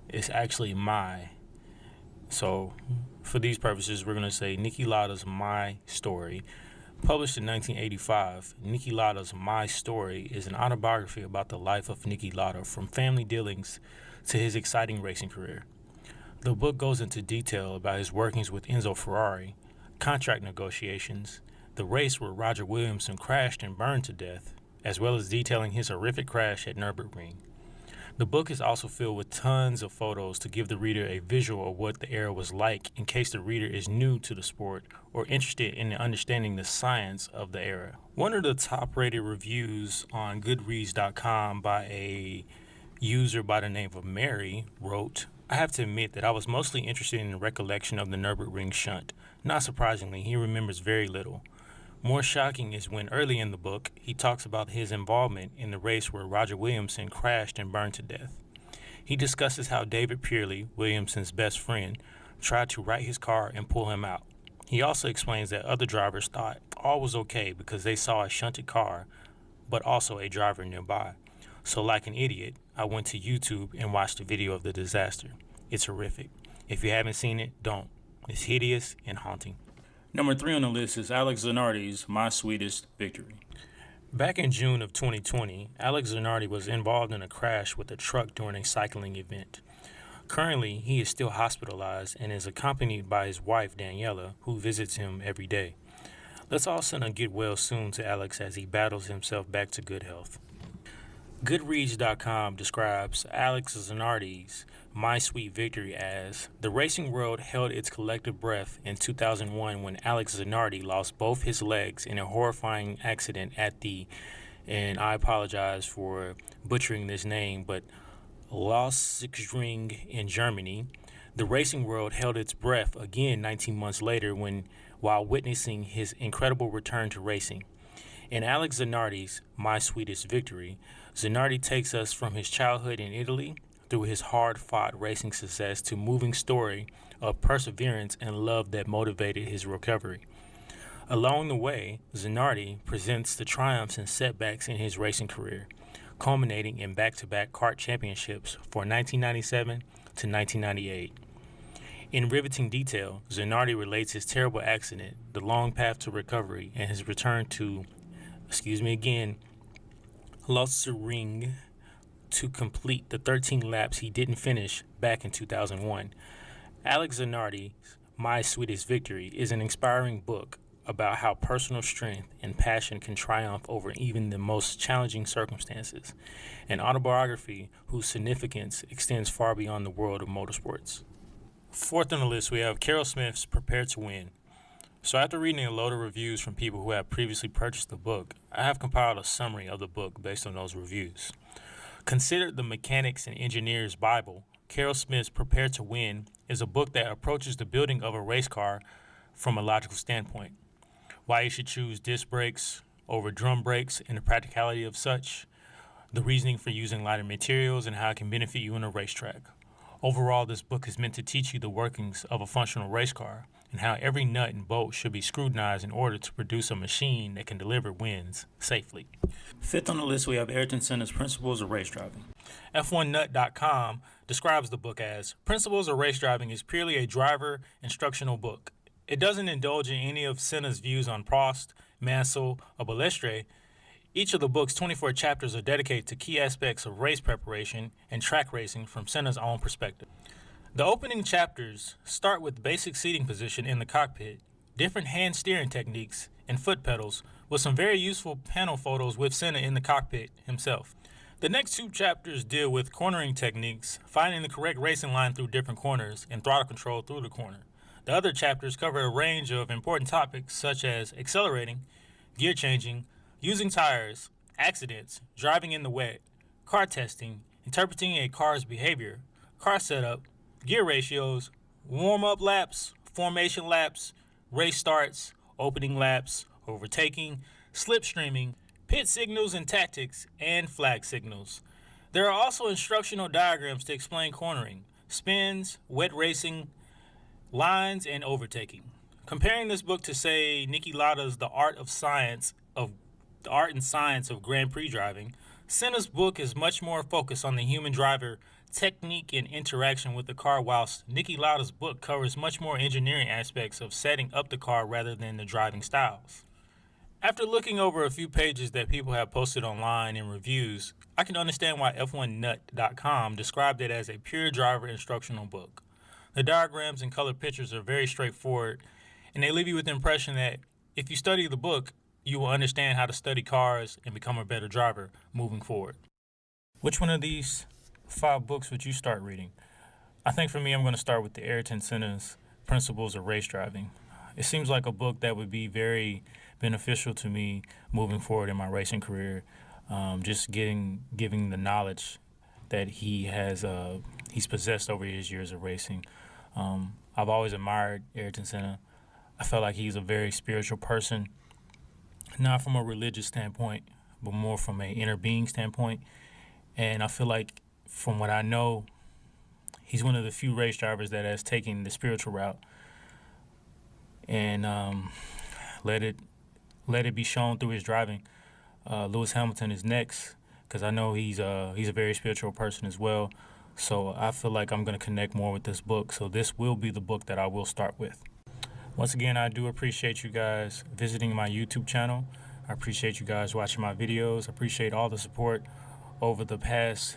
is actually my. So for these purposes, we're going to say Niki Lauda's My Story. Published in 1985, Niki Lauda's My Story is an autobiography about the life of Niki Lauda from family dealings to his exciting racing career. The book goes into detail about his workings with Enzo Ferrari, contract negotiations, the race where Roger Williamson crashed and burned to death, as well as detailing his horrific crash at Nürburgring. The book is also filled with tons of photos to give the reader a visual of what the era was like in case the reader is new to the sport or interested in understanding the science of the era. One of the top-rated reviews on Goodreads.com by a user by the name of Mary wrote, I have to admit that I was mostly interested in the recollection of the Nürburgring shunt. Not surprisingly, he remembers very little. More shocking is when early in the book, he talks about his involvement in the race where Roger Williamson crashed and burned to death. He discusses how David Pearley, Williamson's best friend, tried to right his car and pull him out. He also explains that other drivers thought all was okay because they saw a shunted car, but also a driver nearby. So like an idiot, I went to YouTube and watched a video of the disaster. It's horrific. If you haven't seen it, don't. It's hideous and haunting. Number 3 on the list is Alex Zanardi's My Sweetest Victory. Back in June of 2020, Alex Zanardi was involved in a crash with a truck during a cycling event. Currently, he is still hospitalized and is accompanied by his wife, Daniela, who visits him every day. Let's all send a get well soon to Alex as he battles himself back to good health. Goodreads.com describes Alex Zanardi's My Sweet Victory as, the racing world held its collective breath in 2001 when Alex Zanardi lost both his legs in a horrifying accident at the, and I apologize for butchering this name, but Lausitzring in Germany. The racing world held its breath again 19 months later while witnessing his incredible return to racing. In Alex Zanardi's My Sweetest Victory, Zanardi takes us from his childhood in Italy through his hard-fought racing success to moving story of perseverance and love that motivated his recovery. Along the way, Zanardi presents the triumphs and setbacks in his racing career, culminating in back-to-back kart championships for 1997 to 1998. In riveting detail, Zanardi relates his terrible accident, the long path to recovery, and his return to, Lausitzring to complete the 13 laps he didn't finish back in 2001. Alex Zanardi's My Sweetest Victory is an inspiring book about how personal strength and passion can triumph over even the most challenging circumstances, an autobiography whose significance extends far beyond the world of motorsports. Fourth on the list, we have Carol Smith's Prepare to Win. So after reading a load of reviews from people who have previously purchased the book, I have compiled a summary of the book based on those reviews. Considered the Mechanics and Engineer's Bible, Carroll Smith's Prepare to Win is a book that approaches the building of a race car from a logical standpoint. Why you should choose disc brakes over drum brakes and the practicality of such, the reasoning for using lighter materials and how it can benefit you in a racetrack. Overall, this book is meant to teach you the workings of a functional race car and how every nut and bolt should be scrutinized in order to produce a machine that can deliver wins safely. Fifth on the list, we have Ayrton Senna's Principles of Race Driving. F1Nut.com describes the book as Principles of Race Driving is purely a driver instructional book. It doesn't indulge in any of Senna's views on Prost, Mansell, or Balestre. Each of the book's 24 chapters are dedicated to key aspects of race preparation and track racing from Senna's own perspective. The opening chapters start with basic seating position in the cockpit, different hand steering techniques, and foot pedals, with some very useful panel photos with Senna in the cockpit himself. The next two chapters deal with cornering techniques, finding the correct racing line through different corners, and throttle control through the corner. The other chapters cover a range of important topics such as accelerating, gear changing, using tires, accidents, driving in the wet, car testing, interpreting a car's behavior, car setup, gear ratios, warm-up laps, formation laps, race starts, opening laps, overtaking, slipstreaming, pit signals and tactics, and flag signals. There are also instructional diagrams to explain cornering, spins, wet racing, lines, and overtaking. Comparing this book to, say, Niki Lauda's The Art and Science of Grand Prix Driving, Senna's book is much more focused on the human driver, technique, and interaction with the car, whilst Niki Lauda's book covers much more engineering aspects of setting up the car rather than the driving styles. After looking over a few pages that people have posted online in reviews, I can understand why F1Nut.com described it as a pure driver instructional book. The diagrams and color pictures are very straightforward, and they leave you with the impression that if you study the book, you will understand how to study cars and become a better driver moving forward. Which one of these 5 books would you start reading? I think for me, I'm going to start with the Ayrton Senna's Principles of Race Driving. It seems like a book that would be very beneficial to me moving forward in my racing career. Just giving the knowledge that he's possessed over his years of racing. I've always admired Ayrton Senna. I felt like he's a very spiritual person, not from a religious standpoint, but more from an inner being standpoint. And I feel like, from what I know, he's one of the few race drivers that has taken the spiritual route and let it be shown through his driving. Lewis Hamilton is next, because I know he's a very spiritual person as well. So I feel like I'm going to connect more with this book. So this will be the book that I will start with. Once again, I do appreciate you guys visiting my YouTube channel. I appreciate you guys watching my videos. I appreciate all the support over the past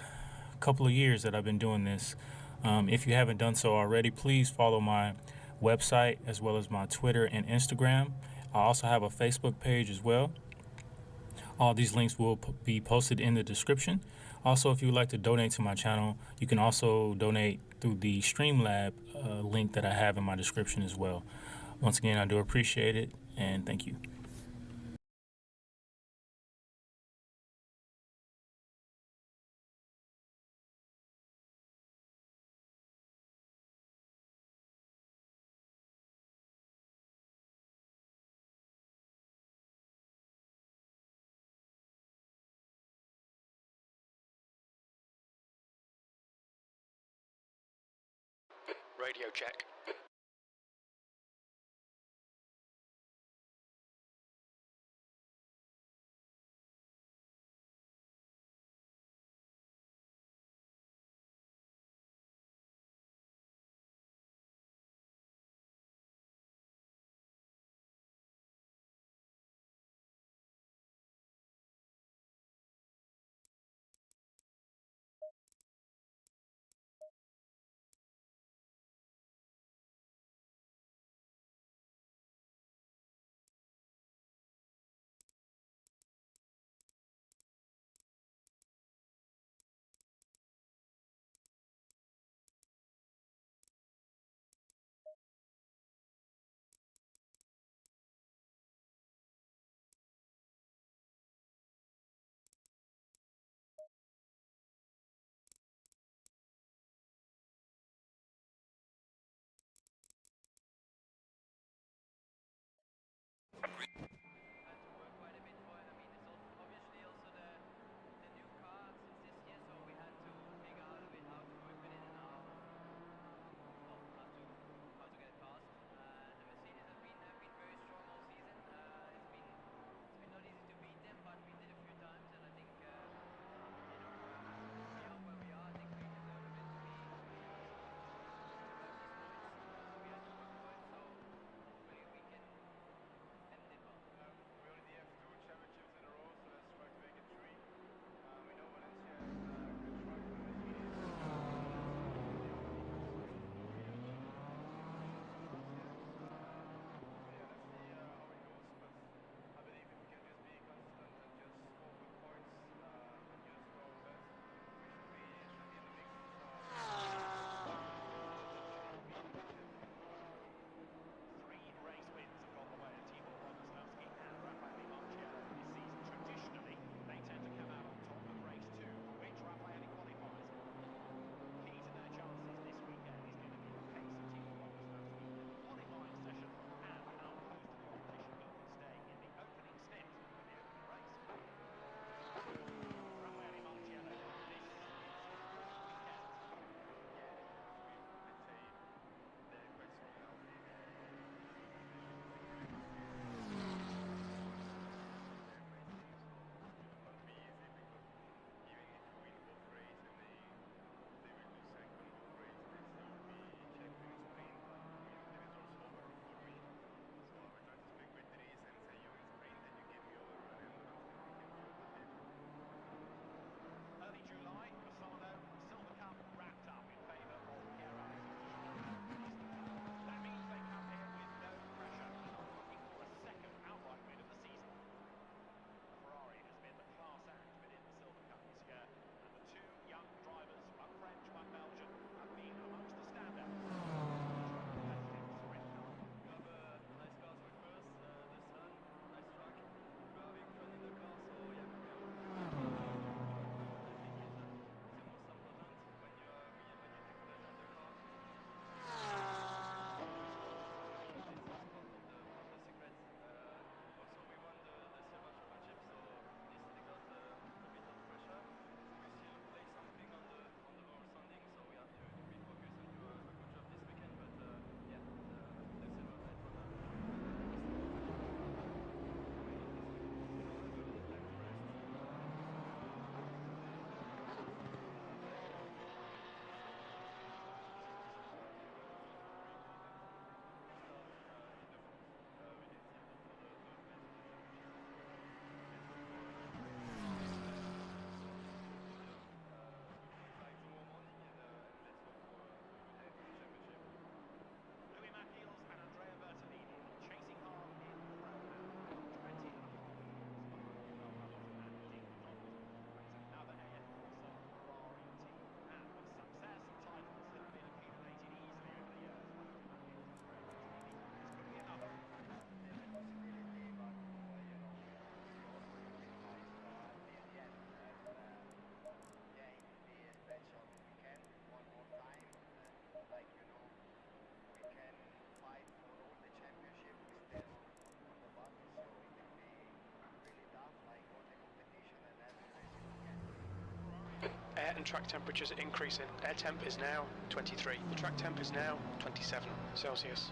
couple of years that I've been doing this. If you haven't done so already, please follow my website as well as my Twitter and Instagram. I also have a Facebook page as well. All these links will be posted in the description. Also, if you would like to donate to my channel, you can also donate through the Streamlab link that I have in my description as well. Once again, I do appreciate it, and thank you. Radio check. and track temperatures are increasing. Air temp is now 23. The track temp is now 27 Celsius.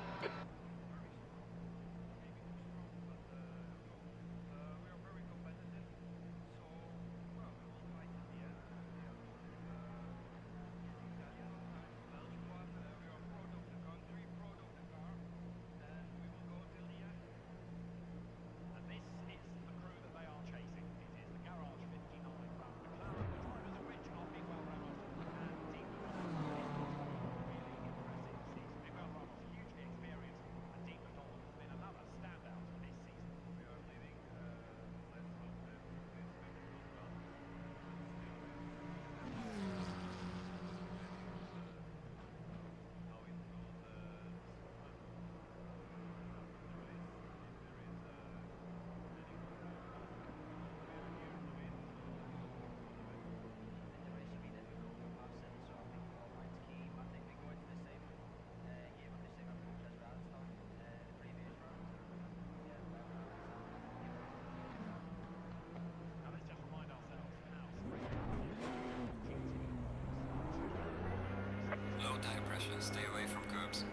Low tire pressure, stay away from curbs.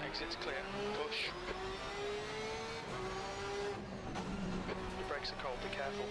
Exit's clear. Push. Your brakes are cold, be careful.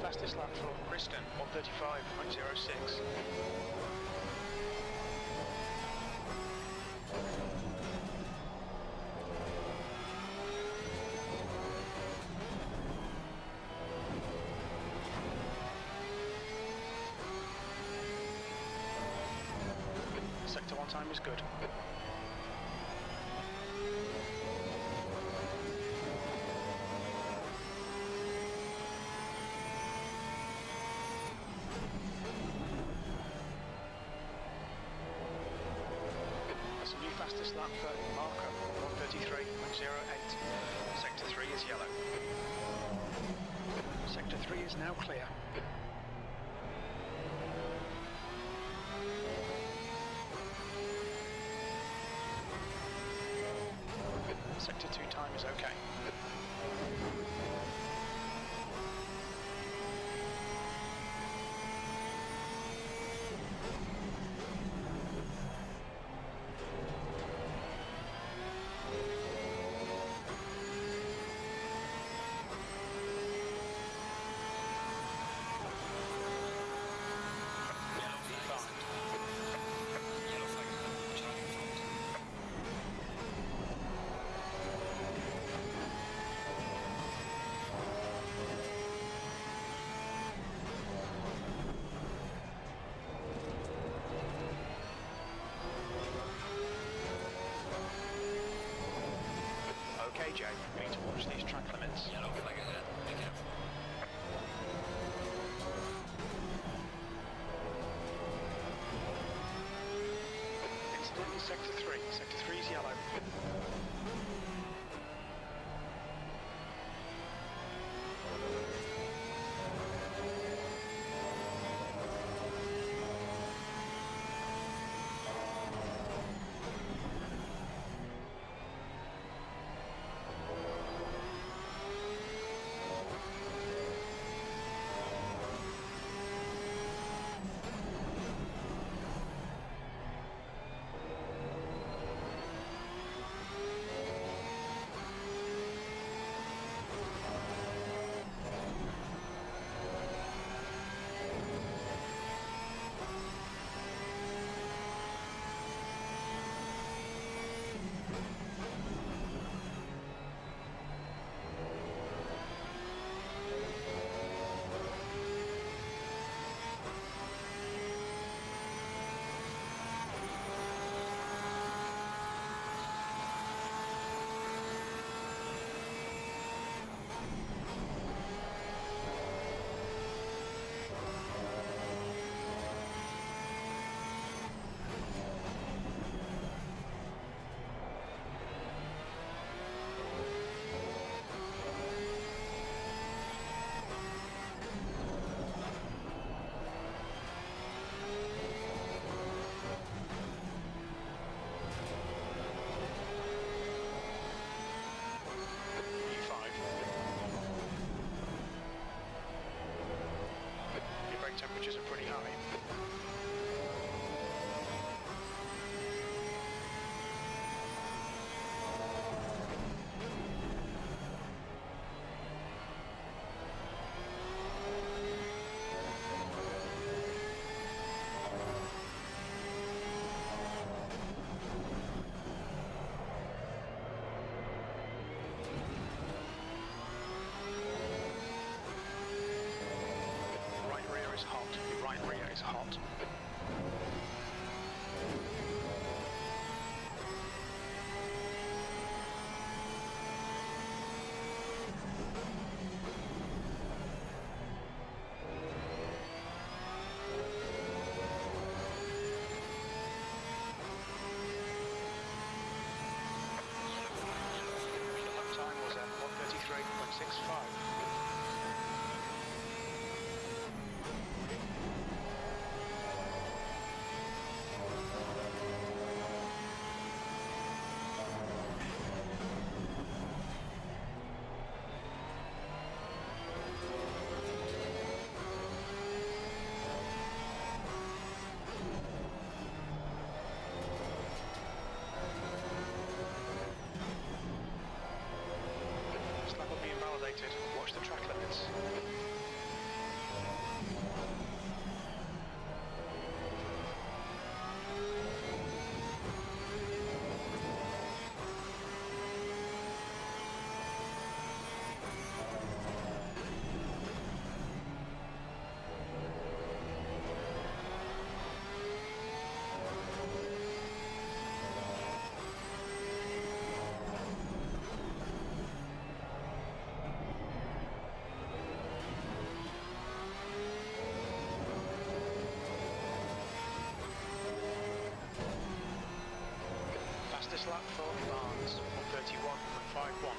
Fastest lap from Kristen, 1:35.06. Sector 1 time is good. Fastest lap for Marco, 1:33.08. Sector 3 is yellow. Sector 3 is now clear. Sector 2 time is okay. Okay, Jay, we need to watch these track limits. Yellow flag ahead, be careful. in sector 3. Sector 3 is yellow. Temperatures are pretty high. Right rear is hot. The lap time was at 1:33.65. Watch the track limits. Fastest lap for Barnes, 1:31.51.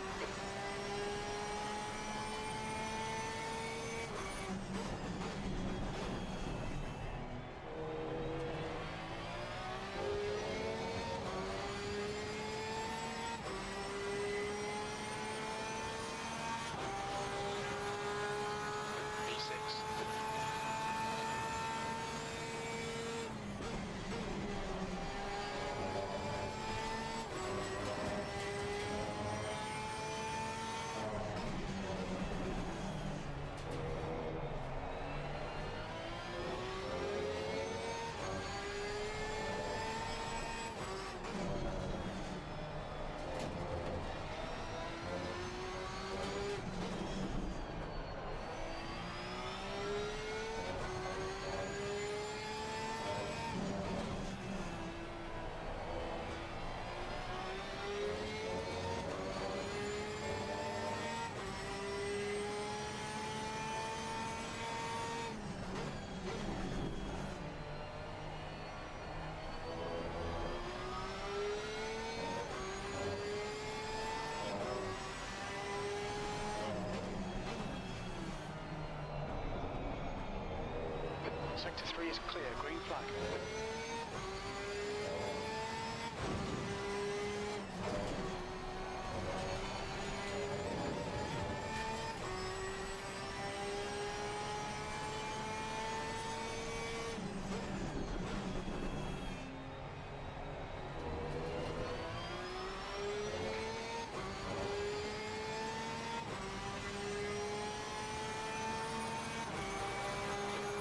Sector 3 is clear, green flag.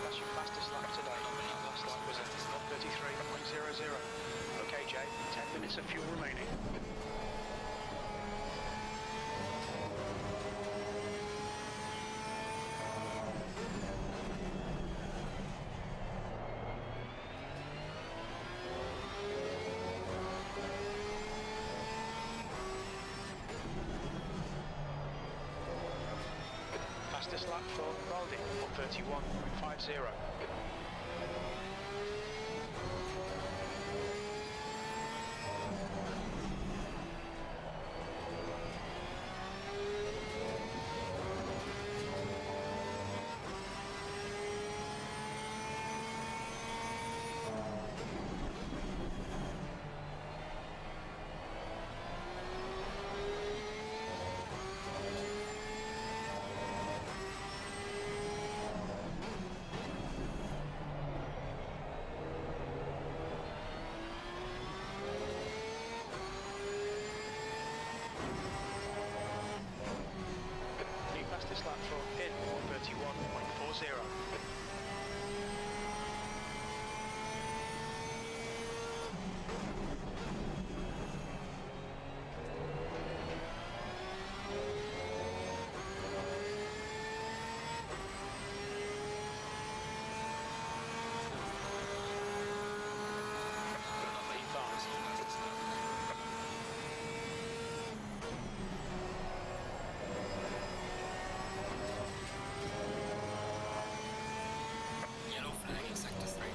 That's your fastest lap today. Last lap was at 1:33.00. Okay, Jay, 10 minutes of fuel remaining. Fastest lap for Baldi, 1:31.50. New fastest lap for Pin, 1:31.40. Not late fast. Yellow flag in Sector 3.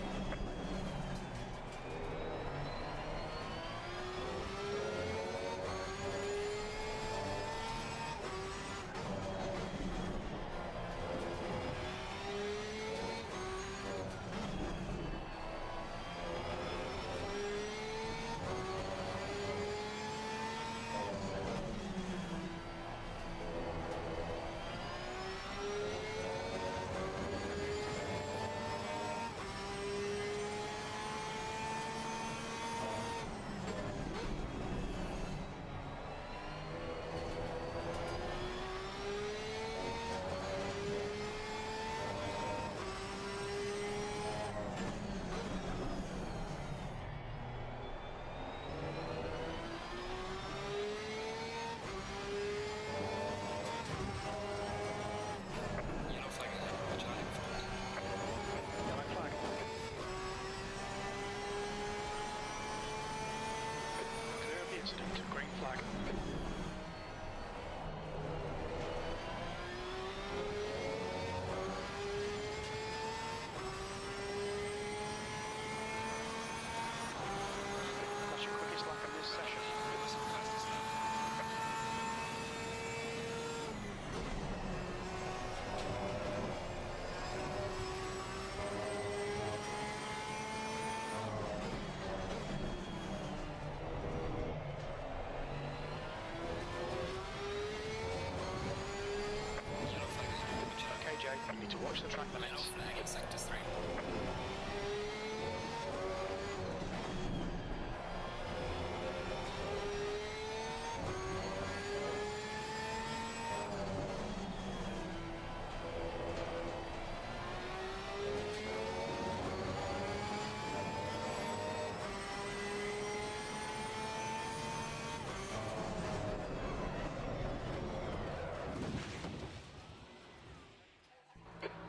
Yellow flag ahead, Charlie front. Yellow flag. Clear of the incident, green flag. That's your quickest lap in this session. That's your fastest lap. Yellow flag ahead, Charlie. Okay, Jay, you need to watch the track Yellow limits. flag in Sector 3.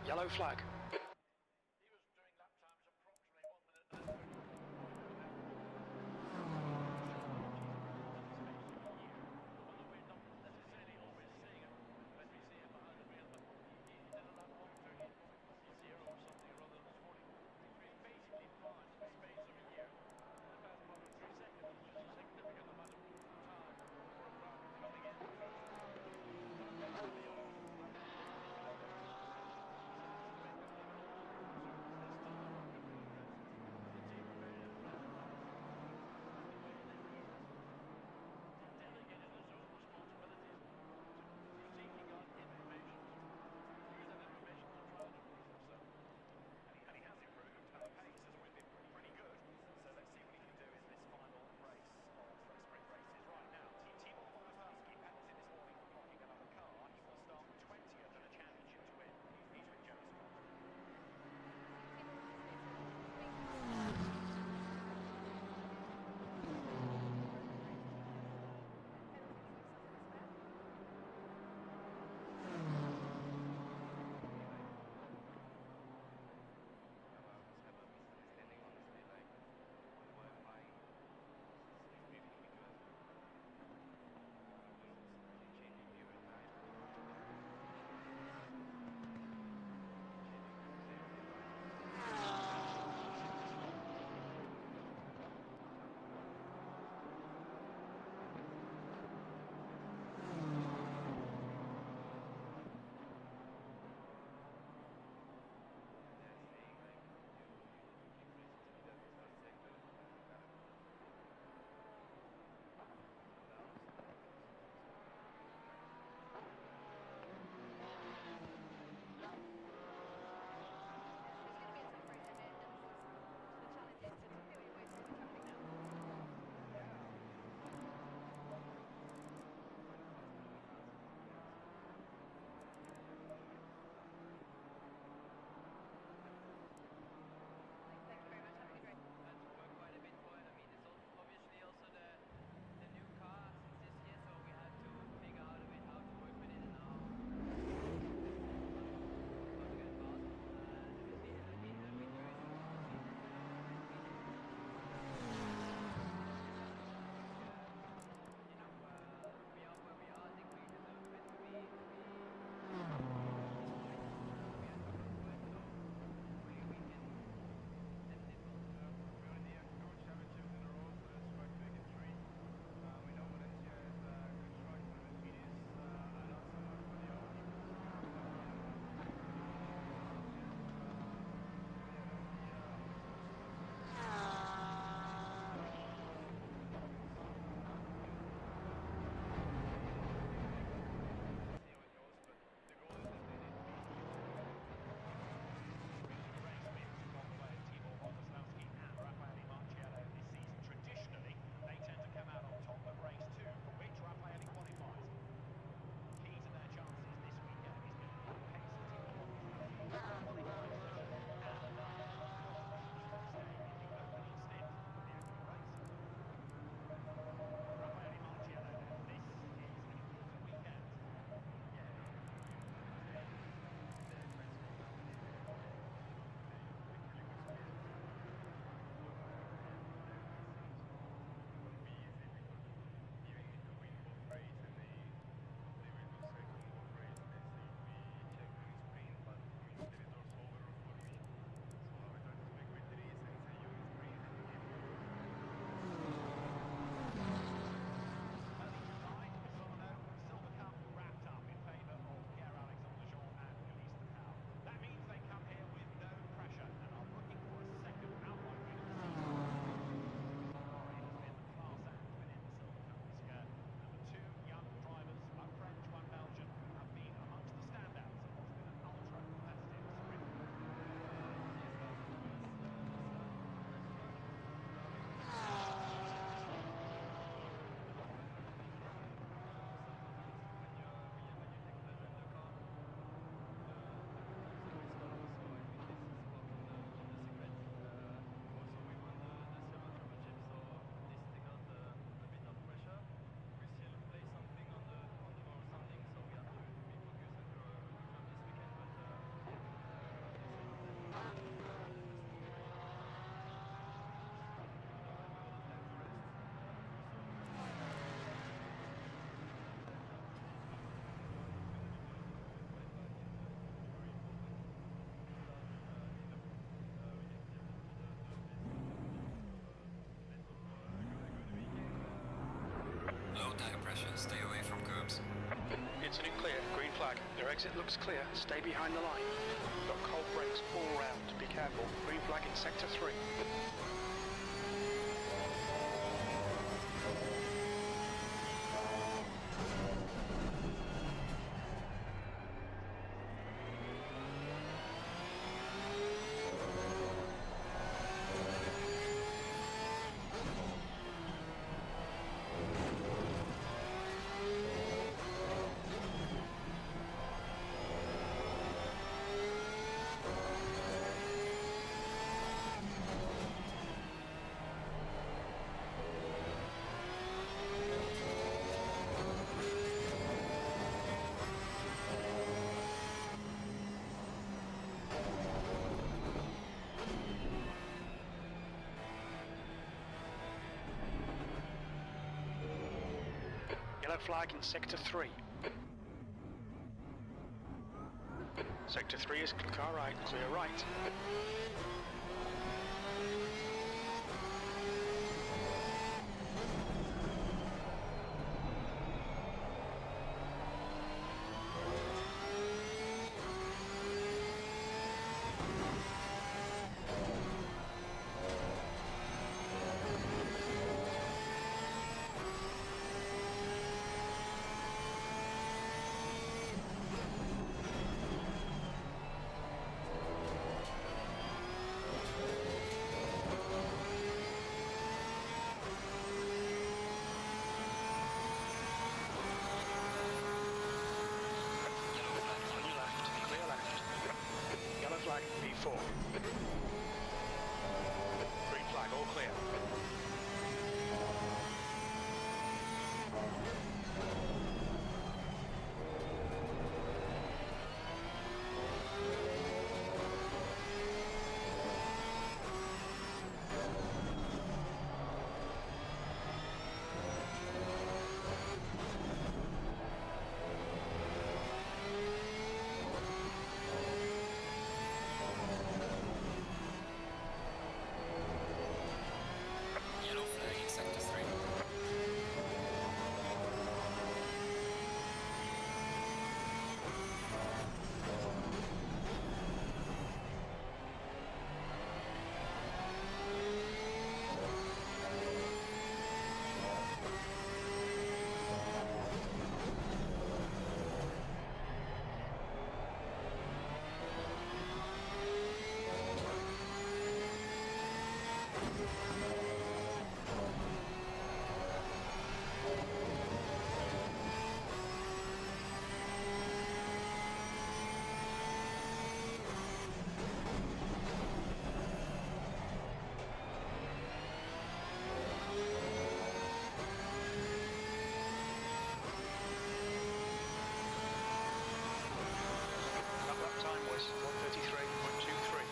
Yellow flag. pressure. Stay away from curbs. Incident clear. Green flag. Your exit looks clear. Stay behind the line. Got cold brakes all round. Be careful. Green flag in sector 3. Yellow flag in sector 3. Sector 3 is car right, clear right. Flag B4. Green flag, all clear. Yellow flag in sector 3. Lap time was 1:33.23.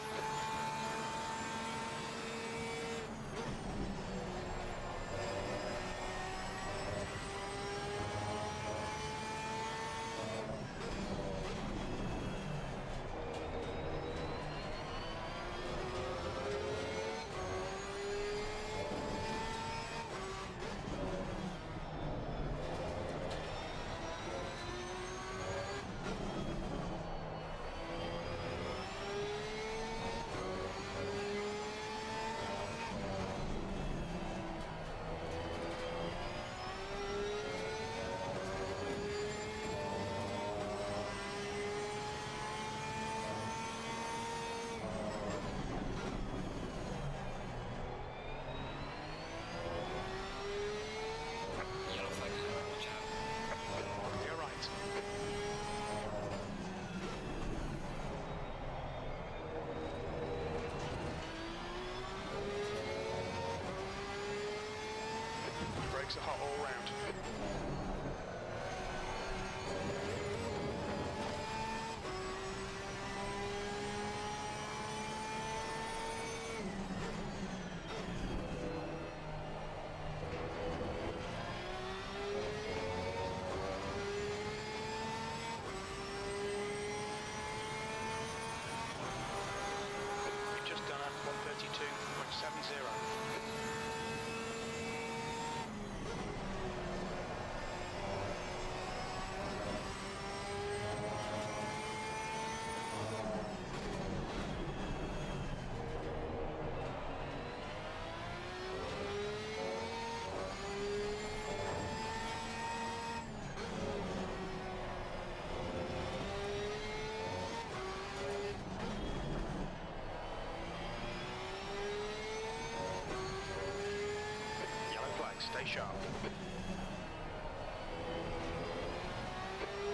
Yellow flag, watch out. You're right. Brakes are hot all round. You've just done a 1:32.70. Stay sharp.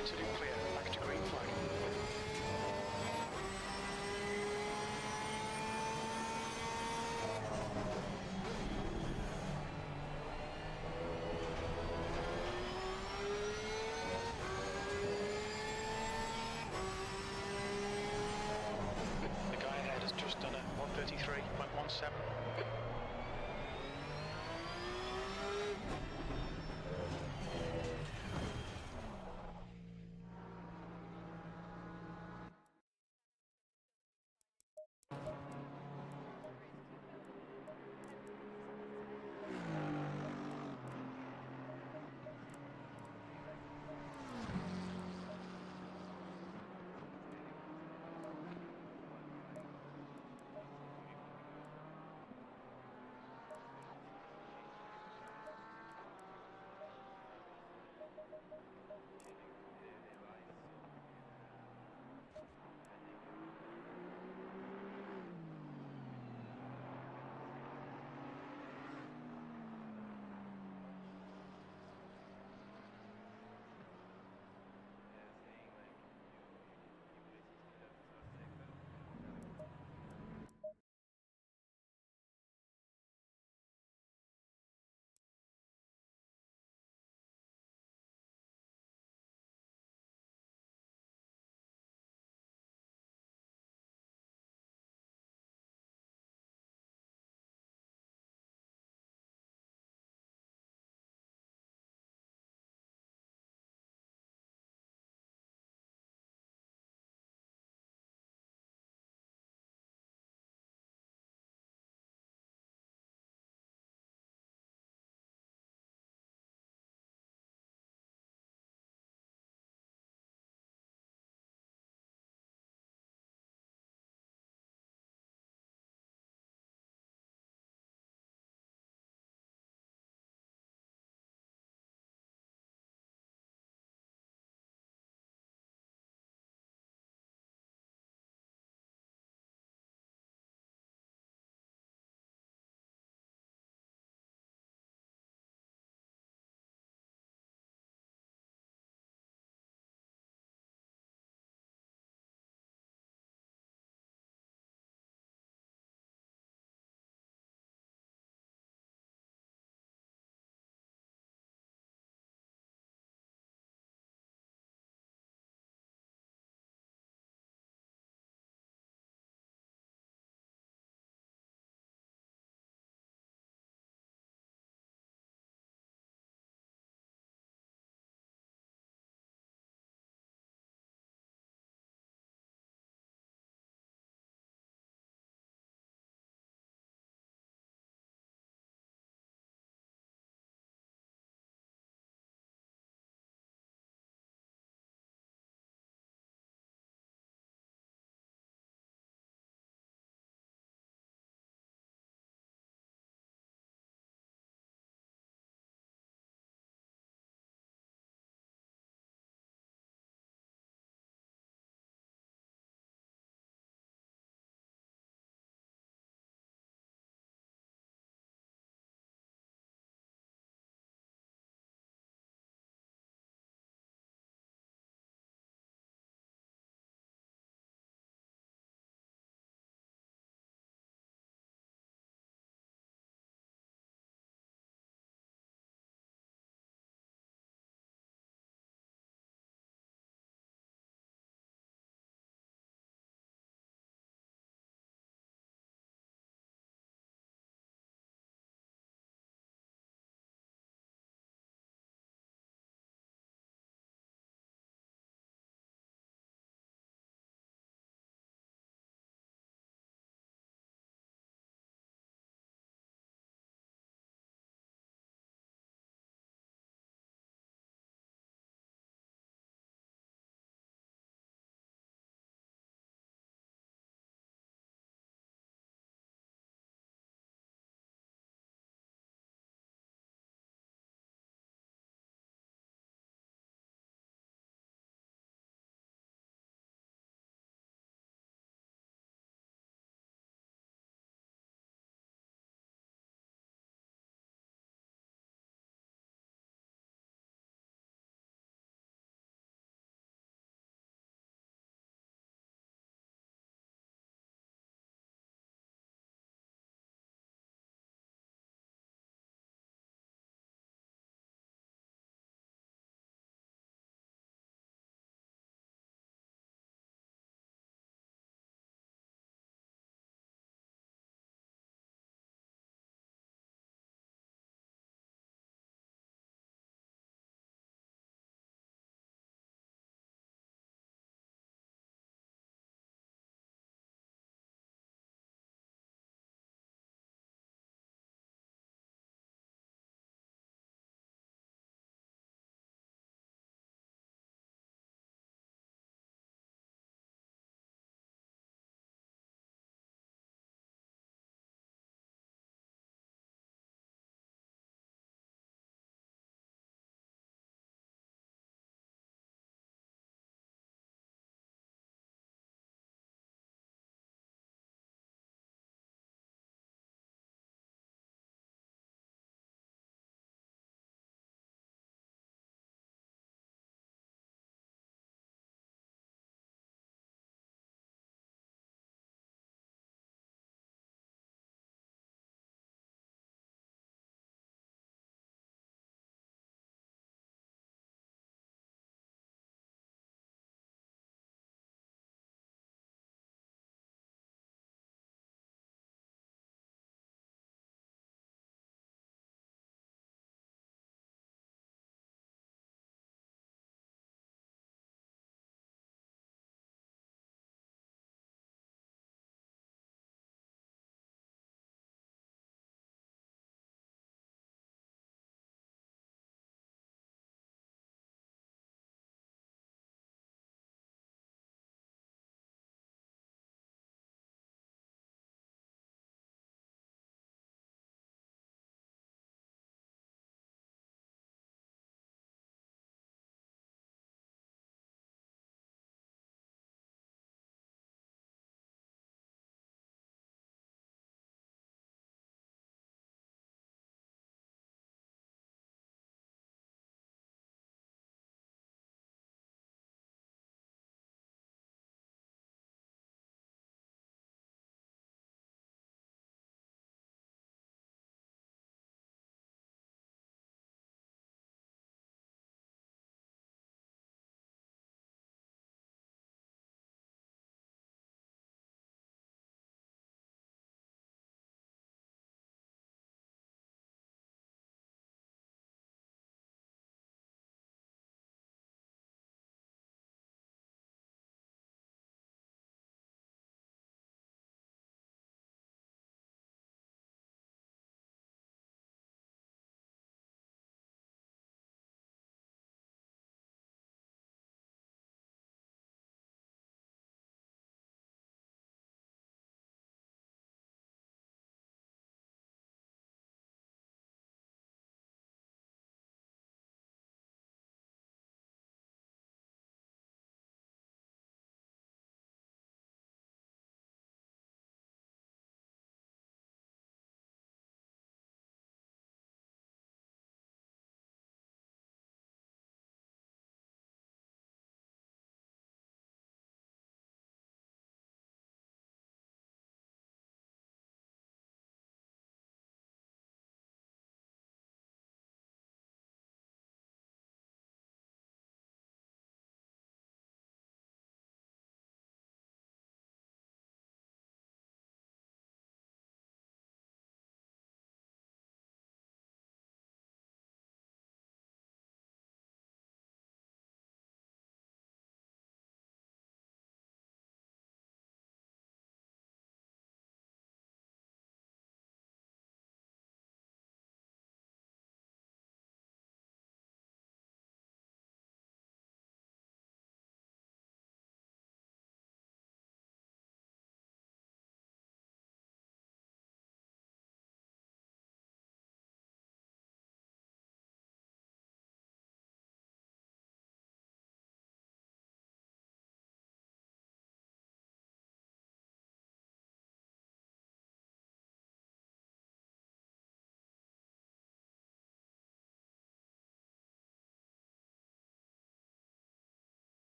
Incident clear. Back to green flag. The guy ahead has just done a 133.17.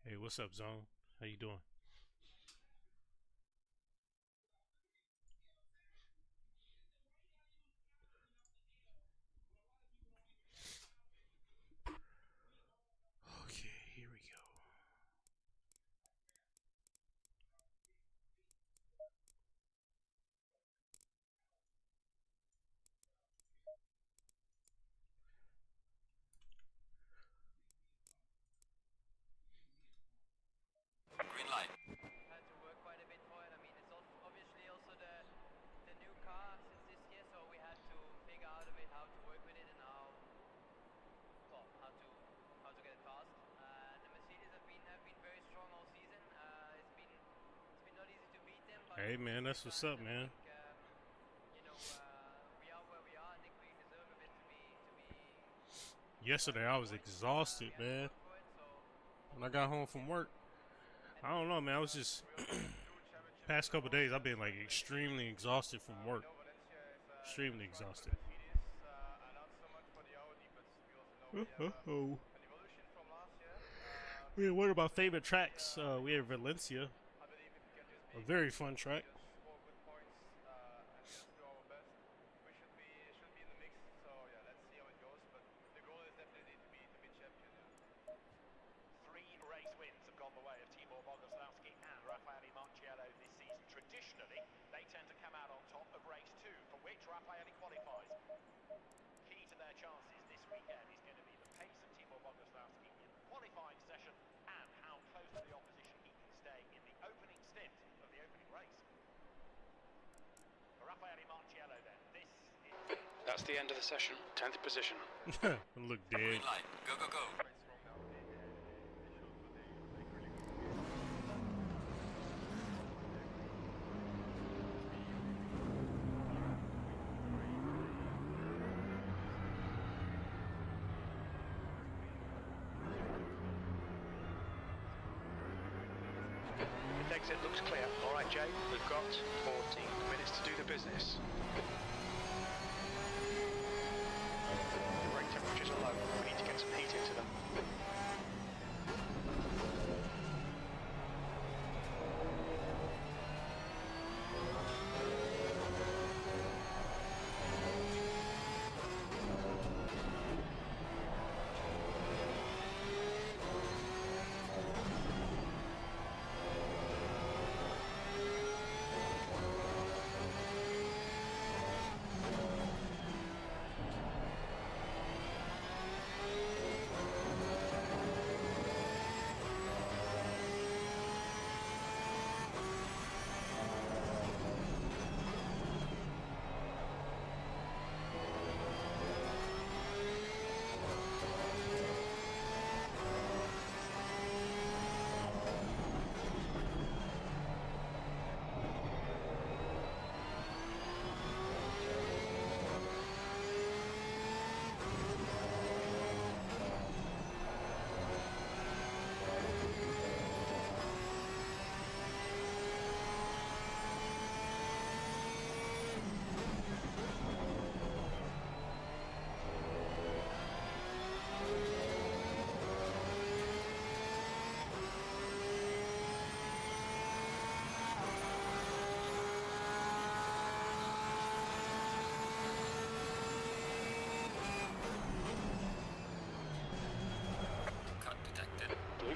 Hey, what's up, Zone? How you doing? Okay, here we go. Green light. Had to work quite a bit for it. I mean, it's obviously also the new car since this year, so we had to figure out a bit how to work with it and how to get it fast. The Mercedes have been very strong all season. It's been not easy to beat them. But Hey, man, that's what's up, man. We are where we are. I think we deserve a bit to be. Yesterday, I was exhausted, man. When I got home from work, I don't know, man. I was just past couple days. I've been like extremely exhausted from work. Extremely exhausted. Oh. Yeah, one of my favorite tracks. We have Valencia, a very fun track. Traditionally, they tend to come out on top of race 2, for which Raffaele qualifies. Key to their chances this weekend is going to be the pace of Timo Boguslavski in the qualifying session and how close to the opposition he can stay in the opening stint of the opening race. For Raffaele Marciello then, this is... That's the end of the session. 10th position. Look dead. Green light. Go, go, go. Exit looks clear. All right, Jay, we've got 14 minutes to do the business. The brake temperatures are low. We need to get some heat into them.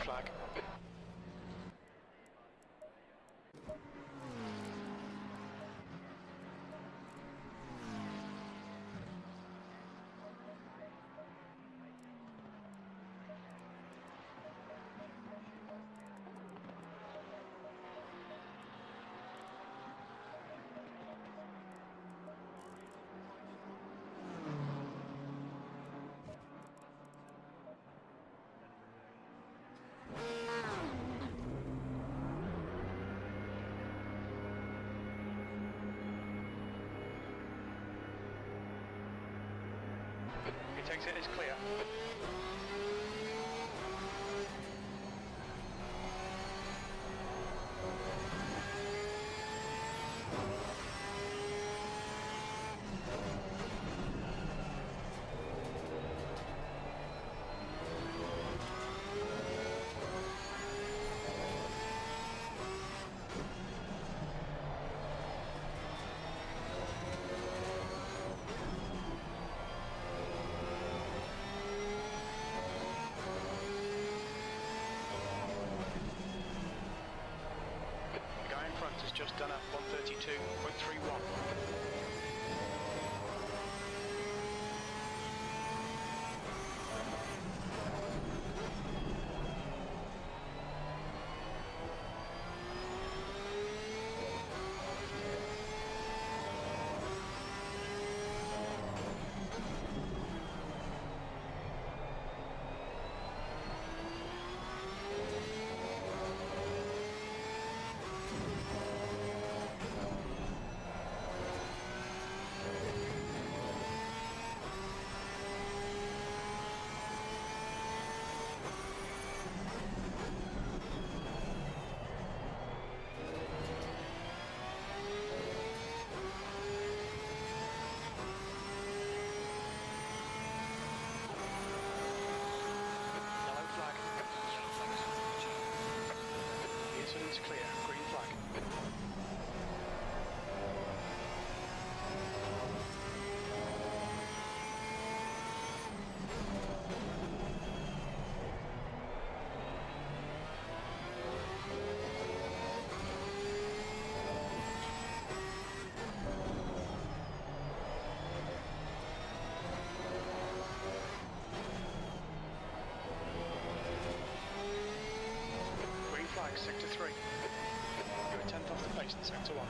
Flag. Its exit is clear. just done at 132.31. Yellow flag. Yellow flag is on, watch out. The incident's clear. Green flag. Green flag, sector 3. You're a tenth off the pace in sector 1.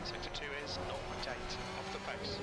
Sector 2 is 0.8 off the pace.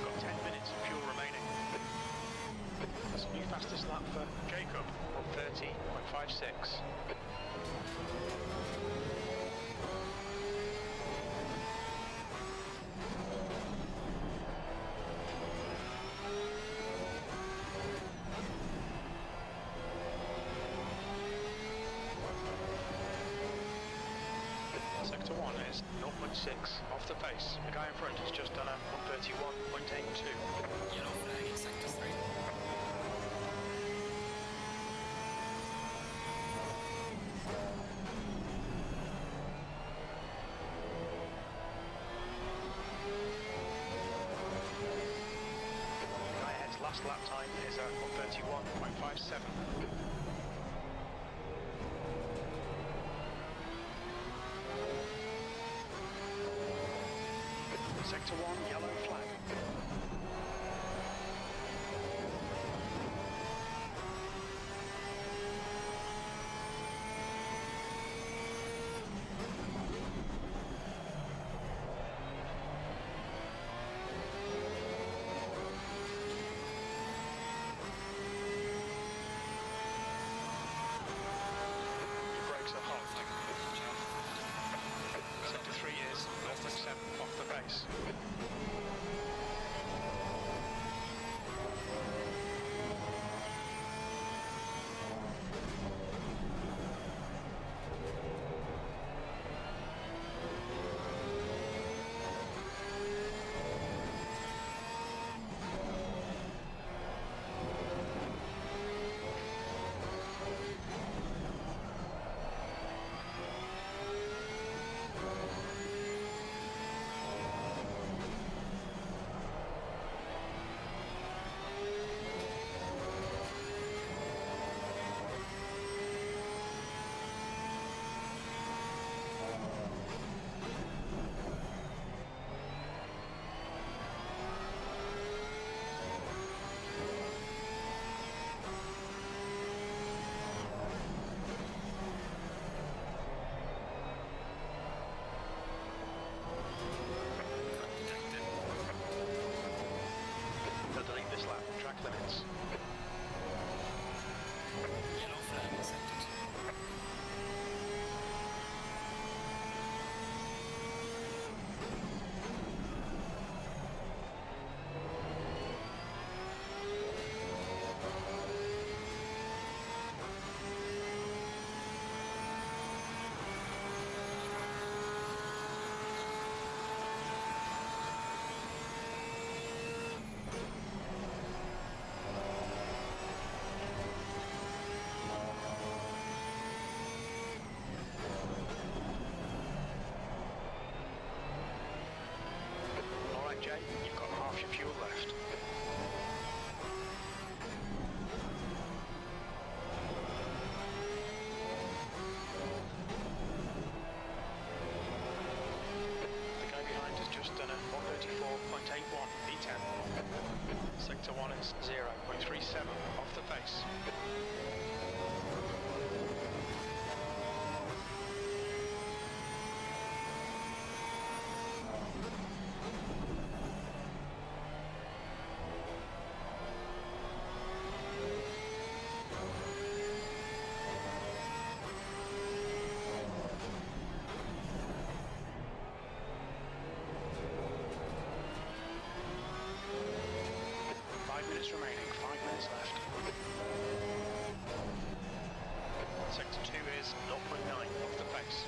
Got 10 minutes of fuel remaining. That's a new fastest lap for Jacob, 1:30.56. Sector 1 is 0.6 off the pace. The guy in front has just done a 131.82. Yellow flag in sector 3. The guy ahead's last lap time is a 131.57. Sector 1, yellow flag. Your brakes are hot. Sector 3 is 0.7 off the pace. Sector 1 is 0.37 off the pace. Remaining, 5 minutes left. Sector 2 is 0.9 off the pace.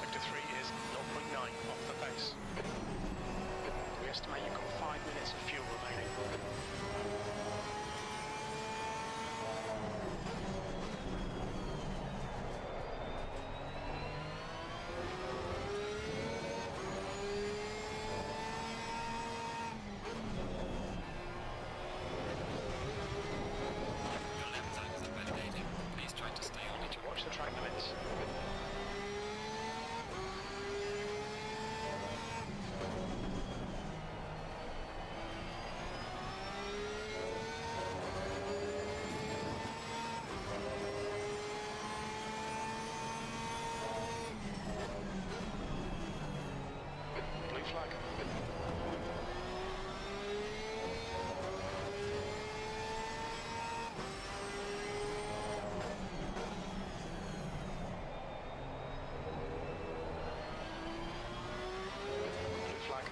Sector 3 is 0.9 off the pace. We estimate you've got 5 minutes of fuel remaining. Your lap times are validating. Please try to stay on it. Watch the track limits. Blue flag. Blue flag.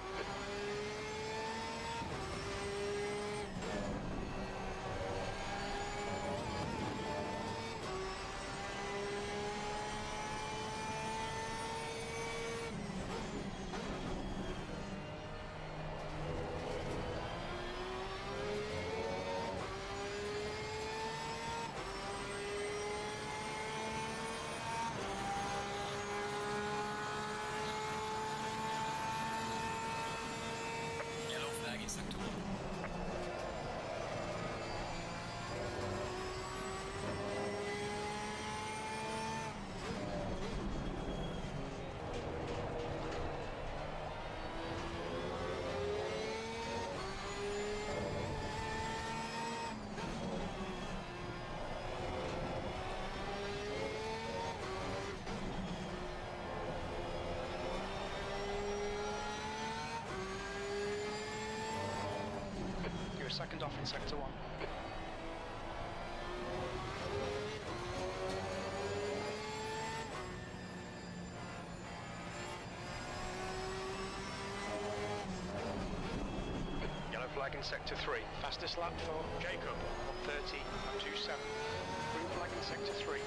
Yellow flag in sector 1. You're a second off in sector 1. Yellow flag in sector 3. Fastest lap for Jacob, 1:30.27. Green flag in sector 3.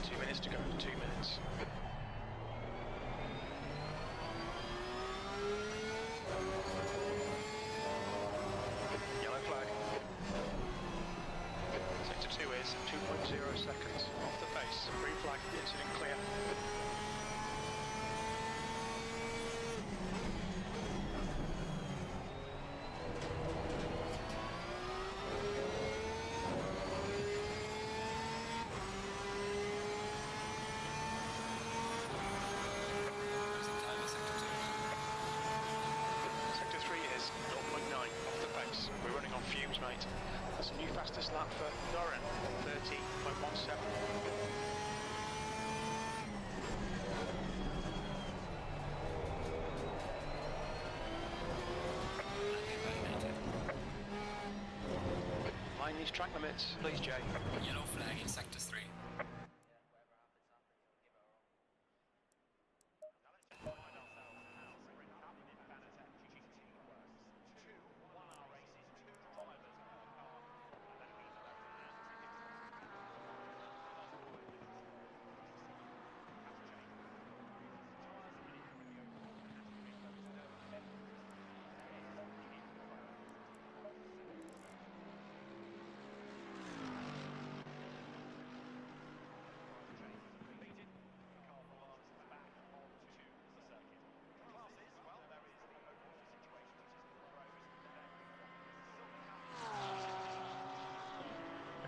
2 minutes to go, 2 minutes. Yellow flag. Sector 2 is 2.0 seconds off the pace. Green flag, incident clear. Losing time in sector 2. Sector 3 is 0.9 off the pace. We're running on fumes, mate. That's a new fastest lap for Doran, 30.17. Landing validated. Mind these track limits, please, Jay. Yellow flag in sector 3.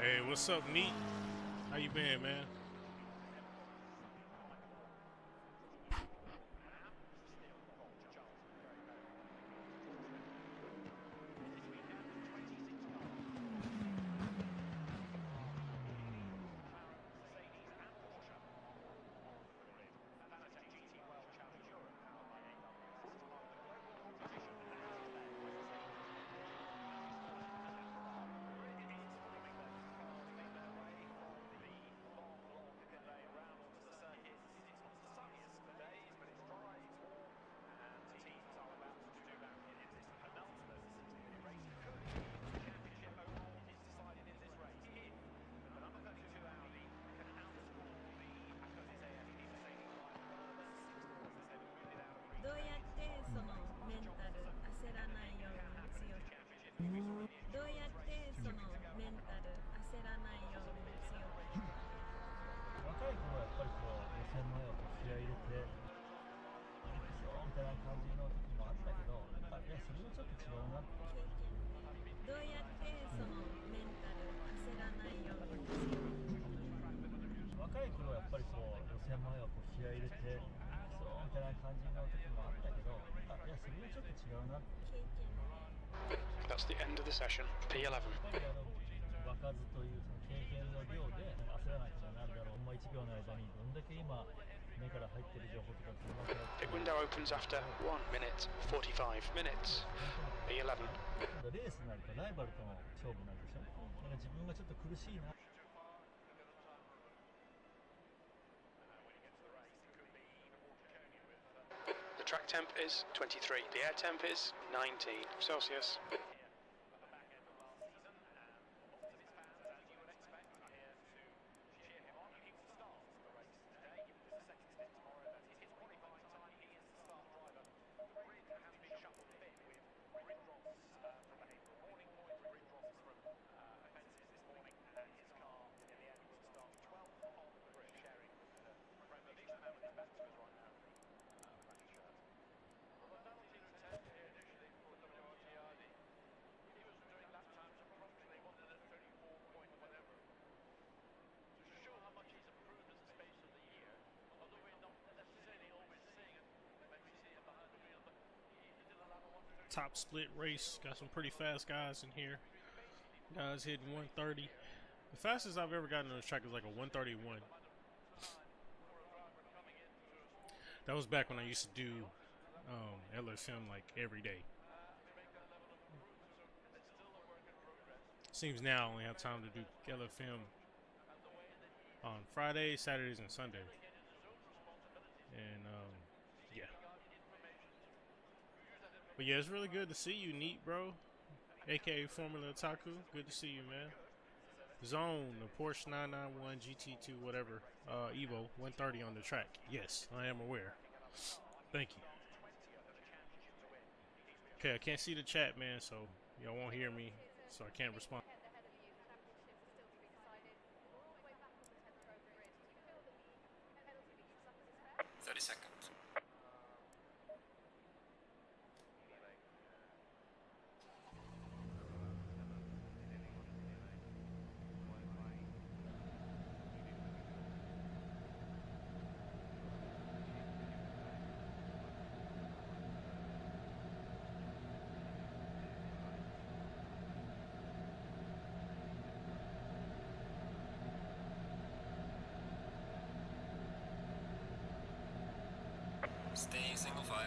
Hey, what's up, Neat? How you been, man? That's the end of the session. P11. 場数というその経験の量で焦らなくもなるだろう。1秒の間にどんだけ今目から入ってる情報とかっていうのが Pit window opens after 1 minute 45 minutes. P11. レースになるとライバルとの勝負なんでしょ。だから自分がちょっと苦しいな。The track temp is 23. The air temp is 19 Celsius. Top split race. Got some pretty fast guys in here. Guys hitting 130. The fastest I've ever gotten on this track is like a 131. That was back when I used to do LFM like every day. Seems now I only have time to do LFM on Fridays, Saturdays, and Sundays. And yeah. But yeah, it's really good to see you, Neat, bro. AKA Formula Otaku. Good to see you, man. Zone, the Porsche 991 GT2, whatever, Evo 130 on the track. Yes, I am aware. Thank you. Okay, I can't see the chat, man, so y'all won't hear me, so I can't respond. 30 seconds. Stay single file.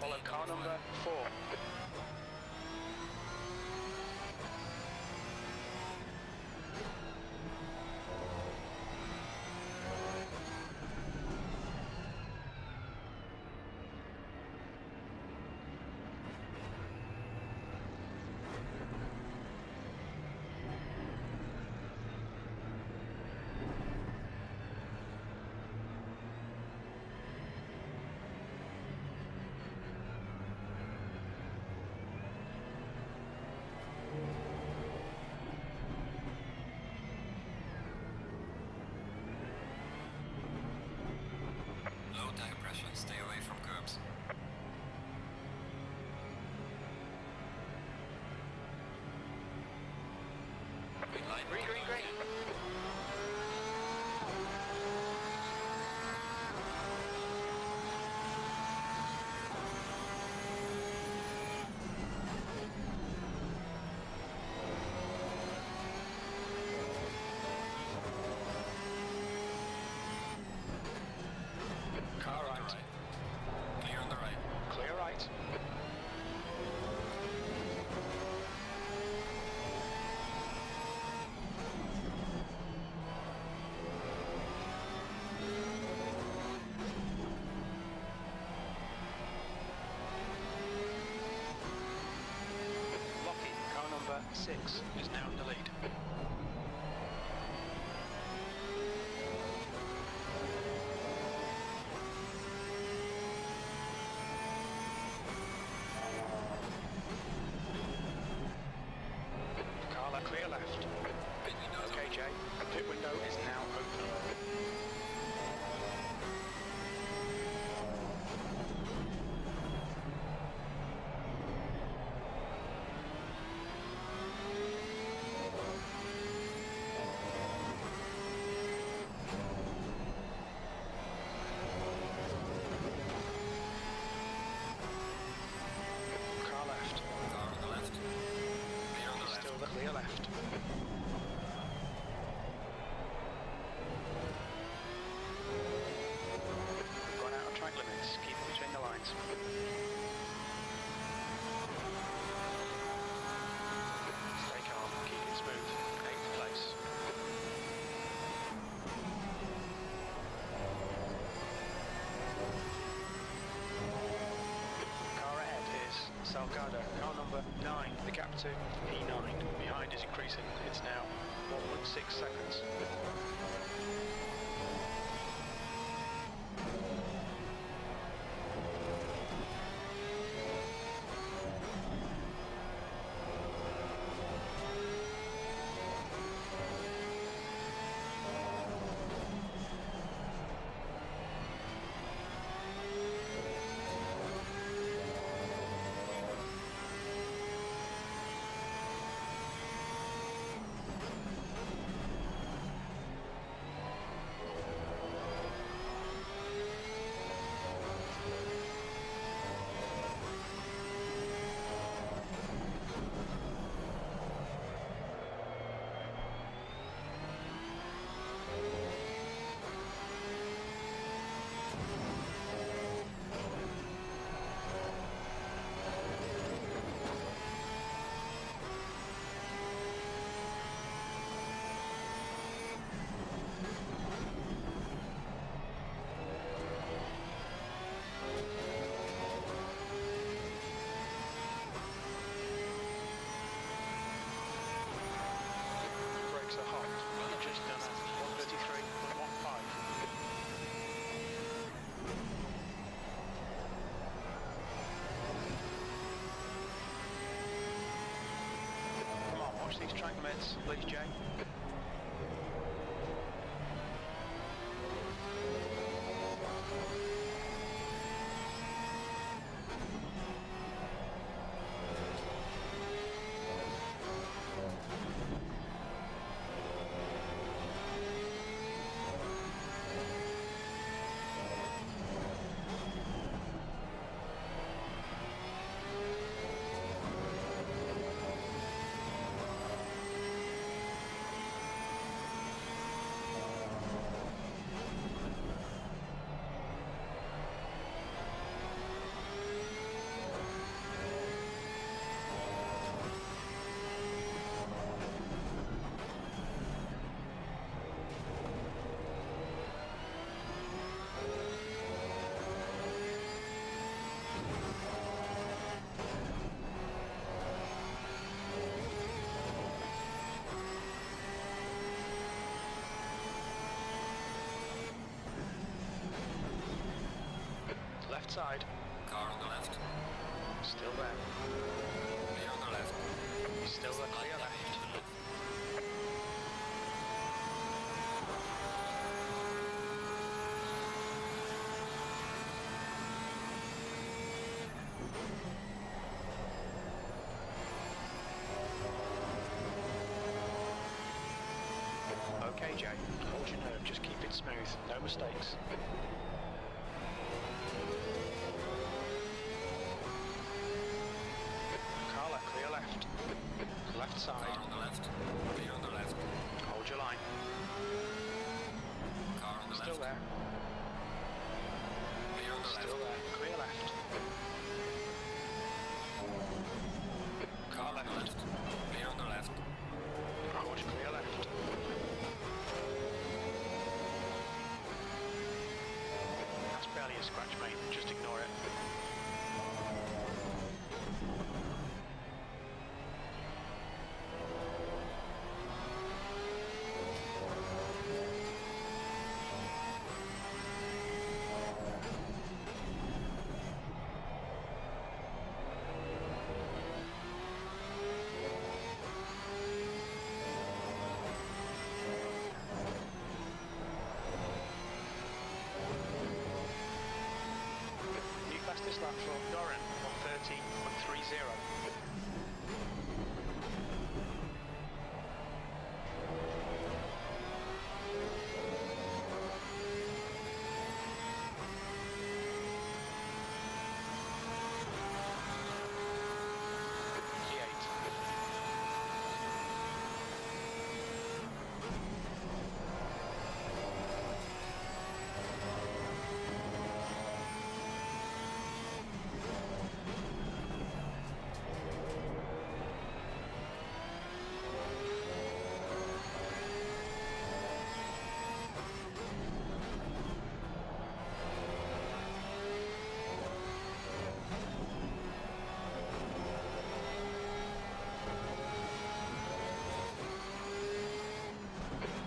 Follow car number 4. Low tire pressure, stay away from curbs. Green light. Green, green, green. Car right. Clear on the right. Clear right. Locking, car number 6 is now in the lead. Car clear left. Pit windows Okay, Jay. Pit window is now open. Car left. Car on the left. Clear on the left. Still the clear left. We've gone out of track limits. Keep it between the lines. Stay calm. Keep it smooth. 8th place. Car ahead is Salgado. Car number 9. The gap to P9. Behind is increasing. It's now 1.6 seconds. Brakes are hot. You've just done a 133.15. Come on, watch these track limits, please, Jay. left side. Car on the left. Still there. Clear on the left. Still there. Clear left. Okay, Jay. Hold your nerve. Just keep it smooth. No mistakes. Carla, clear left. Left side. Car on the left. Clear on the left. Hold your line. Car on the Still left. there. Clear on the left. Still there. Clear left. Car on the left. Clear on the left. Hold your clear left. That's barely a scratch, mate. Just ignore it. New fastest lap for Doran, 1:13.30.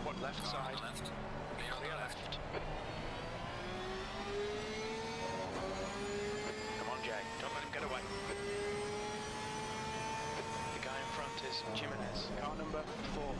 What left Car on side? the left. Clear on Clear the left. left. Come on, Jay. Don't let him get away. The guy in front is Jimenez. Car number 4.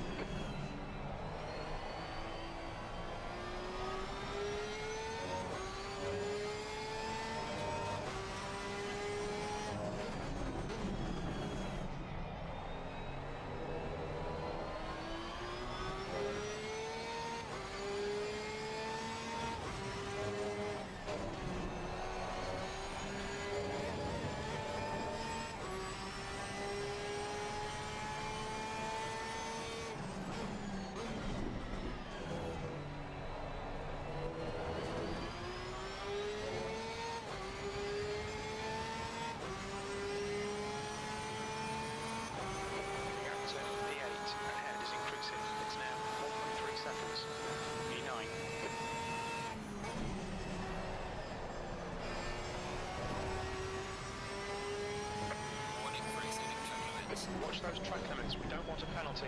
Watch those track limits, we don't want a penalty.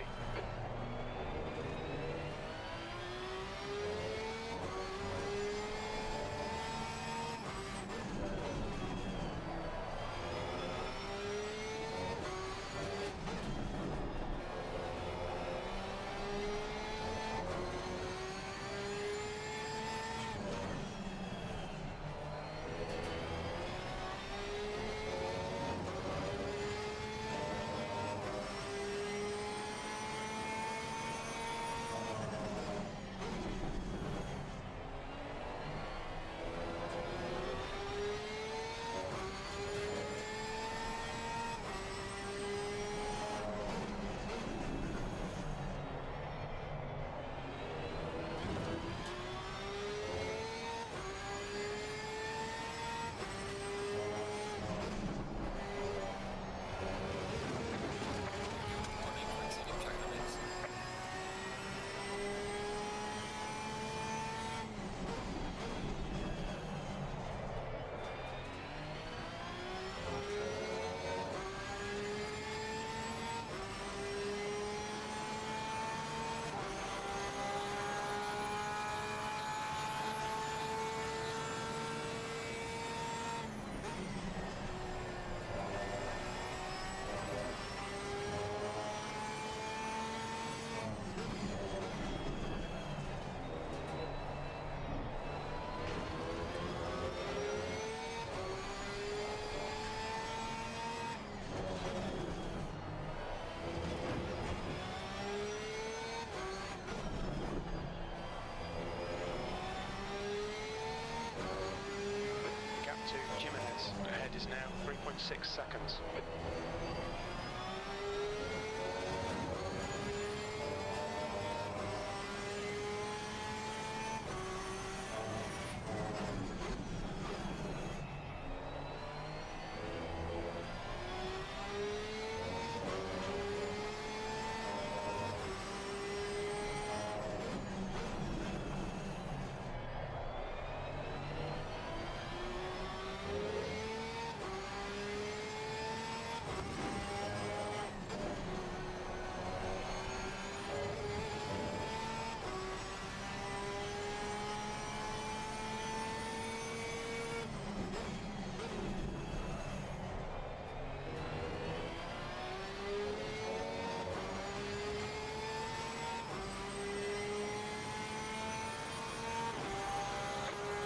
ahead is now 3.6 seconds.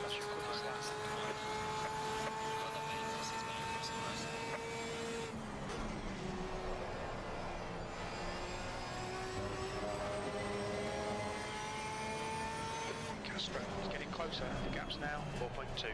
That's your quickest lap. Castro is getting closer. The gap's now 4.2.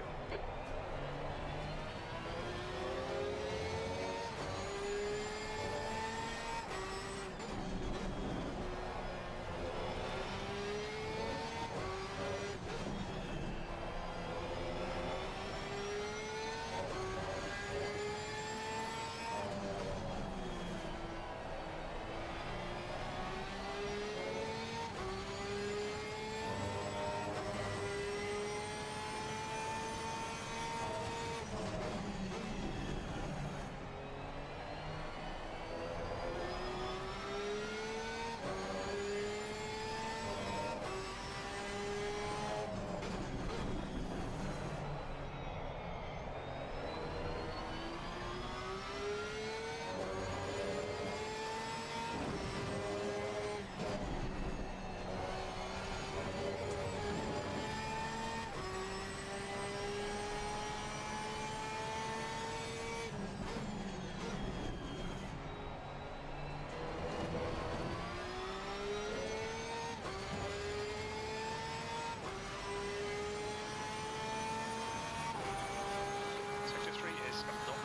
Sector 3 is 0.8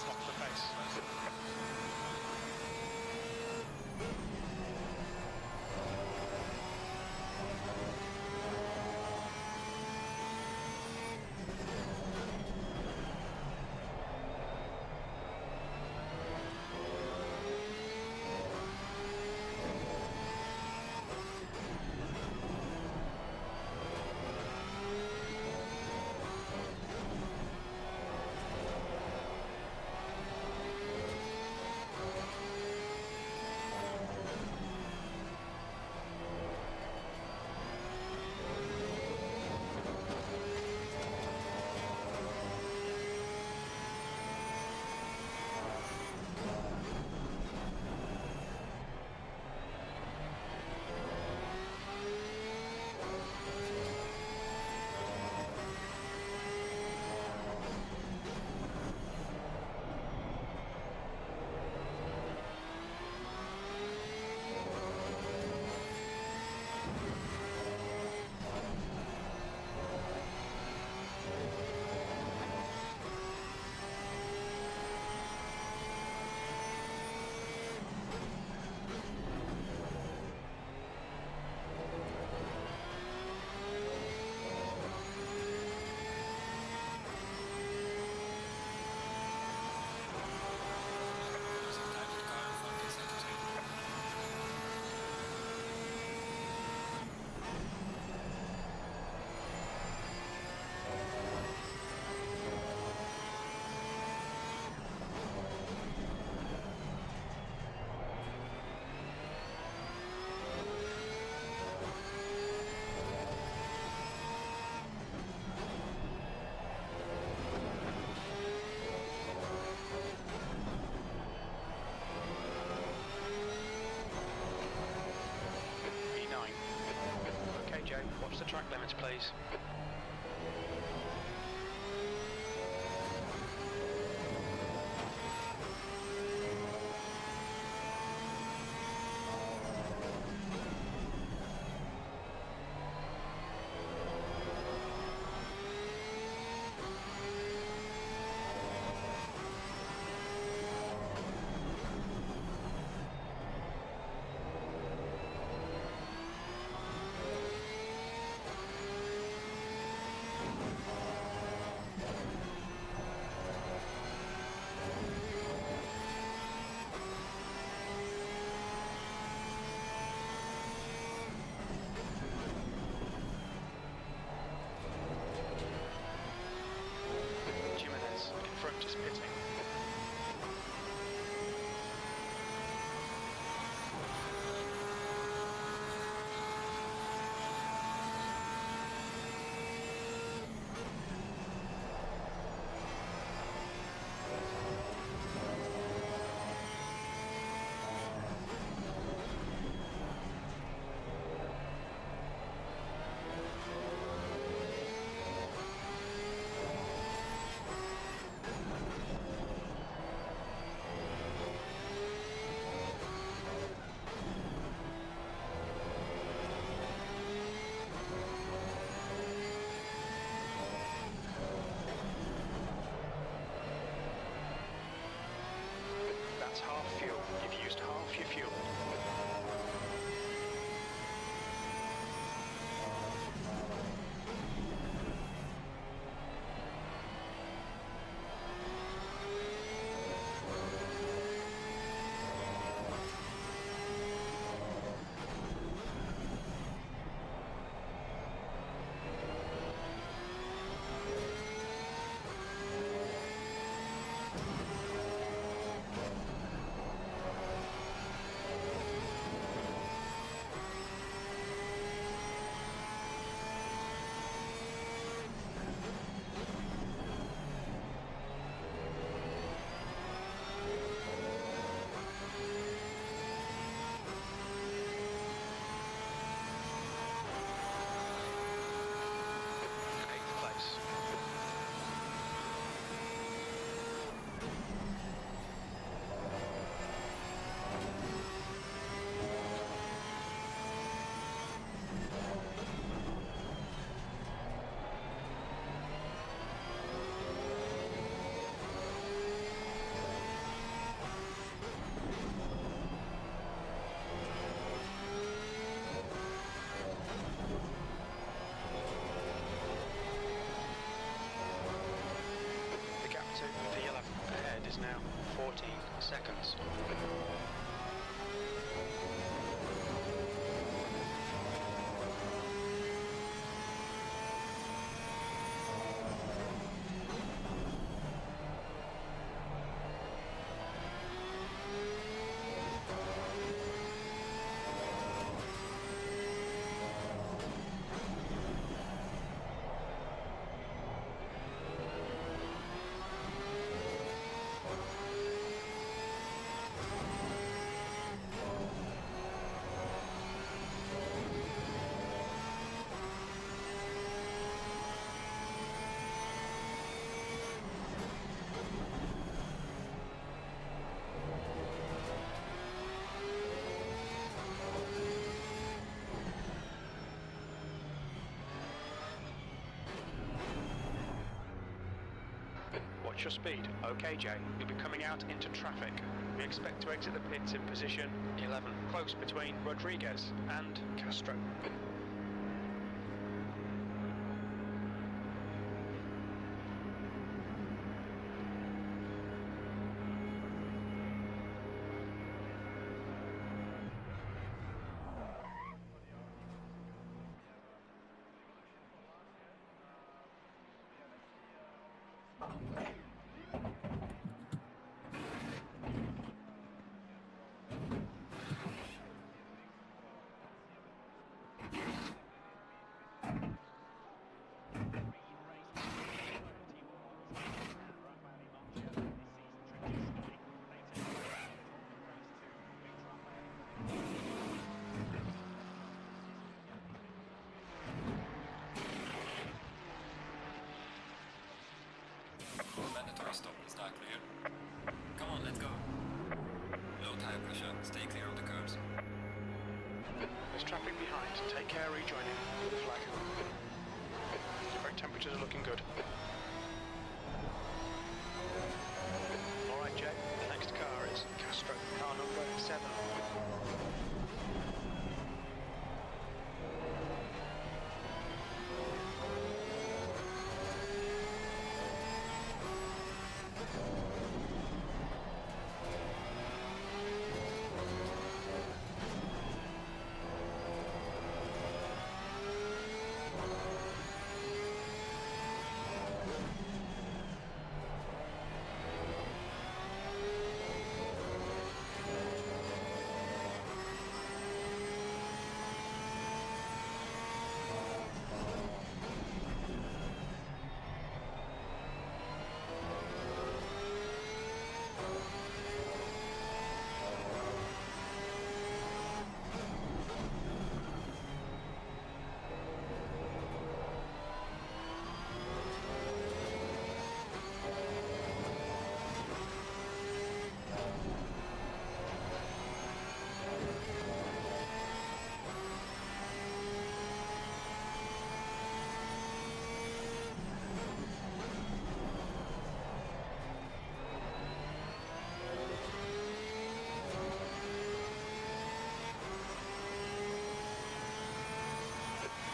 off the pace. Watch the track limits, please. now 14 seconds. Watch your speed. Okay, Jay. You'll be coming out into traffic. We expect to exit the pits in position 11, close between Rodriguez and Castro. Mandatory stop is not clear. Come on, let's go. Low tire pressure, stay clear of the curbs. There's traffic behind. Take care rejoining with the flag. Your brake temperatures are looking good. Alright, Jay. The next car is Castro, car number 7.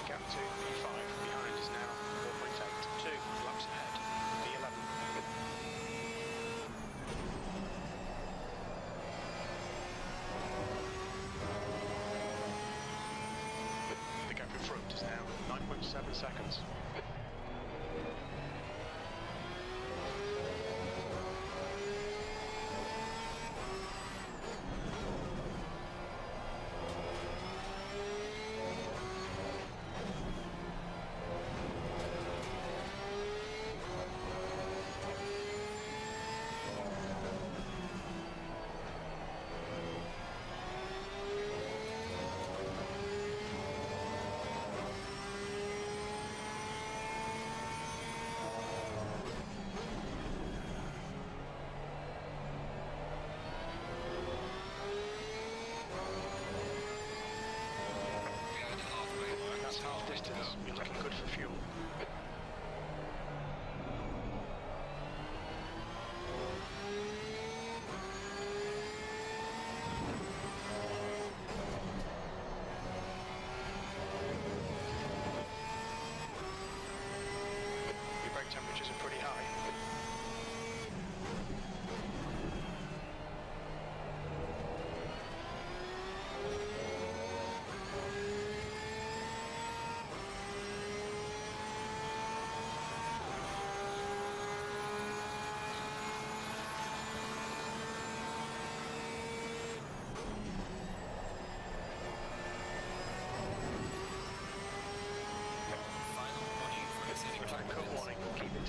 Gap to P5 behind is now 4.8, 2 laps ahead, P11. The gap in front is now 9.7 seconds. That's half distance. You're looking good for fuel. Your brake temperatures are pretty high.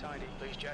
tidy, please, Jay.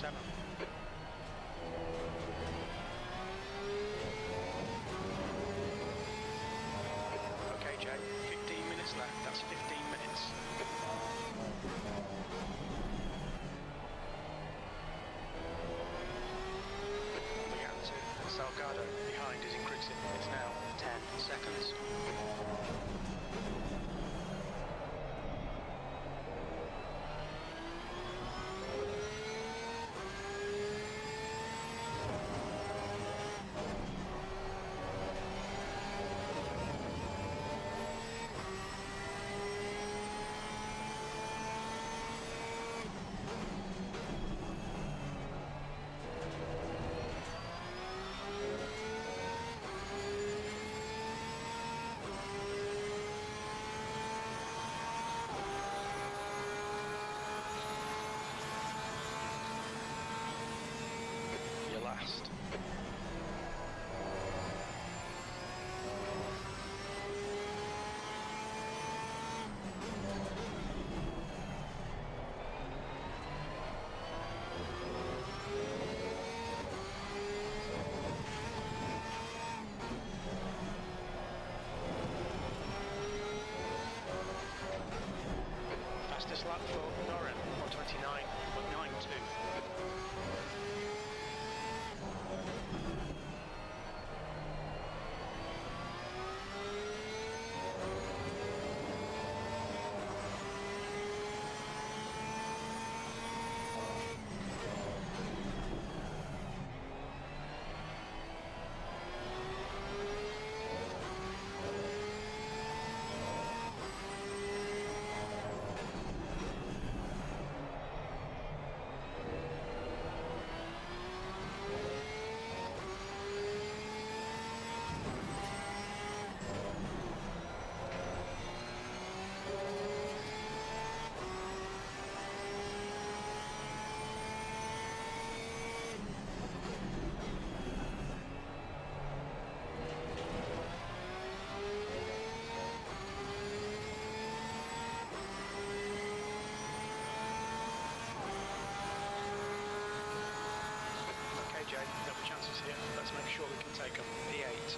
7. Okay, Jay, 15 minutes left. That's 15 minutes. Salgado behind is increasing. It's now 10 seconds. Last. Fastest lap for Doran, 129.92. Jay, there are chances here. Let's make sure we can take them. P8.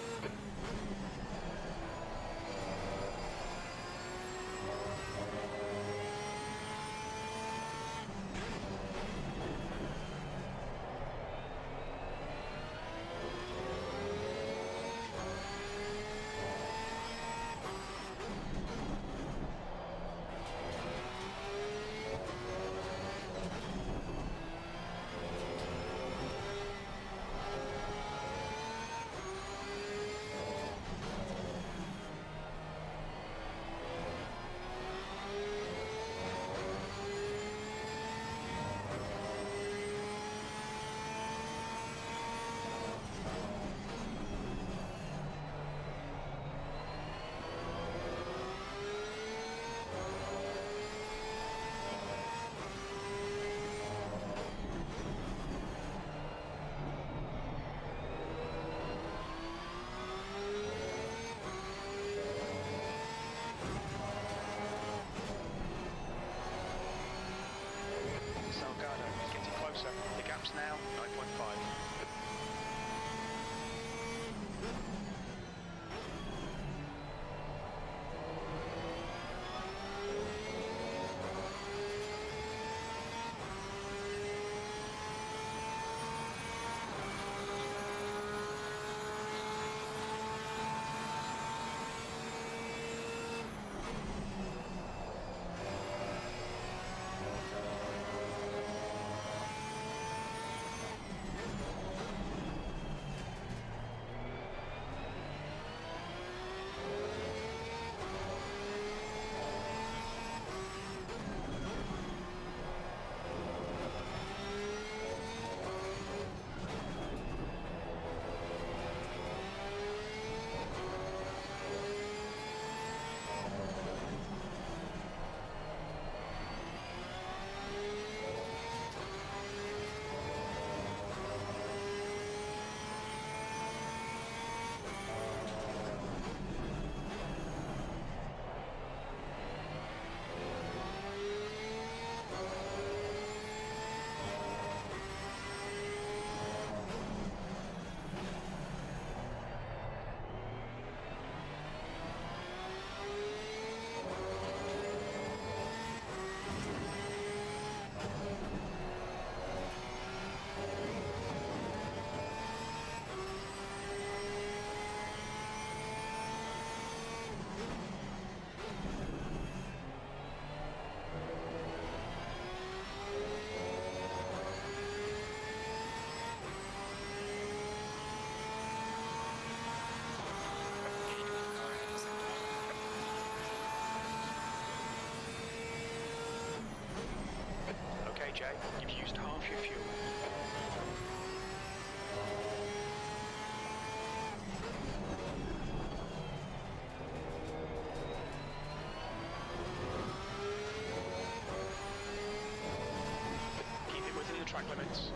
track limits.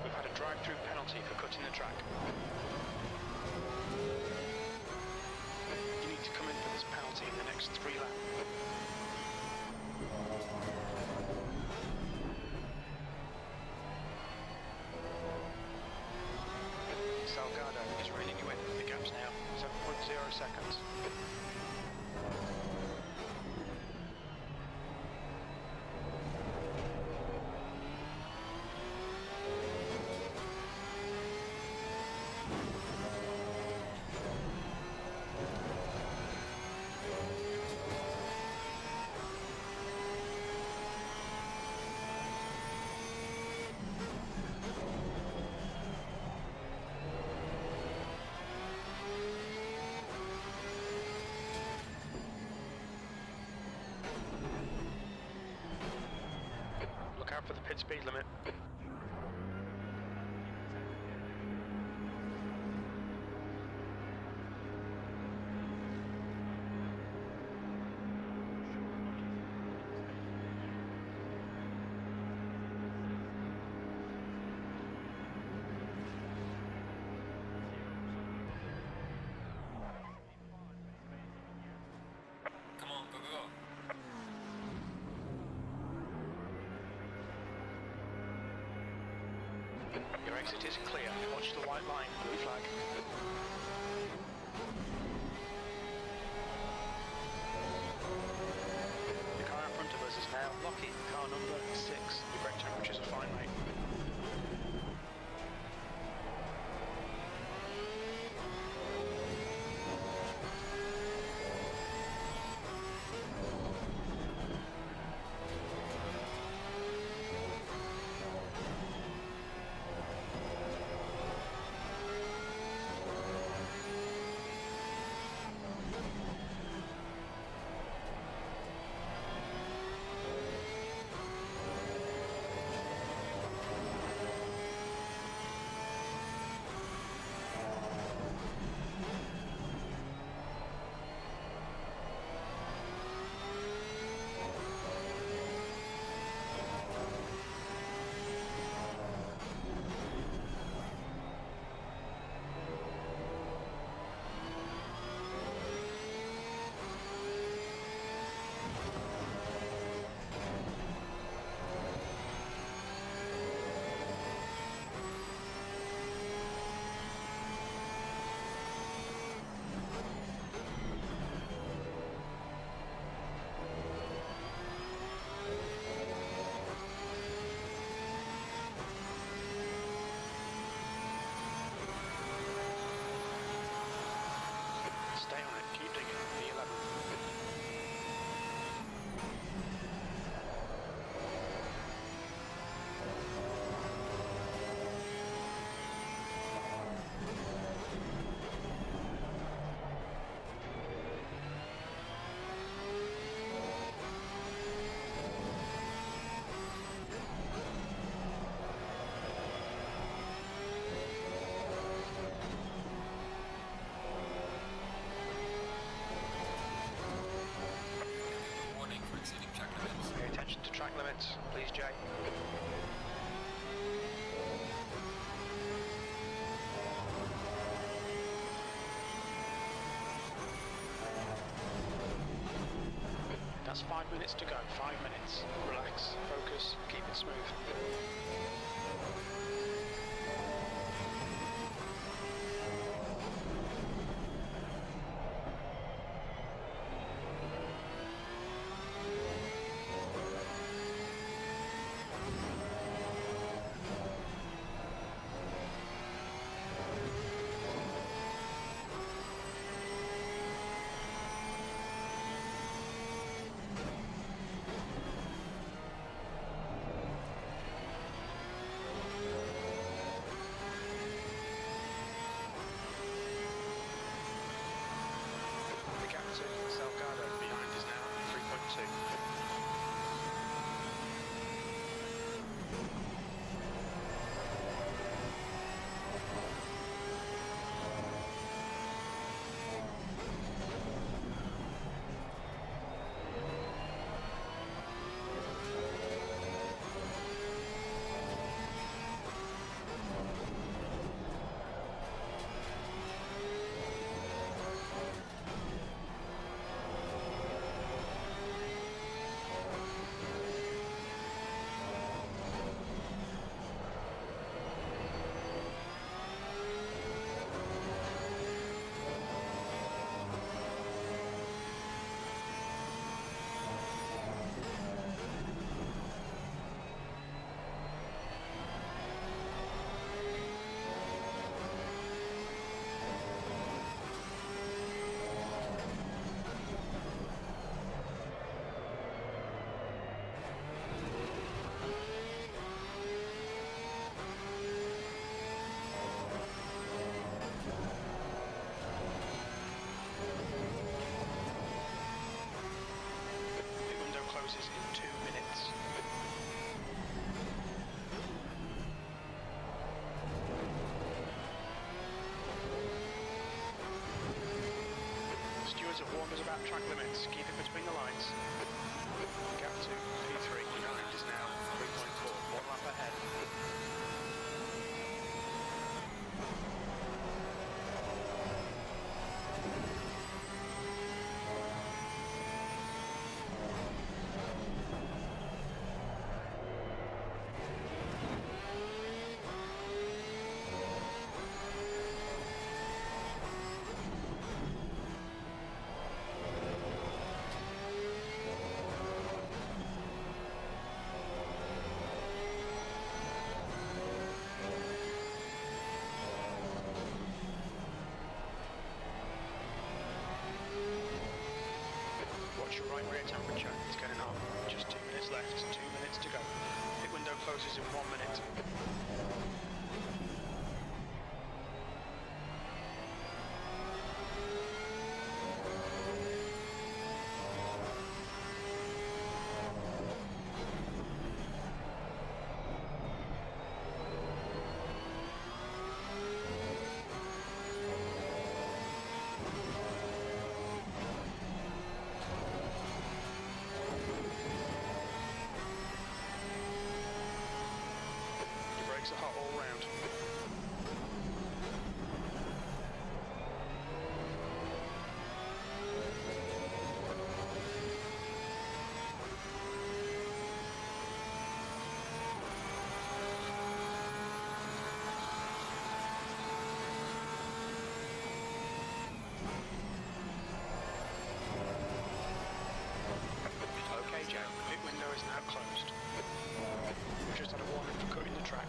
We've had a drive-through penalty for cutting the track. You need to come in for this penalty in the next 3 laps. Salgado is reining you in. The gap's now 7.0 seconds. Look out for the pit speed limit. Come on, go, go, go. Your exit is clear. Watch the white line. Blue flag. The car in front of us is now Lockheed, car number 6. The brake temperatures are fine, mate. Stay on it, keep digging. The 11. Warning for exceeding track limits. Pay attention to track limits, please, Jay. That's 5 minutes to go. 5 minutes. Relax, focus, keep it smooth. wonders about track limits. Keep it between the lines. Gap to P3. Time is now 3.4. 1 lap ahead. Watch your right rear temperature, it's getting hot. Just 2 minutes left, 2 minutes to go. Pit window closes in 1 minute. Brakes are hot all round. Okay, Joe, pit window is now closed. We've just had a warning for cutting the track.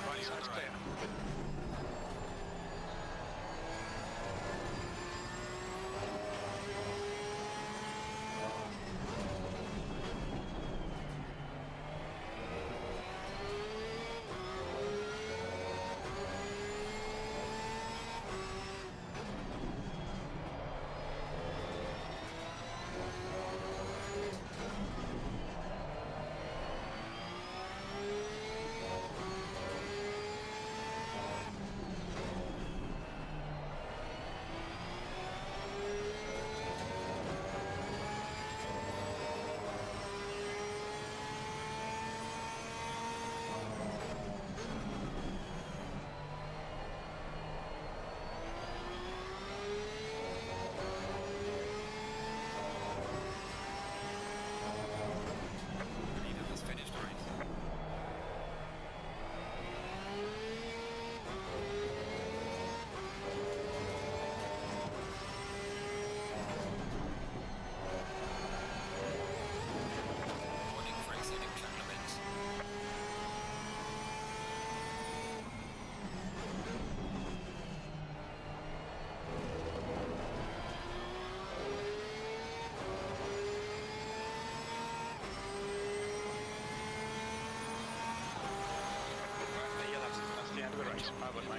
Right side's clear.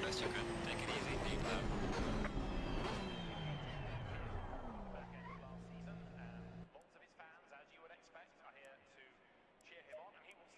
Best you could. Take it easy, deep lap. Back end of last season, and lots of his fans, as you would expect, are here to cheer him on, and he will.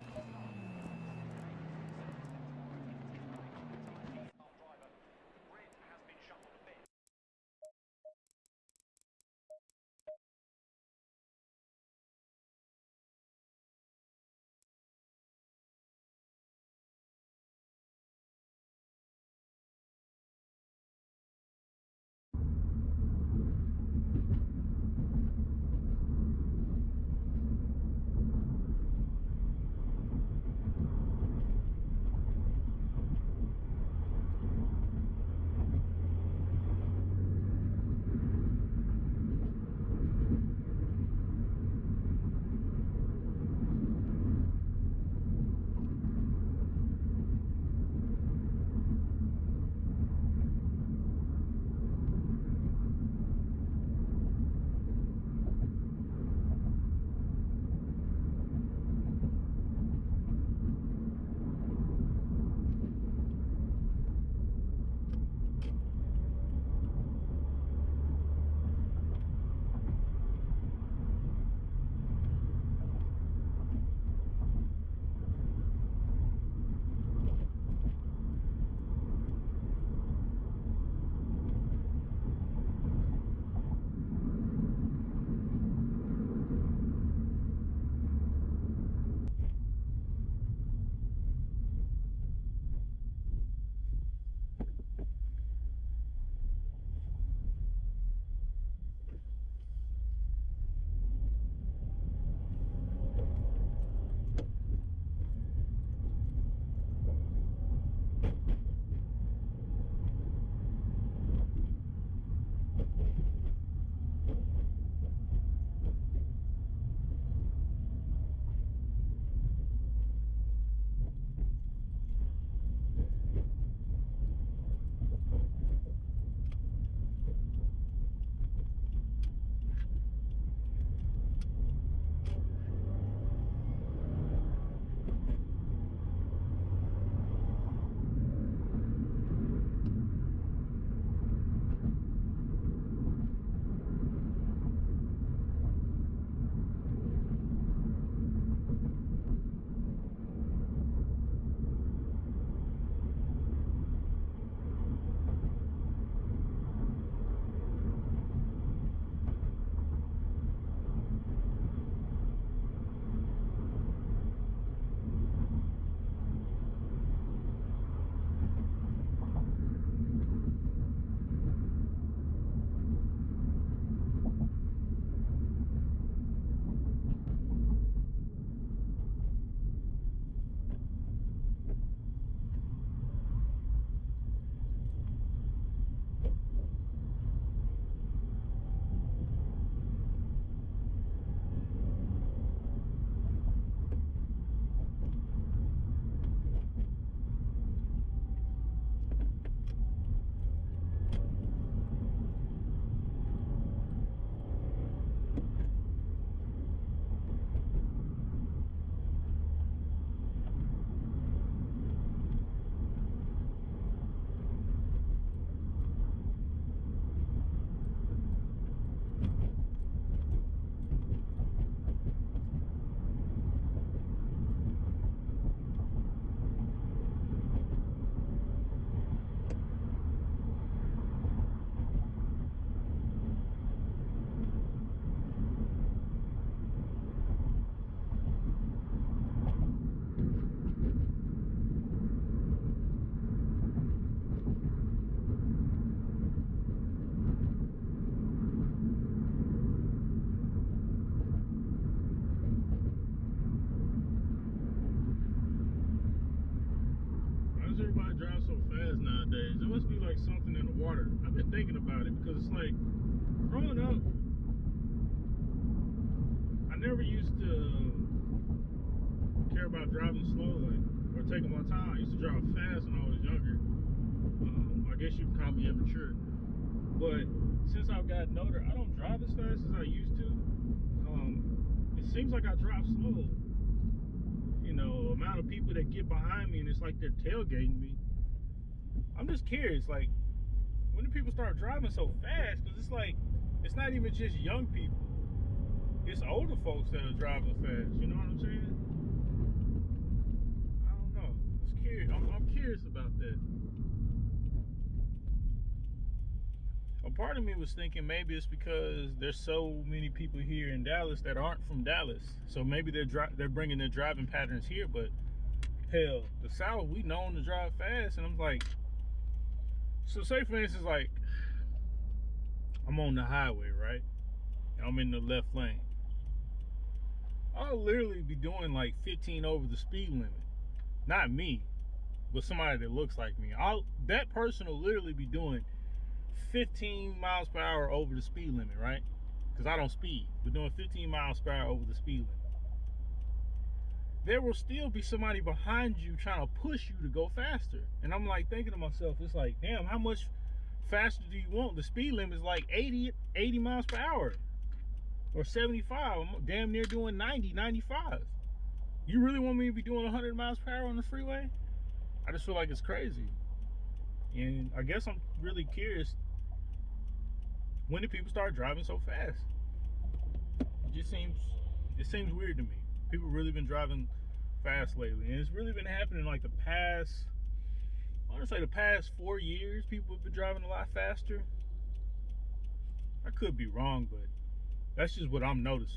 been thinking about it because it's like growing up, I never used to care about driving slow or taking my time. I used to drive fast when I was younger. I guess you can call me immature. But since I've gotten older, I don't drive as fast as I used to. It seems like I drive slow. You know, amount of people that get behind me and it's like they're tailgating me. I'm just curious, like, when do people start driving so fast? Because it's like, it's not even just young people. It's older folks that are driving fast. You know what I'm saying? I don't know. It's curious. I'm curious about that. A part of me was thinking maybe it's because there's so many people here in Dallas that aren't from Dallas, so maybe they're bringing their driving patterns here. But hell, the South, we known to drive fast, and I'm like, so say for instance, like I'm on the highway, right? And I'm in the left lane. I'll literally be doing like 15 over the speed limit. Not me, but somebody that looks like me. That person will literally be doing 15 miles per hour over the speed limit, right? Because I don't speed, but doing 15 miles per hour over the speed limit. There will still be somebody behind you trying to push you to go faster. And I'm like thinking to myself, it's like, damn, how much faster do you want? The speed limit is like 80 miles per hour or 75. I'm damn near doing 90, 95. You really want me to be doing 100 miles per hour on the freeway? I just feel like it's crazy. And I guess I'm really curious, when did people start driving so fast? It seems weird to me. People really been driving fast lately, and it's really been happening like the past, I want to say the past 4 years. People have been driving a lot faster. I could be wrong, but that's just what I'm noticing.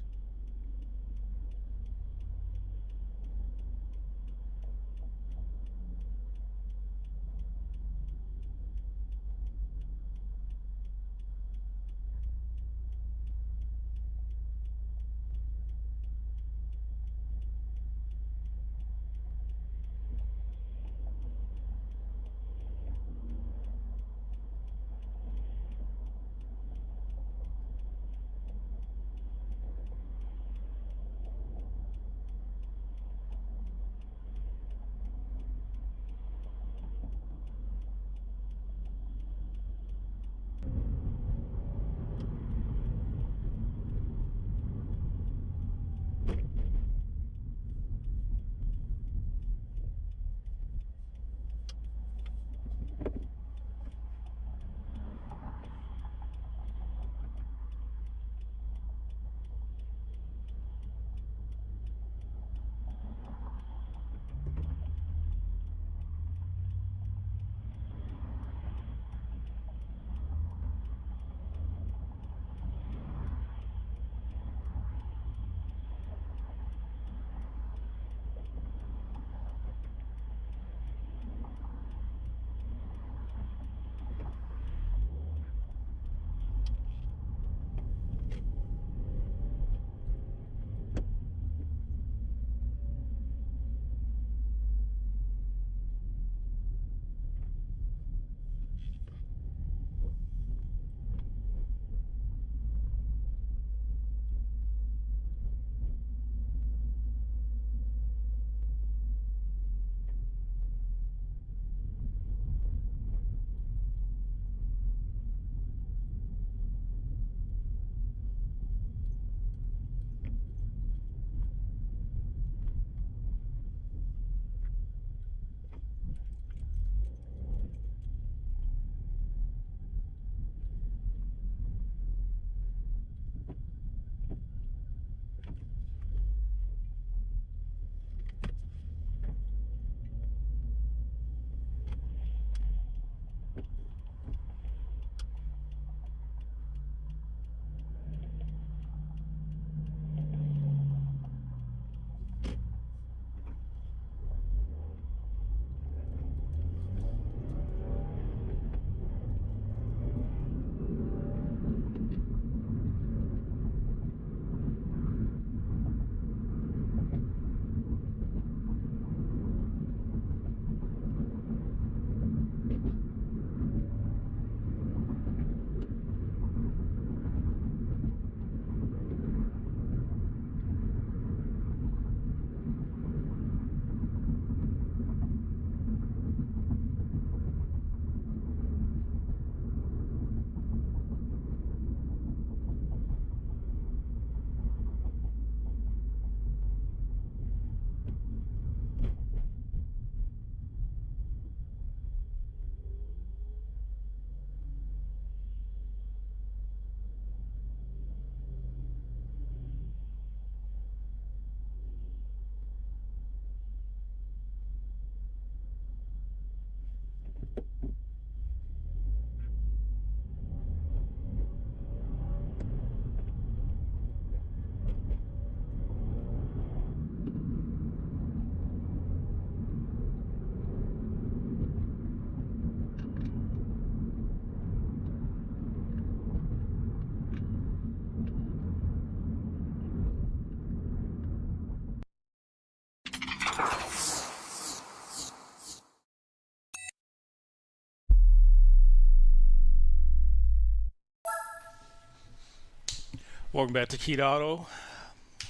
Welcome back to Keat Auto.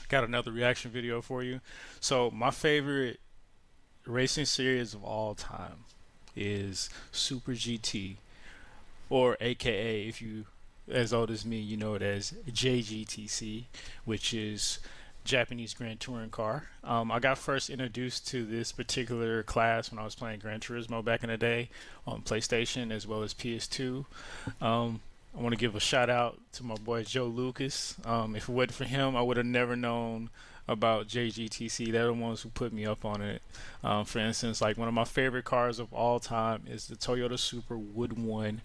Got another reaction video for you. So my favorite racing series of all time is Super GT, or AKA, if you as old as me, you know it as JGTC, which is Japanese Grand Touring Car. I got first introduced to this particular class when I was playing Gran Turismo back in the day on PlayStation as well as PS2. I want to give a shout out to my boy Joe Lucas. If it wasn't for him, I would have never known about JGTC. They're the ones who put me up on it. For instance, like one of my favorite cars of all time is the Toyota Supra Wood 1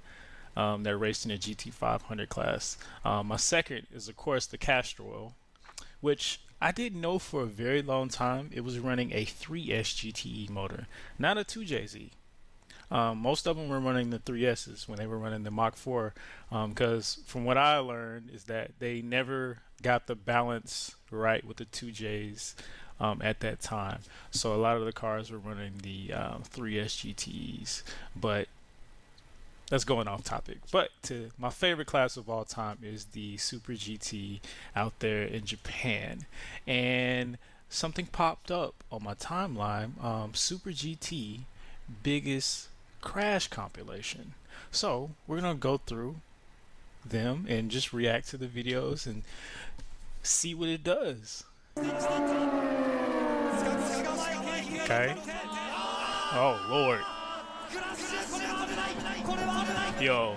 that raced in the GT500 class. My second is, of course, the Castrol, which I didn't know for a very long time it was running a 3S GTE motor, not a 2JZ. Most of them were running the 3Ss when they were running the Mach 4, because from what I learned is that they never got the balance right with the 2Js at that time. So a lot of the cars were running the 3S GTEs, but that's going off topic. But my favorite class of all time is the Super GT out there in Japan, and something popped up on my timeline, Super GT biggest crash compilation. So we're gonna go through them and just react to the videos and see what it does. Okay. Oh Lord. Yo,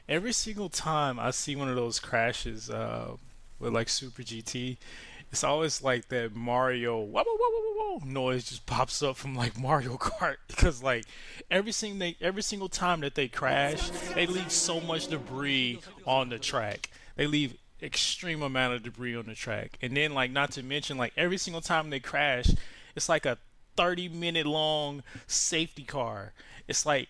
every single time I see one of those crashes with like Super GT, it's always like that Mario whoa, whoa, whoa, whoa, whoa noise just pops up from like Mario Kart, because like every single time that they crash, they leave so much debris on the track. They leave extreme amount of debris on the track, and then like not to mention like every single time they crash, it's like a 30-minute long safety car. It's like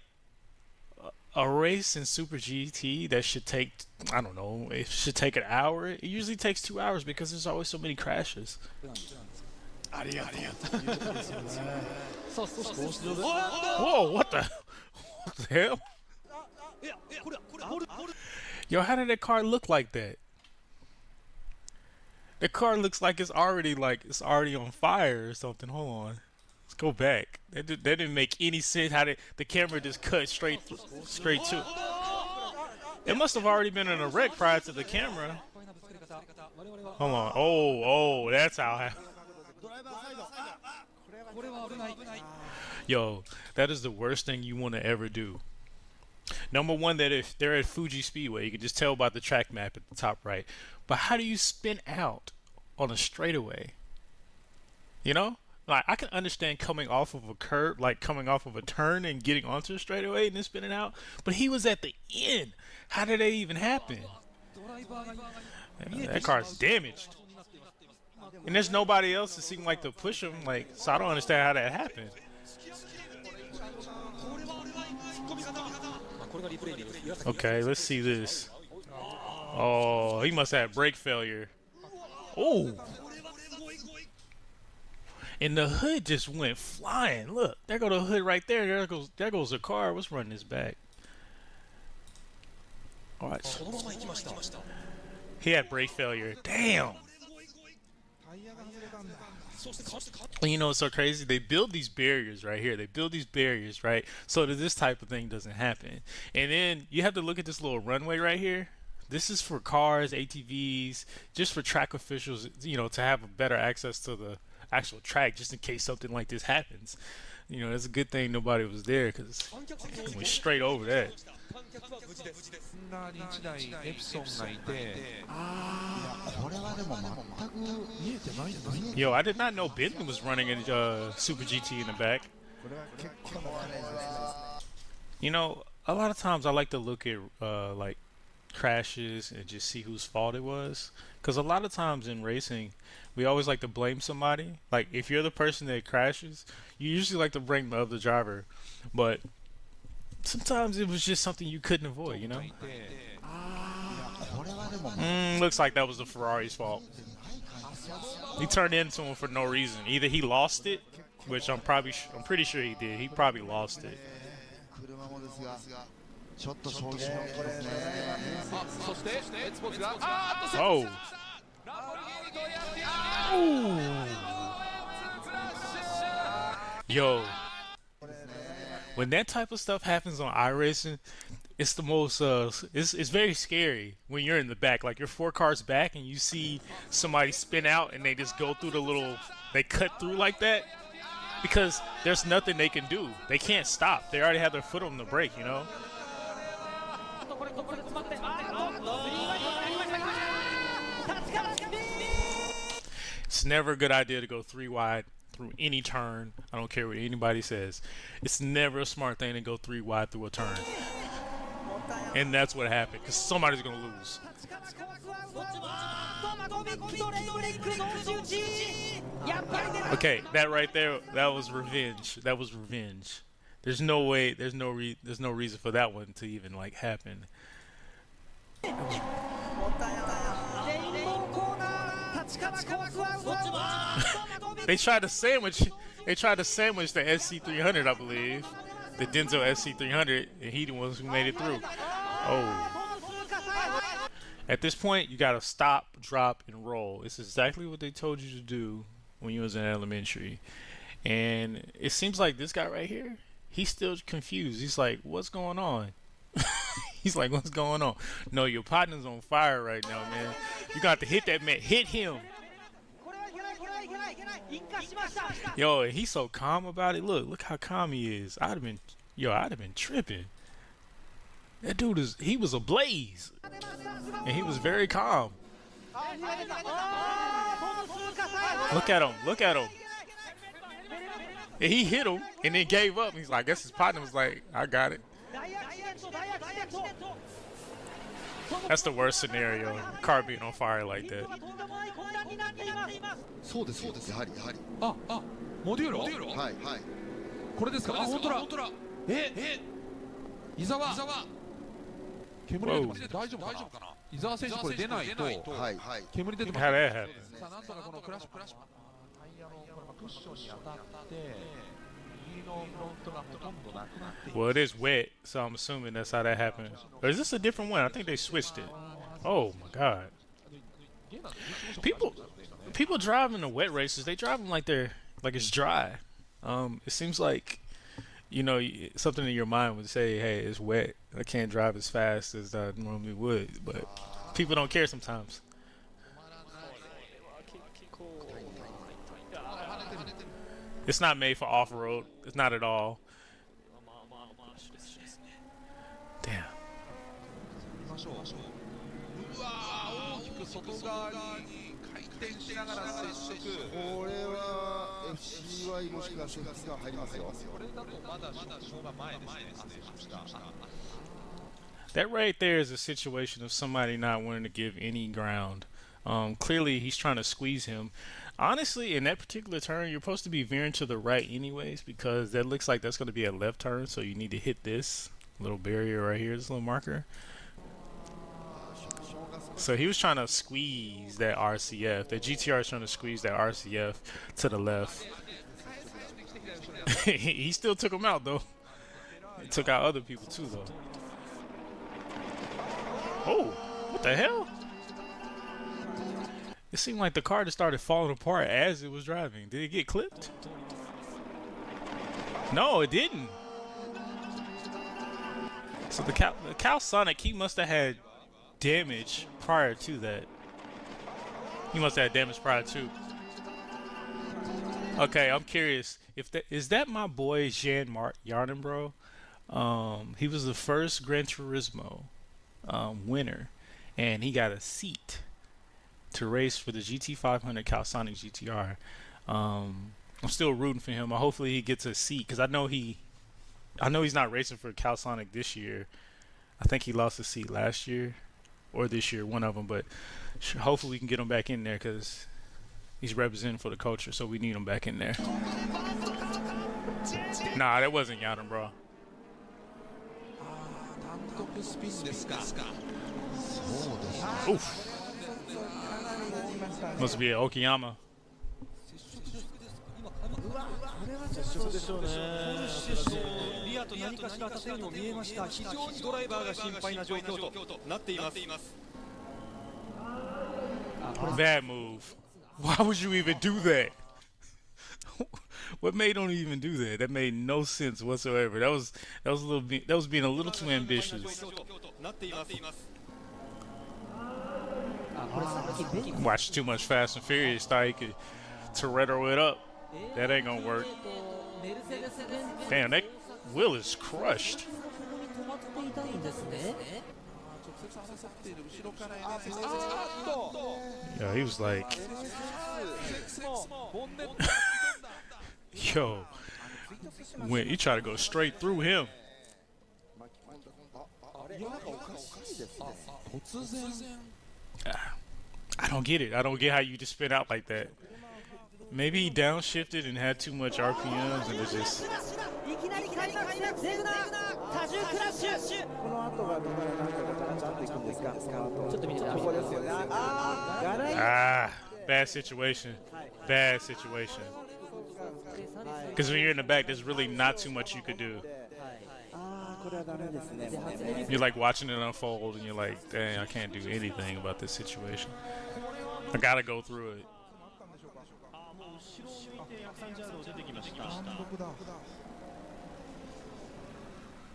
a race in Super GT that should take, I don't know, it should take an hour. It usually takes 2 hours because there's always so many crashes. Whoa, what the hell? Yo, how did that car look like that? The car looks like it's already on fire or something. Hold on. Let's go back. That didn't make any sense. How the camera just cut straight to. It must have already been in a wreck prior to the camera. Hold on. Oh, that's how. Yo, that is the worst thing you want to ever do. Number one, that if they're at Fuji Speedway, you can just tell by the track map at the top right. But how do you spin out on a straightaway? You know? Like, I can understand coming off of a curb, like coming off of a turn and getting onto a straightaway and then spinning out. But he was at the end. How did that even happen? That car's damaged. And there's nobody else that seemed like to push him. Like, so I don't understand how that happened. Okay, let's see this. Oh, he must have brake failure. Oh. And the hood just went flying. Look, there go the hood right there. There goes the car. What's running this back? All right. He had brake failure. Damn. And you know what's so crazy? They build these barriers right here. They build these barriers, right? So that this type of thing doesn't happen. And then you have to look at this little runway right here. This is for cars, ATVs, just for track officials, you know, to have a better access to the actual track, just in case something like this happens. You know, it's a good thing nobody was there, because it went straight over that. Yo, I did not know Bentley was running a Super GT in the back. You know, a lot of times I like to look at like crashes and just see whose fault it was, because a lot of times in racing we always like to blame somebody. Like, if you're the person that crashes, you usually like to blame the other driver, but sometimes it was just something you couldn't avoid, you know. Looks like that was the Ferrari's fault. He turned into him for no reason. Either he lost it, which I'm pretty sure he did. He probably lost it. ちょっと衝撃のこれですね。あ、そしてレッツポーツがOh. Yo, when that type of stuff happens on iRacing, it's the most it's very scary when you're in the back, like you're 4 cars back and you see somebody spin out and they just go through they cut through like that, because there's nothing they can do. They can't stop. They already have their foot on the brake, you know. It's never a good idea to go 3 wide through any turn. I don't care what anybody says. It's never a smart thing to go 3 wide through a turn. And that's what happened, because somebody's going to lose. Okay, that right there, that was revenge. That was revenge. There's no way, there's no reason for that one to even like happen. They tried to sandwich the SC300, I believe. The Denso SC300, and he the ones who made it through. Oh. At this point, you gotta stop, drop, and roll. It's exactly what they told you to do when you was in elementary. And it seems like this guy right here, he's still confused. He's like, what's going on? He's like, what's going on? No, your partner's on fire right now, man. You got to hit that man. Hit him. Yo, he's so calm about it. Look how calm he is. I'd have been tripping. That dude he was ablaze. And he was very calm. Look at him. And he hit him and then gave up. He's like, I guess his partner was like, I got it. That's the worst scenario. Car being on fire like that. そうですやはりあ、モデューロはいこれですか。あ、本当だ伊沢煙出てますね。大丈夫かな。伊沢選手これ出ないと煙出てます。さあなんとかこのクラッシュタイヤのクッションに当たって右のフロントがほとんどなくなって。 Well, it is wet, so I'm assuming that's how that happened. Or is this a different one? I think they switched it. Oh my god. People driving the wet races, they drive them like it's dry. It seems like, you know, something in your mind would say, hey, it's wet. I can't drive as fast as I normally would, but people don't care sometimes. It's not made for off-road. It's not at all. Damn. 外側に回転しながら接触。これは FCY もしくはセーフティーカー入りますよ。これだとまだしょうが前ですね。 That right there is a situation of somebody not wanting to give any ground. Clearly, he's trying to squeeze him. Honestly, in that particular turn, you're supposed to be veering to the right anyways, because that looks like that's going to be a left turn, so you need to hit this little barrier right here, this little marker. So he was trying to squeeze that RCF. The GTR is trying to squeeze that RCF to the left. He still took him out, though. He took out other people, too, though. Oh, what the hell? It seemed like the car just started falling apart as it was driving. Did it get clipped? No, it didn't. So the Calsonic, he must have had damage prior to that. He must have had damage prior to. Okay, I'm curious. Is that my boy Jean-Marc Yardenbro? He was the first Gran Turismo winner, and he got a seat to race for the GT500 Calsonic GTR. I'm still rooting for him. Hopefully he gets a seat, because I know he's not racing for Calsonic this year. I think he lost a seat last year or this year, one of them, but hopefully we can get him back in there, because he's representing for the culture, so we need him back in there. Nah, that wasn't Yardenbro. Oof. Must be an Okayama. 接触でしょうね。リアと何かしら当たったようにも見えました。非常にドライバーが心配な状況となっています。 Bad move. Why would you even do that? What made him even do that? That made no sense whatsoever. That was a little bit, that was being a little too ambitious. Watch too much Fast and Furious, thought he could Toretto it up. That ain't gonna work. Damn, that wheel is crushed. Yeah, he was like, yo, when you try to go straight through him. I don't get it. I don't get how you just spin out like that. Maybe he downshifted and had too much RPMs and it just. Bad situation. Bad situation. Because when you're in the back, there's really not too much you could do. You're like watching it unfold and you're like, dang, I can't do anything about this situation. I gotta go through it.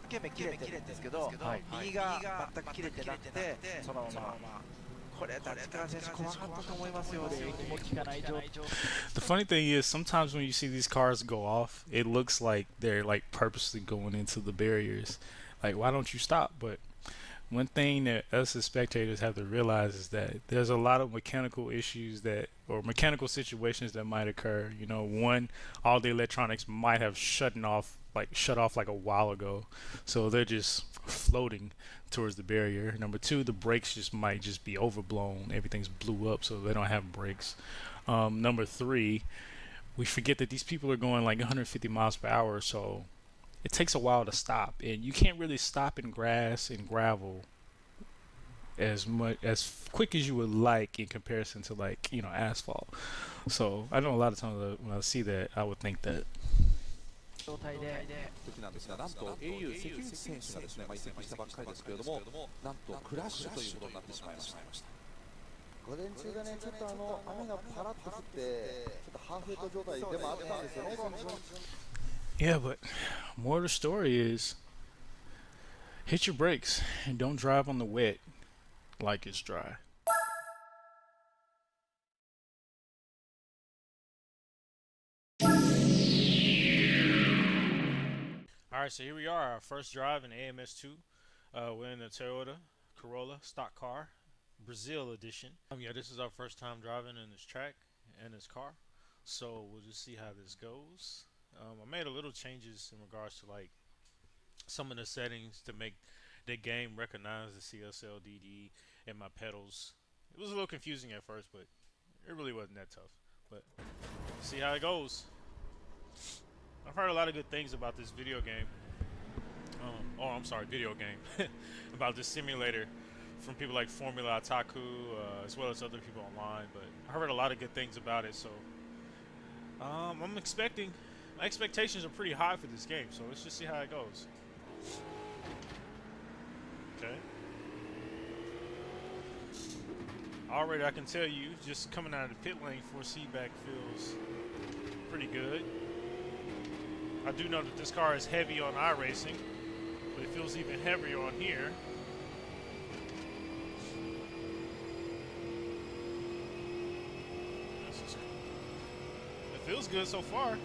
一見切れてるんですけど、右が全く切れてなくて、そのまま。これ立川選手怖かったと思いますよ。The funny thing is, sometimes when you see these cars go off, it looks like they're like purposely going into the barriers. Like, why don't you stop? But one thing that us as spectators have to realize is that there's a lot of mechanical issues that, or mechanical situations that might occur. You know, one, all the electronics might have shut off like a while ago, so they're just floating towards the barrier. Number two, the brakes might just be overblown. Everything's blew up, so they don't have brakes. Number three, we forget that these people are going like 150 miles per hour, so it takes a while to stop, and you can't really stop in grass and gravel as quick as you would like in comparison to, like, you know, asphalt. So I know a lot of times when I see that, I would think that. 時なんですが、なんと au 関口選手がですね、移籍したばっかりですけれども、なんとクラッシュということになってしまいました。午前中がね、ちょっと雨がパラッと降って、ちょっとハーフヘッド状態でもあったんですよね。Yeah, but more of the story is hit your brakes and don't drive on the wet like it's dry. Alright, so here we are, our first drive in AMS2. We're in the Toyota Corolla stock car, Brazil edition. Yeah, this is our first time driving in this track and this car, so we'll just see how this goes. I made a little changes in regards to like some of the settings to make the game recognize the CSLDD and my pedals. It was a little confusing at first, but it really wasn't that tough. But see how it goes. I've heard a lot of good things about this video game. Video game. About this simulator from people like Formula Otaku, as well as other people online. But I heard a lot of good things about it, so I'm expecting. My expectations are pretty high for this game, so let's just see how it goes. Okay. Already, I can tell you, just coming out of the pit lane, 4C back feels pretty good. I do know that this car is heavy on iRacing, but it feels even heavier on here. It feels good so far.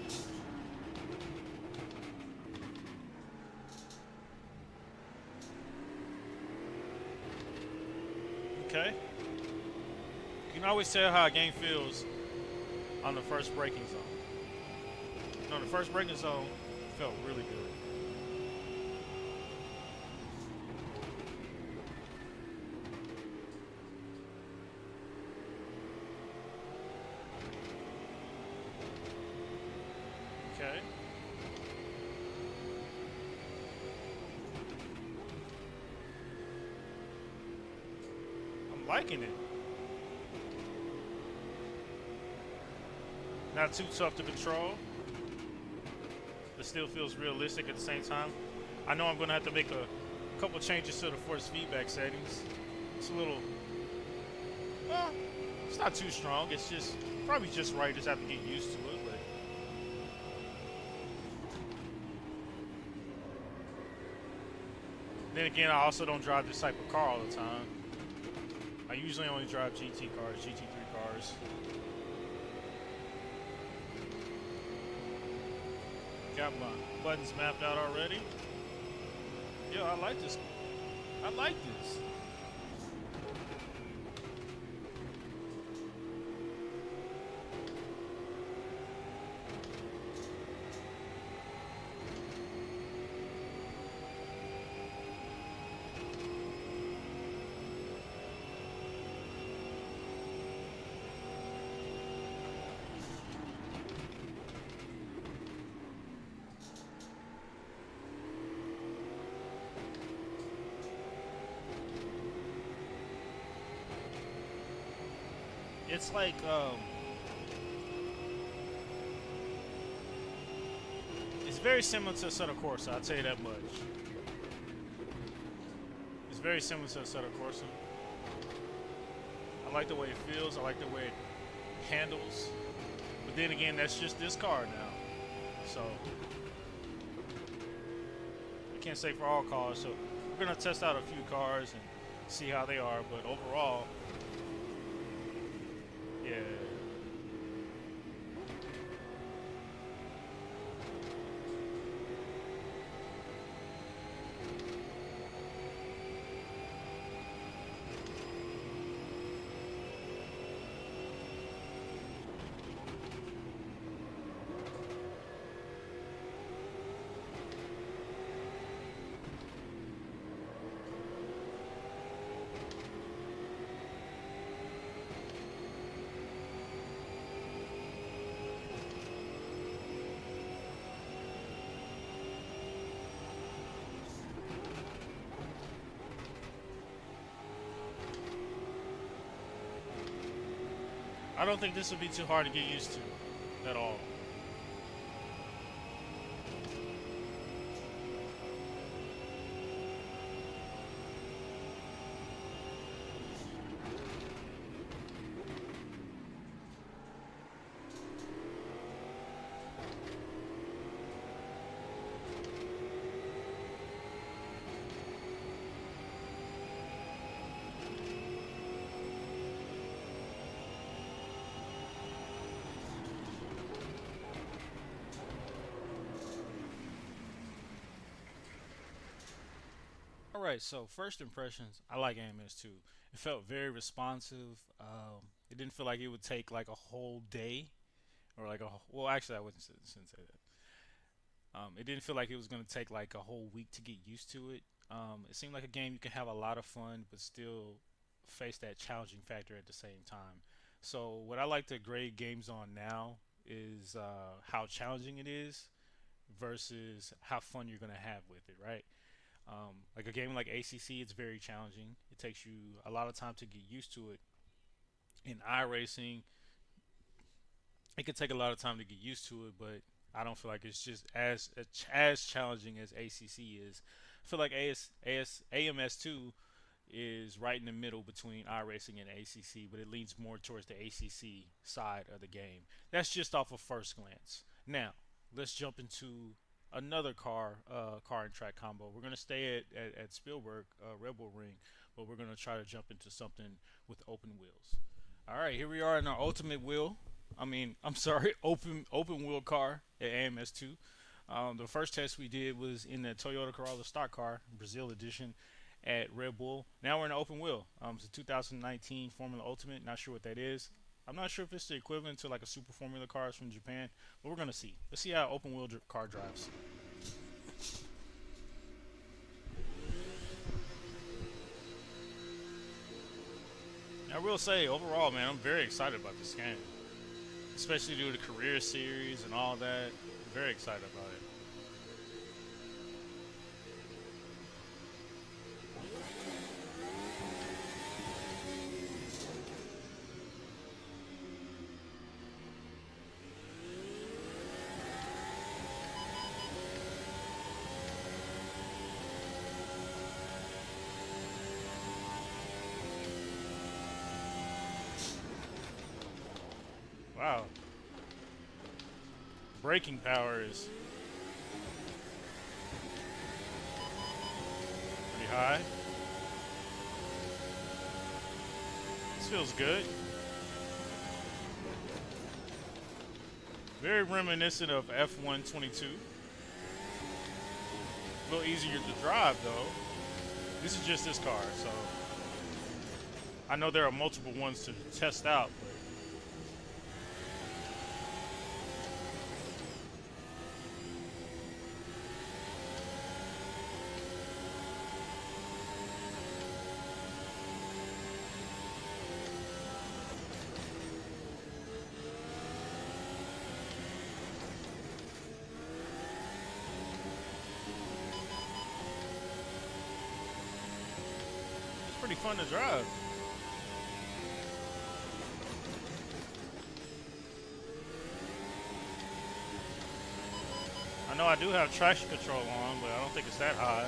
Okay. You can always tell how a game feels on the first braking zone. No, the first braking zone felt really good. Okay. I'm liking it. Not too tough to control. but still feels realistic at the same time. I know I'm going to have to make a couple changes to the force feedback settings. It's a little, well, it's not too strong. It's just probably just right. Just have to get used to it. But then again, I also don't drive this type of car all the time. I usually only drive GT cars, GT3 cars. Got my buttons mapped out already. Yo, I like this. I like this. It's like, it's very similar to Assetto Corsa, I'll tell you that much. It's very similar to Assetto Corsa. I like the way it feels, I like the way it handles. But then again, that's just this car now. So, I can't say for all cars, so we're gonna test out a few cars and see how they are, but overall, yeah. I don't think this would be too hard to get used to at all. Alright, so first impressions, I like AMS2. It felt very responsive. It didn't feel like it would take like a whole day, or like well, actually I shouldn't say that. It didn't feel like it was going to take like a whole week to get used to it. It seemed like a game you can have a lot of fun, but still face that challenging factor at the same time. So what I like to grade games on now is how challenging it is versus how fun you're going to have with it, right? Like a game like ACC, it's very challenging. It takes you a lot of time to get used to it. In iRacing, it could take a lot of time to get used to it, but I don't feel like it's just as challenging as ACC is. I feel like AMS2 is right in the middle between iRacing and ACC, but it leans more towards the ACC side of the game. That's just off of first glance. Now, let's jump into another car and track combo. We're going to stay at Spielberg, Red Bull Ring, but we're going to try to jump into something with open wheels. All right, here we are in our ultimate wheel. Open wheel car at AMS2. The first test we did was in the Toyota Corolla stock car, Brazil edition, at Red Bull. Now we're in an open wheel. It's a 2019 Formula Ultimate. Not sure what that is. I'm not sure if it's the equivalent to like a Super Formula cars from Japan, but we're gonna see. Let's see how open wheel car drives. I will say, overall, man, I'm very excited about this game, especially due to the career series and all that. I'm very excited about it. Wow. Braking power is pretty high. This feels good. Very reminiscent of F122. A little easier to drive though. This is just this car, so I know there are multiple ones to test out, but pretty fun to drive. I know I do have traction control on, but I don't think it's that high.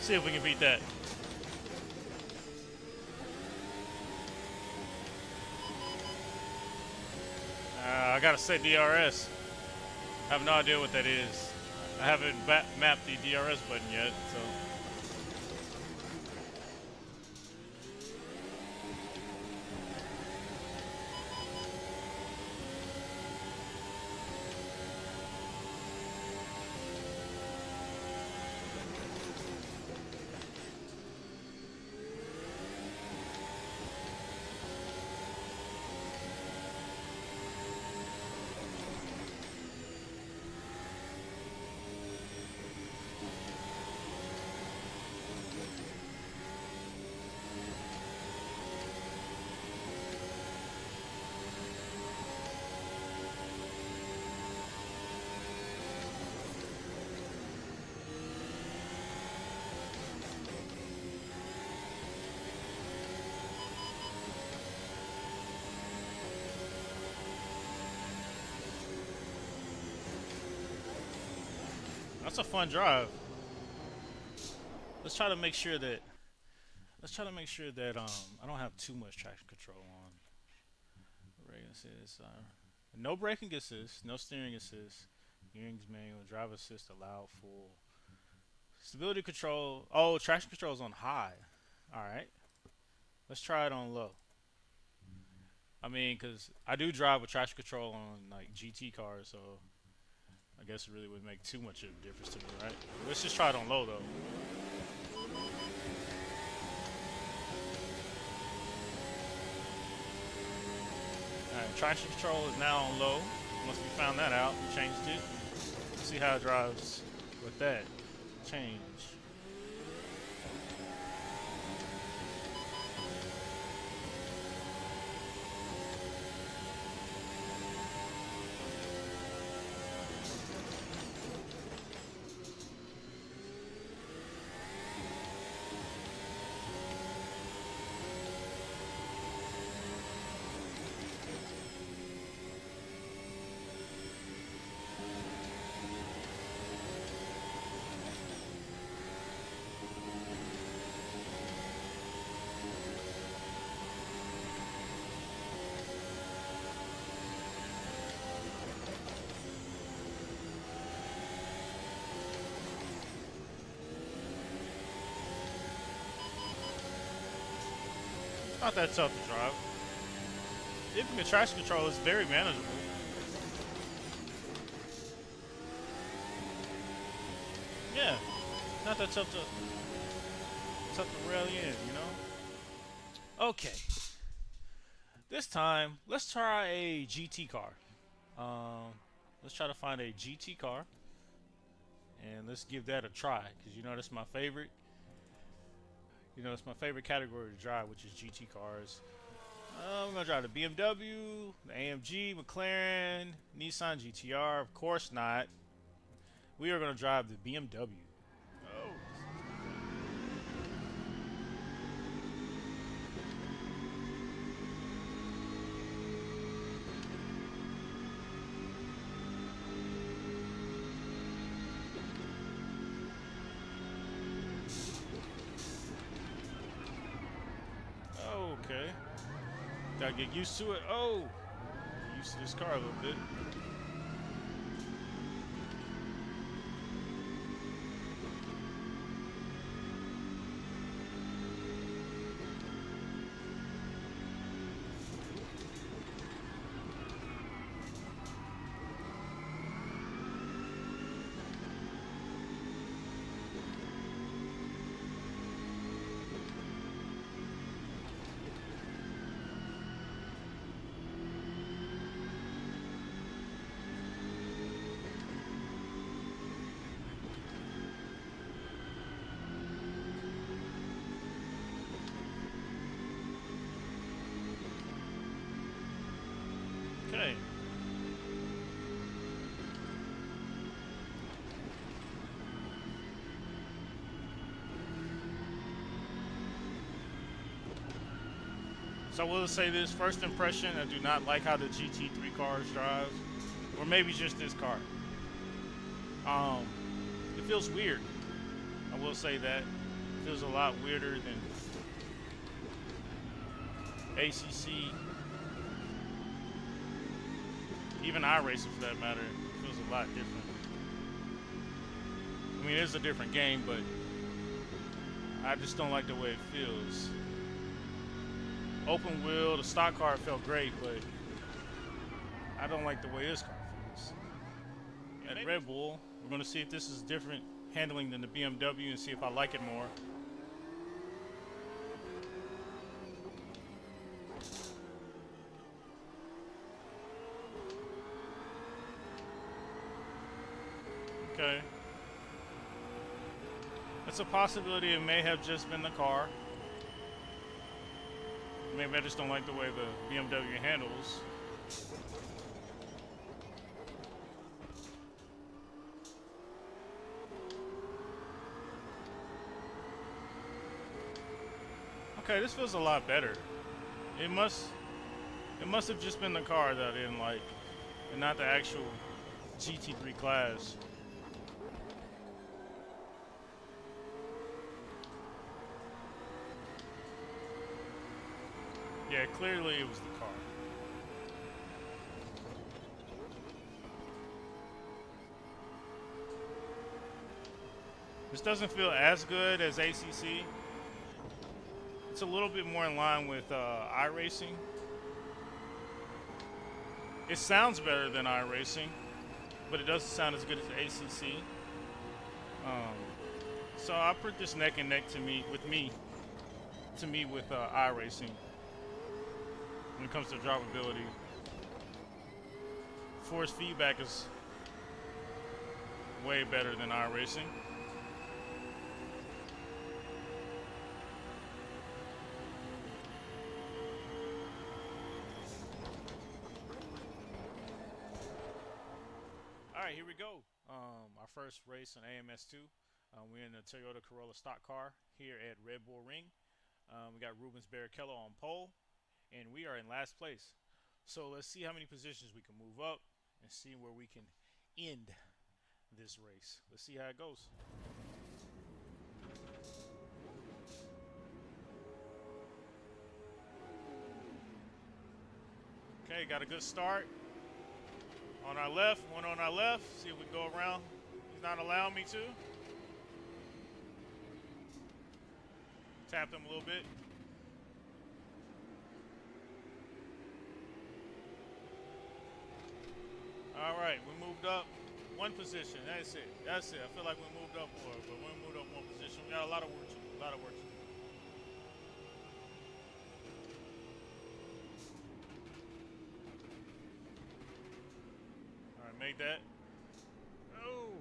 See if we can beat that. I gotta say DRS. I have no idea what that is. I haven't mapped the DRS button yet, so. That's a fun drive. Let's try to make sure that I don't have too much traction control on. Braking assist, no braking assist, no steering assist, steering's manual, driver assist allowed, full. Stability control. Oh, traction control is on high. All right. Let's try it on low. I mean, cause I do drive with traction control on like GT cars, so I guess it really wouldn't make too much of a difference to me, right? Let's just try it on low, though. Alright, traction control is now on low. Once we found that out, we changed it. Let's see how it drives with that change. Not that tough to drive. Dipping the traction control is very manageable. Yeah, not that tough to rail in, you know? Okay. This time, let's try a GT car. Let's try to find a GT car. And let's give that a try, because you know that's my favorite. You know, it's my favorite category to drive, which is GT cars. I'm going to drive the BMW, the AMG, McLaren, Nissan GTR. Of course not. We are going to drive the BMW. Okay. Gotta get used to it. Oh! Get used to this car a little bit. Okay. So we'll say this first impression, I do not like how the GT3 cars drive, or maybe just this car. It feels weird. I will say that. It feels a lot weirder than ACC. Even iRacing, for that matter, feels a lot different. I mean, it's a different game, but I just don't like the way it feels. Open wheel, the stock car felt great, but I don't like the way this car feels. At Red Bull, we're going to see if this is different handling than the BMW and see if I like it more. Okay. It's a possibility it may have just been the car. Maybe I just don't like the way the BMW handles. Okay, this feels a lot better. It must have just been the car that I didn't like, and not the actual GT3 class. Yeah, clearly it was the car. This doesn't feel as good as ACC. It's a little bit more in line with iRacing. It sounds better than iRacing, but it doesn't sound as good as ACC. So I put this neck and neck to me with iRacing. When it comes to drivability, force feedback is way better than iRacing. All right, here we go. Our first race on AMS2. We're in the Toyota Corolla stock car here at Red Bull Ring. We got Rubens Barrichello on pole. And we are in last place. So let's see how many positions we can move up and see where we can end this race. Let's see how it goes. Okay, got a good start. On our left, one on our left. See if we can go around. He's not allowing me to. Tapped him a little bit. All right, we moved up one position. That's it. That's it. I feel like we moved up more, but we moved up one position. We got a lot of work to do. A lot of work to do. All right, made that. Oh.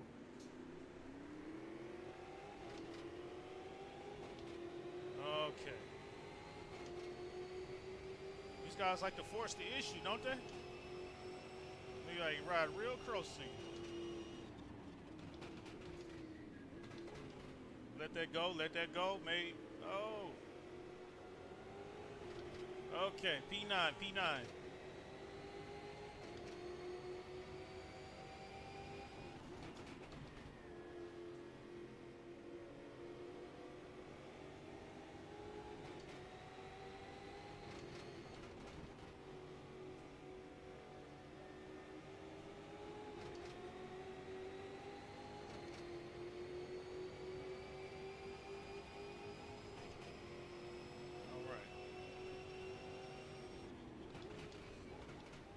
Okay. These guys like to force the issue, don't they? They like ride real close to you. Let that go, let that go. Made. Oh. Okay, P9, P9.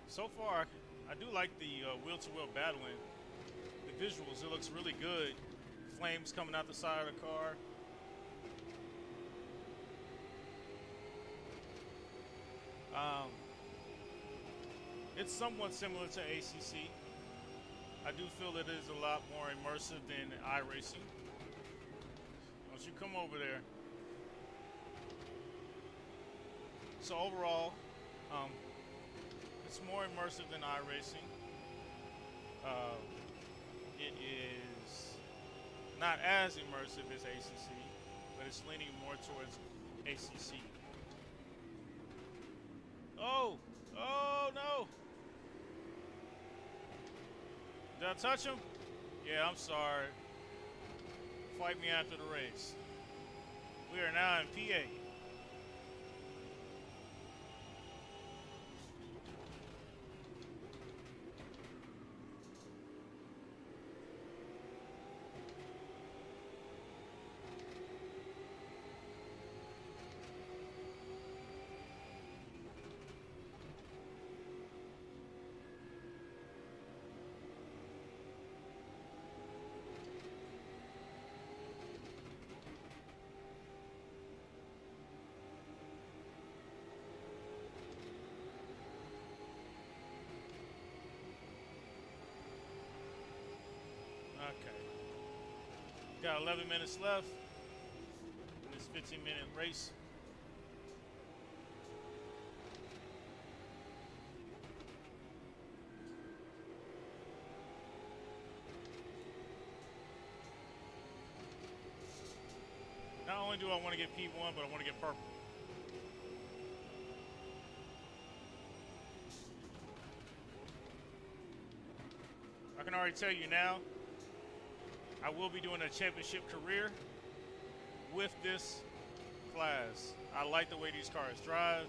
So far, I do like the wheel-to-wheel battling. The visuals, it looks really good. Flames coming out the side of the car. It's somewhat similar to ACC. I do feel it is a lot more immersive than iRacing. Once you come over there. So overall, it's more immersive than iRacing. It is not as immersive as ACC, but it's leaning more towards ACC. Oh! Oh, no! Did I touch him? Yeah, I'm sorry. Fight me after the race. We are now in PA. Okay. Got 11 minutes left in this 15-minute race. Not only do I want to get P1, but I want to get purple. I can already tell you now, I will be doing a championship career with this class. I like the way these cars drive.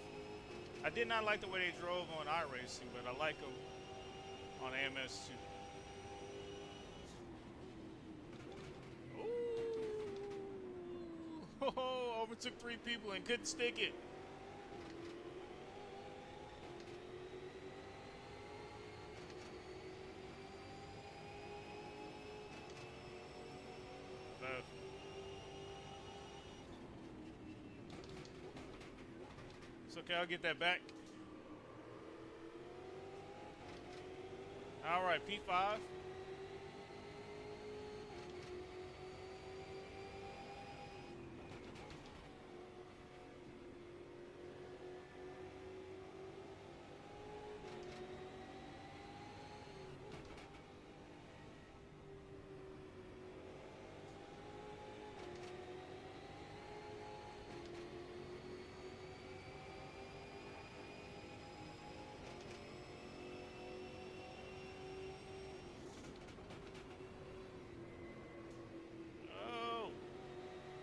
I did not like the way they drove on iRacing, but I like them on AMS too. Oh, overtook 3 people and couldn't stick it. It's okay, I'll get that back. All right, P5.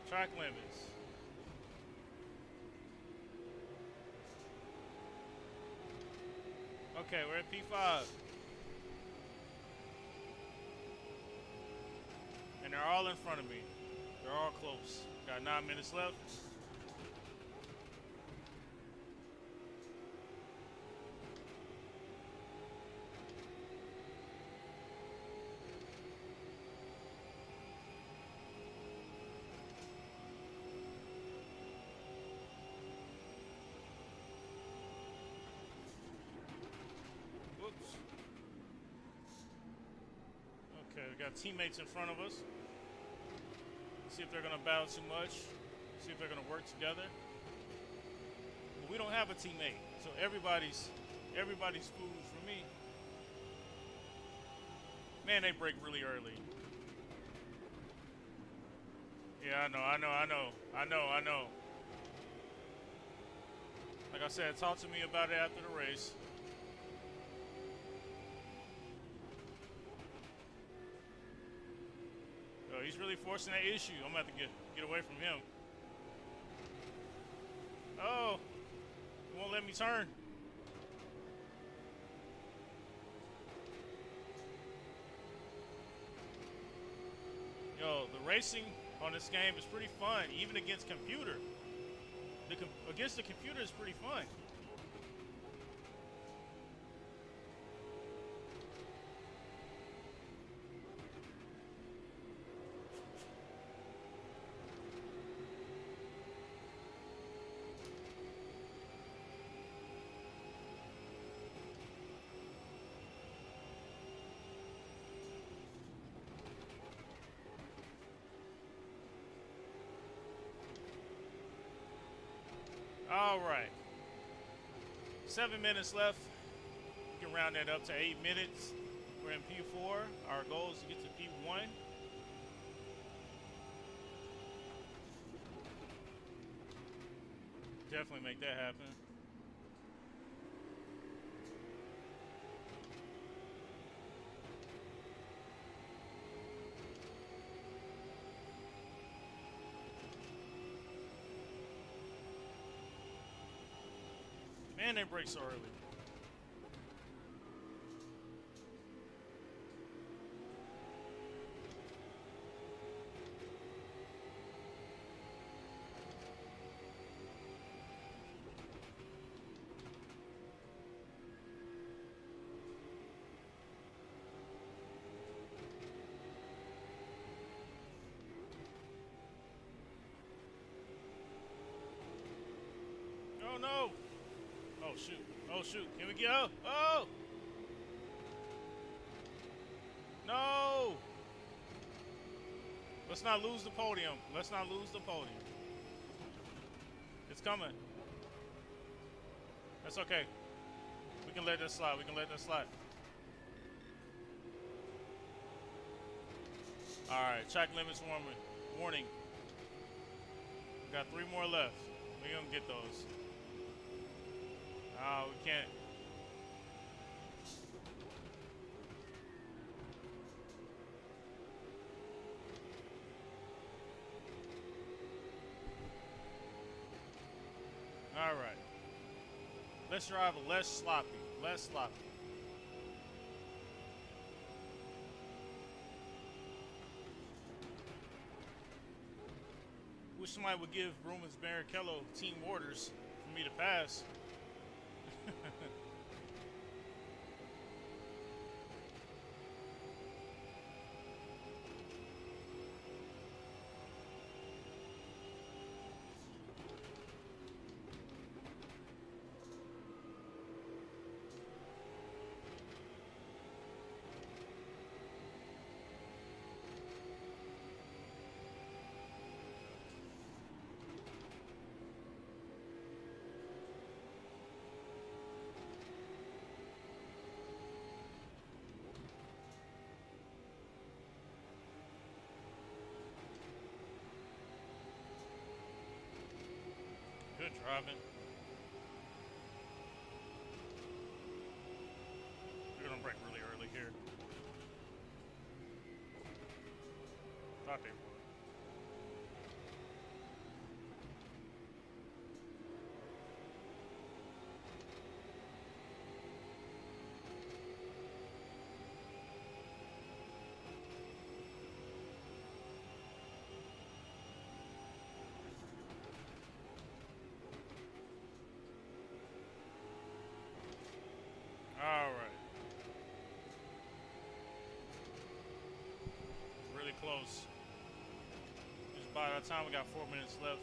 Track limits. Okay, we're at P5. And they're all in front of me. They're all close. Got 9 minutes left. we got teammates in front of us. See if they're gonna battle too much. See if they're gonna work together. But we don't have a teammate, so everybody's food for me. Man, they break really early. Yeah, I know. Like I said, talk to me about it after the race. Yo, he's really forcing that issue. I'm gonna have to get away from him. Oh, he won't let me turn. Yo, the racing on this game is pretty fun, even against computer. Against the computer is pretty fun. All right. 7 minutes left. We can round that up to 8 minutes. We're in P4. Our goal is to get to P1. Definitely make that happen. Man, they break so early. Oh no! Oh shoot! Oh shoot! Can we get up? Oh! No! Let's not lose the podium. Let's not lose the podium. It's coming. That's okay. We can let this slide. We can let this slide. All right. Track limits warning. We got 3 more left. We're gonna get those. Oh, we can't. All right. Let's drive less sloppy. Less sloppy. Wish somebody would give Rubens Barrichello team orders for me to pass. Good driving. We're gonna break really early here. Thought they would. All right. Really close. Just by the time we got 4 minutes left,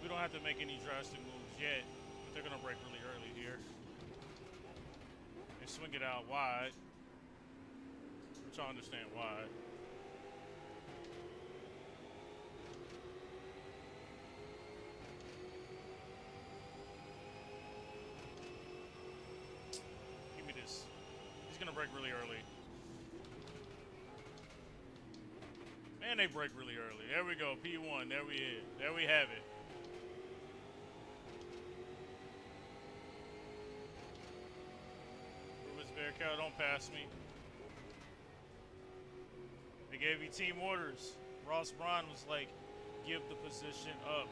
we don't have to make any drastic moves yet, but they're gonna break really early here. And swing it out wide. trying to understand why. Give me this. He's gonna brake really early. Man, they brake really early. There we go, P1. There we have it. Rubens Barrichello, don't pass me. They gave you team orders. Ross Braun was like, give the position up.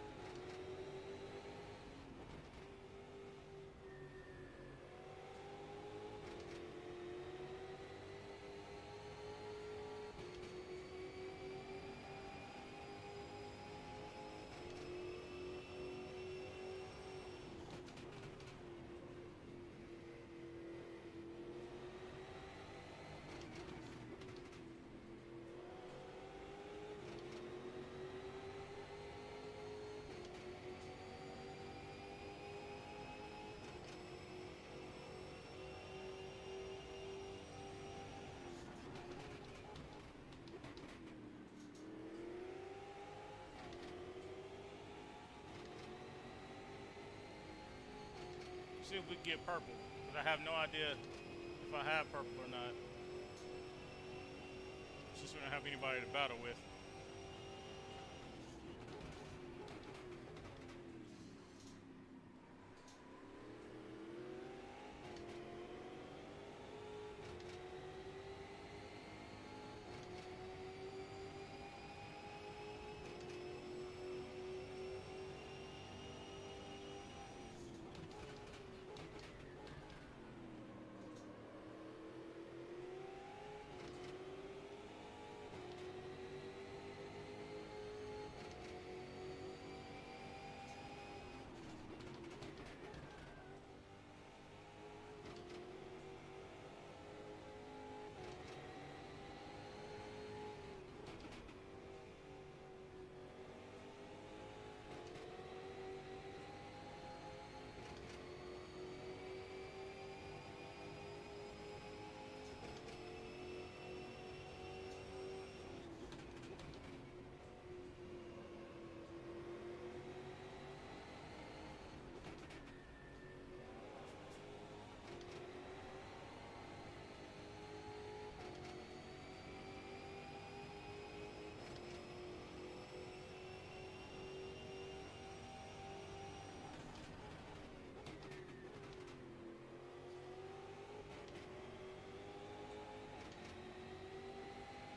See if we can get purple, because I have no idea if I have purple or not. It's just we don't have anybody to battle with.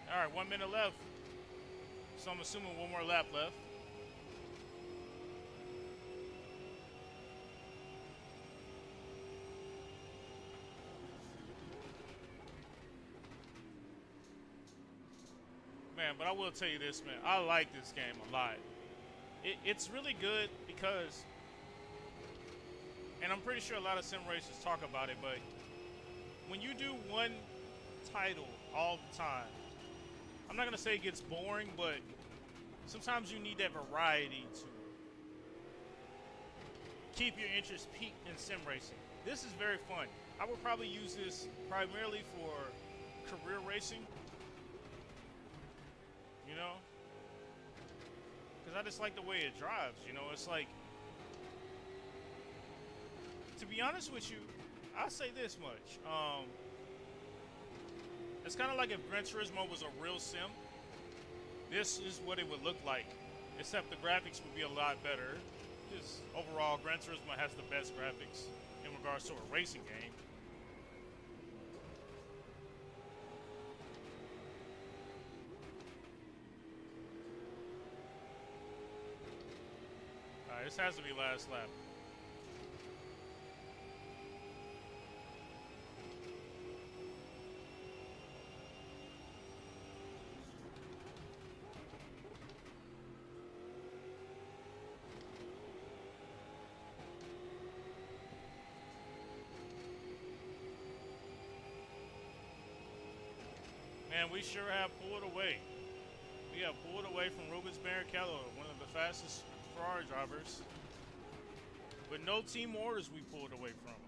All right, 1 minute left. So I'm assuming one more lap left. Man, but I will tell you this, man. I like this game a lot. It's really good because, and I'm pretty sure a lot of sim racers talk about it, but when you do one title all the time, I'm not going to say it gets boring, but sometimes you need that variety to keep your interest peaked in sim racing. This is very fun. I would probably use this primarily for career racing, you know, because I just like the way it drives, you know. It's like, to be honest with you, I'll say this much. It's kind of like if Gran Turismo was a real sim. This is what it would look like, except the graphics would be a lot better. Just overall, Gran Turismo has the best graphics in regards to a racing game. All right, this has to be last lap. Man, we sure have pulled away. We have pulled away from Rubens Barrichello, one of the fastest Ferrari drivers. With no team orders, we pulled away from him.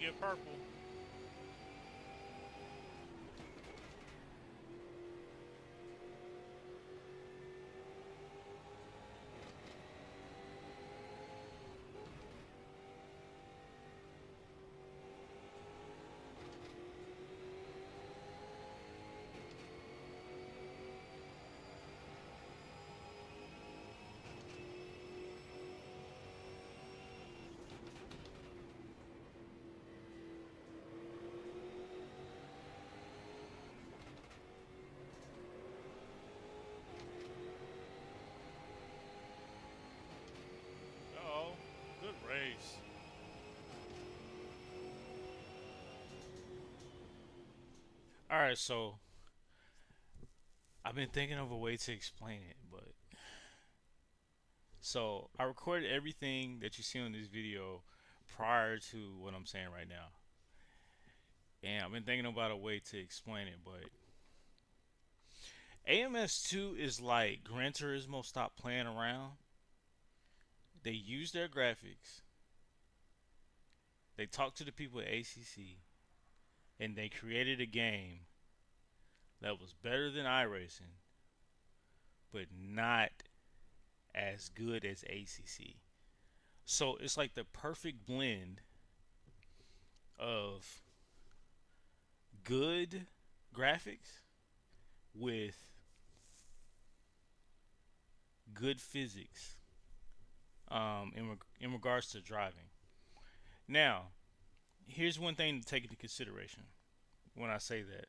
get purple. Good race. Alright, so I've been thinking of a way to explain it, but so I recorded everything that you see on this video prior to what I'm saying right now. And I've been thinking about a way to explain it, but AMS2 is like Gran Turismo stopped playing around. They used their graphics. They talked to the people at ACC, and they created a game that was better than iRacing, but not as good as ACC. So it's like the perfect blend of good graphics with good physics in regards to driving. Now, here's one thing to take into consideration when I say that.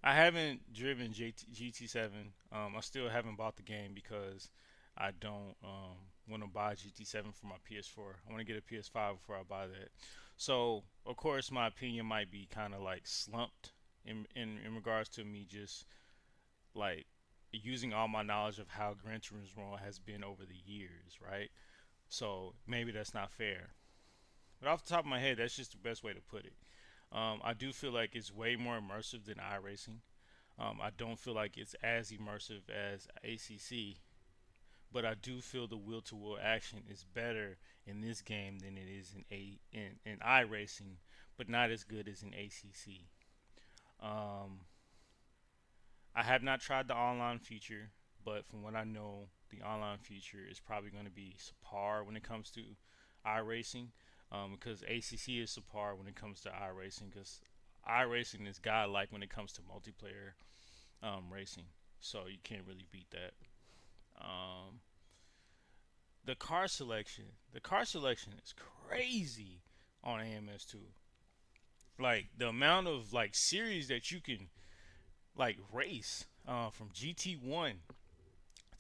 I haven't driven GT7. I still haven't bought the game because I don't want to buy GT7 for my PS4. I want to get a PS5 before I buy that. So, of course, my opinion might be kind of like slumped in regards to me just like using all my knowledge of how Gran Turismo has been over the years, right? So maybe that's not fair. But off the top of my head, that's just the best way to put it. I do feel like it's way more immersive than iRacing. I don't feel like it's as immersive as ACC, but I do feel the wheel-to-wheel action is better in this game than it is in iRacing, but not as good as in ACC. I have not tried the online feature, but from what I know, the online feature is probably going to be subpar when it comes to iRacing, because ACC is subpar when it comes to iRacing, because iRacing is godlike when it comes to multiplayer racing, so you can't really beat that. The car selection is crazy on AMS2. Like the amount of like series that you can like race, from GT1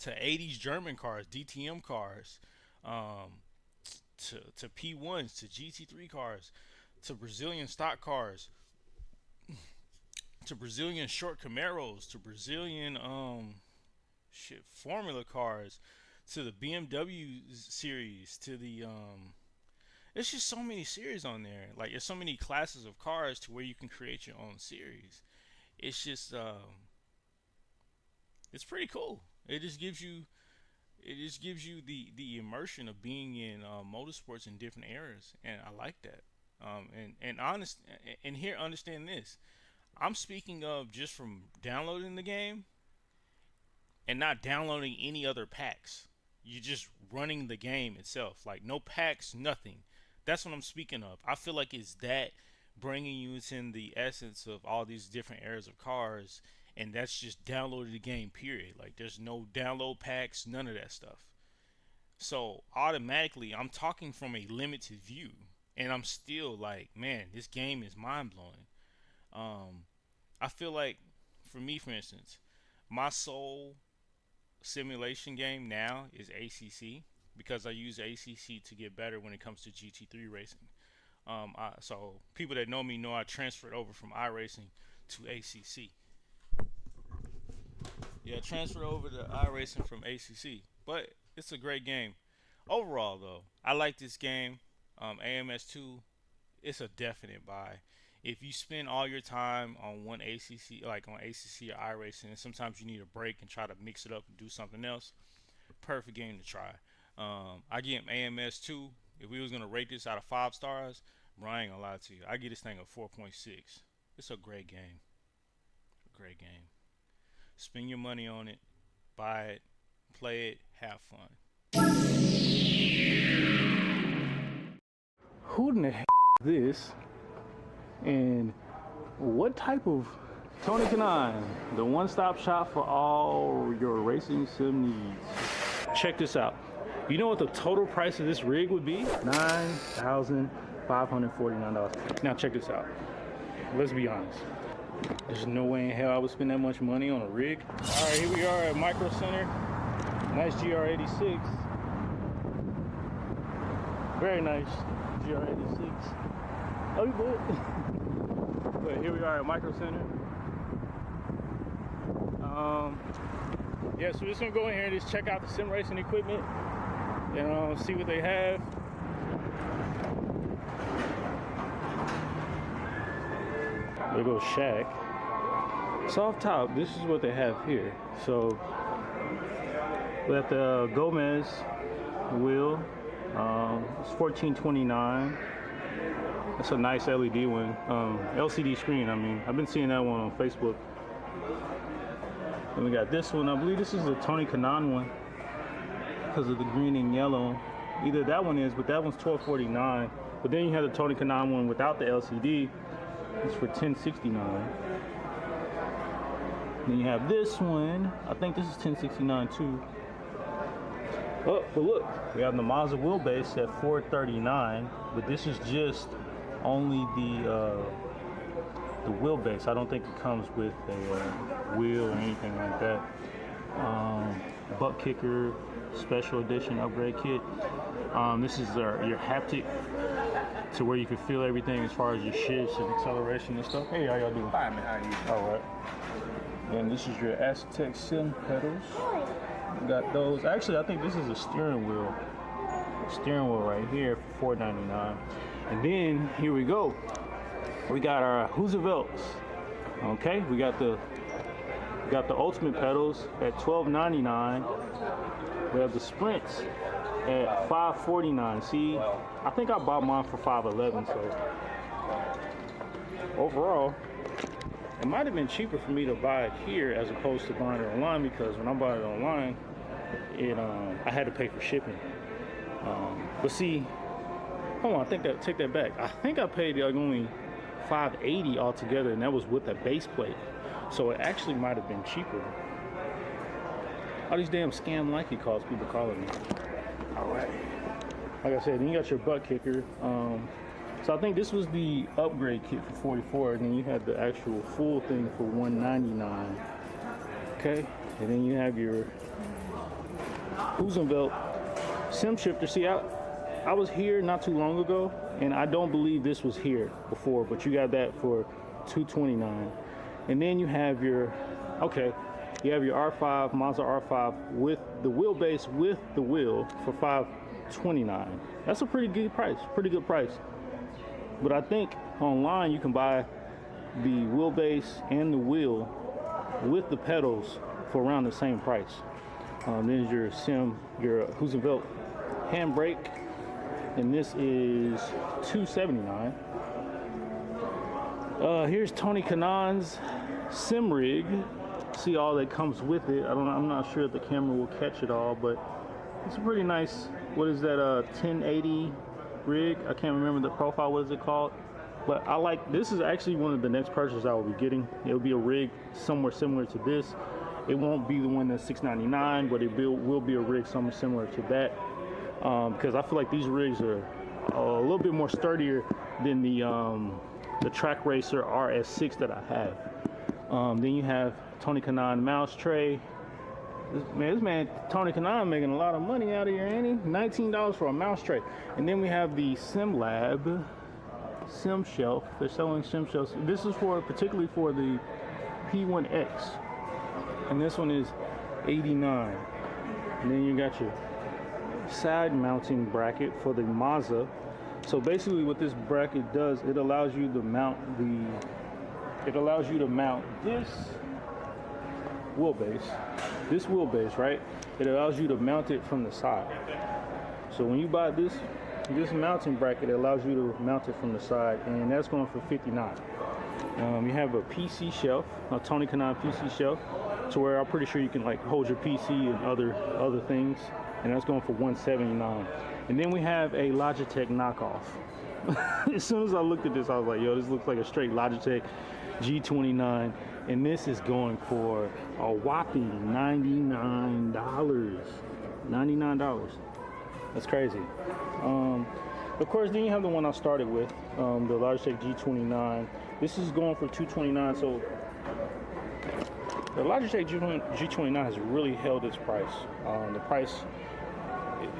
to 80s German cars, DTM cars, to P1s, to GT3 cars, to Brazilian stock cars, to Brazilian short Camaros, to Brazilian Formula cars, to the BMW series, to the there's just so many series on there. Like there's so many classes of cars to where you can create your own series. It's just it's pretty cool. It just gives you the immersion of being in motorsports in different eras, and I like that. And here, understand this. I'm speaking of just from downloading the game and not downloading any other packs. You're just running the game itself, like no packs, nothing. That's what I'm speaking of. I feel like it's that bringing you into the essence of all these different eras of cars, and that's just downloading the game, period. Like there's no download packs, none of that stuff. So automatically I'm talking from a limited view, and I'm still like, man, this game is mind-blowing. I feel like, for me, for instance, my sole simulation game now is ACC, because I use ACC to get better when it comes to GT3 racing. So people that know me know I transferred over from iRacing to ACC. Yeah, transferred over to iRacing from ACC, but it's a great game. Overall, though, I like this game. AMS2, it's a definite buy. If you spend all your time on one ACC, like on ACC or iRacing, and sometimes you need a break and try to mix it up and do something else, perfect game to try. I give AMS2, if we was going to rate this out of 5 stars, Bro, I ain't gonna lie to you. I give this thing a 4.6. It's a great game. Great game. Spend your money on it. Buy it. Play it. Have fun. Who in the heck is this? And what type of Tony Kanaan, the one-stop shop for all your racing sim needs. Check this out. You know what the total price of this rig would be? $9,549. Now check this out. Let's be honest. There's no way in hell I would spend that much money on a rig. All right, here we are at Micro Center. Nice GR86. Very nice GR86. Oh, you good? But here we are at Micro Center. Yeah, so we're just gonna go in here and just check out the sim racing equipment and see what they have. There goes Shaq. So off top, this is what they have here. So we got the Gomez wheel. It's $14.29. That's a nice LED one. LCD screen. I mean, I've been seeing that one on Facebook. And we got this one. I believe this is the Tony Kanaan one because of the green and yellow. Either that one is, but that one's $12.49. But then you have the Tony Kanaan one without the LCD. It's for $10.69. Then you have this one. I think this is $10.69 too. Oh, but look, we have the Mazda wheelbase at $439, but this is just only the wheelbase. I don't think it comes with a wheel or anything like that. Butt kicker special edition upgrade kit. This is your haptic to where you can feel everything as far as your shifts and acceleration and stuff. Hey, how y'all doing? Fine, man. How are you? All right. And this is your Aztec Sim pedals. We got those. Actually, I think this is a steering wheel. Steering wheel right here for $4.99. And then here we go. We got our Hooservelts. Okay, we got the Ultimate pedals at $12.99. We have the Sprints at $5.49. See, I think I bought mine for $5.11. So overall, it might have been cheaper for me to buy it here as opposed to buying it online, because when I bought it online, I had to pay for shipping. But see, hold on, take that back. I think I paid like only $5.80 altogether, and that was with a base plate. So it actually might have been cheaper. All these damn scam likey calls people calling me. All right. Like I said, then you got your butt kicker. So I think this was the upgrade kit for $44, and then you had the actual full thing for $199. Okay, and then you have your Hoosenvelt sim shifter. See, I was here not too long ago, and I don't believe this was here before, but you got that for $229. And then you have your, you have your R5, Mazda R5 with the wheelbase with the wheel for $529. That's a pretty good price, But I think online you can buy the wheelbase and the wheel with the pedals for around the same price. There's your Hoosenvelt handbrake, and this is $279. Here's Tony Kanaan's sim rig. See all that comes with it. I'm not sure if the camera will catch it all, but it's a pretty nice, what is that, 1080 rig? I can't remember the profile. What is it called? But I like, this is actually one of the next purchases I will be getting. It'll be a rig somewhere similar to this. It won't be the one that's $699, but it will be a rig somewhere similar to that. Because I feel like these rigs are a little bit more sturdier than the Track Racer RS6 that I have. Then you have Tony Kanaan mouse tray. This man Tony Kanaan making a lot of money out of here, ain't he? $19 for a mouse tray. And then we have the SimLab sim shelf. They're selling sim shelves. This is particularly for the P1X, and this one is $89. And then you got your side mounting bracket for the Mazda. So basically what this bracket does, it allows you to mount this wheelbase, right? It allows you to mount it from the side. So when you buy this this mounting bracket that allows you to mount it from the side, and that's going for $59. You have a PC shelf, a Tony Kanaan PC shelf, to where I'm pretty sure you can like hold your PC and other things, and that's going for $179. And then we have a Logitech knockoff. As soon as I looked at this, I was like, yo, this looks like a straight Logitech G29, and this is going for a whopping $99. $99. That's crazy. Of course, then you have the one I started with, the Logitech G29. This is going for $229. So the Logitech G29 has really held its price. The price,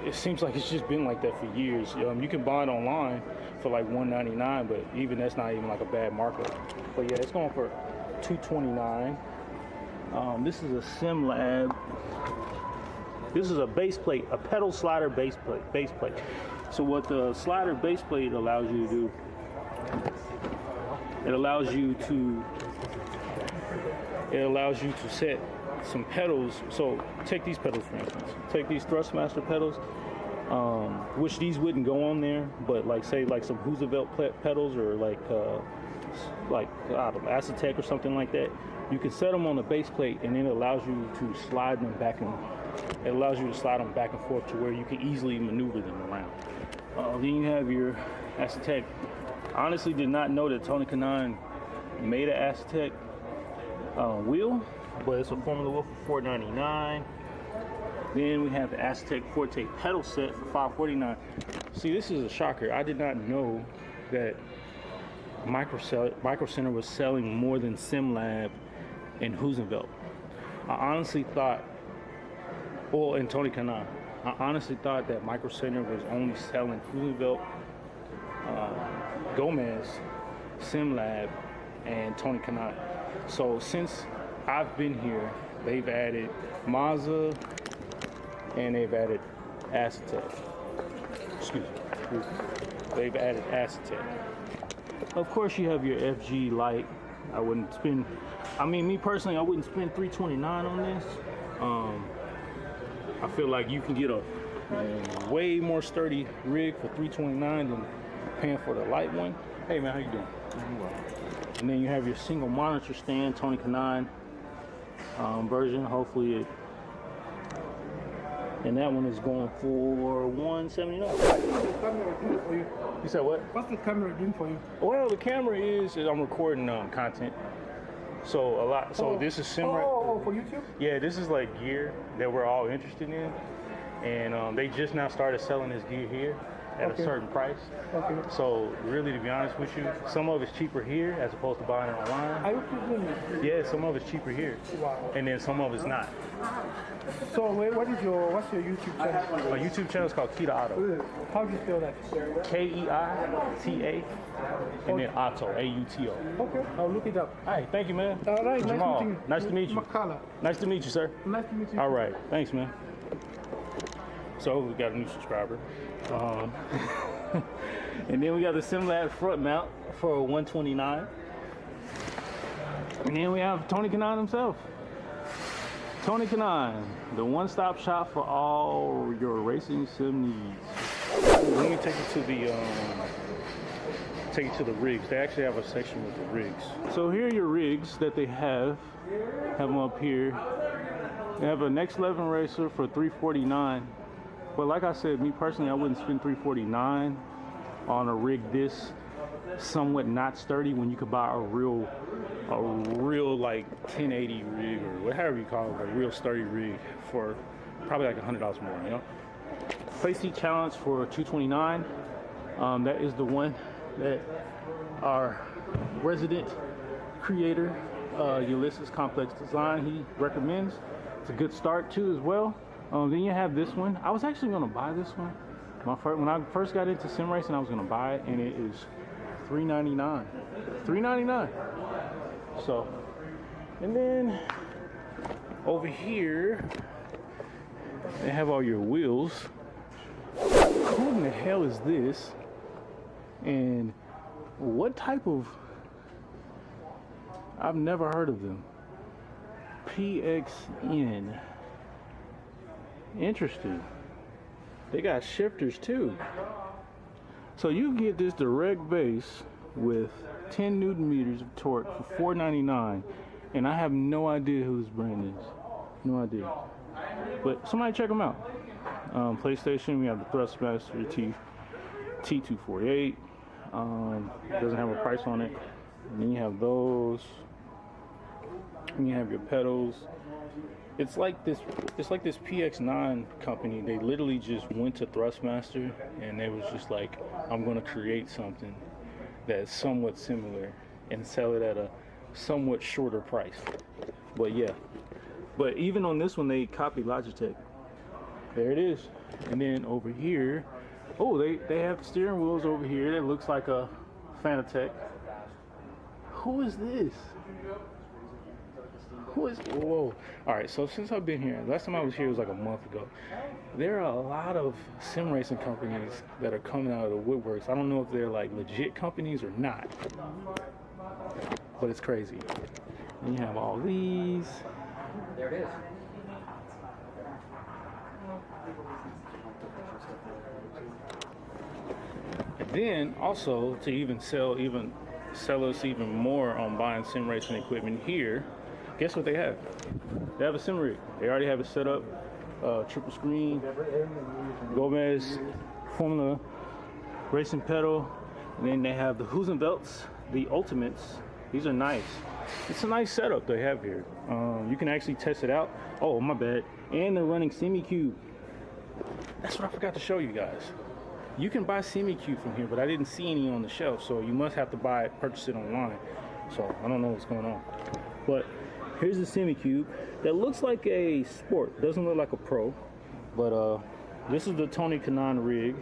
it seems like it's just been like that for years. You can buy it online for like $199, but even that's not even like a bad markup. But yeah, it's going for $229. This is a SimLab. This is a base plate, a pedal slider base plate. So what the slider base plate allows you to do, it allows you to set some pedals. So take these pedals for instance. Take these Thrustmaster pedals, which these wouldn't go on there, but like say like some Roosevelt pedals or like I don't know, Acetec or something like that. You can set them on the base plate, and then it allows you to slide them back and forth to where you can easily maneuver them around. Then you have your Acetec. I honestly did not know that Tony Kanaan made an Acetec wheel, but it's a Formula wheel for $499. Then we have the Acetec Forte pedal set for $549. See, this is a shocker. I did not know that Micro Center was selling more than SimLab and Roosevelt. I honestly thought, and Tony Kanaan, I honestly thought that Micro Center was only selling Roosevelt, Gomez, SimLab, and Tony Kanaan. So since I've been here, they've added Mazda and they've added Acetec. Excuse me. They've added Acetec. Of course, you have your FG Lite. Me personally, I wouldn't spend $329 on this. I feel like you can get a way more sturdy rig for $329 than paying for the light one. Hey man, how you doing? And then you have your single monitor stand, Tony Kanaan version. Hopefully it, and that one is going for $179. You said what? What's the camera doing for you? Well, the camera is I'm recording content. So this is for YouTube? Yeah, this is like gear that we're all interested in, and they just now started selling this gear here at a certain price. Okay. So really, to be honest with you, some of it's cheaper here as opposed to buying it online. Are you doing it? Yeah, some of it's cheaper here. Wow. And then some of it's not. So what's your YouTube channel? My YouTube channel is called Keita Auto. How do you spell that? Keita, and then Auto, A-U-T-O. Okay, I'll look it up. All right, thank you, man. All right, Jamal, nice to meet you. Makala. Nice to meet you, sir. Nice to meet you. All right, thanks, man. So we got a new subscriber. And then we got the SimLab front mount for $129. And then we have Tony Kanaan himself. Tony Kanaan, the one-stop shop for all your racing sim needs. Let me take you to the rigs. They actually have a section with the rigs. So here are your rigs that they have them up here. They have a Next Level Racer for $349. But like I said, me personally, I wouldn't spend $349 on a rig this somewhat not sturdy when you could buy a real like 1080 rig or whatever you call it, a real sturdy rig for probably like $100 more, you know? Playseat Challenge for $229. That is the one that our resident creator, Ulysses Complex Design, he recommends. It's a good start too as well. Then you have this one. I was actually going to buy this one. When I first got into sim racing, I was going to buy it, and it is $399. $399. So, and then over here, they have all your wheels. Who in the hell is this? And what type of... I've never heard of them. PXN. Interesting. They got shifters too. So you can get this direct base with 10 Newton meters of torque for $4.99, and I have no idea who this brand is. No idea. But somebody check them out. PlayStation, we have the Thrustmaster T248. Doesn't have a price on it. And then you have those. And you have your pedals. It's like this PX9 company. They literally just went to Thrustmaster and they was just like, I'm gonna create something that's somewhat similar and sell it at a somewhat shorter price. But yeah. But even on this one, they copied Logitech. There it is. And then over here, oh, they have steering wheels over here that looks like a Fanatec. Who is this? Who is, whoa. All right, so since I've been here, last time I was here was like a month ago. There are a lot of sim racing companies that are coming out of the woodworks. I don't know if they're like legit companies or not, but it's crazy. And you have all these. There it is. And then also to even sell us even more on buying sim racing equipment here, guess what they have? They have a sim rig. They already have it set up, triple screen, Gomez, Formula racing pedal, and then they have the Husenvelts, the Ultimates. These are nice. It's a nice setup they have here. You can actually test it out. Oh, my bad. And they're running SemiCube. That's what I forgot to show you guys. You can buy SemiCube from here, but I didn't see any on the shelf, so you must have to purchase it online. So I don't know what's going on. But here's the SemiCube that looks like a Sport. Doesn't look like a Pro, but this is the Tony Kanaan rig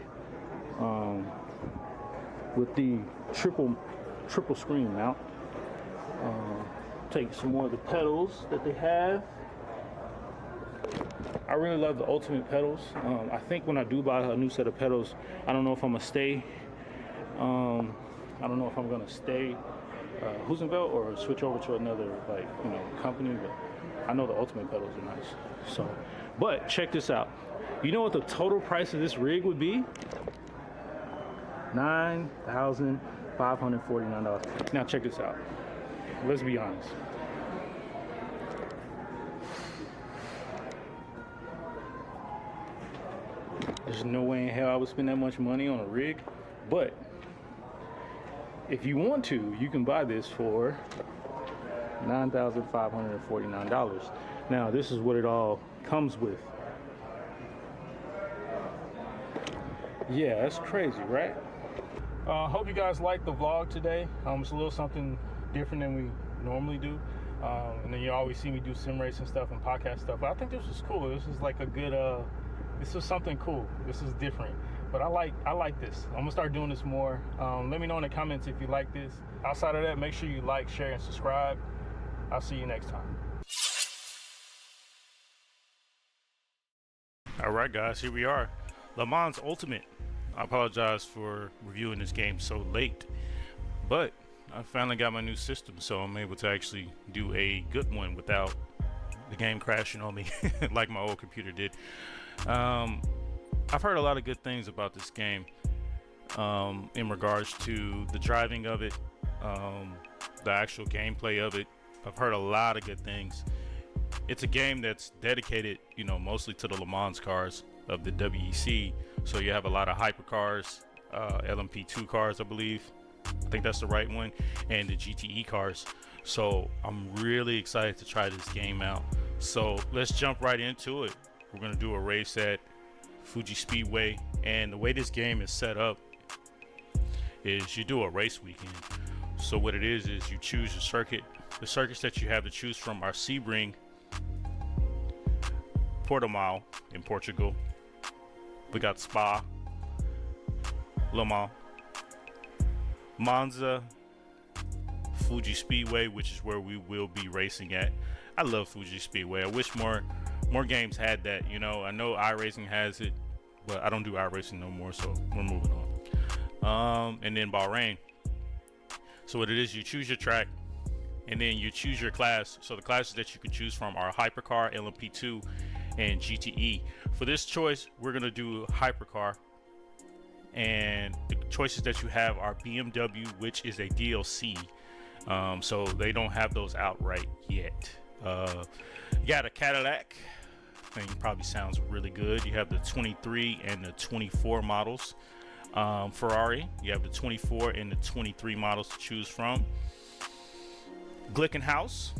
with the triple screen mount. Take some more of the pedals that they have. I really love the Ultimate pedals. I think when I do buy a new set of pedals, I don't know if I'm gonna stay. I don't know if I'm gonna stay Husenvelt or switch over to another company. But I know the Ultimate pedals are nice. So, but check this out. You know what the total price of this rig would be? $9,549. Now check this out. Let's be honest. There's no way in hell I would spend that much money on a rig, but if you want to, you can buy this for $9,549. Now, this is what it all comes with. Yeah, that's crazy, right? Hope you guys liked the vlog today. It's a little something different than we normally do. And then you always see me do sim racing stuff and podcast stuff. But I think this was cool. This is like a good, this is something cool. This is different. But I like this. I'm gonna start doing this more. Let me know in the comments if you like this. Outside of that, make sure you like, share, and subscribe. I'll see you next time. All right, guys, here we are. Le Mans Ultimate. I apologize for reviewing this game so late, but I finally got my new system, so I'm able to actually do a good one without the game crashing on me like my old computer did. I've heard a lot of good things about this game in regards to the driving of it, the actual gameplay of it. I've heard a lot of good things. It's a game that's dedicated, mostly to the Le Mans cars of the WEC. So you have a lot of hypercars, LMP2 cars, I believe. I think that's the right one, and the GTE cars. So I'm really excited to try this game out. So let's jump right into it. We're gonna do a race at Fuji Speedway, and the way this game is set up is you do a race weekend. So what it is you choose your circuit. The circuits that you have to choose from are Sebring, Portimao in Portugal. We got Spa, Le Mans, Monza, Fuji Speedway, which is where we will be racing at. I love Fuji Speedway. I wish more games had that. I know iRacing has it, but I don't do iRacing no more, so we're moving on. And then Bahrain. So what it is, you choose your track, and then you choose your class. So the classes that you can choose from are Hypercar, LMP2, and GTE. For this choice, we're gonna do Hypercar. and the choices that you have are BMW, which is a DLC, so they don't have those outright yet. You got a Cadillac. Thing probably sounds really good. You have the 23 and the 24 models. Ferrari, you have the 24 and the 23 models to choose from. Glickenhaus,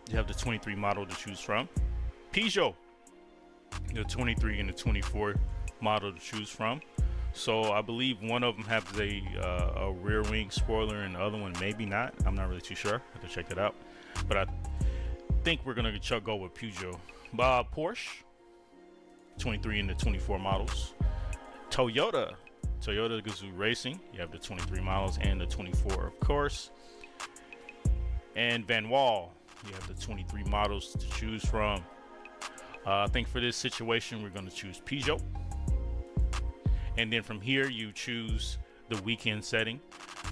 you have the 23 model to choose from. Peugeot, the 23 and the 24 model to choose from. So I believe one of them has a rear wing spoiler and the other one maybe not. I'm not really too sure. I have to check that out. But I think we're gonna go with Peugeot. Porsche, 23 and the 24 models. Toyota Gazoo Racing, you have the 23 models and the 24, of course. And Van Wall, you have the 23 models to choose from. I think for this situation, we're going to choose Peugeot. And then from here, you choose the weekend setting.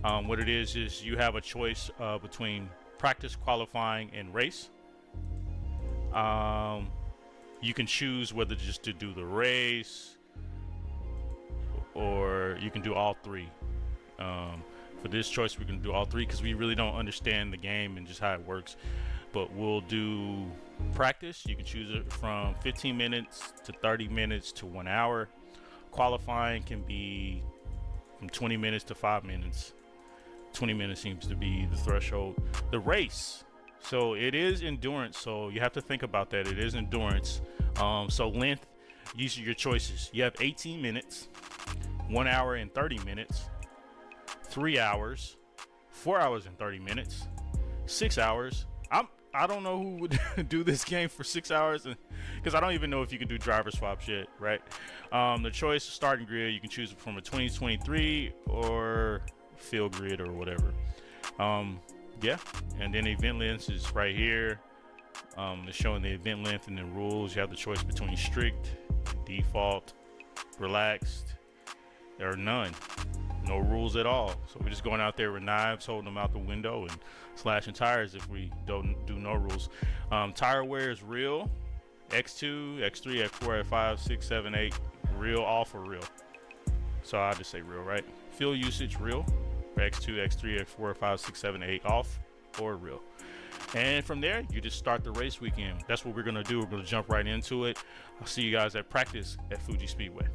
What it is you have a choice between practice, qualifying, and race. You can choose whether just to do the race, or you can do all three. For this choice, we're going to do all three because we really don't understand the game and just how it works. But we'll do practice. You can choose it from 15 minutes to 30 minutes to 1 hour. Qualifying can be from 20 minutes to 5 minutes. 20 minutes seems to be the threshold. The race, so it is endurance, so you have to think about that. It is endurance. So length, these are your choices. You have 18 minutes, 1 hour and 30 minutes, 3 hours, 4 hours and 30 minutes, 6 hours. I don't know who would do this game for 6 hours, because I don't even know if you can do driver swaps yet, right? The choice starting grid, you can choose from a 2023 or field grid or whatever. Yeah, and then event length is right here. It's showing the event length and the rules. You have the choice between strict, default, relaxed, or none. No rules at all. So we're just going out there with knives, holding them out the window, and slashing tires if we don't do no rules. Tire wear is real. X2, X3, X4, X5, 6, 7, 8. Real, all for real. So I'll just say real, right? Fuel usage, real. X2, X3, X4, X5, 6, 7, 8. Off or real. And from there, you just start the race weekend. That's what we're going to do. We're going to jump right into it. I'll see you guys at practice at Fuji Speedway.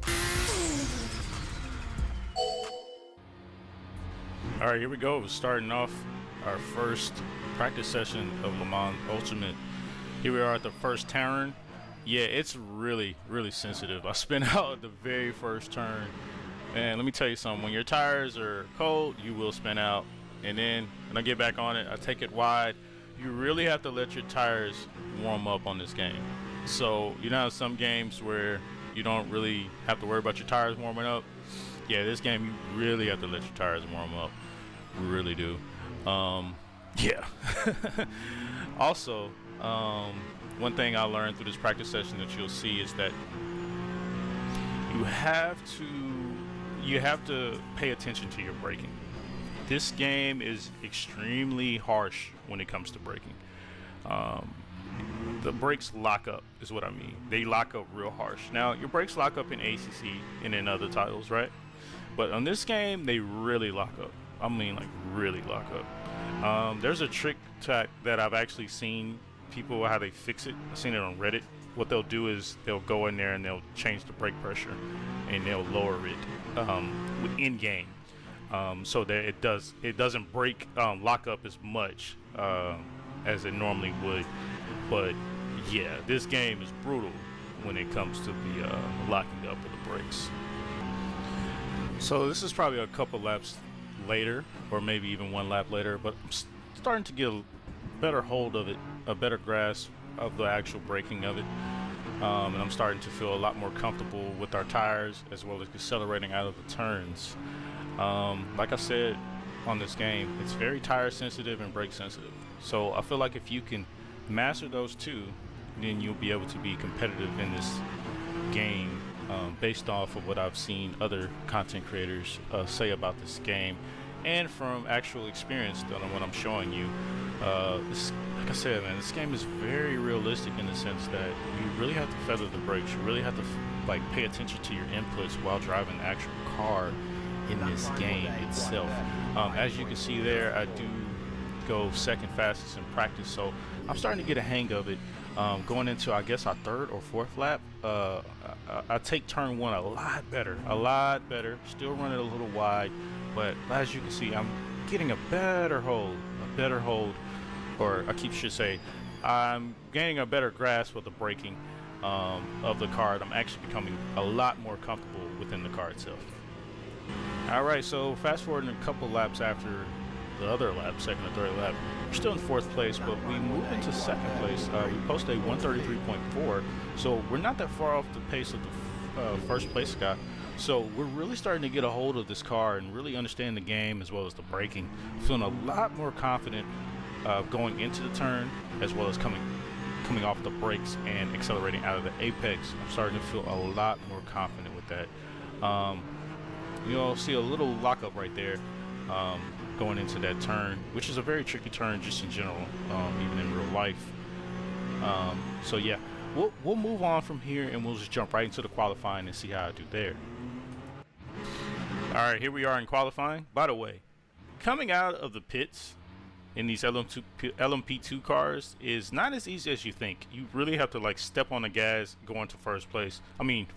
All right, here we go. We're starting off our first practice session of Le Mans Ultimate. Here we are at the first turn. Yeah, it's really, really sensitive. I spin out at the very first turn. And let me tell you something. When your tires are cold, you will spin out. And then when I get back on it, I take it wide. You really have to let your tires warm up on this game. So, you know, some games where you don't really have to worry about your tires warming up. Yeah, this game, you really have to let your tires warm up. We really do. Yeah. Also, one thing I learned through this practice session that you'll see is that you have to pay attention to your braking. This game is extremely harsh when it comes to braking. The brakes lock up is what I mean. They lock up real harsh. Now, your brakes lock up in ACC and in other titles, right? But on this game, they really lock up. I mean, like, really lock up. There's a trick that I've actually seen people, how they fix it. I've seen it on Reddit. What they'll do is they'll go in there and they'll change the brake pressure and they'll lower it in game, so that it doesn't lock up as much as it normally would. But yeah, this game is brutal when it comes to the locking up of the brakes. So this is probably a couple laps later, or maybe even one lap later, but I'm starting to get a better hold of it, a better grasp of the actual braking of it, and I'm starting to feel a lot more comfortable with our tires as well as accelerating out of the turns. Like I said, on this game, it's very tire sensitive and brake sensitive, so I feel like if you can master those two, then you'll be able to be competitive in this game, based off of what I've seen other content creators say about this game, and from actual experience on what I'm showing you. Like I said, man, this game is very realistic in the sense that you really have to feather the brakes. You really have to like pay attention to your inputs while driving the actual car in this game itself. As you can see there, I do go second fastest in practice, so I'm starting to get a hang of it. Going into, I guess, our third or fourth lap, I take turn one a lot better, still running a little wide, but as you can see, I'm getting a better hold, or I should say, I'm gaining a better grasp of the braking of the car. I'm actually becoming a lot more comfortable within the car itself. Alright, so fast forwarding a couple laps after the other lap, second or third lap, we're still in fourth place, but we move into second place. We post a 133.4, so we're not that far off the pace of the first place guy. So we're really starting to get a hold of this car and really understand the game as well as the braking. Feeling a lot more confident going into the turn as well as coming off the brakes and accelerating out of the apex. I'm starting to feel a lot more confident with that. You'll see a little lockup right there going into that turn, which is a very tricky turn just in general, even in real life. So yeah, we'll move on from here and we'll just jump right into the qualifying and see how I do there. All right, here we are in qualifying. By the way, coming out of the pits in these LMP2 cars is not as easy as you think. You really have to like step on the gas, go into first place. I mean,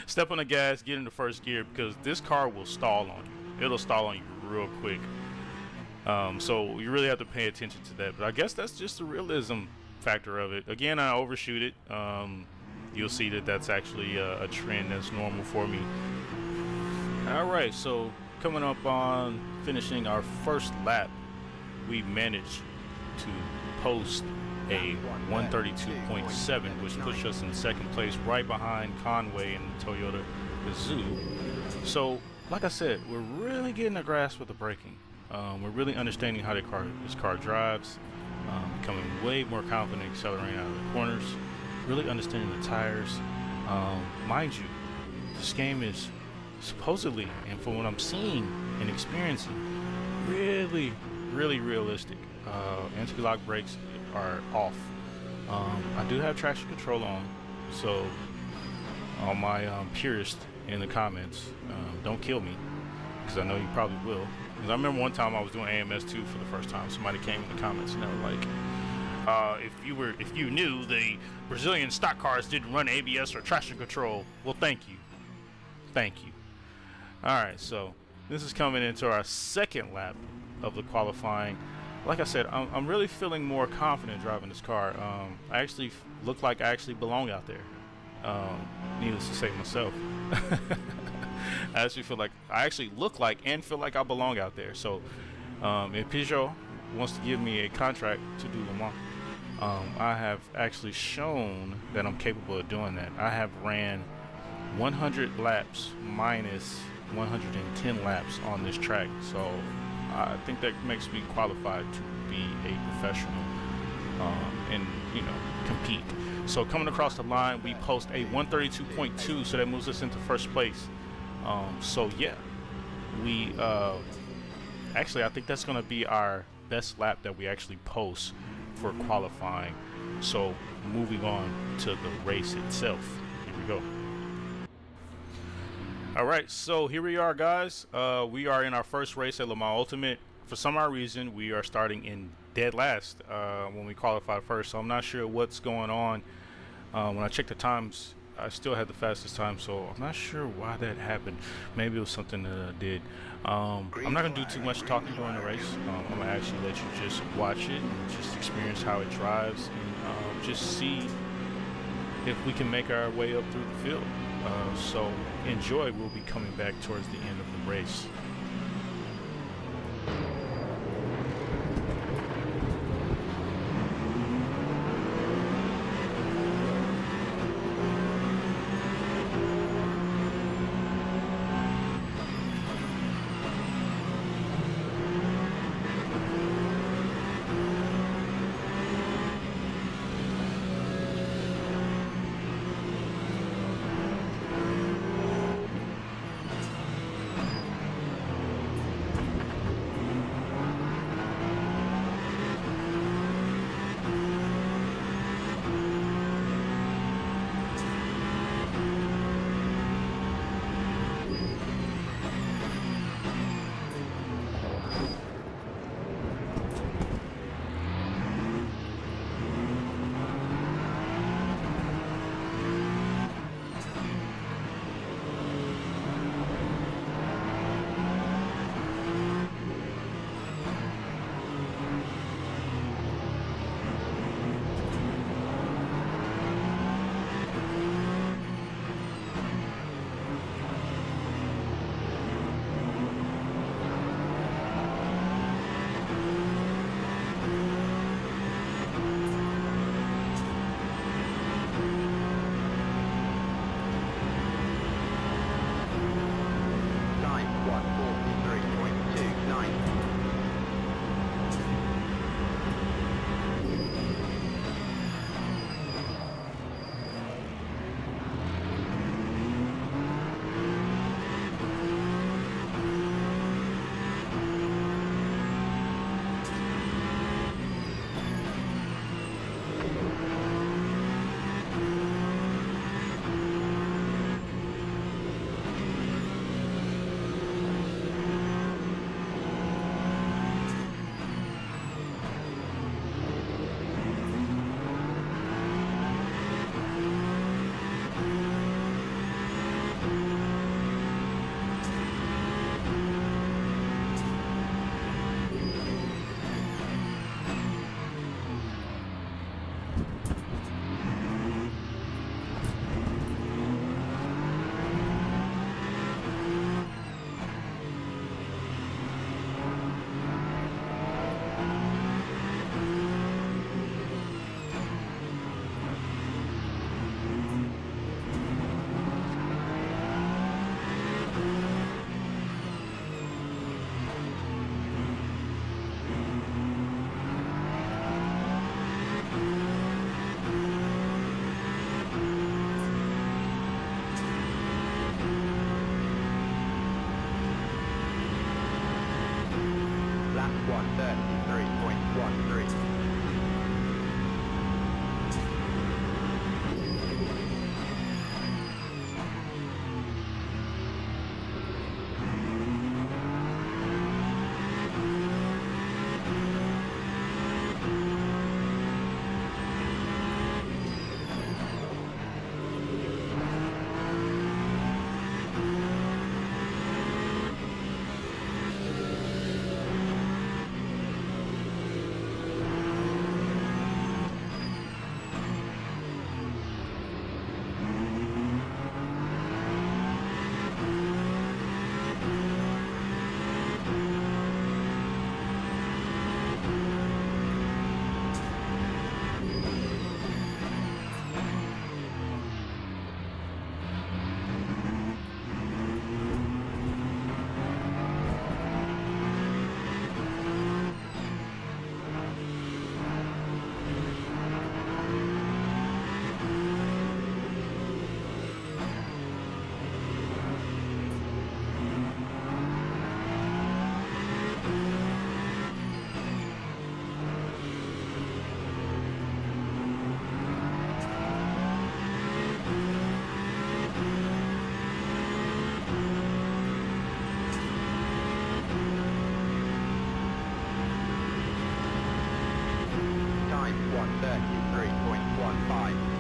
step on the gas, get into first gear, because this car will stall on you. It'll stall on you real quick. So you really have to pay attention to that. But I guess that's just the realism factor of it. Again, I overshoot it. You'll see that that's actually a trend that's normal for me. All right, so coming up on finishing our first lap, we managed to post a 132.7, which puts us in second place, right behind Conway and the Toyota Gazoo. So, like I said, we're really getting a grasp of the braking. We're really understanding how this car drives, becoming way more confident accelerating out of the corners, really understanding the tires. Mind you, this game is supposedly, and from what I'm seeing and experiencing, really realistic. Anti-lock brakes are off. I do have traction control on, so all my purists in the comments, don't kill me, because I know you probably will. Because I remember one time I was doing AMS2 for the first time. Somebody came in the comments and they were like, if you knew the Brazilian stock cars didn't run ABS or traction control, well, thank you. All right, so this is coming into our second lap of the qualifying. Like I said, I'm really feeling more confident driving this car. I actually look like I actually belong out there. Needless to say myself. I actually feel like I actually look like and feel like I belong out there. So if Peugeot wants to give me a contract to do Le Mans, I have actually shown that I'm capable of doing that. I have ran 100 laps minus 110 laps on this track, so I think that makes me qualified to be a professional and compete. So coming across the line, we post a 132.2, so that moves us into first place. So yeah, we actually, I think that's going to be our best lap that we actually post for qualifying. So moving on to the race itself. Here we go. All right, so here we are, guys. We are in our first race at Le Mans Ultimate. For some odd reason, we are starting in dead last when we qualified first. So I'm not sure what's going on. When I checked the times, I still had the fastest time, so I'm not sure why that happened. Maybe it was something that I did. I'm not going to do too much talking during the race. I'm going to actually let you just watch it and just experience how it drives and just see if we can make our way up through the field. So enjoy. We'll be coming back towards the end of the race. 1:33.15.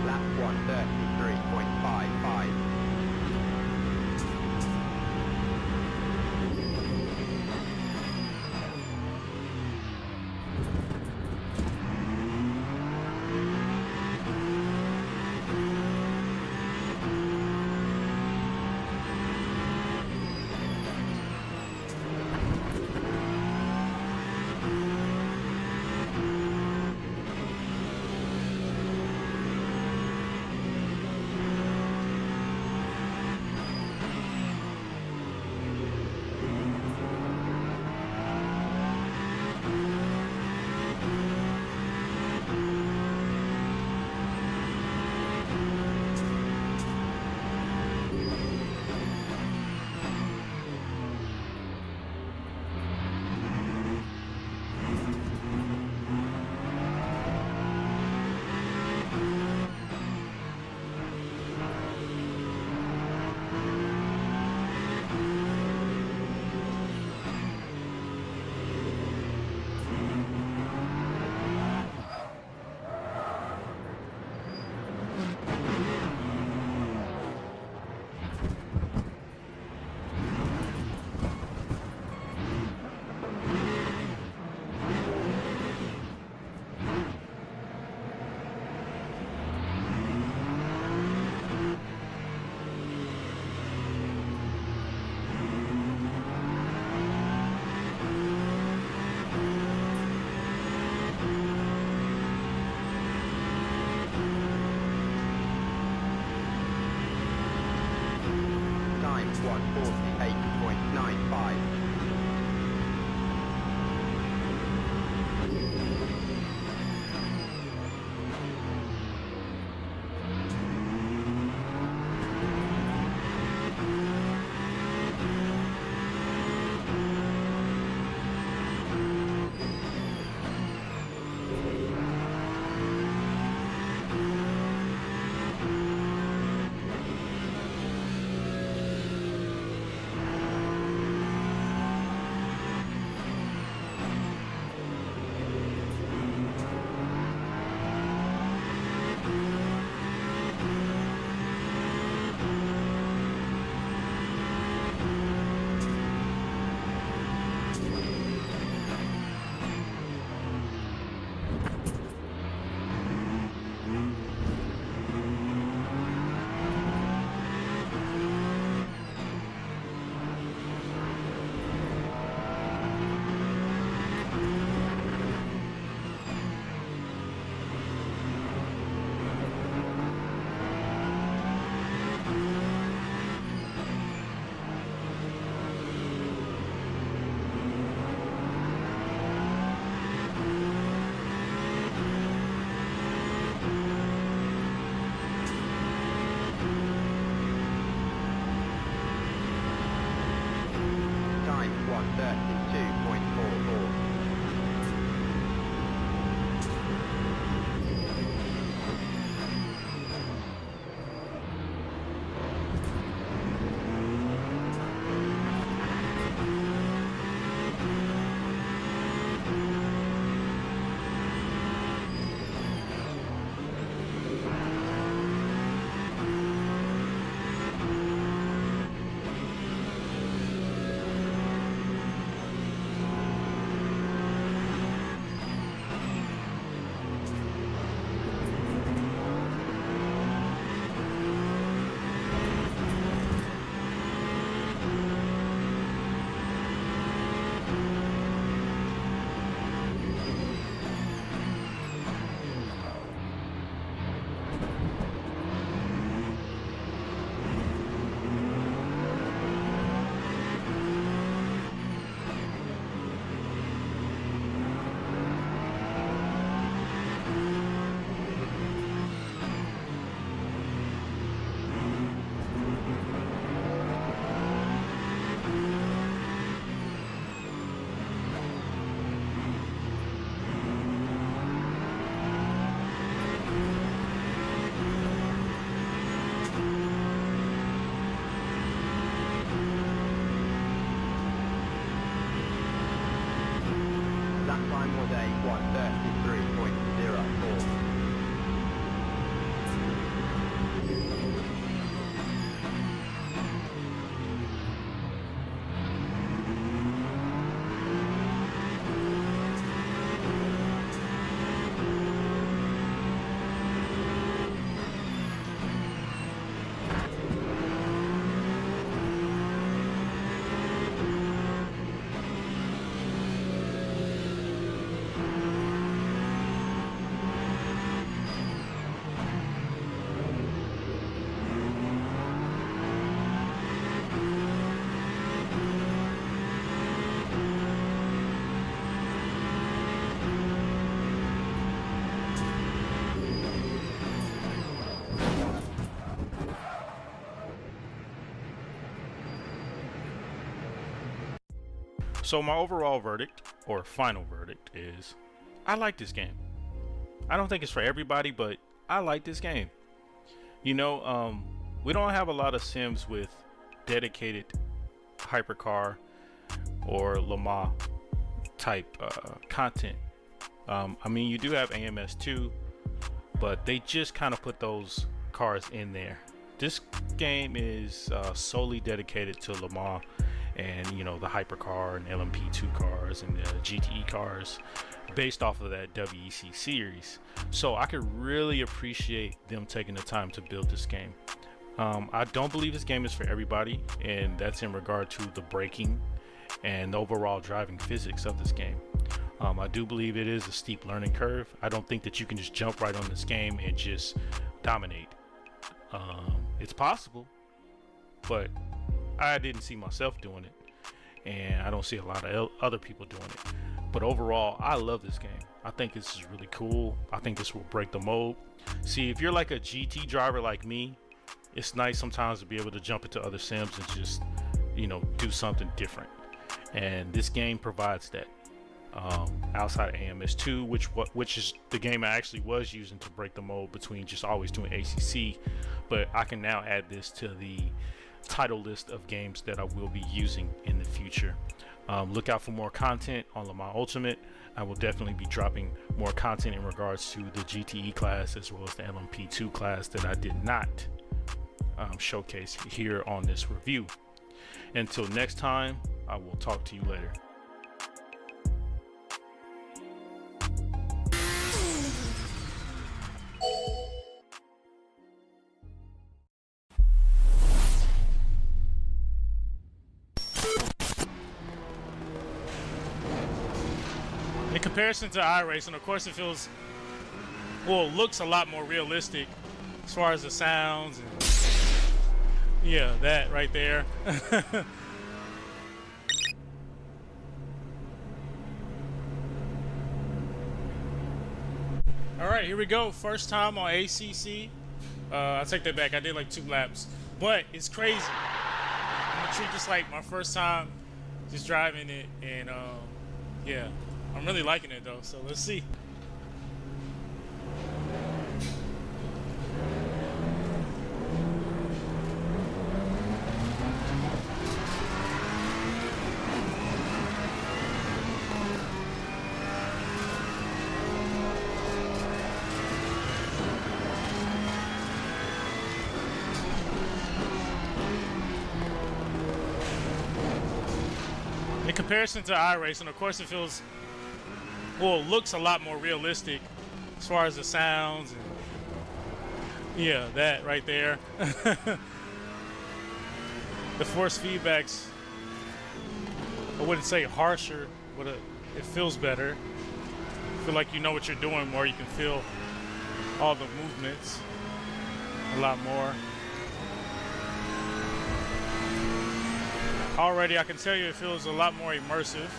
Lap 1:33.55. Time 1:48.95. 33.04. So my overall verdict, or final verdict, is I like this game. I don't think it's for everybody, but I like this game. You know, we don't have a lot of sims with dedicated hypercar or Le Mans type content. I mean, you do have AMS2, but they just kind of put those cars in there. This game is solely dedicated to Le Mans and, you know, the hypercar and LMP2 cars and the GTE cars based off of that WEC series. So I could really appreciate them taking the time to build this game. I don't believe this game is for everybody, and that's in regard to the braking and the overall driving physics of this game. I do believe it is a steep learning curve. I don't think that you can just jump right on this game and just dominate. It's possible, but I didn't see myself doing it, and I don't see a lot of other people doing it. But overall, I love this game. I think this is really cool. I think this will break the mold. See, if you're like a GT driver like me, it's nice sometimes to be able to jump into other sims and just, you know, do something different. And this game provides that. Outside of AMS2, which is the game I actually was using to break the mold between just always doing ACC, but I can now add this to the title list of games that I will be using in the future. Look out for more content on Le Mans Ultimate. I will definitely be dropping more content in regards to the GTE class as well as the LMP2 class that I did not showcase here on this review. Until next time, I will talk to you later. In comparison to iRacing, of course, it feels, well, it looks a lot more realistic as far as the sounds and, yeah, that right there. All right, here we go. First time on ACC. I take that back. I did like 2 laps, but it's crazy. I'm gonna treat this like my first time just driving it, and yeah. I'm really liking it though, so let's see. In comparison to iRacing, of course, it feels, well, it looks a lot more realistic as far as the sounds and, yeah, that right there. The force feedback's, I wouldn't say harsher, but it feels better. I feel like you know what you're doing more. You can feel all the movements a lot more. Already, I can tell you it feels a lot more immersive.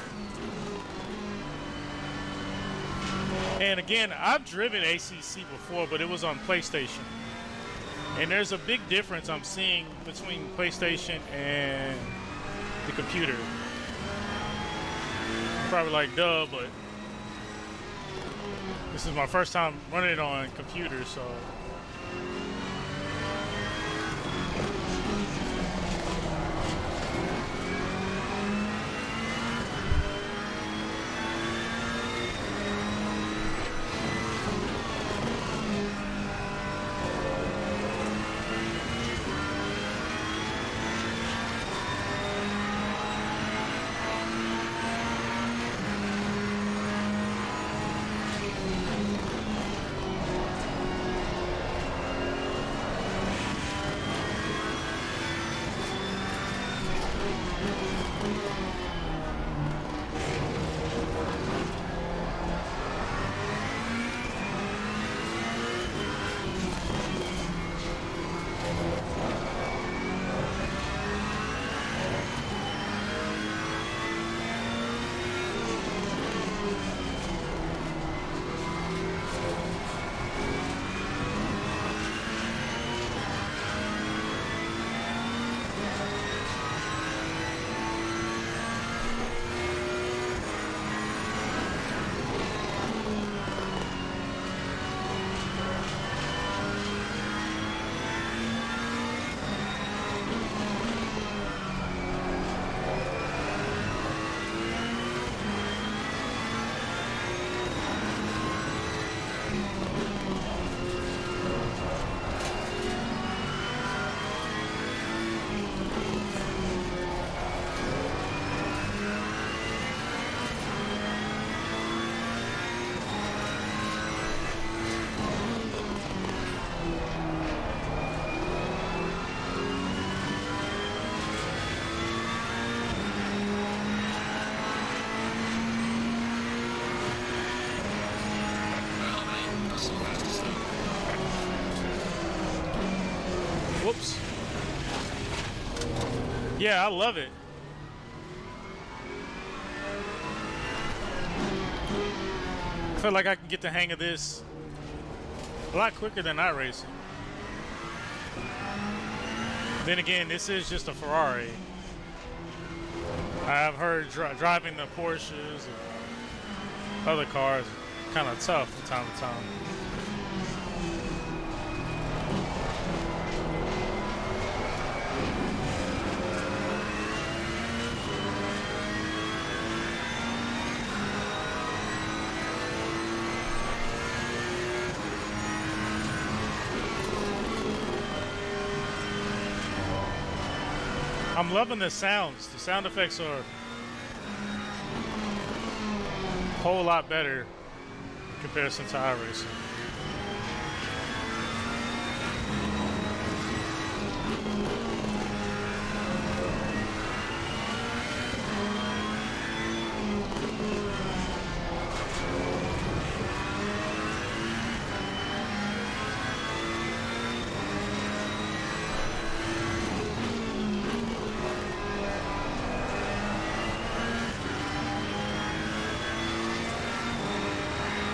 And again, I've driven ACC before, but it was on PlayStation. And there's a big difference I'm seeing between PlayStation and the computer. Probably like, duh, but this is my first time running it on computer, so. Whoops. Yeah, I love it. I feel like I can get the hang of this a lot quicker than iRacing. Then again, this is just a Ferrari. I've heard driving the Porsches and other cars kind of tough from time to time. I'm loving the sounds. The sound effects are a whole lot better in comparison to iRacing.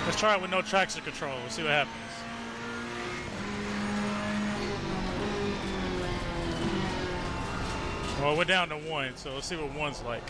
Let's try it with no traction control. We'll see what happens. Well, we're down to 1, so let's see what 1's like.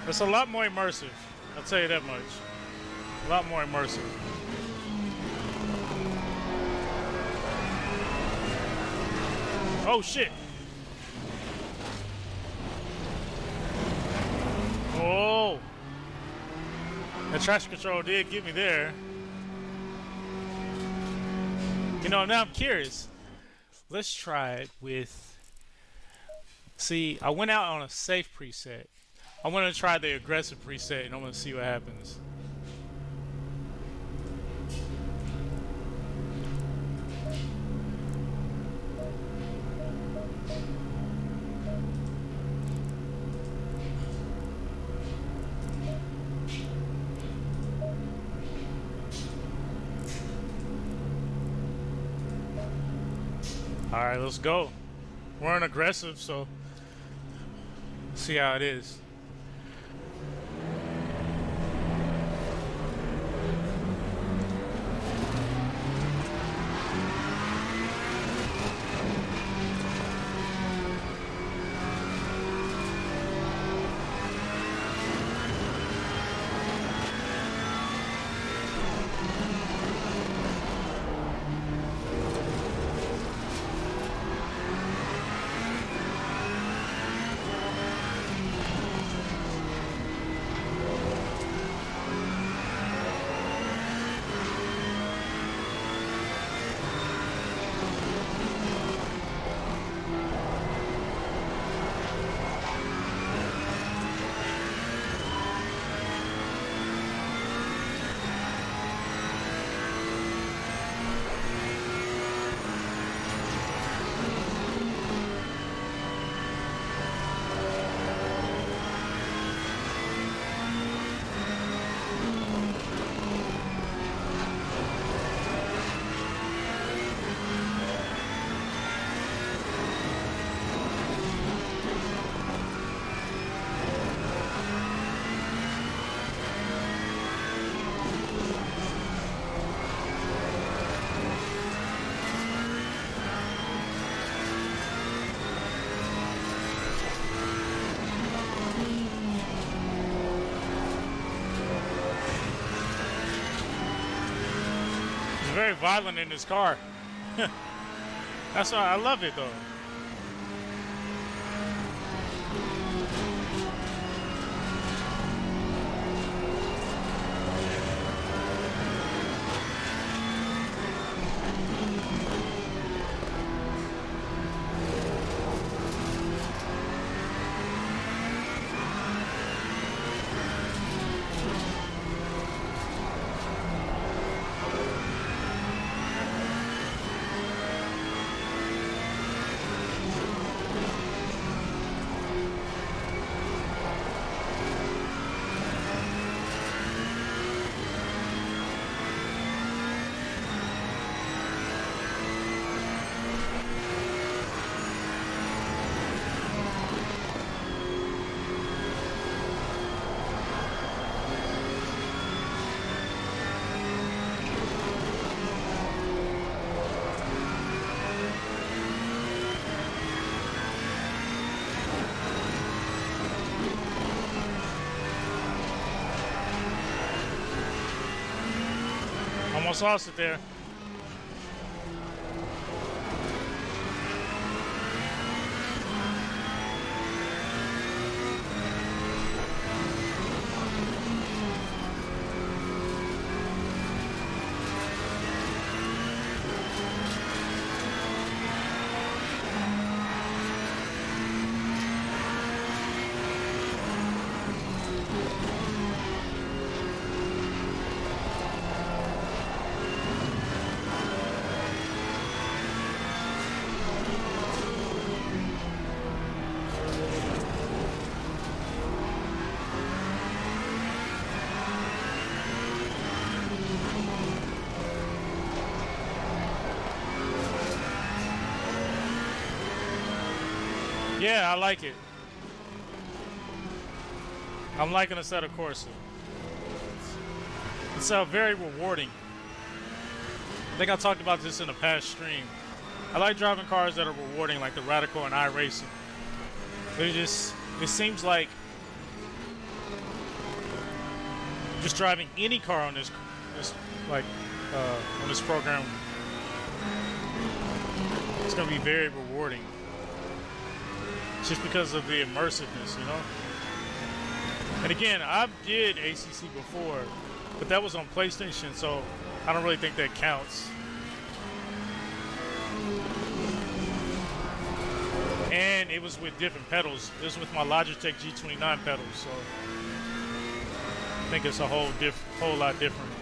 It's a lot more immersive. I'll tell you that much. A lot more immersive. Oh shit! Oh! The traction control did get me there. You know, now I'm curious. Let's try it with... See, I went out on a safe preset. I want to try the aggressive preset and I want to see what happens. All right, let's go. We're on aggressive, so see how it is. very violent in this car. That's why I love it though. Almost lost it there. Yeah, I like it. I'm liking Assetto Corsa. It's very rewarding. I think I talked about this in a past stream. I like driving cars that are rewarding, like the Radical and iRacing. It seems like just driving any car on this program, it's gonna be very rewarding. Just because of the immersiveness, you know? And again, I did ACC before, but that was on PlayStation, so I don't really think that counts. And it was with different pedals. It was with my Logitech G29 pedals, so I think it's a whole lot different.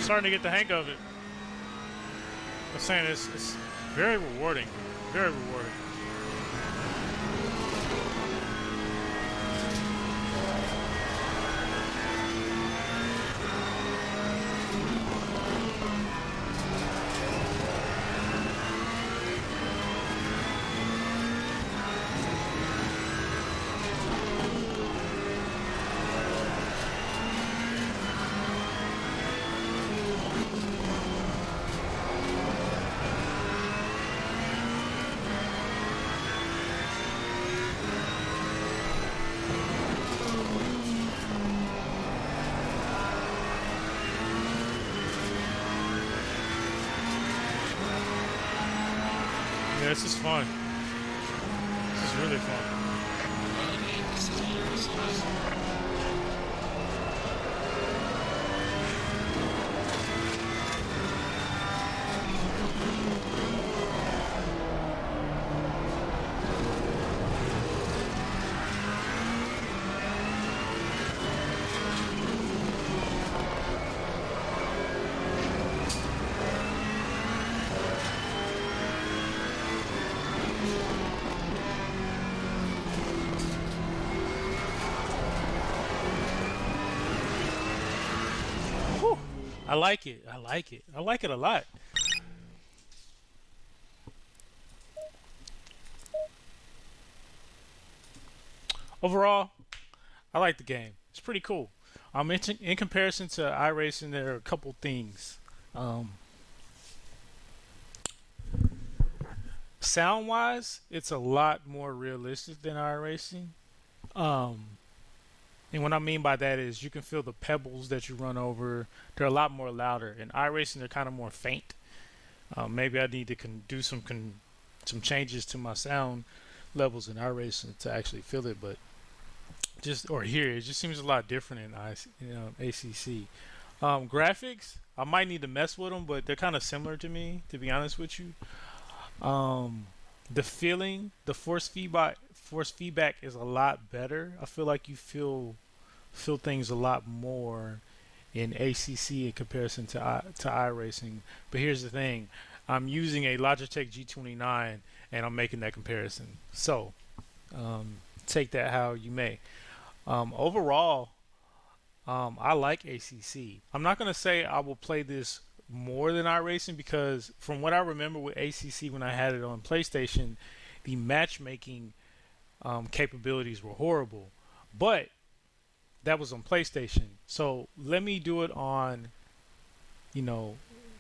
Starting to get the hang of it. I'm saying it's very rewarding, very rewarding. Yeah, this is fun. This is really fun. I like it. I like it. I like it a lot. Overall, I like the game. It's pretty cool. In comparison to iRacing, there are a couple things. Sound-wise, it's a lot more realistic than iRacing. And what I mean by that is you can feel the pebbles that you run over. They're a lot more louder. In iRacing, they're kind of more faint. Maybe I need to do some changes to my sound levels in iRacing to actually feel it, but hear it. It just seems a lot different in ACC. Graphics, I might need to mess with them, but they're kind of similar to me, to be honest with you. The feeling, the force feedback is a lot better. I feel like you feel things a lot more in ACC in comparison to iRacing. But here's the thing: I'm using a Logitech G29, and I'm making that comparison. So take that how you may. Overall, I like ACC. I'm not gonna say I will play this more than iRacing, because from what I remember with ACC when I had it on PlayStation, the matchmaking capabilities were horrible, but that was on PlayStation. So let me do it on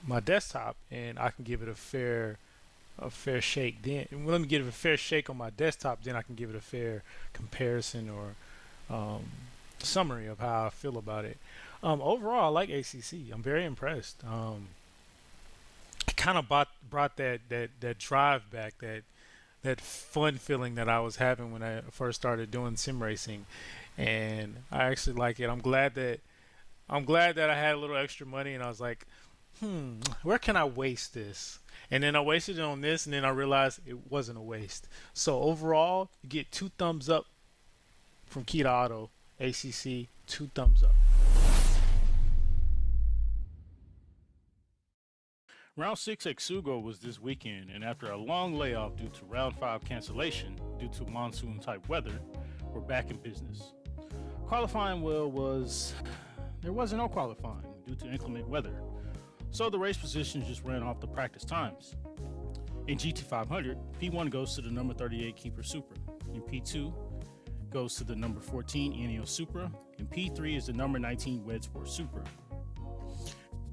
my desktop, and I can give it a fair shake. Then let me give it a fair shake on my desktop, then I can give it a fair comparison or summary of how I feel about it. Overall, I like ACC. I'm very impressed. It kind of brought that drive back, that fun feeling that I was having when I first started doing sim racing, and I actually like it. I'm glad that I had a little extra money, and I was like, where can I waste this? And then I wasted it on this, and then I realized it wasn't a waste. So overall, you get 2 thumbs up from Kita Auto. ACC, 2 thumbs up. Round 6 at Sugo was this weekend, and after a long layoff due to Round 5 cancellation due to monsoon-type weather, we're back in business. Qualifying there wasn't no qualifying due to inclement weather, so the race positions just ran off the practice times. In GT500, P1 goes to the number 38 Keeper Supra. In P2 goes to the number 14 Ineos Supra, and P3 is the number 19 Wedsport Supra.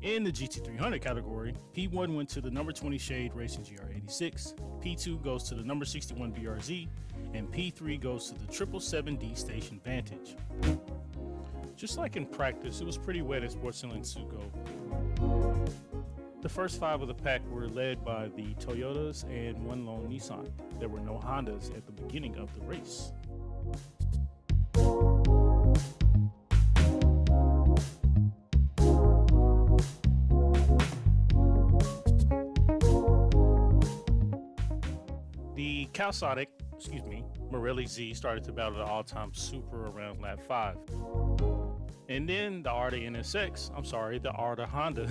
In the GT300 category, P1 went to the number 20 Shade Racing GR86, P2 goes to the number 61 BRZ, and P3 goes to the 777D Station Vantage. Just like in practice, it was pretty wet at Sportsland Sugo. The first 5 of the pack were led by the Toyotas and 1 lone Nissan. There were no Hondas at the beginning of the race. The Kawasaki, Morelli Z started to battle the all-time Supra around lap 5. And then the Arda Honda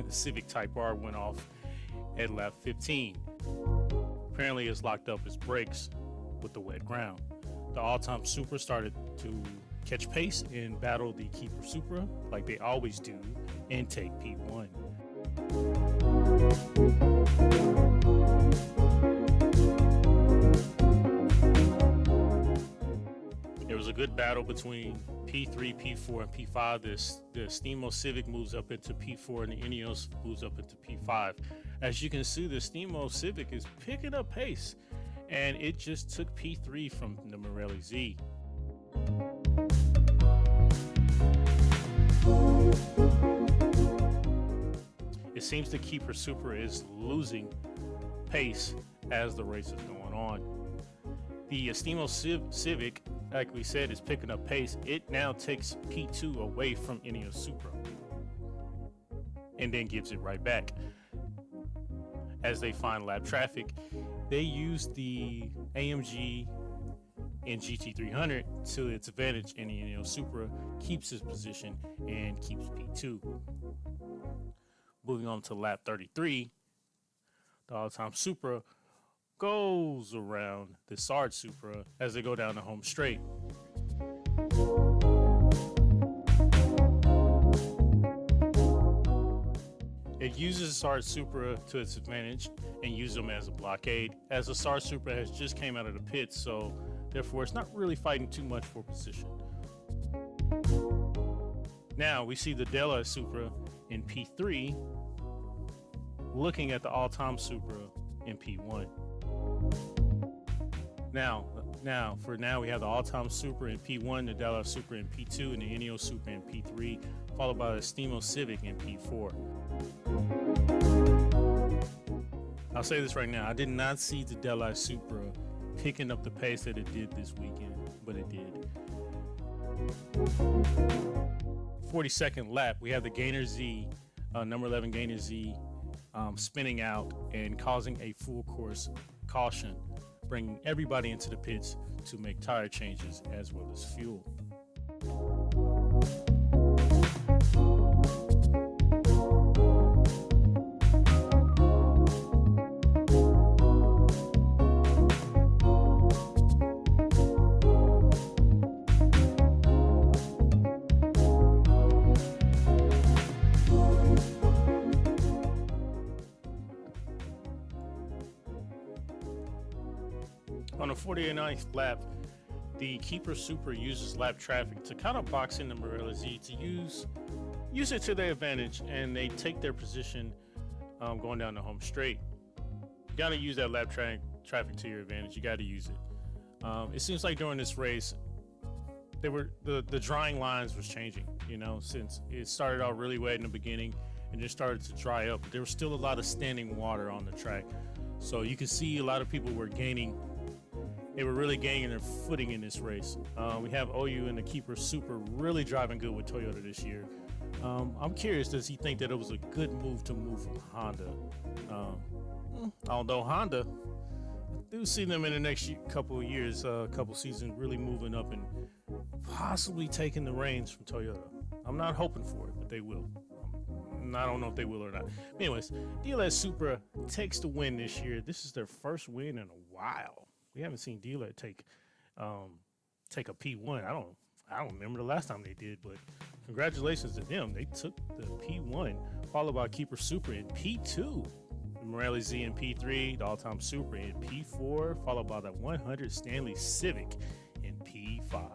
Civic Type R went off at lap 15. Apparently it's locked up its brakes with the wet ground. The all-time Supra started to catch pace and battle the Keeper Supra like they always do and take P1. There was a good battle between P3, P4, and P5. The Stimo Civic moves up into P4 and the Ineos moves up into P5. As you can see, the Stimo Civic is picking up pace, and it just took P3 from the Morelli Z. It seems the Keeper Supra is losing pace as the race is going on. The Stimo Civic, like we said, is picking up pace. It now takes P2 away from Ineos Supra and then gives it right back. As they find lap traffic, they use the AMG and GT300 to its advantage, and the Ineos Supra keeps its position and keeps P2. Moving on to lap 33, the all-time Supra goes around the Sarge Supra as they go down the home straight. It uses SAR Supra to its advantage and uses them as a blockade, as the SAR Supra has just came out of the pits, so therefore it's not really fighting too much for position. Now we see the Delta Supra in P3 looking at the Altam Supra in P1. Now we have the Altam Supra in P1, the Delta Supra in P2, and the Eneo Supra in P3, followed by the Stimo Civic in P4. I'll say this right now, I did not see the Delta Supra picking up the pace that it did this weekend, but it did. 42nd lap, we have the Gainer Z, number 11 Gainer Z, spinning out and causing a full course caution, bringing everybody into the pits to make tire changes as well as fuel. On the 49th lap, the Keeper Super uses lap traffic to kind of box in the Morelli Z to use it to their advantage, and they take their position going down the home straight. You got to use that lap traffic to your advantage. You got to use it. It seems like during this race, the drying lines was changing. You know, since it started out really wet in the beginning and just started to dry up, there was still a lot of standing water on the track. So you can see a lot of people were gaining. They were really gaining their footing in this race. We have OU and the Keeper Super really driving good with Toyota this year. I'm curious, does he think that it was a good move to move from Honda? Although Honda, I do see them in the next couple of years, couple seasons, really moving up and possibly taking the reins from Toyota. I'm not hoping for it, but they will. I don't know if they will or not. Anyways, DLS Supra takes the win this year. This is their first win in a while. We haven't seen DLS take a P1. I don't remember the last time they did, but congratulations to them. They took the P1, followed by Keeper Super in P2, the Morelli Z in P3, the Altam Supra in P4, followed by the 100 Stanley Civic in P5.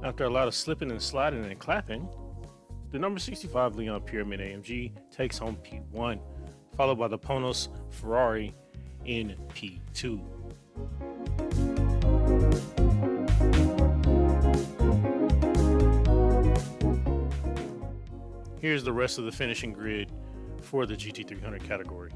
After a lot of slipping and sliding and clapping, the number 65 Leon Pyramid AMG takes home P1, followed by the Ponos Ferrari in P2. Here's the rest of the finishing grid for the GT300 category.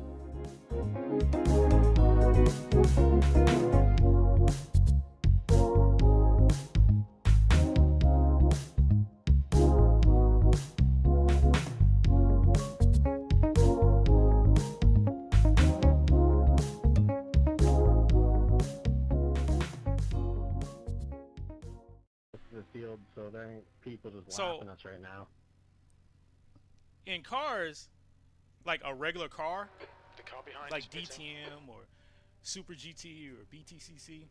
So there ain't people just laughing at us right now. In cars, like a regular car, like DTM or Super GT or BTCC,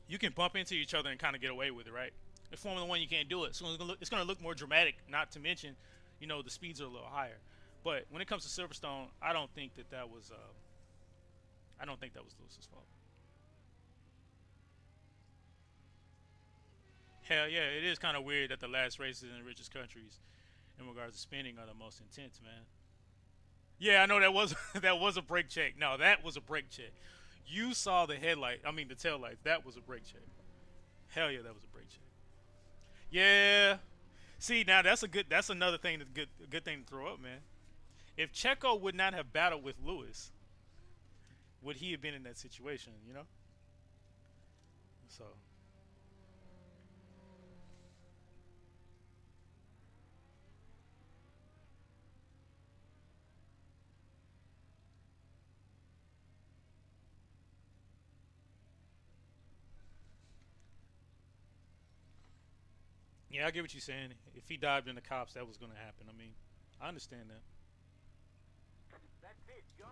you can bump into each other and kind of get away with it, right? In Formula One, you can't do it. So it's going to look more dramatic, not to mention, you know, the speeds are a little higher. But when it comes to Silverstone, I don't think that was Lewis's fault. Hell yeah, it is kind of weird that the last races in the richest countries in regards to spinning are the most intense, man. Yeah, I know that was a brake check. No, that was a brake check. You saw the the tail lights. That was a brake check. Hell yeah, that was a brake check. Yeah. See, now that's another thing, a good thing to throw up, man. If Checo would not have battled with Lewis, would he have been in that situation, you know? So yeah, I get what you're saying. If he dived in the cops, that was going to happen. I mean, I understand that. That's it, go.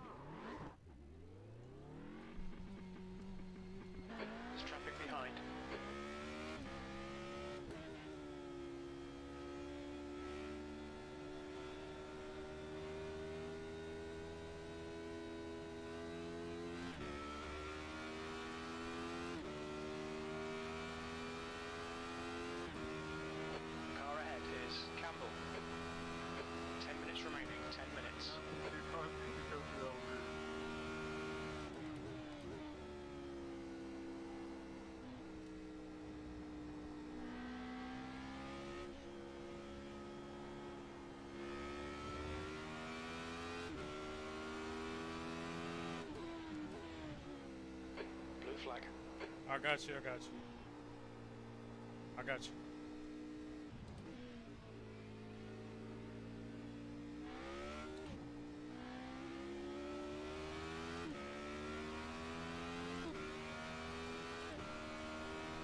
flag. I got you. I got you.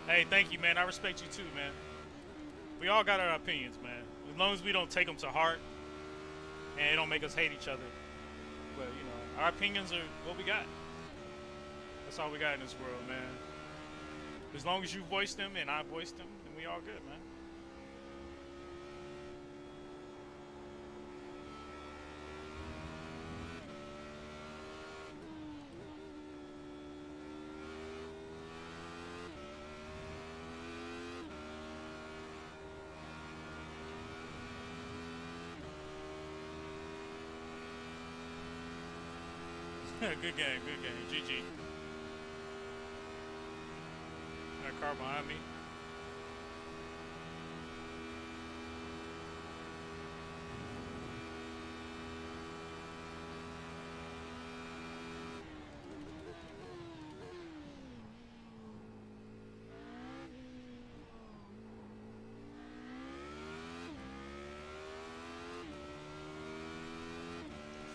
Hey, thank you, man. I respect you too, man. We all got our opinions, man. As long as we don't take them to heart and it don't make us hate each other. But, you know, our opinions are what we got. That's all we got in this world, man. As long as you voice them and I voice them, then we all good, man. Good game, GG. Got a car behind me.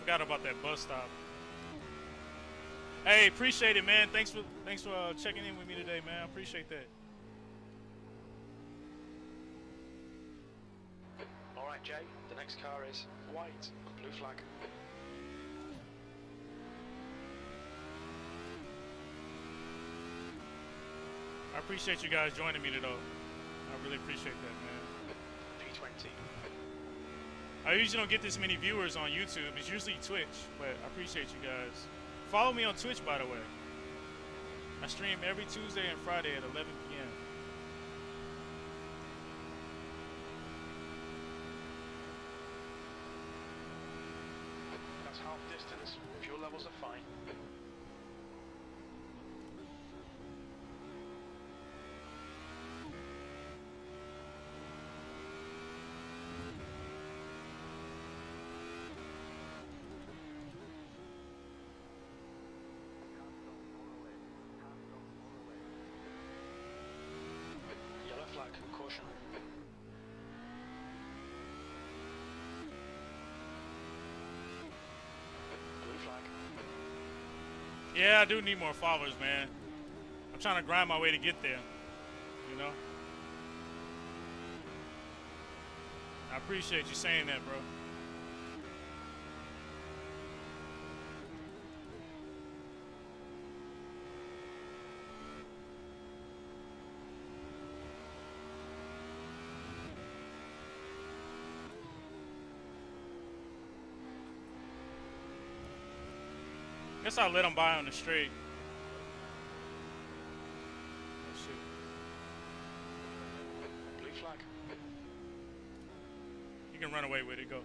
Forgot about that bus stop. Hey, appreciate it, man. Thanks for checking in with me today, man. I appreciate that. All right, Jay. The next car is white, blue flag. I appreciate you guys joining me today. I really appreciate that, man. P20. I usually don't get this many viewers on YouTube. It's usually Twitch, but I appreciate you guys. Follow me on Twitch, by the way. I stream every Tuesday and Friday at 11 p.m. That's half distance. Fuel levels are fine. Yellow flag, caution. Blue flag. Yeah, I do need more followers, man. I'm trying to grind my way to get there, you know? I appreciate you saying that, bro. Guess I'll let him by on the straight. Oh, shit. Blue flag. You can run away with it, go.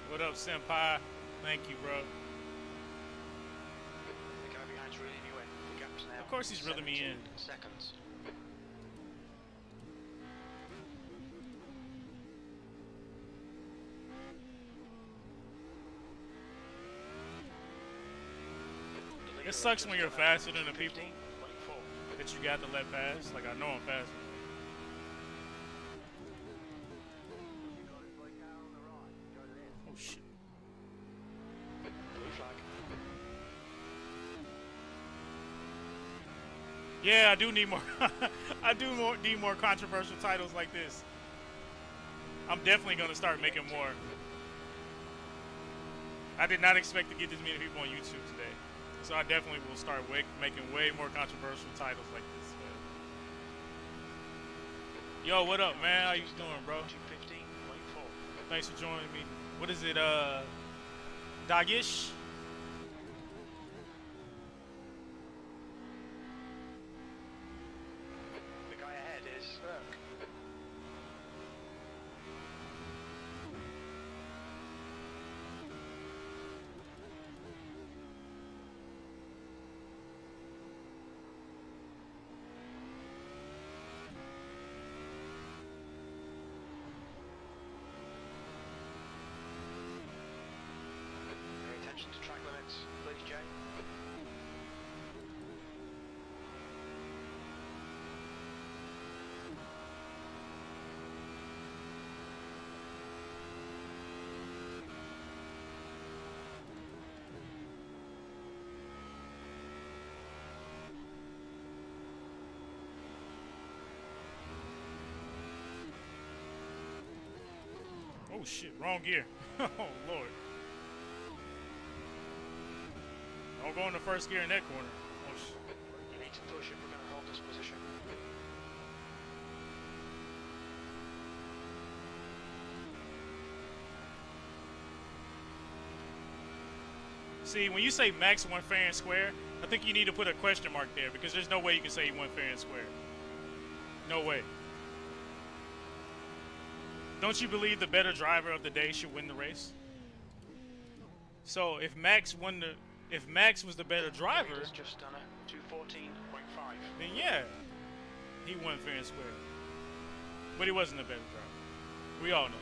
What up, senpai? Thank you, bro. The guy behind's reeling you in. The gap's now. Of course he's reeling me in. 17 seconds. It sucks when you're faster than the people that you got to let pass. Like, I know I'm faster. Oh, shit. Blue flag. Yeah, I do need more. Need more controversial titles like this. I'm definitely gonna start making more. I did not expect to get this many people on YouTube today, so I definitely will start making way more controversial titles like this. Man. Yo, what up, man? How you doing, bro? 215.4. Thanks for joining me. What is it, Dagish? The guy ahead is Burke. laps to track limits, please, Jay. Oh shit, wrong gear. Oh Lord. Don't go in the first gear in that corner. Oh shit. You need to push if we're going to hold this position. See, when you say max won fair and square, I think you need to put a question mark there because there's no way you can say he won fair and square. No way. Don't you believe the better driver of the day should win the race? So if Max was the better driver, Just done a 214.5. then yeah, he won fair and square. But he wasn't the better driver. We all know that.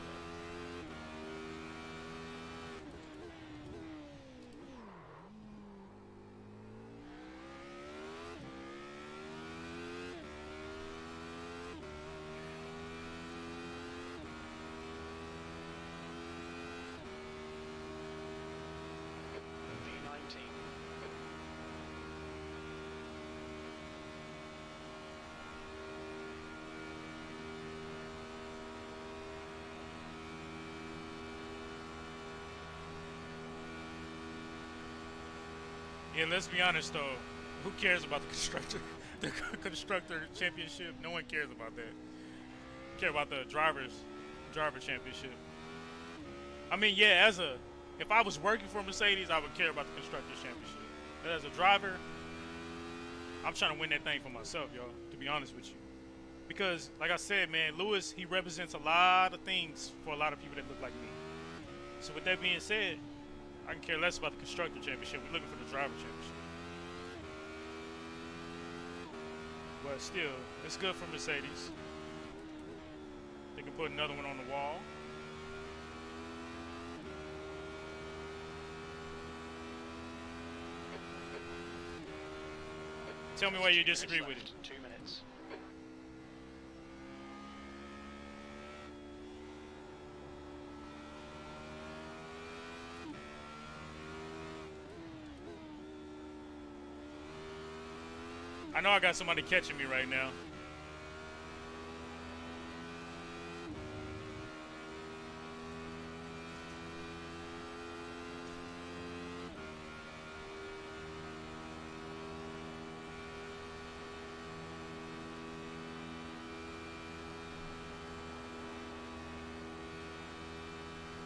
Yeah, let's be honest though. Who cares about the constructor? The constructor championship? No one cares about that. Care about the driver championship. I mean, yeah, if I was working for Mercedes, I would care about the constructors championship. But as a driver, I'm trying to win that thing for myself, y'all. To be honest with you, because like I said, man, Lewis, he represents a lot of things for a lot of people that look like me. So with that being said, I can care less about the constructor championship. We're looking for the driver championship. But still, it's good for Mercedes. They can put another one on the wall. Tell me why you disagree with it. 2 minutes. I know I got somebody catching me right now.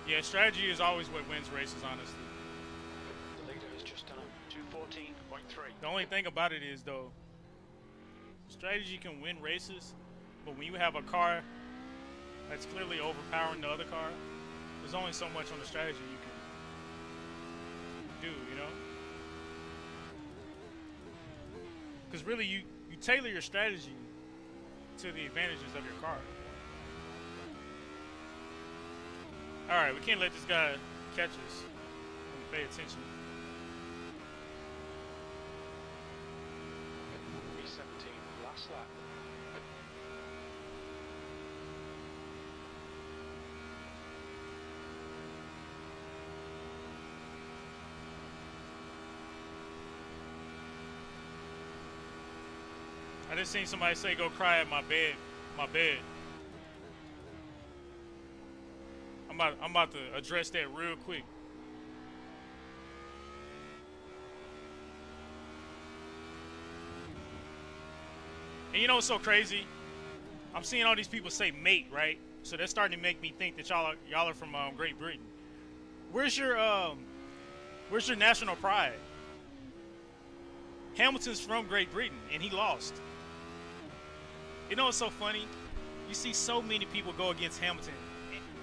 Yeah, strategy is always what wins races, honestly. The leader has just done a 214.3. The only thing about it is, though, strategy can win races, but when you have a car that's clearly overpowering the other car, there's only so much on the strategy you can do, you know? Because really, you tailor your strategy to the advantages of your car. Alright, we can't let this guy catch us. Pay attention. E17, last lap. I just seen somebody say go cry at my bed. I'm about to address that real quick. And you know what's so crazy? I'm seeing all these people say mate, right? So that's starting to make me think that y'all are from Great Britain. Where's your national pride? Hamilton's from Great Britain and he lost. You know what's so funny? You see so many people go against Hamilton.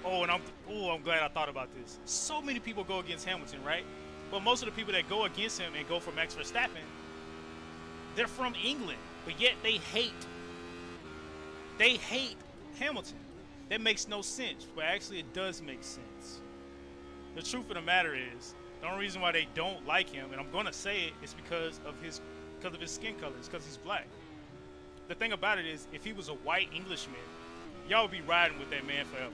I'm glad I thought about this. So many people go against Hamilton, right? But most of the people that go against him and go for Max Verstappen, they're from England, but yet they hate Hamilton. That makes no sense, but actually it does make sense. The truth of the matter is, the only reason why they don't like him, and I'm gonna say it, is because of his skin color. It's because he's black. The thing about it is, if he was a white Englishman, y'all would be riding with that man forever.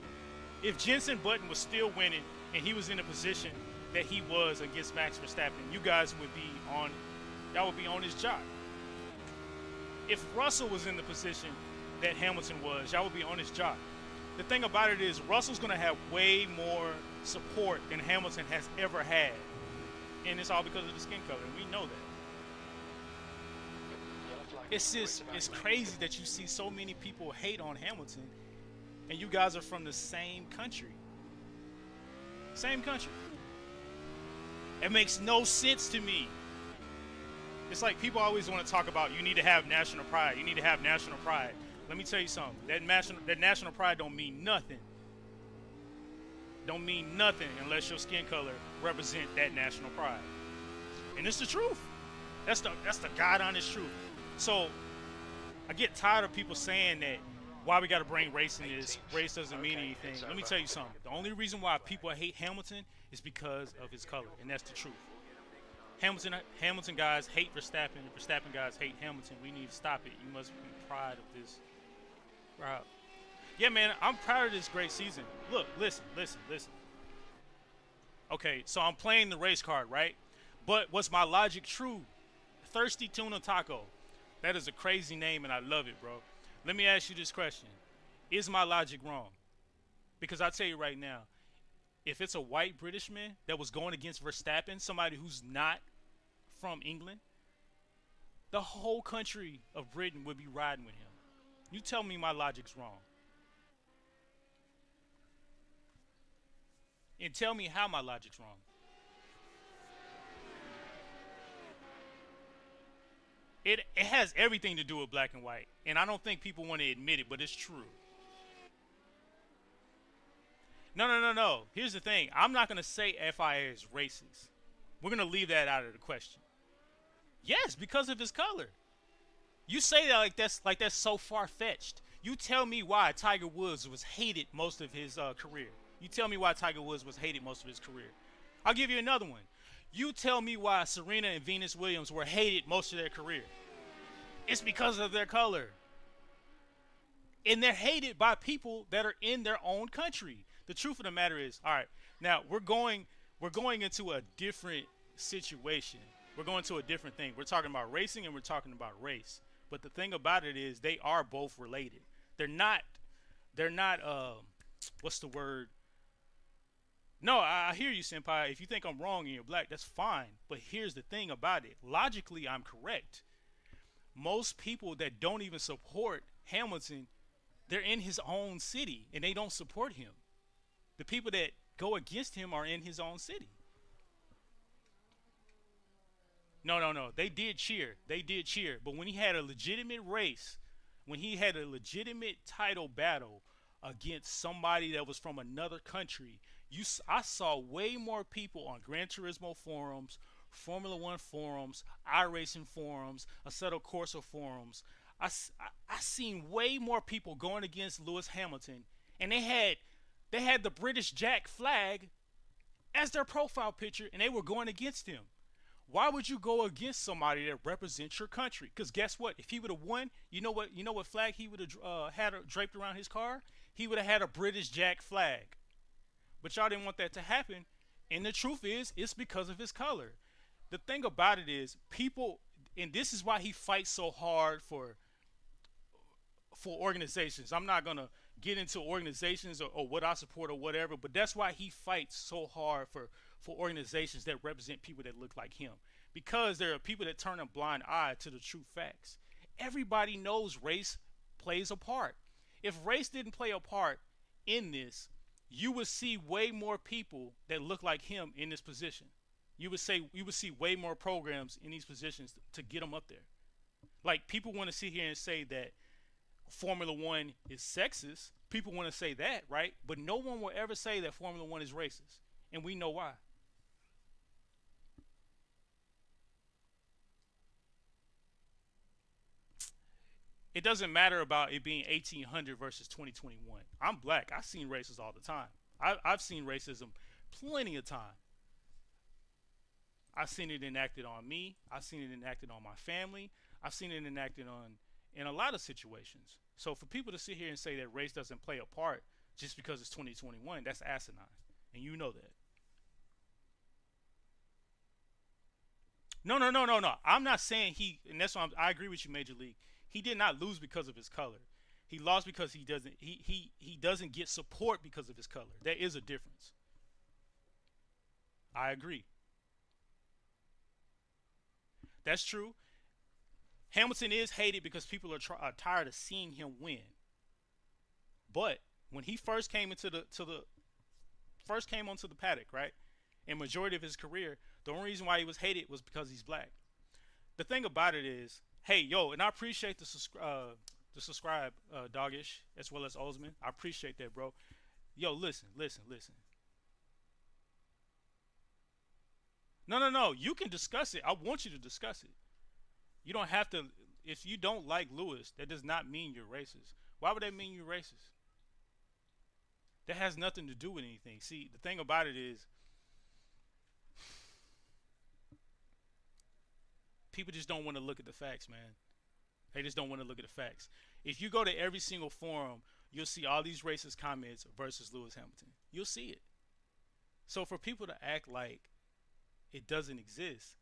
If Jenson Button was still winning and he was in a position that he was against Max Verstappen, you guys would be on, y'all would be on his job. If Russell was in the position that Hamilton was, y'all would be on his job. The thing about it is, Russell's gonna have way more support than Hamilton has ever had, and it's all because of the skin color, and we know that. It's crazy that you see so many people hate on Hamilton, and you guys are from the same country. Same country. It makes no sense to me. It's like people always want to talk about you need to have national pride. You need to have national pride. Let me tell you something. That national pride don't mean nothing. Don't mean nothing unless your skin color represent that national pride. And it's the truth. That's the God honest truth. So I get tired of people saying that why we got to bring race in this. Race doesn't mean anything. Let me tell you something. The only reason why people hate Hamilton is because of his color, and that's the truth. Hamilton guys hate Verstappen, and Verstappen guys hate Hamilton. We need to stop it. You must be proud of this. Proud. Yeah, man, I'm proud of this great season. Look, listen. Okay, so I'm playing the race card, right? But was my logic true? Thirsty Tuna Taco. That is a crazy name, and I love it, bro. Let me ask you this question. Is my logic wrong? Because I'll tell you right now, if it's a white British man that was going against Verstappen, somebody who's not from England, the whole country of Britain would be riding with him. You tell me my logic's wrong. And tell me how my logic's wrong. It has everything to do with black and white. And I don't think people want to admit it, but it's true. No. Here's the thing. I'm not going to say FIA is racist. We're going to leave that out of the question. Yes, because of his color. You say that like that's so far-fetched. You tell me why Tiger Woods was hated most of his career. You tell me why Tiger Woods was hated most of his career. I'll give you another one. You tell me why Serena and Venus Williams were hated most of their career. It's because of their color. And they're hated by people that are in their own country. The truth of the matter is, all right, now we're going into a different situation. We're going to a different thing. We're talking about racing and we're talking about race. But the thing about it is they are both related. They're not what's the word? No, I hear you, Senpai. If you think I'm wrong and you're black, that's fine. But here's the thing about it. Logically, I'm correct. Most people that don't even support Hamilton, they're in his own city and they don't support him. The people that go against him are in his own city. No. They did cheer. But when he had a legitimate race, when he had a legitimate title battle against somebody that was from another country, I saw way more people on Gran Turismo forums, Formula One forums, iRacing forums, Assetto Corsa forums. I seen way more people going against Lewis Hamilton, and they had the British Jack flag as their profile picture, and they were going against him. Why would you go against somebody that represents your country? Because guess what? If he would have won, you know what flag he would have had draped around his car? He would have had a British Jack flag. But y'all didn't want that to happen. And the truth is, it's because of his color. The thing about it is, people, and this is why he fights so hard for organizations. I'm not going to get into organizations or what I support or whatever, but that's why he fights so hard for organizations that represent people that look like him. Because there are people that turn a blind eye to the true facts. Everybody knows race plays a part. If race didn't play a part in this, you would see way more people that look like him in this position. You would see way more programs in these positions to get them up there. Like, people want to sit here and say that Formula One is sexist. People want to say that, right? But no one will ever say that Formula One is racist. And we know why. It doesn't matter about it being 1800 versus 2021. I'm black. I've seen races all the time. I've seen racism Plenty of time. I've seen it enacted on me. I've seen it enacted on my family. I've seen it enacted on in a lot of situations. So for people to sit here and say that race doesn't play a part just because it's 2021, that's asinine. And you know that. No. I'm not saying and that's why I agree with you, Major League. He did not lose because of his color. He lost because he doesn't get support because of his color. There is a difference. I agree. That's true. Hamilton is hated because people are tired of seeing him win. But when he first came onto the paddock, right, and majority of his career, the only reason why he was hated was because he's black. The thing about it is, hey, yo, and I appreciate the subscribe, Doggish, as well as Osman. I appreciate that, bro. Yo, listen. No. You can discuss it. I want you to discuss it. You don't have to. If you don't like Lewis, that does not mean you're racist. Why would that mean you're racist? That has nothing to do with anything. See, the thing about it is, people just don't want to look at the facts, man. They just don't want to look at the facts. If you go to every single forum, you'll see all these racist comments versus Lewis Hamilton. You'll see it. So for people to act like it doesn't exist,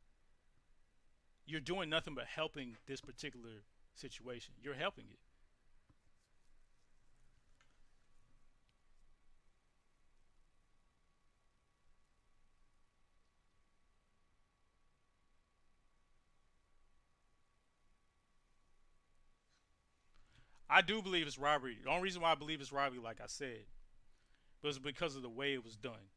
you're doing nothing but helping this particular situation. You're helping it. I do believe it's robbery. The only reason why I believe it's robbery, like I said, was because of the way it was done.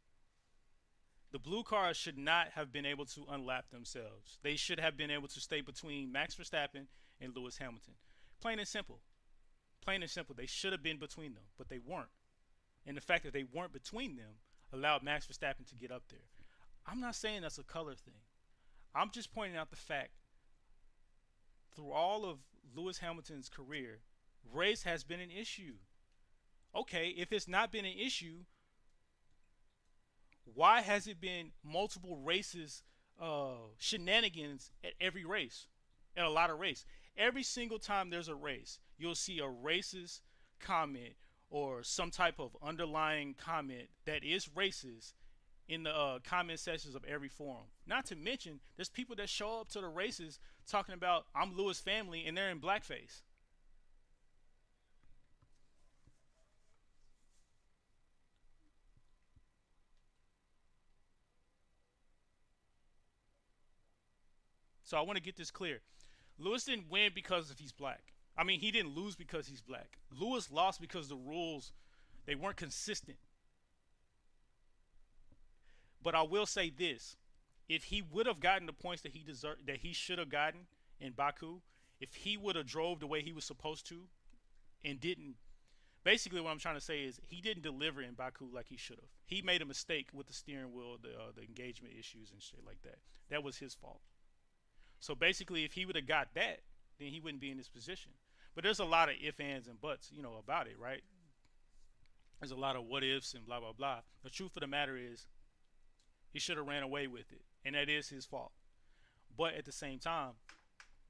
The blue cars should not have been able to unlap themselves. They should have been able to stay between Max Verstappen and Lewis Hamilton. Plain and simple. Plain and simple. They should have been between them, but they weren't. And the fact that they weren't between them allowed Max Verstappen to get up there. I'm not saying that's a color thing. I'm just pointing out the fact through all of Lewis Hamilton's career, race has been an issue. Okay, if it's not been an issue, why has it been multiple races, shenanigans at every race, at a lot of race? Every single time there's a race, you'll see a racist comment or some type of underlying comment that is racist in the comment sections of every forum. Not to mention, there's people that show up to the races talking about, I'm Lewis family, and they're in blackface. So I want to get this clear. Lewis didn't win because he's black. I mean, he didn't lose because he's black. Lewis lost because the rules, they weren't consistent. But I will say this. If he would have gotten the points that he should have gotten in Baku, if he would have drove the way he was supposed to and didn't, basically what I'm trying to say is he didn't deliver in Baku like he should have. He made a mistake with the steering wheel, the engagement issues and shit like that. That was his fault. So basically, if he would have got that, then he wouldn't be in this position. But there's a lot of ifs, ands, and buts, about it, right? There's a lot of what ifs and blah, blah, blah. The truth of the matter is he should have ran away with it, and that is his fault. But at the same time,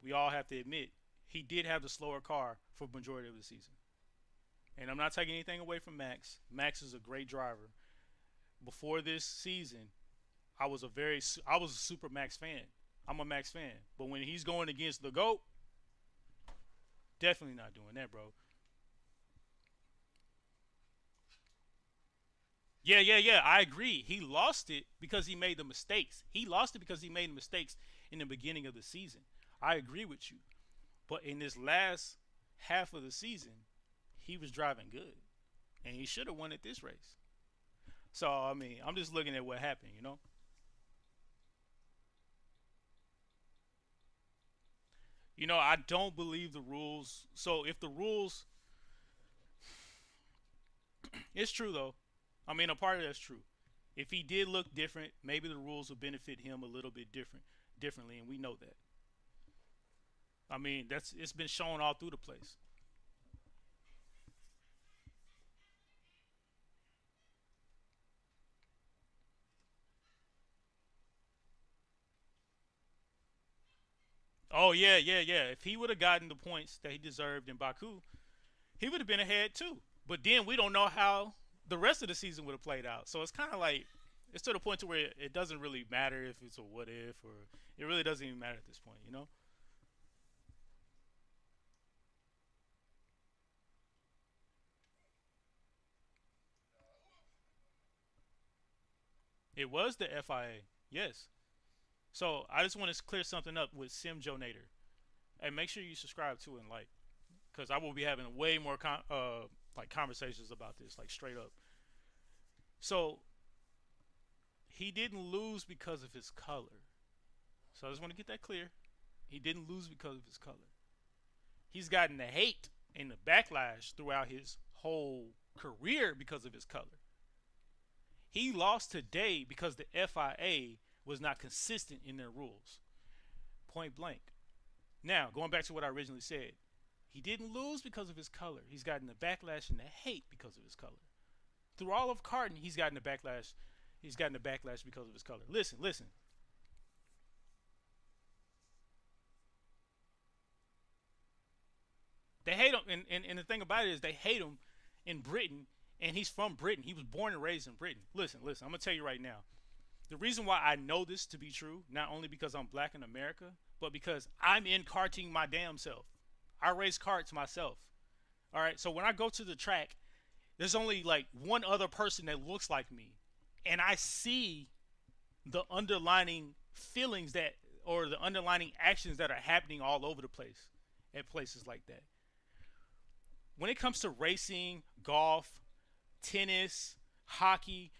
we all have to admit he did have the slower car for the majority of the season. And I'm not taking anything away from Max. Max is a great driver. Before this season, I was a super Max fan. I'm a Max fan. But when he's going against the GOAT, definitely not doing that, bro. Yeah. I agree. He lost it because he made the mistakes. He lost it because he made mistakes in the beginning of the season. I agree with you. But in this last half of the season, he was driving good. And he should have won at this race. So, I mean, I'm just looking at what happened, I don't believe the rules. So if the rules, it's true though. I mean, a part of that's true. If he did look different, maybe the rules would benefit him a little bit differently, and we know that. I mean, it's been shown all through the place. Oh yeah, yeah, yeah. If he would have gotten the points that he deserved in Baku, he would have been ahead too. But then we don't know how the rest of the season would have played out. So it's kind of like it's to the point to where it doesn't really matter if it's a what if, or it really doesn't even matter at this point, you know? It was the FIA, yes. So I just want to clear something up with Sim Nader. And make sure you subscribe to and like, because I will be having way more like conversations about this, like straight up. So he didn't lose because of his color. So I just want to get that clear. He didn't lose because of his color. He's gotten the hate and the backlash throughout his whole career because of his color. He lost today because the FIA was not consistent in their rules. Point blank. Now, going back to what I originally said, he didn't lose because of his color. He's gotten the backlash and the hate because of his color. Through all of karting, he's gotten the backlash. He's gotten the backlash because of his color. Listen, listen. They hate him, and the thing about it is they hate him in Britain, and he's from Britain. He was born and raised in Britain. Listen, listen. I'm gonna tell you right now. The reason why I know this to be true, not only because I'm black in America, but because I'm in karting my damn self. I race karts myself. All right. So when I go to the track, there's only like one other person that looks like me, and I see the underlining feelings that, or the underlining actions that are happening all over the place at places like that. When it comes to racing, golf, tennis, hockey,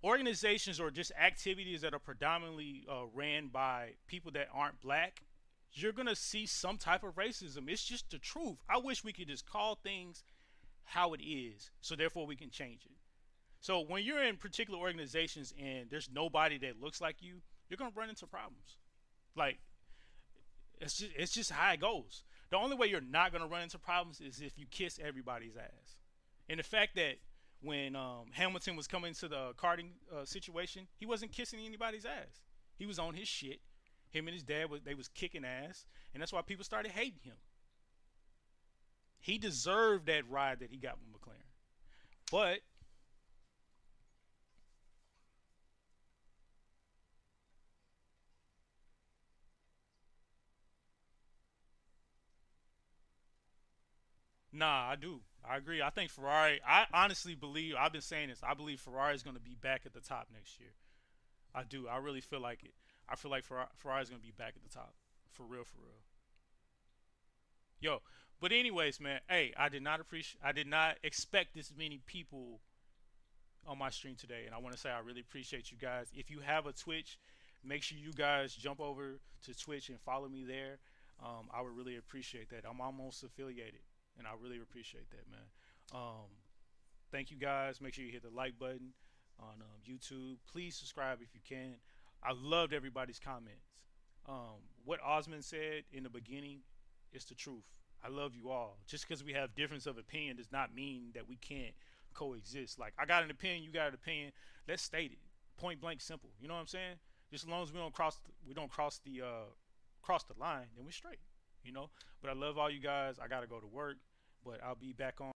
organizations or just activities that are predominantly ran by people that aren't black, you're going to see some type of racism. It's just the truth. I wish we could just call things how it is, so therefore we can change it. So when you're in particular organizations and there's nobody that looks like you, you're going to run into problems. Like, it's just how it goes. The only way you're not going to run into problems is if you kiss everybody's ass. And the fact that when Hamilton was coming to the karting situation, he wasn't kissing anybody's ass. He was on his shit. Him and his dad, they was kicking ass. And that's why people started hating him. He deserved that ride that he got with McLaren. But nah, I do. I agree. I think Ferrari, I honestly believe, I've been saying this, I believe Ferrari is going to be back at the top next year. I do. I really feel like it. I feel like Ferrari is going to be back at the top. For real, for real. Yo, but anyways, man, hey, I did not expect this many people on my stream today. And I want to say I really appreciate you guys. If you have a Twitch, make sure you guys jump over to Twitch and follow me there. I would really appreciate that. I'm almost affiliated. And I really appreciate that, man. Thank you guys. Make sure you hit the like button on YouTube. Please subscribe if you can. I loved everybody's comments. What Osman said in the beginning is the truth. I love you all. Just because we have difference of opinion does not mean that we can't coexist. Like, I got an opinion, you got an opinion. Let's state it. Point blank, simple. You know what I'm saying? Just as long as we don't cross the line, then we're straight. You know, but I love all you guys. I gotta go to work, but I'll be back on.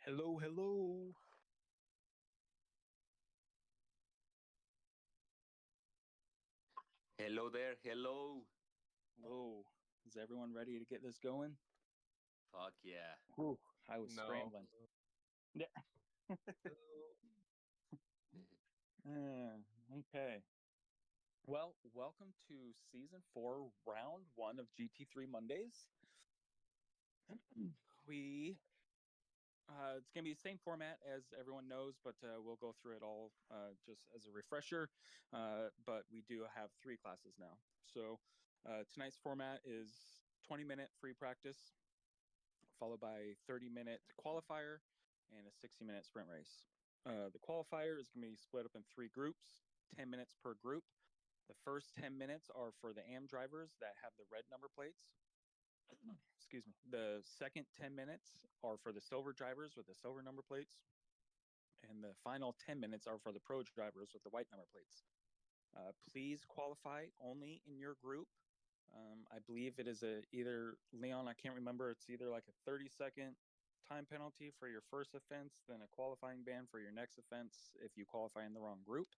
Hello, hello. Hello there, hello. Hello. Is everyone ready to get this going? Fuck yeah. Whew, I was No. scrambling. Yeah. Okay. Well, welcome to season 4, round 1 of GT3 Mondays. It's gonna be the same format as everyone knows, but we'll go through it all just as a refresher. But we do have 3 classes now. So tonight's format is 20-minute free practice, followed by 30-minute qualifier and a 60-minute sprint race. The qualifier is going to be split up in 3 groups, 10 minutes per group. The first 10 minutes are for the AM drivers that have the red number plates. Excuse me. The second 10 minutes are for the silver drivers with the silver number plates. And the final 10 minutes are for the pro drivers with the white number plates. Please qualify only in your group. I believe it is either, Leon, I can't remember, it's either like a 30-second time penalty for your first offense, then a qualifying ban for your next offense if you qualify in the wrong group.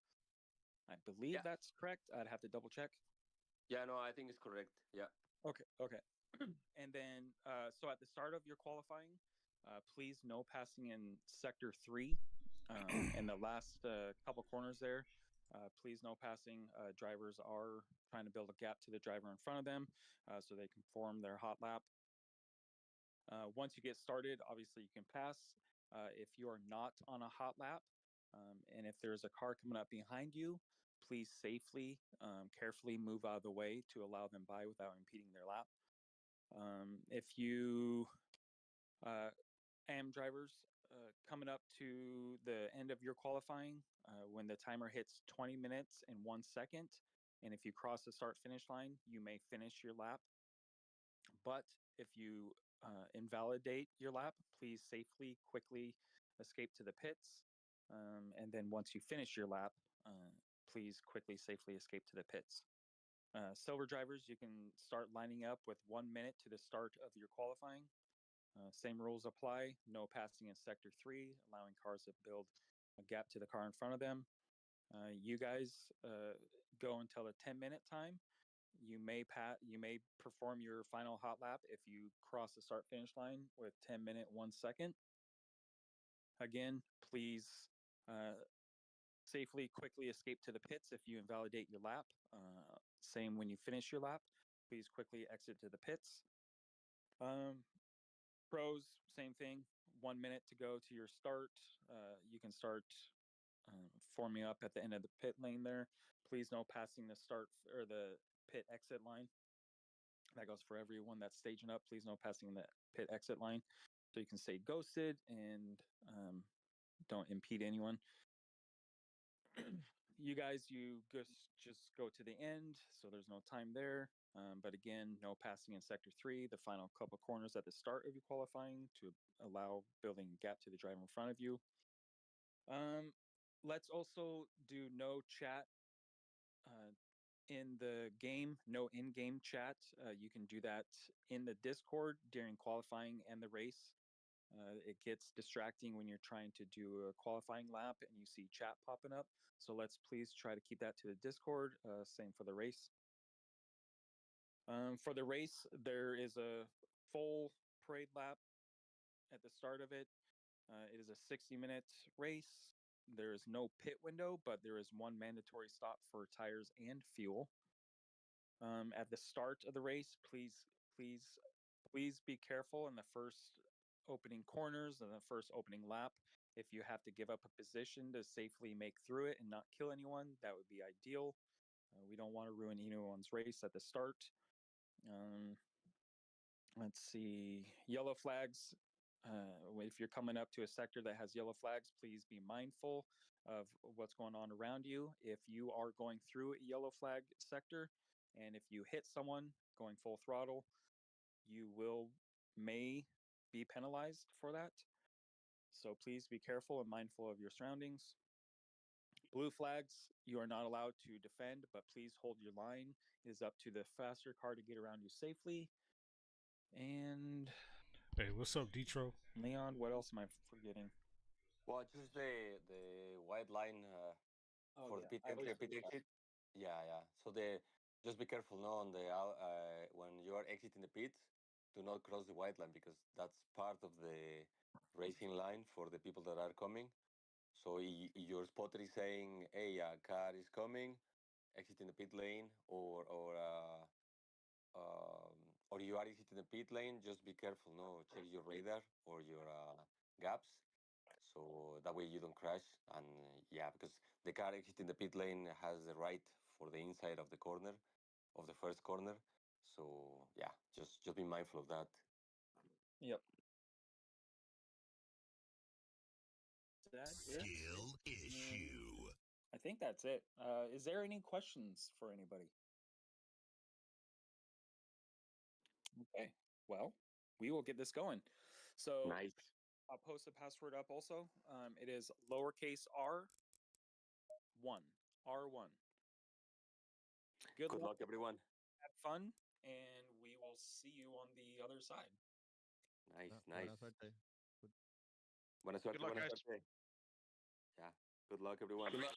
I believe that's correct. I'd have to double check. Yeah, no, I think it's correct. Yeah. Okay. And then, so at the start of your qualifying, please no passing in sector 3 and the last couple corners there. Please no passing. Drivers are trying to build a gap to the driver in front of them so they can form their hot lap. Once you get started, obviously you can pass. If you are not on a hot lap, and if there's a car coming up behind you, please safely, carefully move out of the way to allow them by without impeding their lap. If you AM drivers coming up to the end of your qualifying, when the timer hits 20 minutes and 1 second, and if you cross the start finish line, you may finish your lap. But if you invalidate your lap, please safely, quickly escape to the pits. And then once you finish your lap, please quickly, safely escape to the pits. Silver drivers, you can start lining up with 1 minute to the start of your qualifying. Same rules apply. No passing in sector 3, allowing cars to build a gap to the car in front of them. You guys go until the 10-minute time. You may perform your final hot lap if you cross the start finish line with 10 minute 1 second. Again, please safely, quickly escape to the pits if you invalidate your lap. Same when you finish your lap. Please quickly exit to the pits. Pros, same thing. 1 minute to go to your start. You can start forming up at the end of the pit lane there. Please no passing the start or the pit exit line. That goes for everyone that's staging up. Please no passing the pit exit line so you can stay ghosted and don't impede anyone. You guys, you just go to the end, so there's no time there. But again, no passing in sector 3, the final couple corners at the start of your qualifying to allow building a gap to the driver in front of you. Let's also do no chat in the game, no in-game chat. You can do that in the Discord during qualifying and the race. It gets distracting when you're trying to do a qualifying lap and you see chat popping up. So let's please try to keep that to the Discord. Same for the race. For the race, there is a full parade lap at the start of it. It is a 60-minute race. There is no pit window, but there is 1 mandatory stop for tires and fuel. At the start of the race, please be careful in the first opening corners and the first opening lap. If you have to give up a position to safely make through it and not kill anyone, that would be ideal. We don't want to ruin anyone's race at the start. Let's see, yellow flags. If you're coming up to a sector that has yellow flags, please be mindful of what's going on around you. If you are going through a yellow flag sector, and if you hit someone going full throttle, you may be penalized for that. So please be careful and mindful of your surroundings. Blue flags, you are not allowed to defend, but please hold your line. It is up to the faster car to get around you safely. And Hey, what's up, Detro? Leon, what else am I forgetting? Well, just the white line for the pit entry, pit exit. Yeah, yeah. So just be careful, no, on the when you are exiting the pit, do not cross the white line because that's part of the racing line for the people that are coming. So your spotter is saying, "Hey, a car is coming, exiting the pit lane," or you are exiting the pit lane. Just be careful, no, check your radar or your gaps, so that way you don't crash. And yeah, because the car exiting the pit lane has the right for the inside of the corner, of the first corner. So yeah, just be mindful of that. Yep. Skill issue. I think that's it. Is there any questions for anybody? Okay. Well, we will get this going. So nice. I'll post the password up also. It is lowercase r1. R1. Good luck, everyone. Have fun, and we will see you on the other side. Nice, nice. Buena suerte. Buena suerte, Good luck, buena guys. suerte. Yeah. Good luck, everyone. Good luck.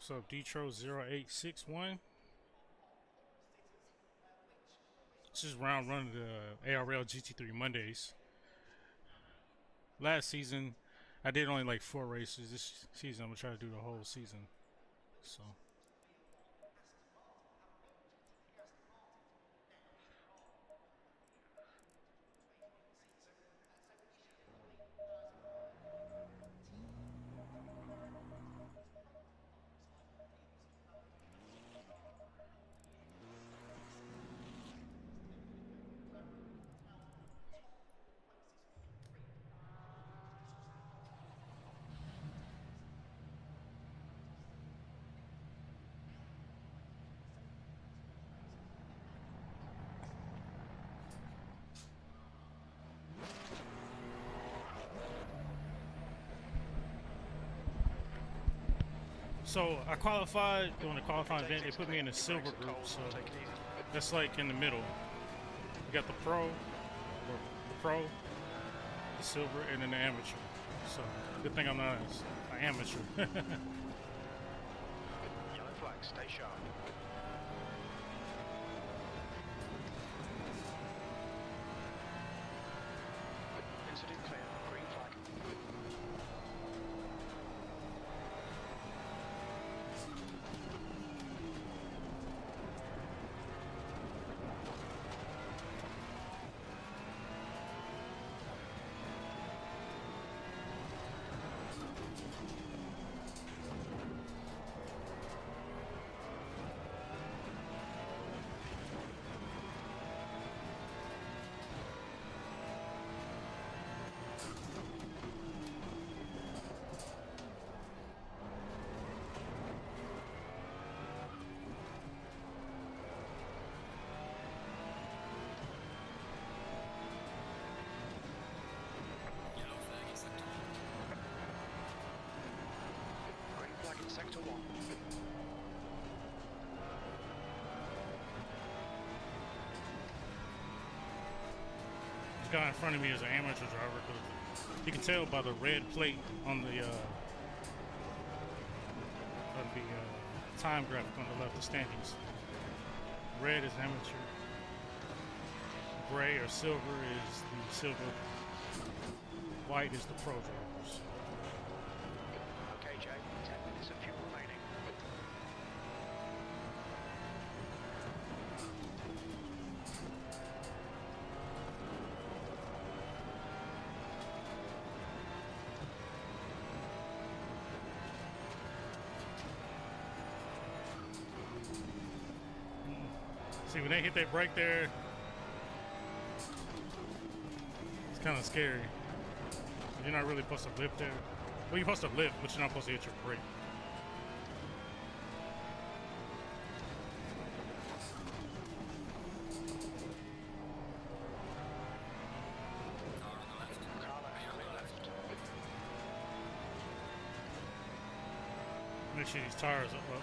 What's up, Detro0861? This is round run of the ARL GT3 Mondays. Last season, I did only like 4 races. This season, I'm gonna try to do the whole season. So. So I qualified during the qualifying event. They put me in a silver group, so that's like in the middle. You got the pro, the silver, and then the amateur. So good thing I'm not an amateur. Yellow flag, stay sharp. Incident clear, green flag. Sector 1. This guy in front of me is an amateur driver. You can tell by the red plate on the time graphic on the left, the standings. Red is amateur. Gray or silver is the silver. White is the pro drivers. Okay, Jay, 10 minutes of fuel remaining. See, when they hit that brake there, it's kind of scary. You're not really supposed to lift there. Well, you're supposed to lift, but you're not supposed to hit your brake. Make sure these tires are up.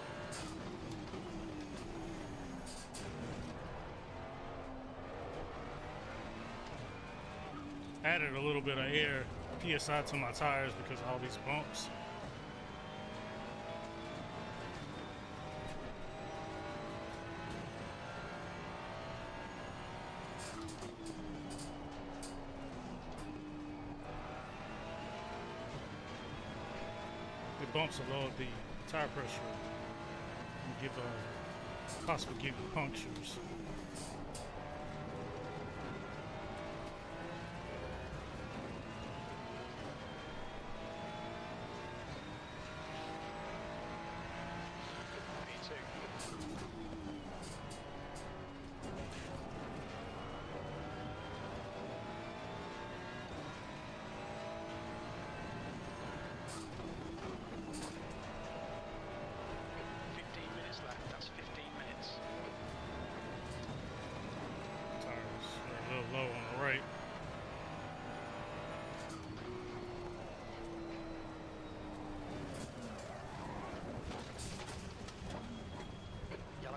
Added a little bit of air PSI to my tires because of all these bumps. The bumps will lower the tire pressure and give possibly give you punctures.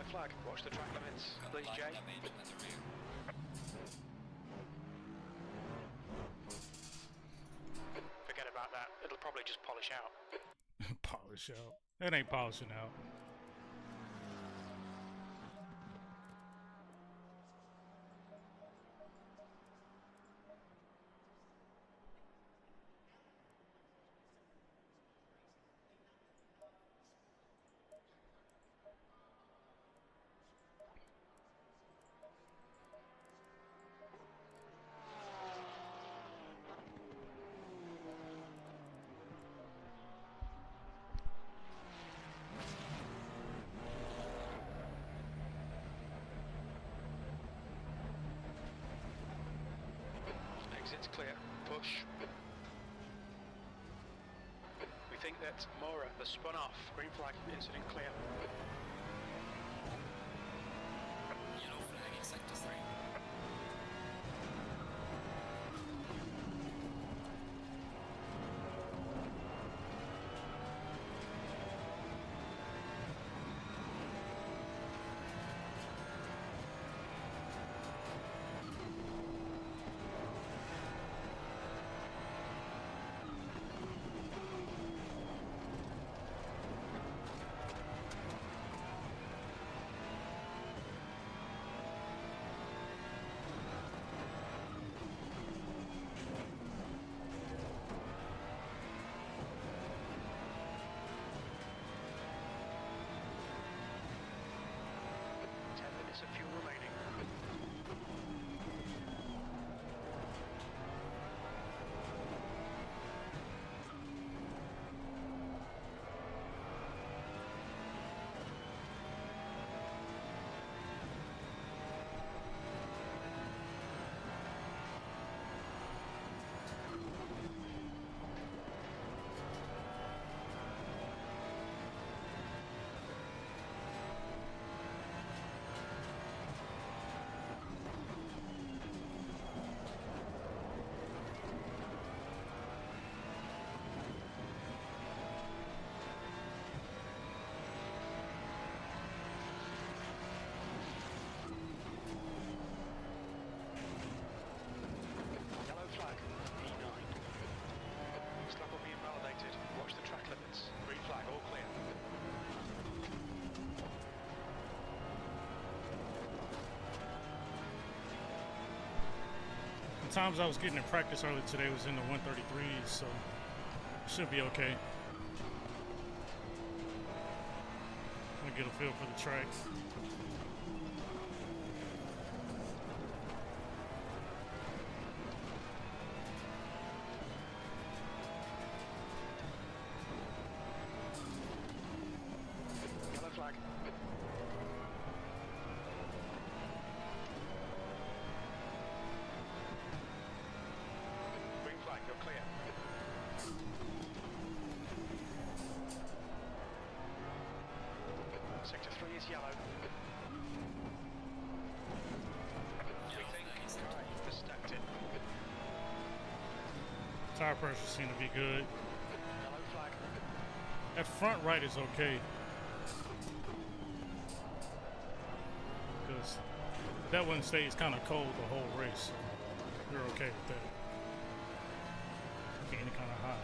Flag, watch the track limits, please, Jay. Forget about that, it'll probably just polish out. Polish out? That ain't polishing out. Exit's clear. Push. We think that Mora has spun off. Green flag, incident clear. Yellow flag in sector 3. Of fuel remaining. The times I was getting in practice earlier today was in the 133s, so it should be okay. I'm gonna get a feel for the track. Yellow flag. Green flag, you're clear. Sector 3 is yellow. We think you've distracted. Tire pressure seems to be good. Yellow flag. That front right is okay. Because that one stays kind of cold the whole race. So you're okay with that. Getting kind of hot.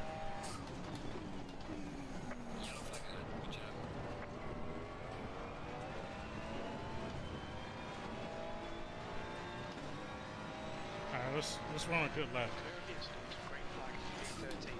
Alright, let's run a good lap. Green flag, 13.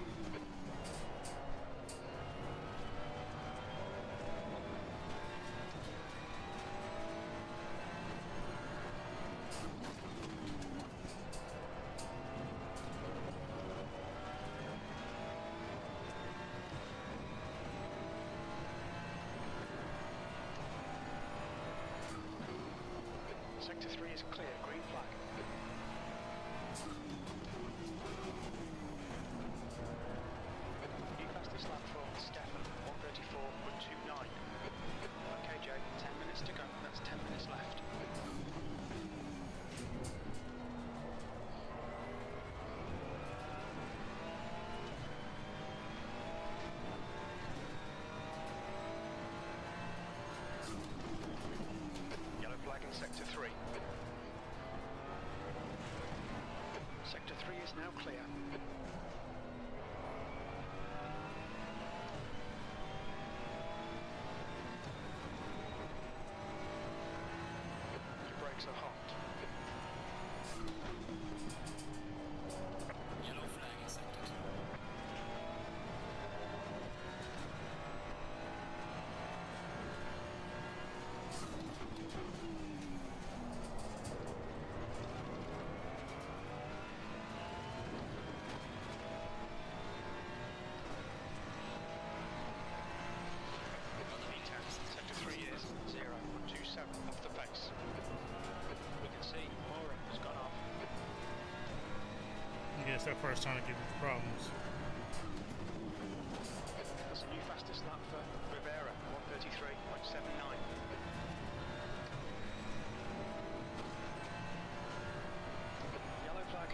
Sector 3 is clear, green flag. New fastest lap for Stefan, 1:34.29. Okay, Joe, 10 minutes to go. That's 10 minutes left. Yellow flag in Sector 3. Sector 3 is now clear. Your brakes are hot. Yellow flag in Sector 2. Sector 3 is 0.27 off the pace. We can see Mora has gone off. Yeah, it's that first time to give you problems. That's a new fastest lap for Rivera, 1:33.79. Yellow flag.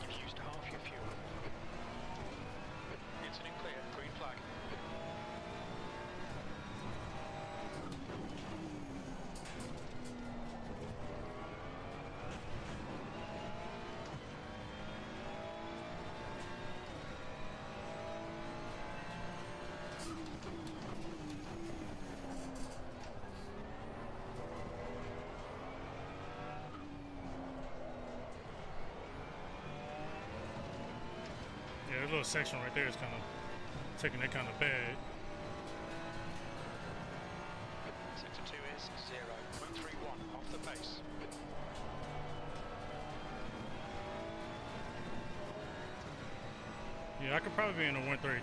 You've used half your fuel. Incident clear, green flag. Yeah, that little section right there is kind of taking that kind of bad. Sector 2 is 0.31 off the pace. Yeah, I could probably be in the 133s.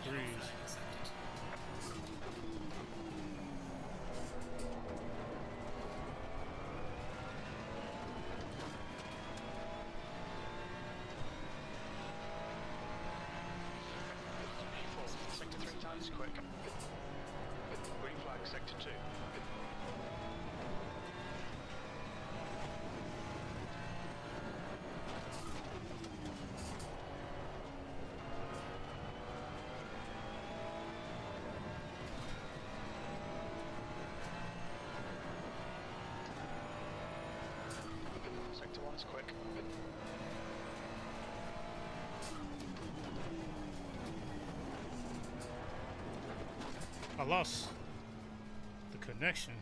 Sector 3 times quick. Green flag, Sector 2. Sector 1's quick. I lost the connection.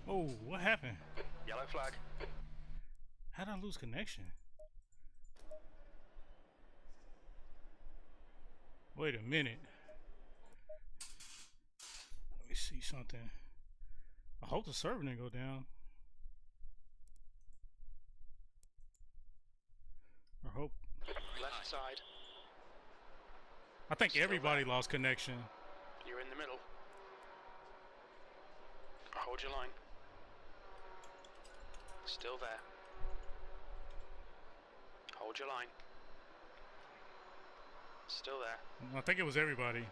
Oh, what happened? Yellow flag. How did I lose connection? Wait a minute. Let me see something. I hope the server didn't go down. Or hope. Left side. I think everybody lost connection. You're in the middle. Hold your line. Still there. Hold your line. Still there. I think it was everybody.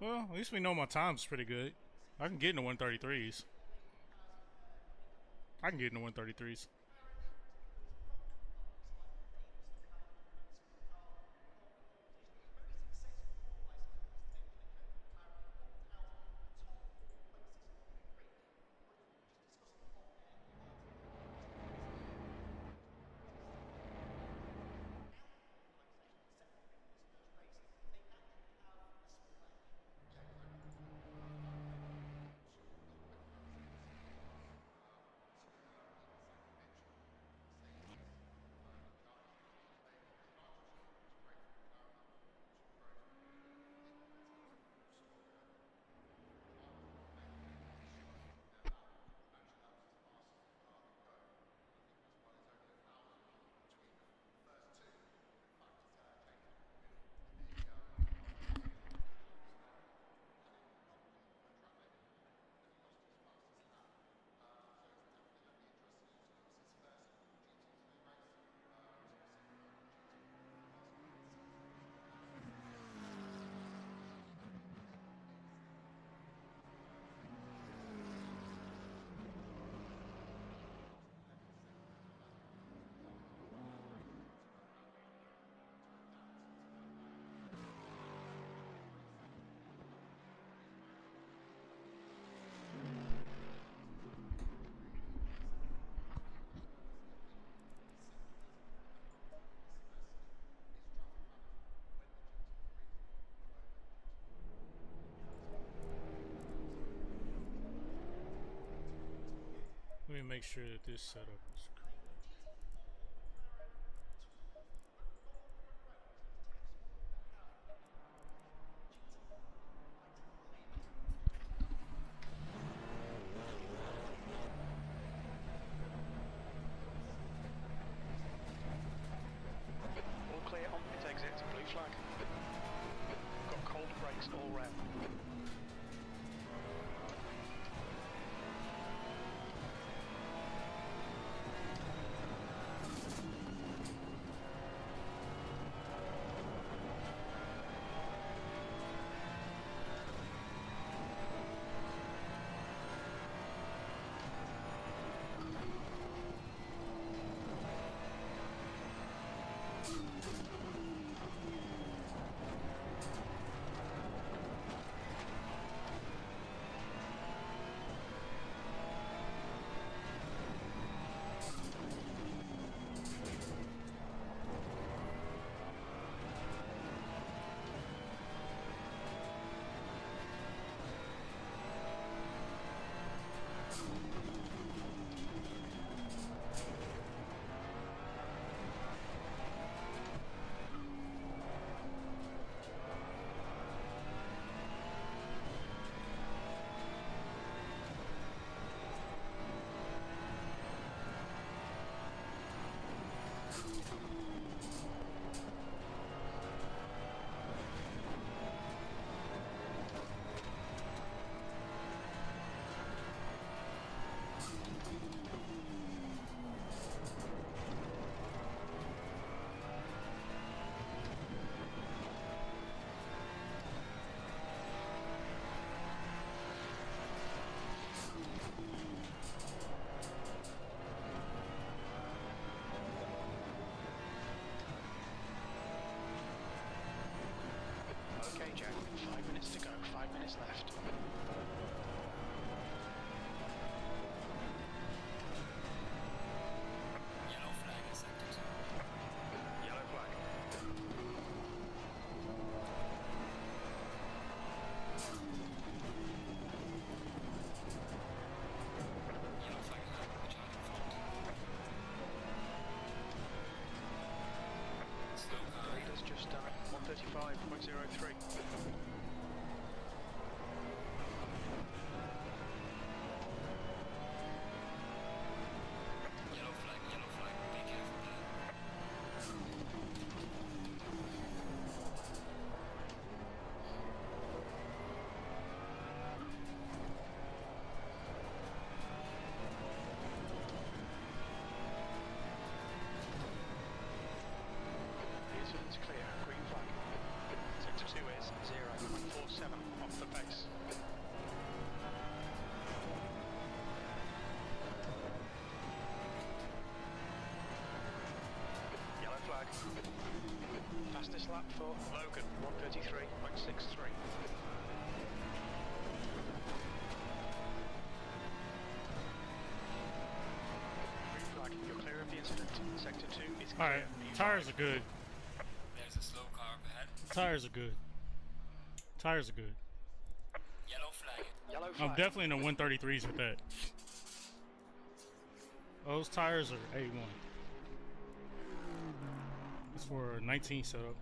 Well, at least we know my time's pretty good. I can get in the 133s. I can get in the 133s. Let me make sure that this setup is correct. All clear on pit exit, blue flag. Got cold brakes all round. Okay, Jack, 5 minutes to go, 5 minutes left. Yellow flag is active. Yellow flag. Yellow flag is out, charge in front. Slow car. Leader's just done it, 135.03. Yellow flag, be careful there. Pearson's clear, green flag. Sector 2 is 0. fastest lap for Logan, 1:33.63. Green flag, you're clear of the incident. Sector 2 is clear. Alright, tires are good. There's a slow car up ahead. Tires are good. Tires are good. Yellow flag. Yellow flag. I'm definitely in the 133s with that. Those tires are A1. It's for a 19 setup.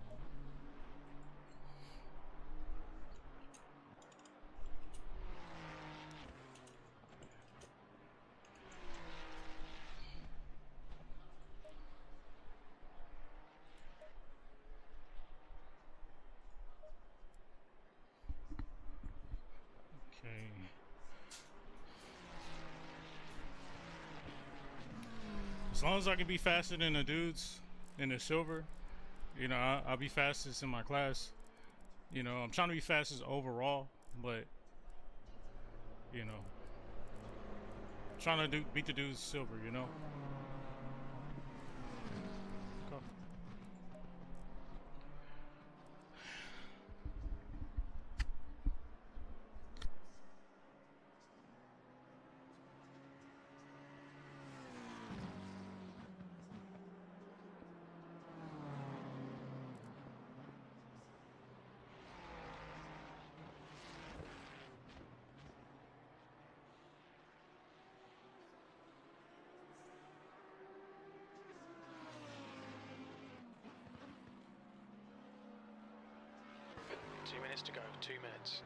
Okay. As long as I can be faster than the dudes in the silver, you know, I'll be fastest in my class. You know, I'm trying to be fastest overall, but you know, trying to beat the dudes silver. You know. Go. Two minutes to go, 2 minutes.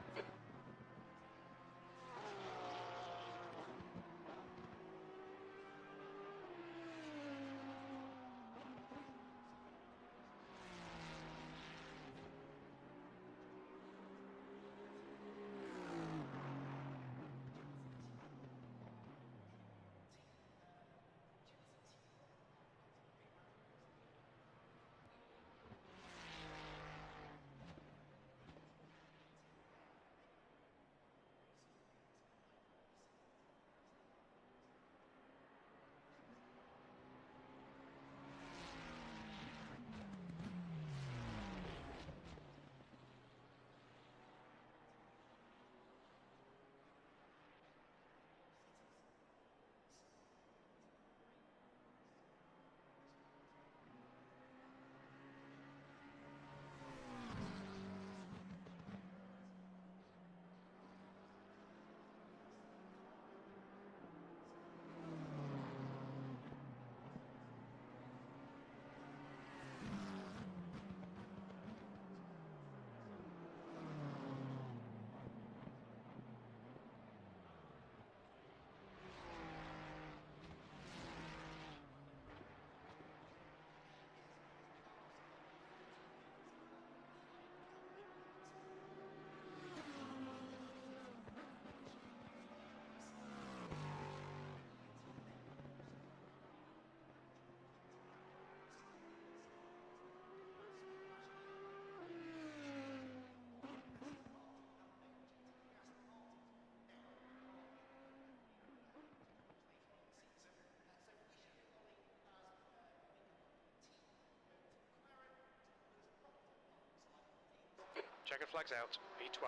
Checker flags out, B12.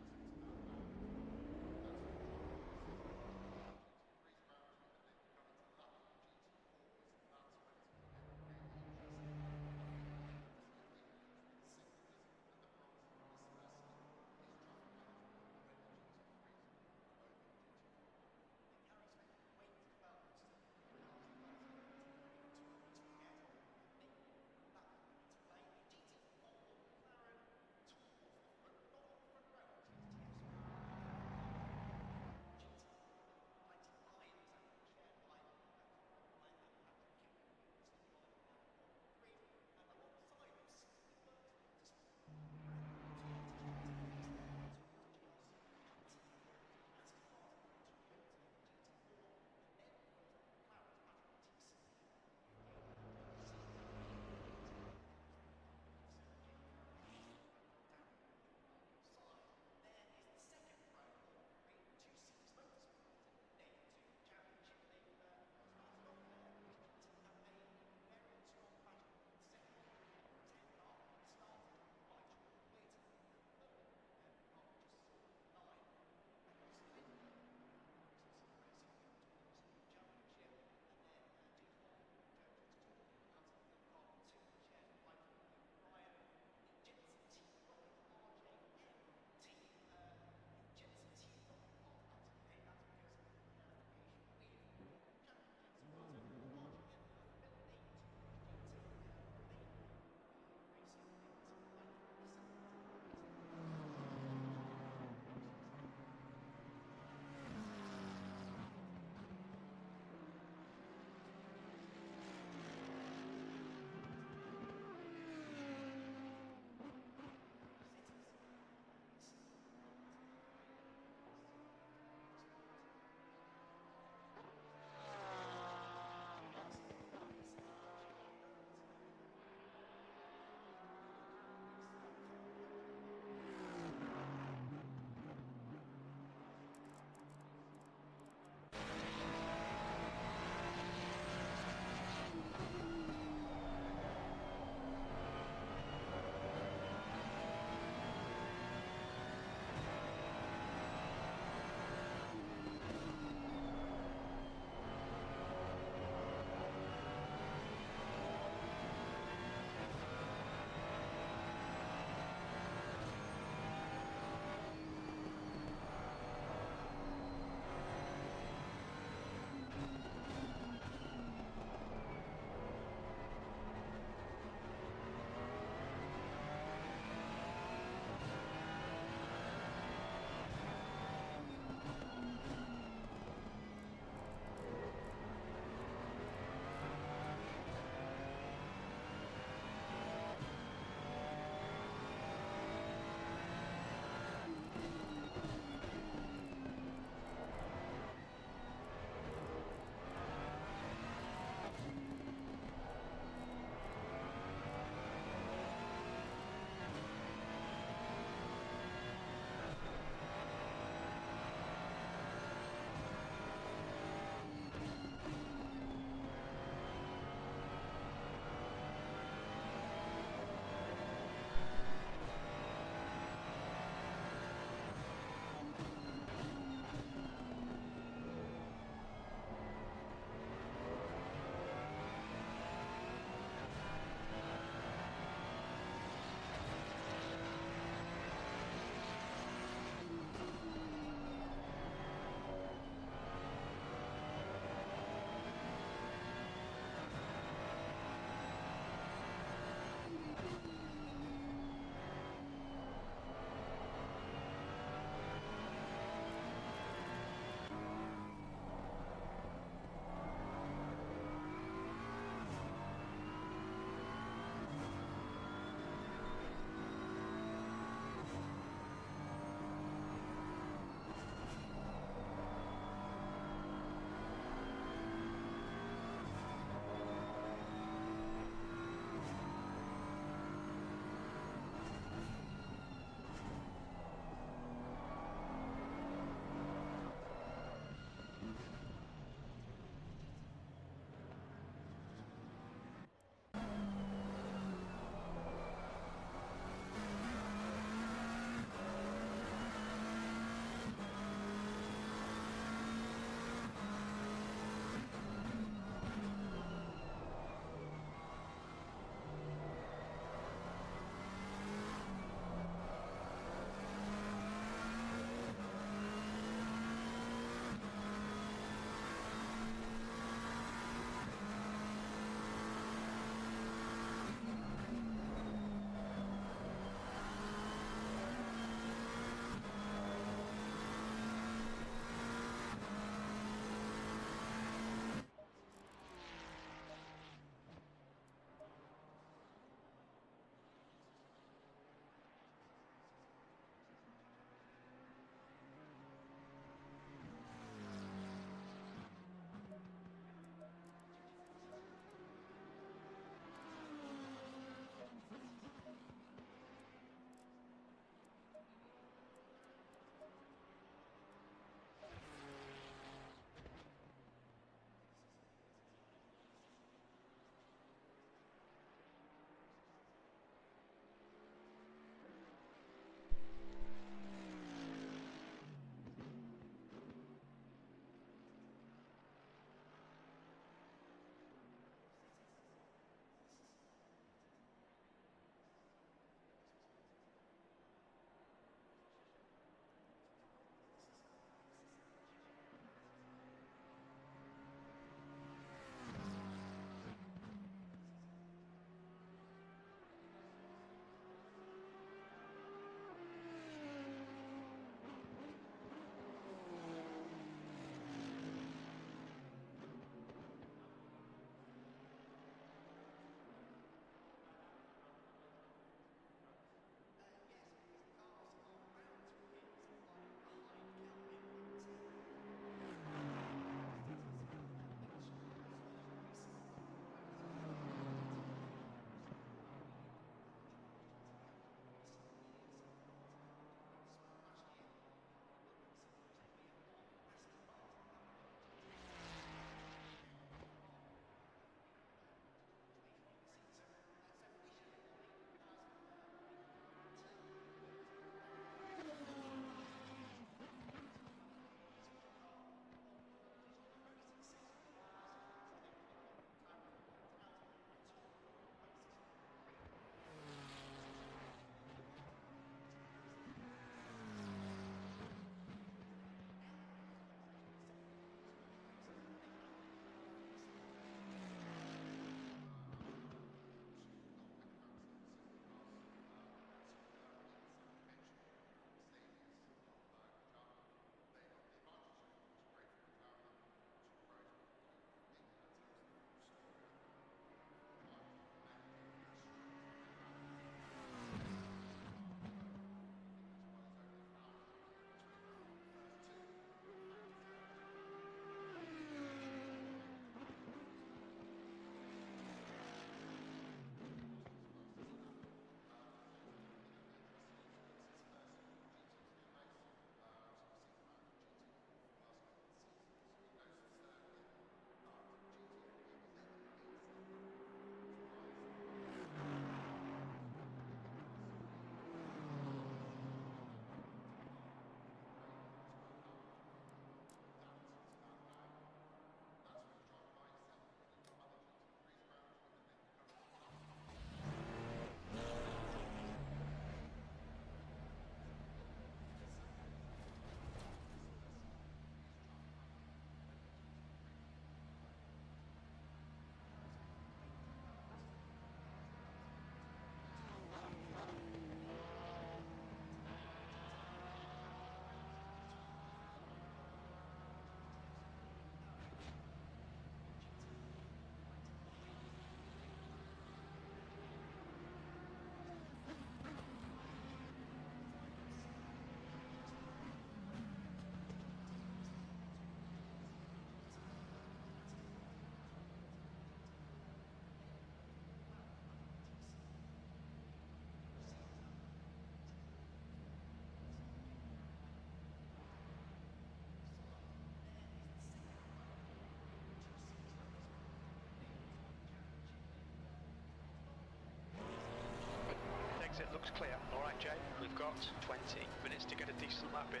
got 20 minutes to get a decent lap in.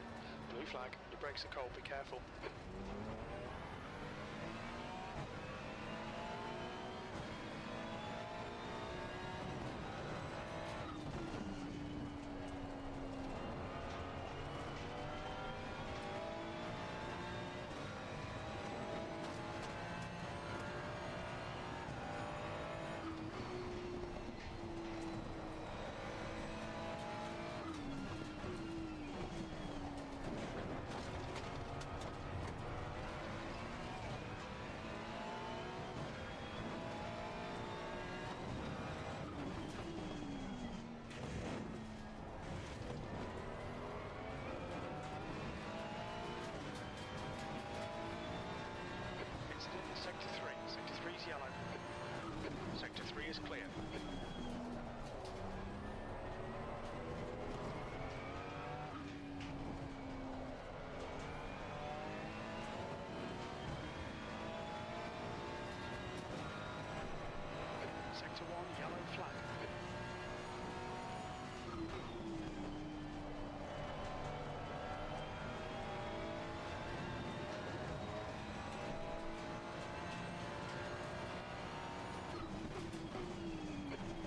Blue flag, your brakes are cold, be careful. Sector 3. Sector 3 is yellow. Sector 3 is clear. Sector 1, yellow flag.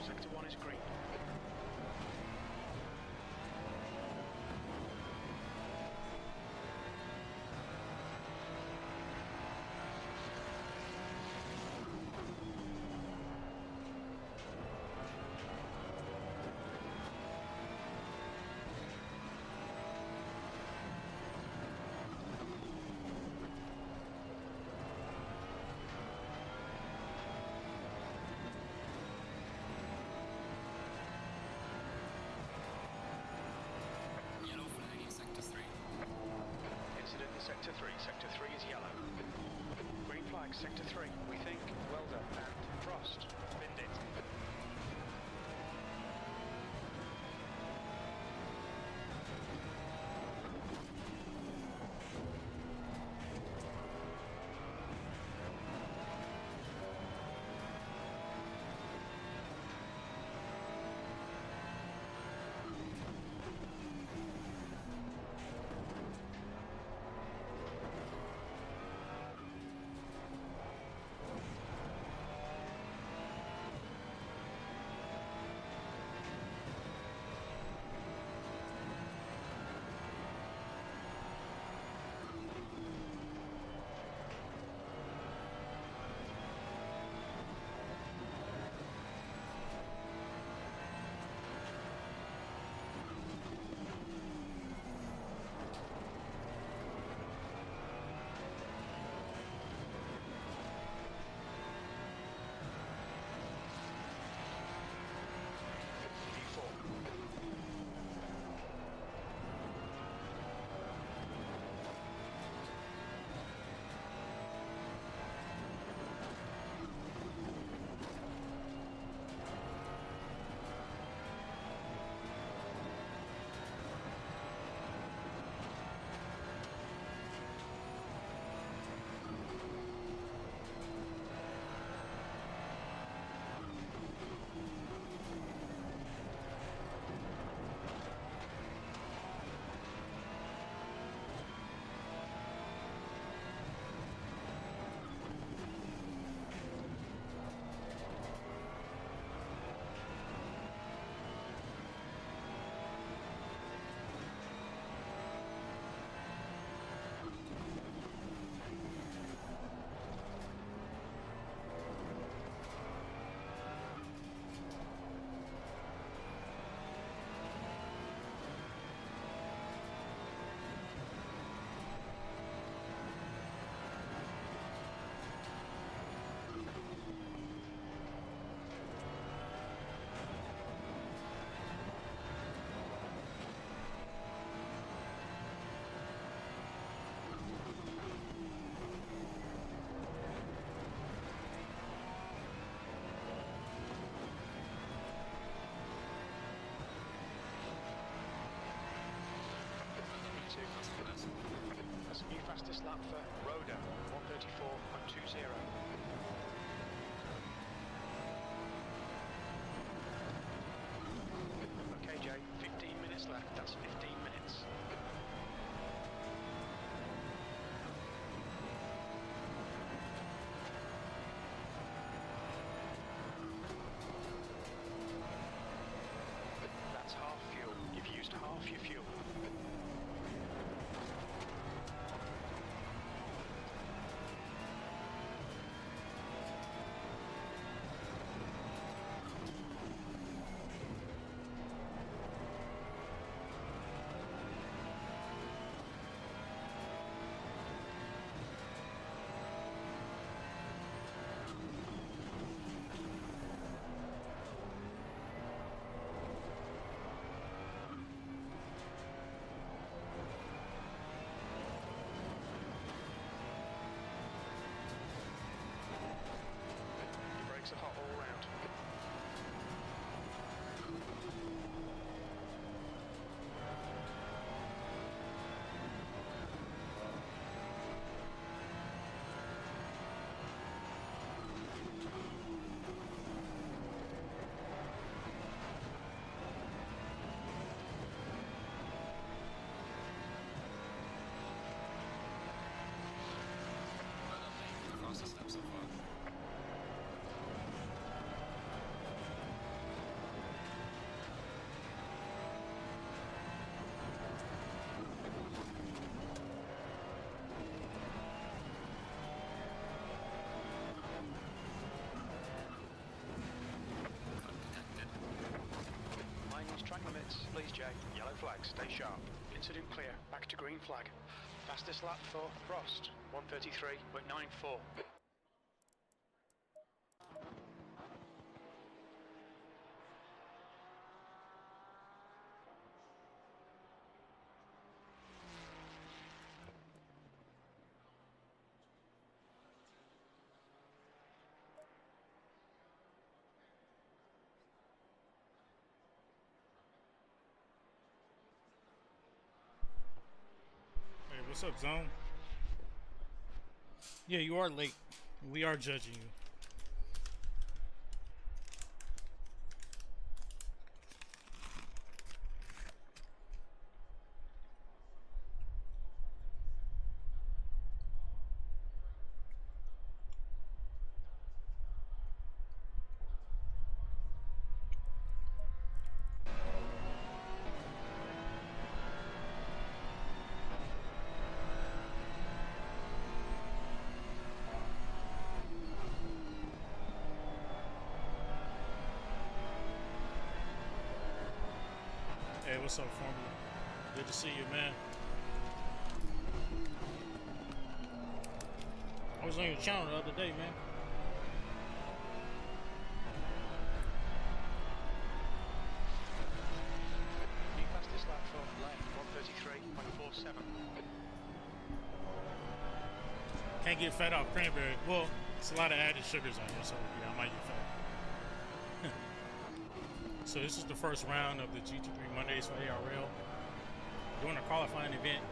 Sector 1 is green. Incident in Sector 3. Sector 3 is yellow. Green flag, Sector 3. We think Welder and Frost. Binned it. That's a new fastest lap for Roda, 1:34.20. Okay, Jay, 15 minutes left. Okay, yellow flag, stay sharp. Incident clear, back to green flag. Fastest lap for Prost, 1:33, we're 9.4. Hey, what's up, Zone? Yeah, you are late. We are judging you. Hey, what's up, Formula? Good to see you, man. I was on your channel the other day, man. The fastest lap for lane, 1:33.47. Can't get fat off cranberry. Well, it's a lot of added sugars on here, so yeah, I might get fat. So this is the first round of the GT3 Mondays for ARL. During a qualifying event,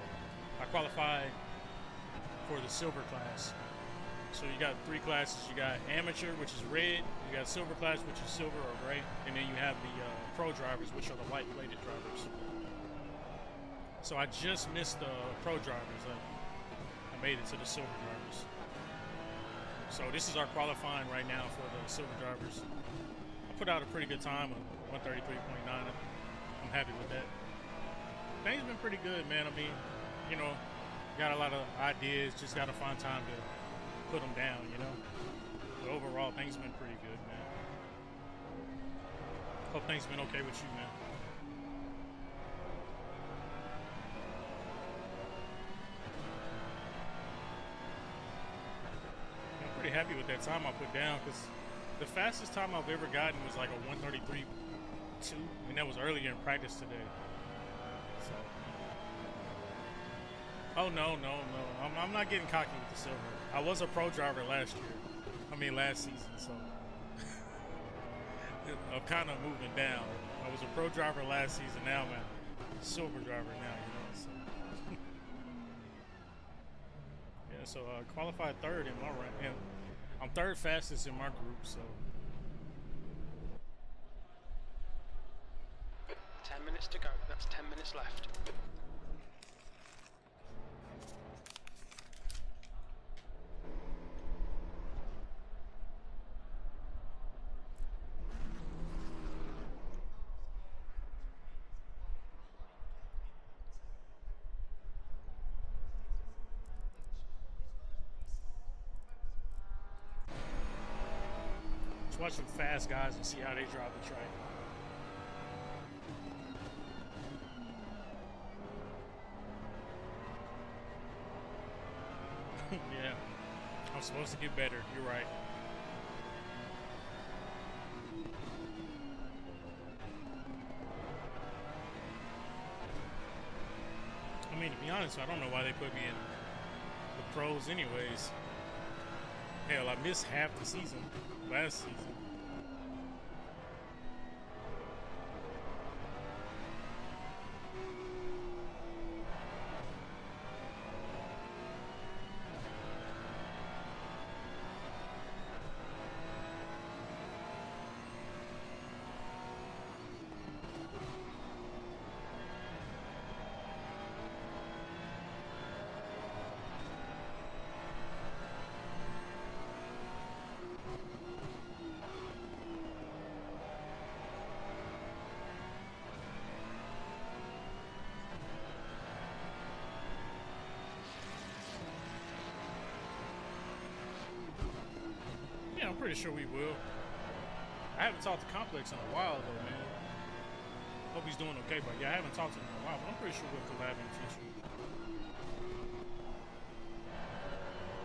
I qualified for the silver class. So you got three classes. You got amateur, which is red. You got silver class, which is silver or gray. And then you have the pro drivers, which are the white plated drivers. So I just missed the pro drivers. I made it to the silver drivers. So this is our qualifying right now for the silver drivers. I put out a pretty good time of 133.9. I'm happy with that. Things been pretty good, man. I mean, you know, got a lot of ideas, just got to find time to put them down, you know. But overall, things been pretty good, man. Hope things been okay with you, man. I'm pretty happy with that time I put down, because the fastest time I've ever gotten was like a 133.2, and that was earlier in practice today. So, oh no, I'm not getting cocky with the silver. I was a pro driver last season, so I'm kind of moving down. I was a pro driver last season, now I'm a silver driver now, you know, so. Yeah, so I qualified third in my rank. Yeah, I'm third fastest in my group, so. 10 minutes to go, that's 10 minutes left. Just watch some fast guys and see how they drive the track. Yeah, I'm supposed to get better. You're right. I mean, to be honest, I don't know why they put me in the pros anyways. Hell, I missed half the season last season. Yeah, I'm pretty sure we will. I haven't talked to Complex in a while though, man. Hope he's doing okay, but yeah, I haven't talked to him in a while, but I'm pretty sure we'll collab in the future.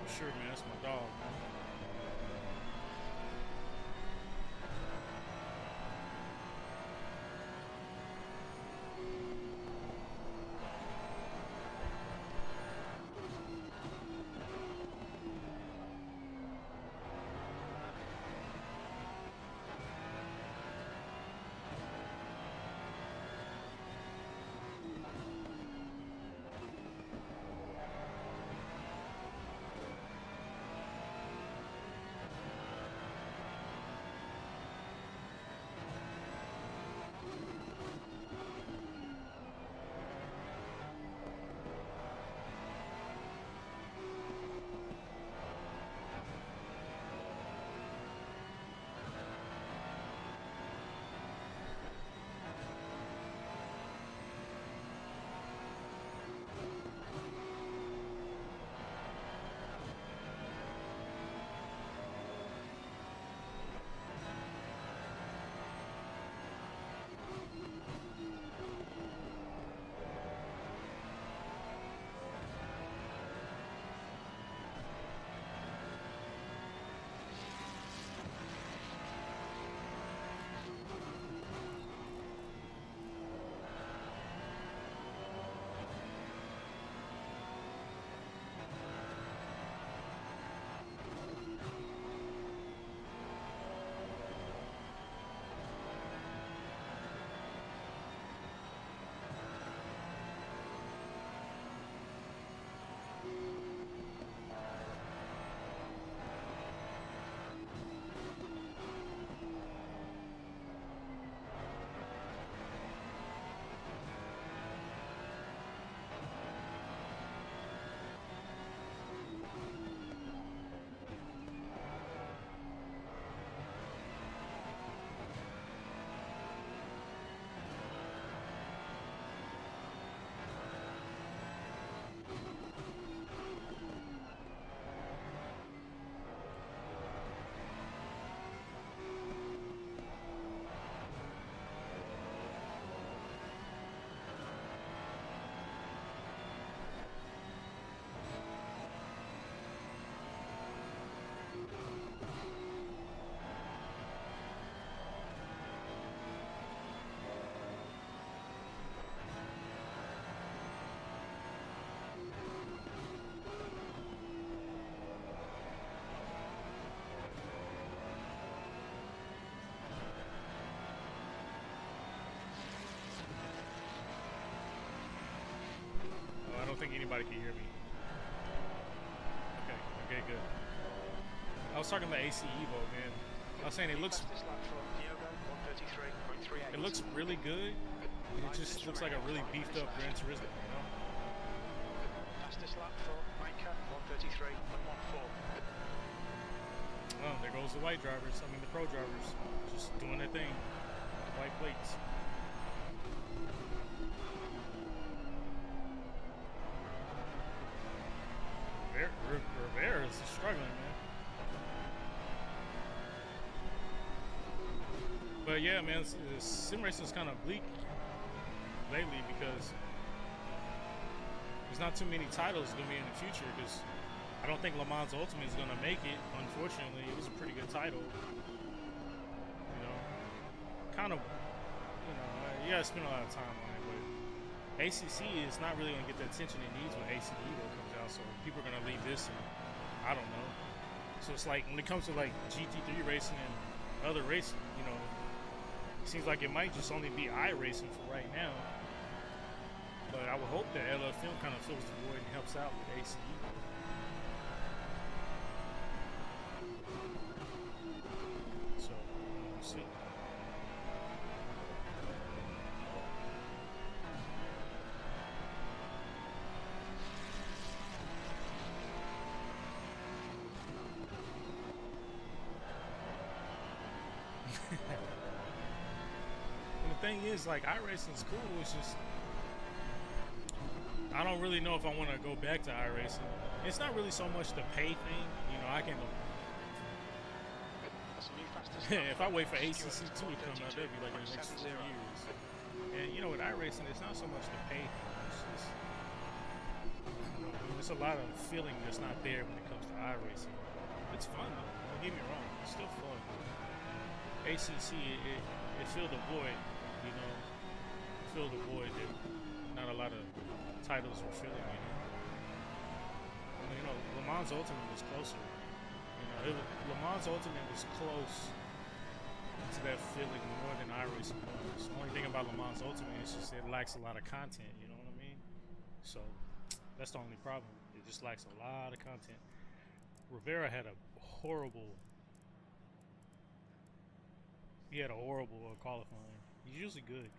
For sure, man. That's my dog, man. I don't think anybody can hear me. Okay, good. I was talking about AC Evo, man. I was saying it looks really good. It just looks like a really beefed up Gran Turismo, you know? Fastest lap for Micah, 133.14. Oh, there goes the white drivers. I mean, the pro drivers just doing their thing. The white plates. Rivera is struggling, man. But yeah, man, sim racing is kind of bleak lately because there's not too many titles going to be in the future because I don't think Le Mans Ultimate is going to make it. Unfortunately, it was a pretty good title. You know, kind of, you know, you got to spend a lot of time on it, but ACC is not really going to get the attention it needs when AC Evo comes out, so people are going to leave this and I don't know. So it's like when it comes to like GT3 racing and other racing, you know, it seems like it might just only be iRacing for right now. But I would hope that LF Film kind of fills the void and helps out with ACE. So we'll see. And the thing is, like, iRacing's cool. It's just I don't really know if I want to go back to iRacing. It's not really so much the pay thing. You know, I can. If I wait for ACC2 to come out, that'd be like in the next 4 years. And you know, with iRacing, it's not so much the pay. It's just, there's a lot of feeling that's not there when it comes to iRacing. It's fun though. Don't get me wrong. It's still fun. ACC, it filled the void. You know, filled the void that not a lot of titles were filling. You know, Le Mans Ultimate was closer. You know, Le Mans Ultimate was close to that feeling more than iRacing was. The only thing about Le Mans Ultimate is just it lacks a lot of content, you know what I mean? So that's the only problem. It just lacks a lot of content. Rivera had a horrible qualifying. He's usually good.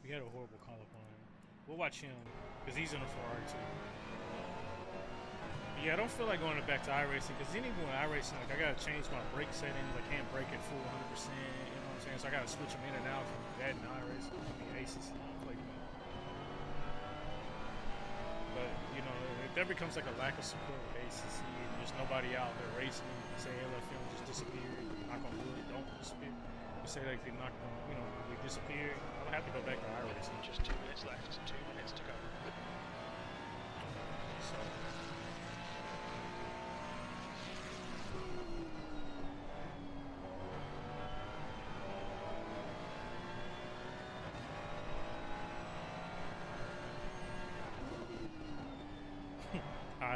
He had a horrible qualifying. We'll watch him because he's in a Ferrari too. Yeah, I don't feel like going back to iRacing because even with iRacing, like I gotta change my brake settings. I can't brake at full 100%. You know what I'm saying? So I gotta switch them in and out from that and iRacing. I mean, ACC. But you know, if there becomes like a lack of support with ACC and there's nobody out there racing, say LFM just disappeared, knock on wood, don't disappear. You say like they knocked on, you know, they disappeared. I'll have to go back to iRacing. Just 2 minutes left. 2 minutes to go. So.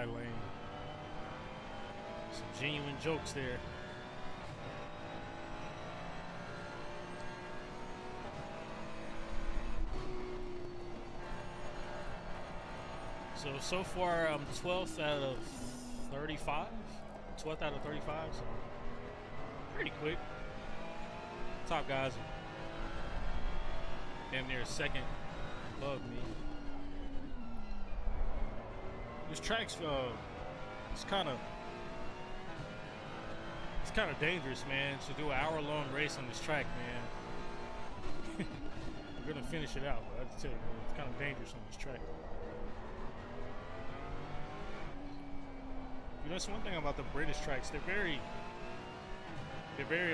Lane. Some genuine jokes there. So far I'm 12th out of 35. 12th out of 35, so pretty quick. Top guys are damn near second above me. This track's it's kind of dangerous, man. To do an hour-long race on this track, man. We're gonna finish it out, but I have to tell you, man, it's kind of dangerous on this track. You know, that's one thing about the British tracks. They're very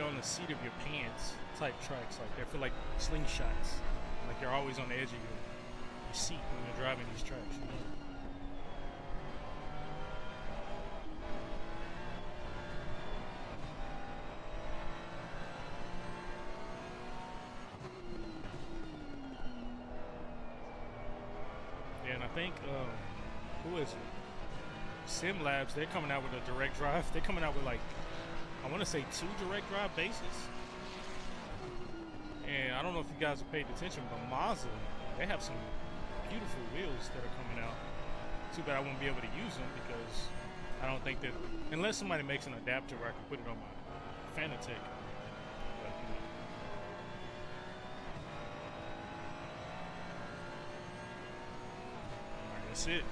on the seat of your pants type tracks. Like they feel like slingshots. Like you're always on the edge of your seat when you're driving these tracks. You know? And I think, who is it? Sim Labs, they're coming out with a direct drive. They're coming out with like, I want to say 2 direct drive bases. And I don't know if you guys have paid attention, but Mazda, they have some beautiful wheels that are coming out. Too bad I won't be able to use them because I don't think that, unless somebody makes an adapter where I can put it on my Fanatec. But, you know. Alright, that's it.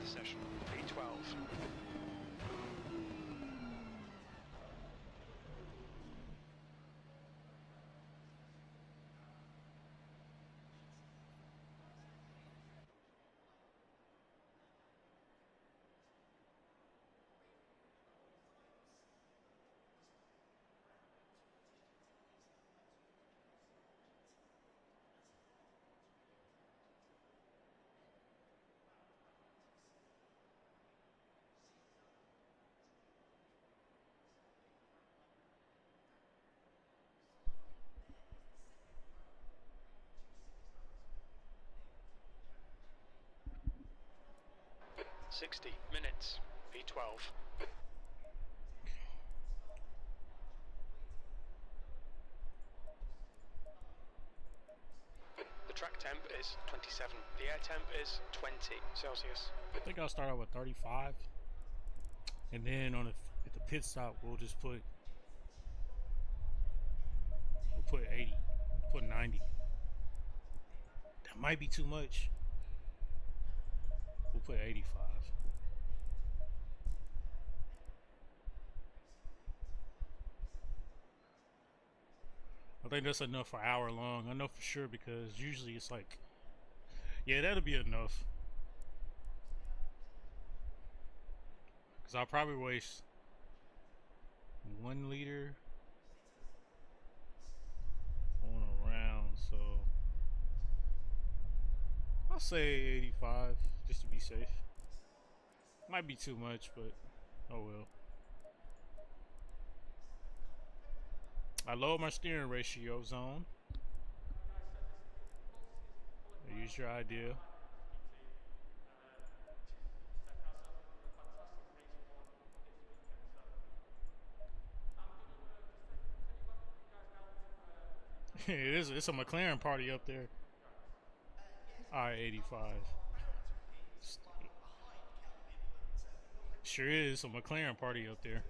Session P12. 60 minutes, V12. The track temp is 27. The air temp is 20 Celsius. I think I'll start out with 35. And then at the pit stop, we'll put 80, put 90. That might be too much. We'll put 85. I think that's enough for an hour long. I know for sure because usually it's like, yeah, that'll be enough. Because I'll probably waste 1 liter on a round, so I'll say 85 just to be safe. Might be too much, but oh well. I lowered my steering ratio zone. Use your idea. It's a McLaren party up there. I-85. Sure is a McLaren party up there.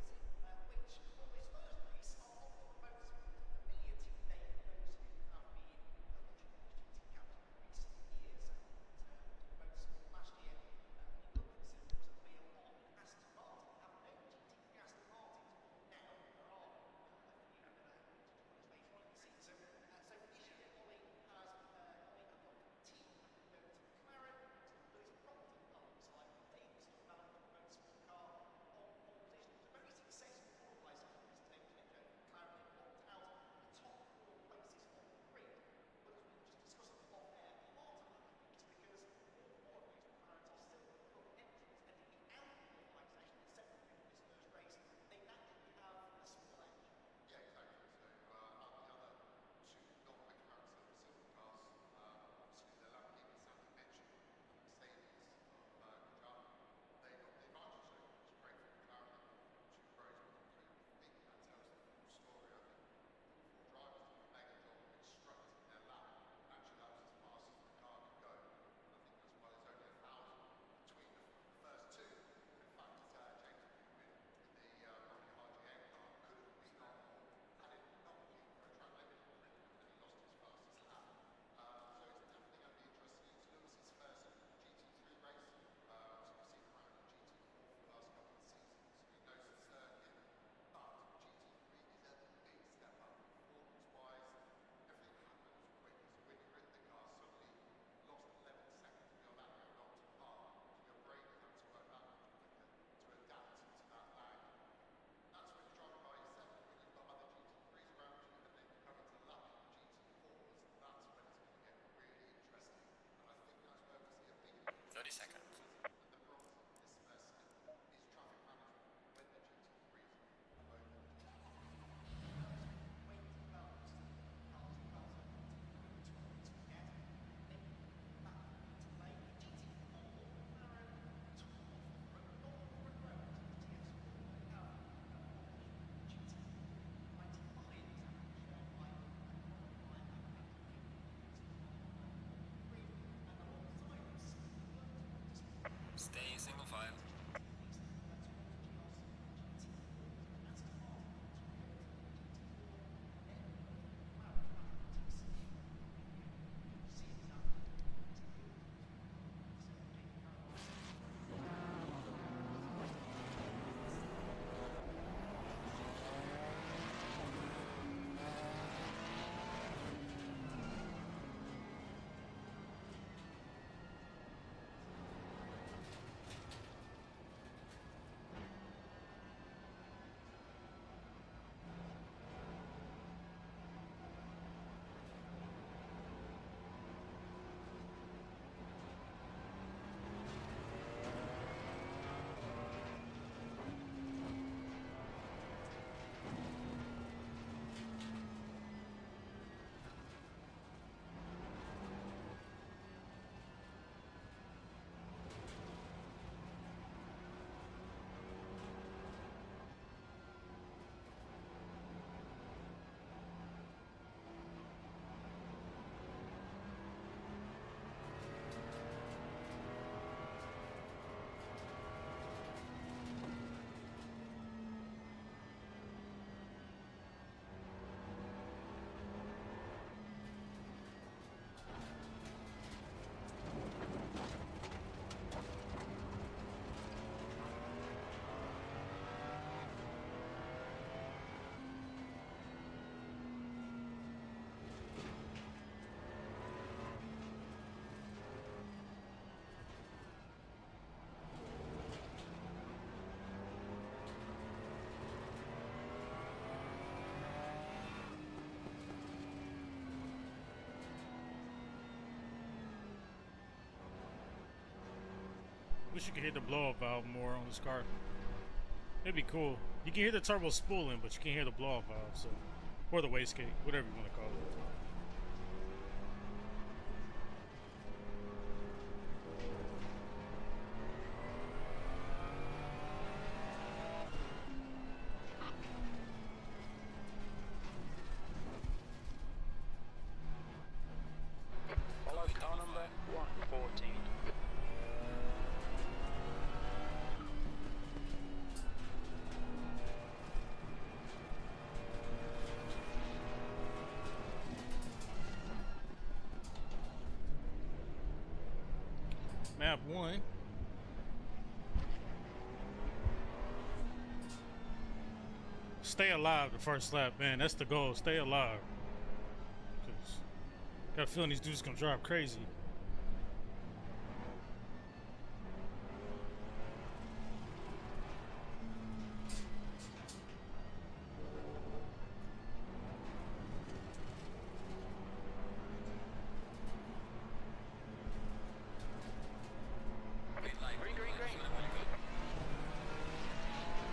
Wish you could hear the blow-off valve more on this car. It'd be cool. You can hear the turbo spooling, but you can't hear the blow-off valve, so, or the wastegate, whatever you want to call it. Follow car number 114. Map 1. Stay alive the first lap, man. That's the goal. Stay alive. 'Cause got a feeling these dudes gonna drive crazy.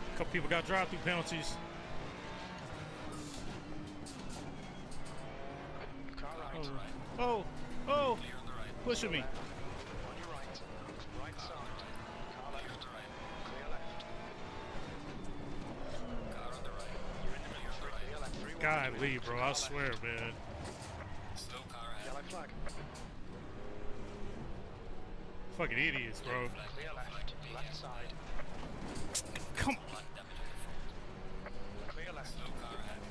A couple people got drive-through penalties. Oh, pushing me. On your right, right side, car left, clear left. Car on the right, you're in the middle, clear left, 3-1. God, leave, bro. I swear, man. Slow car ahead. Yellow flag. Fucking idiots, bro. Clear left, left side. Come on. Clear left. Slow car ahead.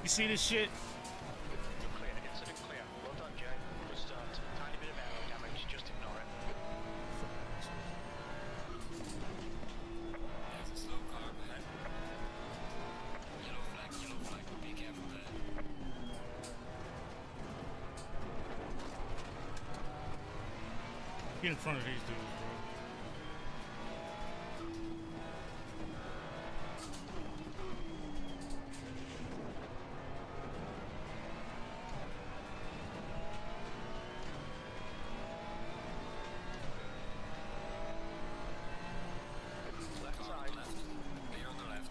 You see this shit? You're clear, incident clear. Well done, Jay. Good start. Tiny bit of aero damage, just ignore it. There's a slow car ahead. Yellow flag, be careful there. Get in front of these dudes, bro. Left side. Clear on the left.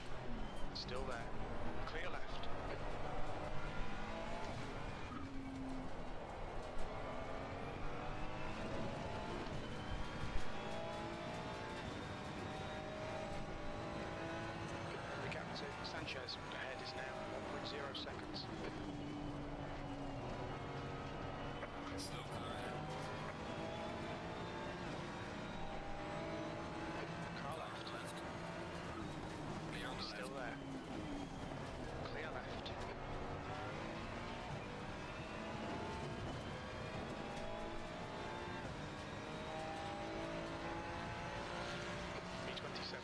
Still there. Clear left. The captain, Sanchez, ahead is now 1.0 seconds. Slow car ahead. Car left. Clear on the still left. There. Clear left. B27.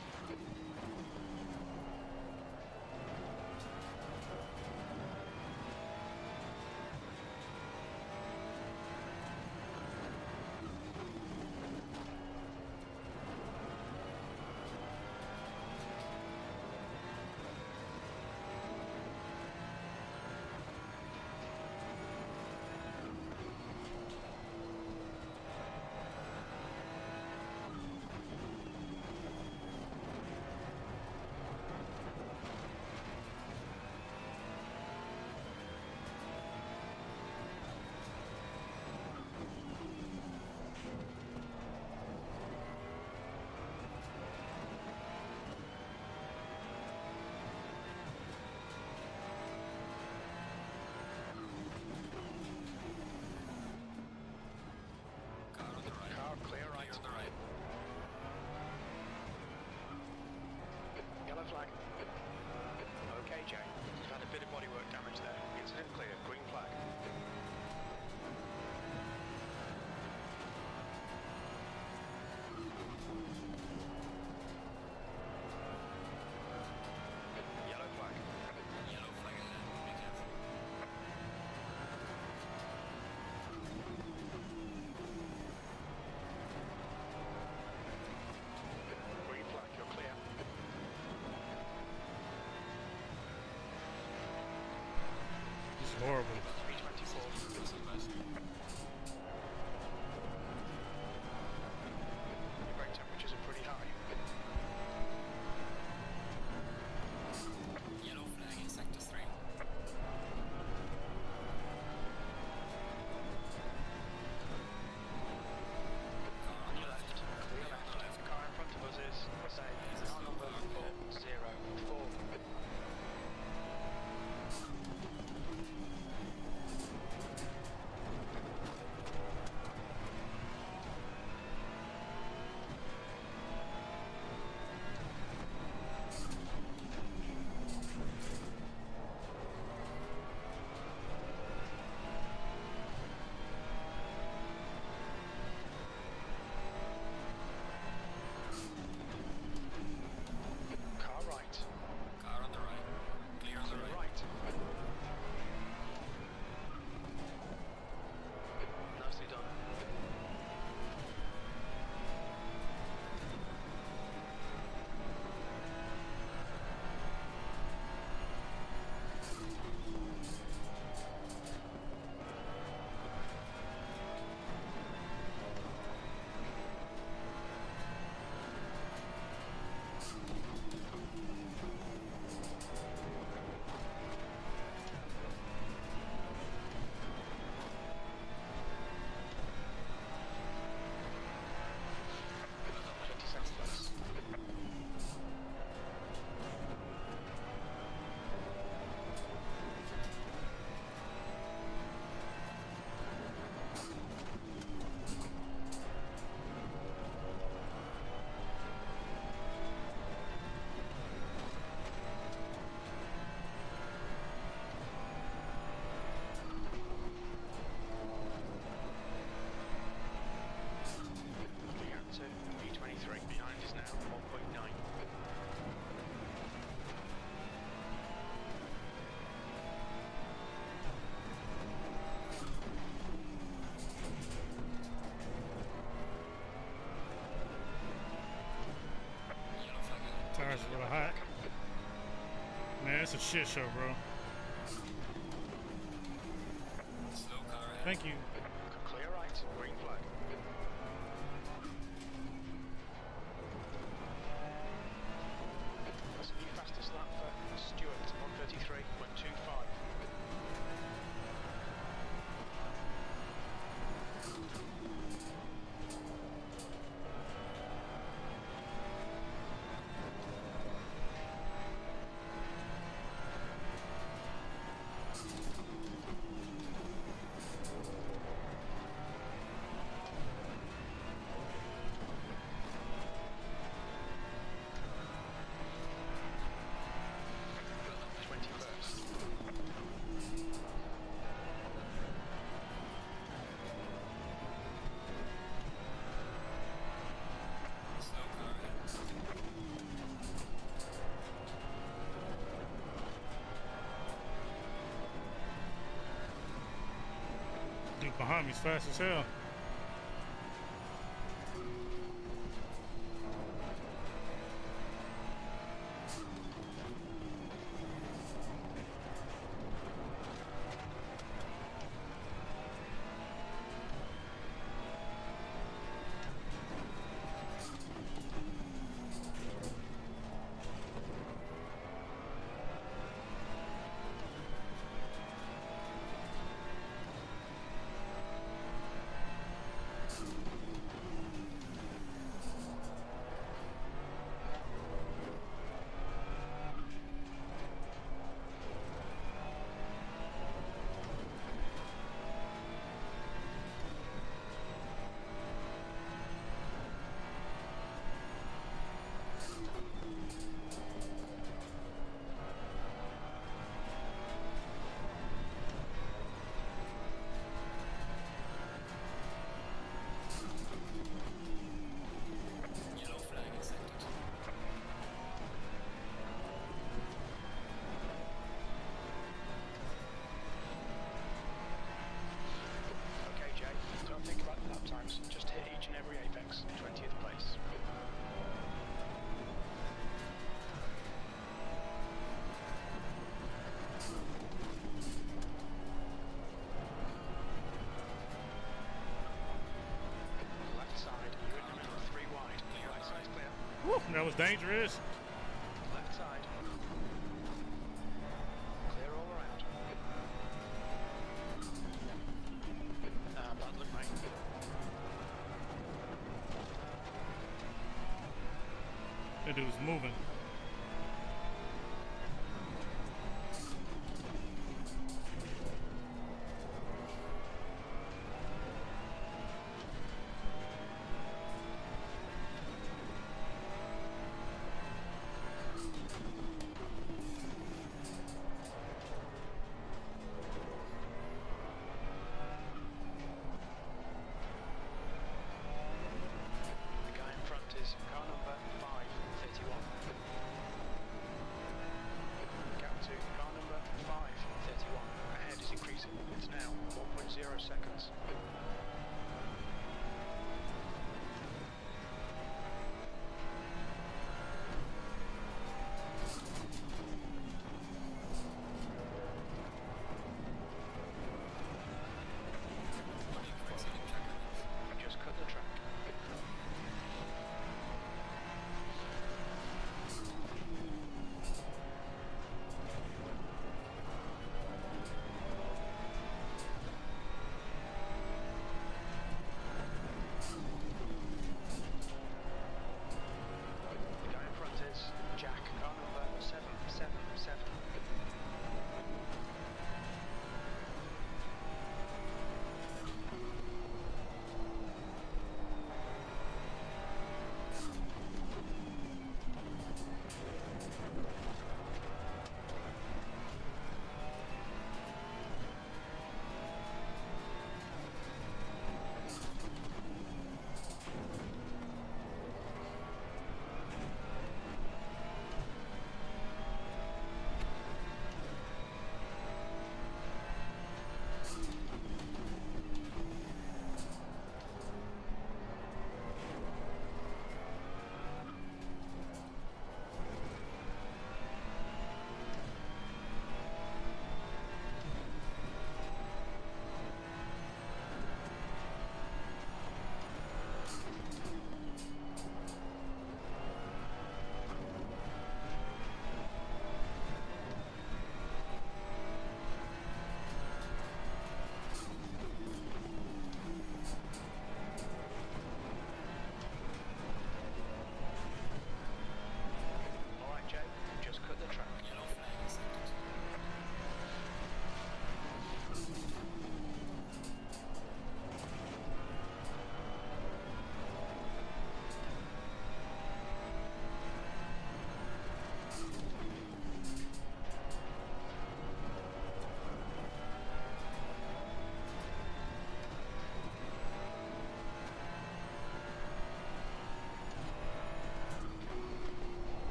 Car clear right. On the right. Yellow flag. Okay, Jay. You've had a bit of bodywork damage there. Incident clear. Green flag. Yellow flag. Yellow flag ahead. Be careful. Green flag, you're clear. This is horrible. B24. Your brake temperature. For the hot. Man, it's a shit show, bro. Thank you. Clear right, green flag. That's the new fastest lap for Stewart, 1:33.25. Dude behind me's fast as hell. Just hit each and every apex, 20th place. Left side, you're in the middle, 3 wide. Right side's clear. Woo, that was dangerous. Left side. Clear all around. Bad luck, mate. That dude's moving. The guy in front is car number 531.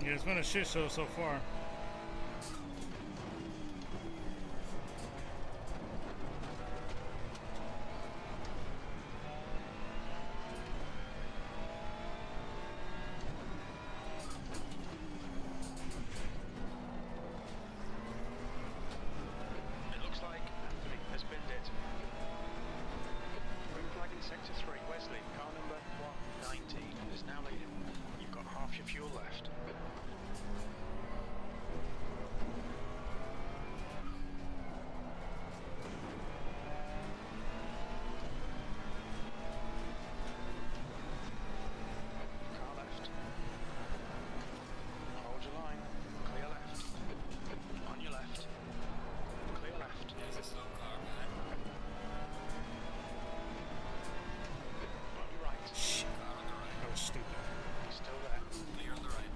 Yeah, it's been a shit show so far. It looks like Anthony has binned it. Green flag in sector 3. Wesley, car number 119, is now leading. You've got half your fuel left. Car left. Hold your line. Clear left. On your left. Clear left. There's a slow car behind. On your right. Shit. That was stupid. He's still there. Clear on the right.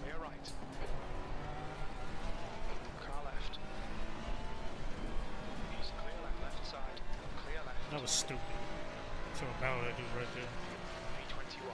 Clear right. Car left. He's clear left side. Clear left. That was stupid. So about that dude right there. B21.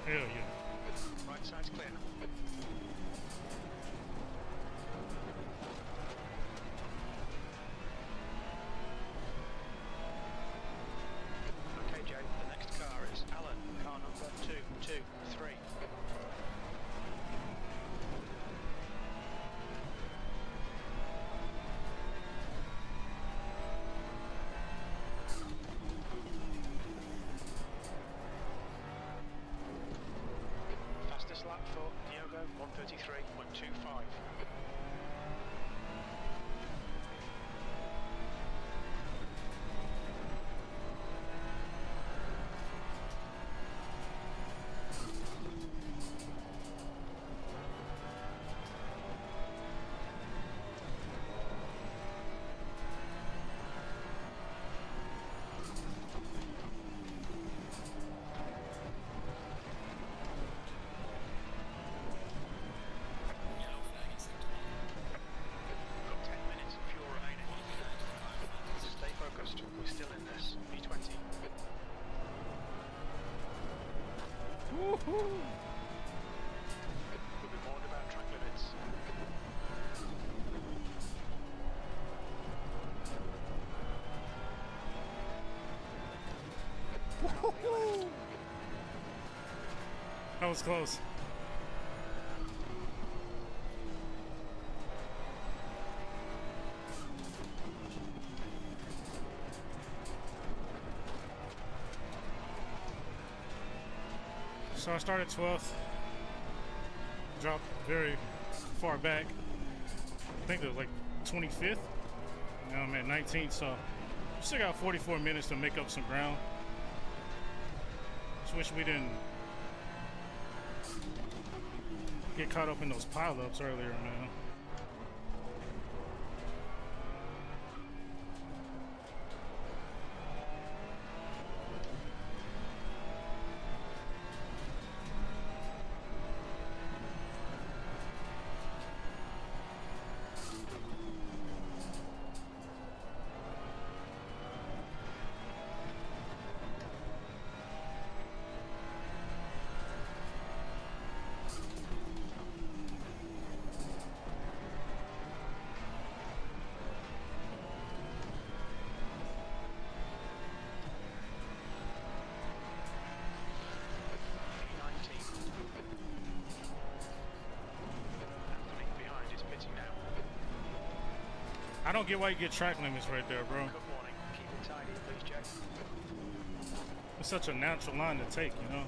Hell yeah. Right side's clear. Okay, Jay, the next car is Alan, car number 223. Fastest lap for Diogo, 133.25. Yellow flag in sector 1. Got 10 minutes of fuel remaining. Stay focused, we're still in this. B20. Woohoo! We'll be warned about track limits. Woohoo! That was close. So I started 12th, dropped very far back. I think it was like 25th. Now I'm at 19th, so still got 44 minutes to make up some ground. Just wish we didn't get caught up in those pileups earlier, man. I don't get why you get track limits right there, bro. Good morning. Keep it tidy, please, Jack. It's such a natural line to take, you know?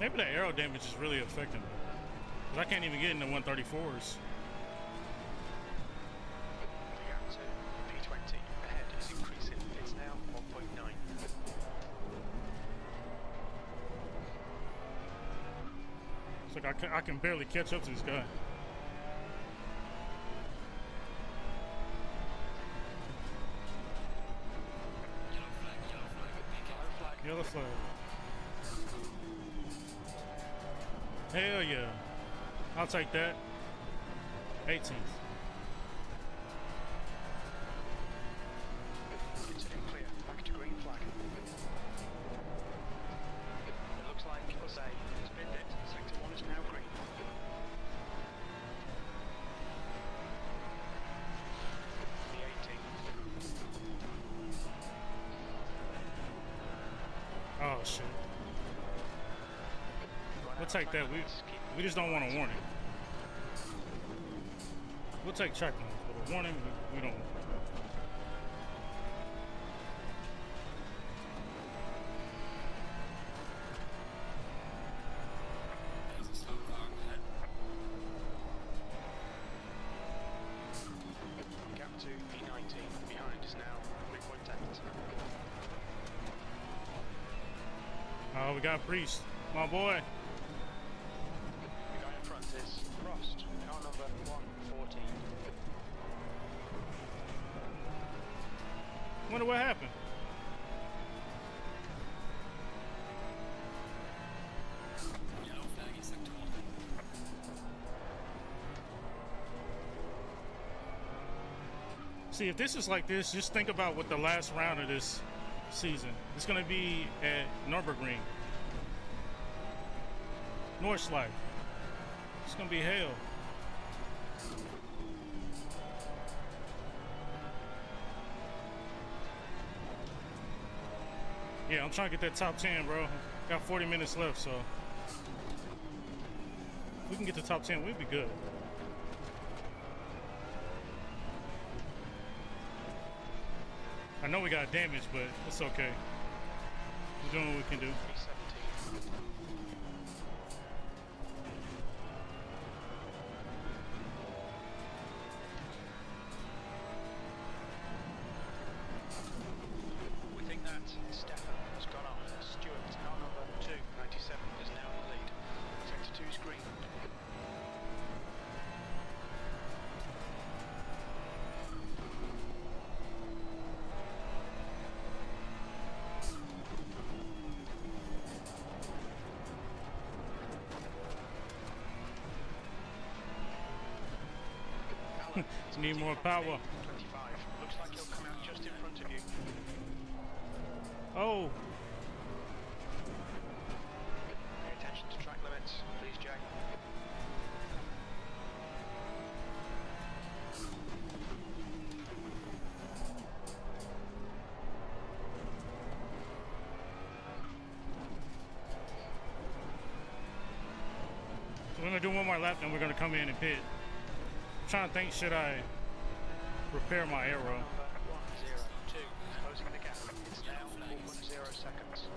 Maybe the aero damage is really affecting me. Because I can't even get into 134s. P20 ahead is increasing. It's now 1.9. It's like I can barely catch up to this guy. Yellow flag. Hell yeah. I'll take that. 18th. Considering clear. Back to green flag. It looks like Jose has binned it. Sector 1 is now green. The 18. Oh shit. We'll take that. We just don't want a warning. We'll take checkpoints, but a warning we don't. Gap to P19. Behind is now 3.8. Oh, we got Priest, my boy. The guy in front is Frost, car number 114. Wonder what happened. Yellow flag in sector 1. See, if this is like this, just think about what the last round of this season. It's gonna be at Nürburgring. Nordschleife. It's gonna be hell. Yeah, I'm trying to get that top 10, bro. Got 40 minutes left, so if we can get the top 10, we'll be good. I know we got damage, but it's okay. We're doing what we can do. We think that Stefan has gone off. Stuart, car number 297, is now in the lead. Sector 2 is green. Need more power. 25. Looks like he'll come out just in front of you. Oh. Pay attention to track limits, please, Jay. So we're gonna do one more lap, then we're gonna come in and pit. I'm trying to think, should I repair my arrow? 102, closing the gap. It's now 4.0 seconds.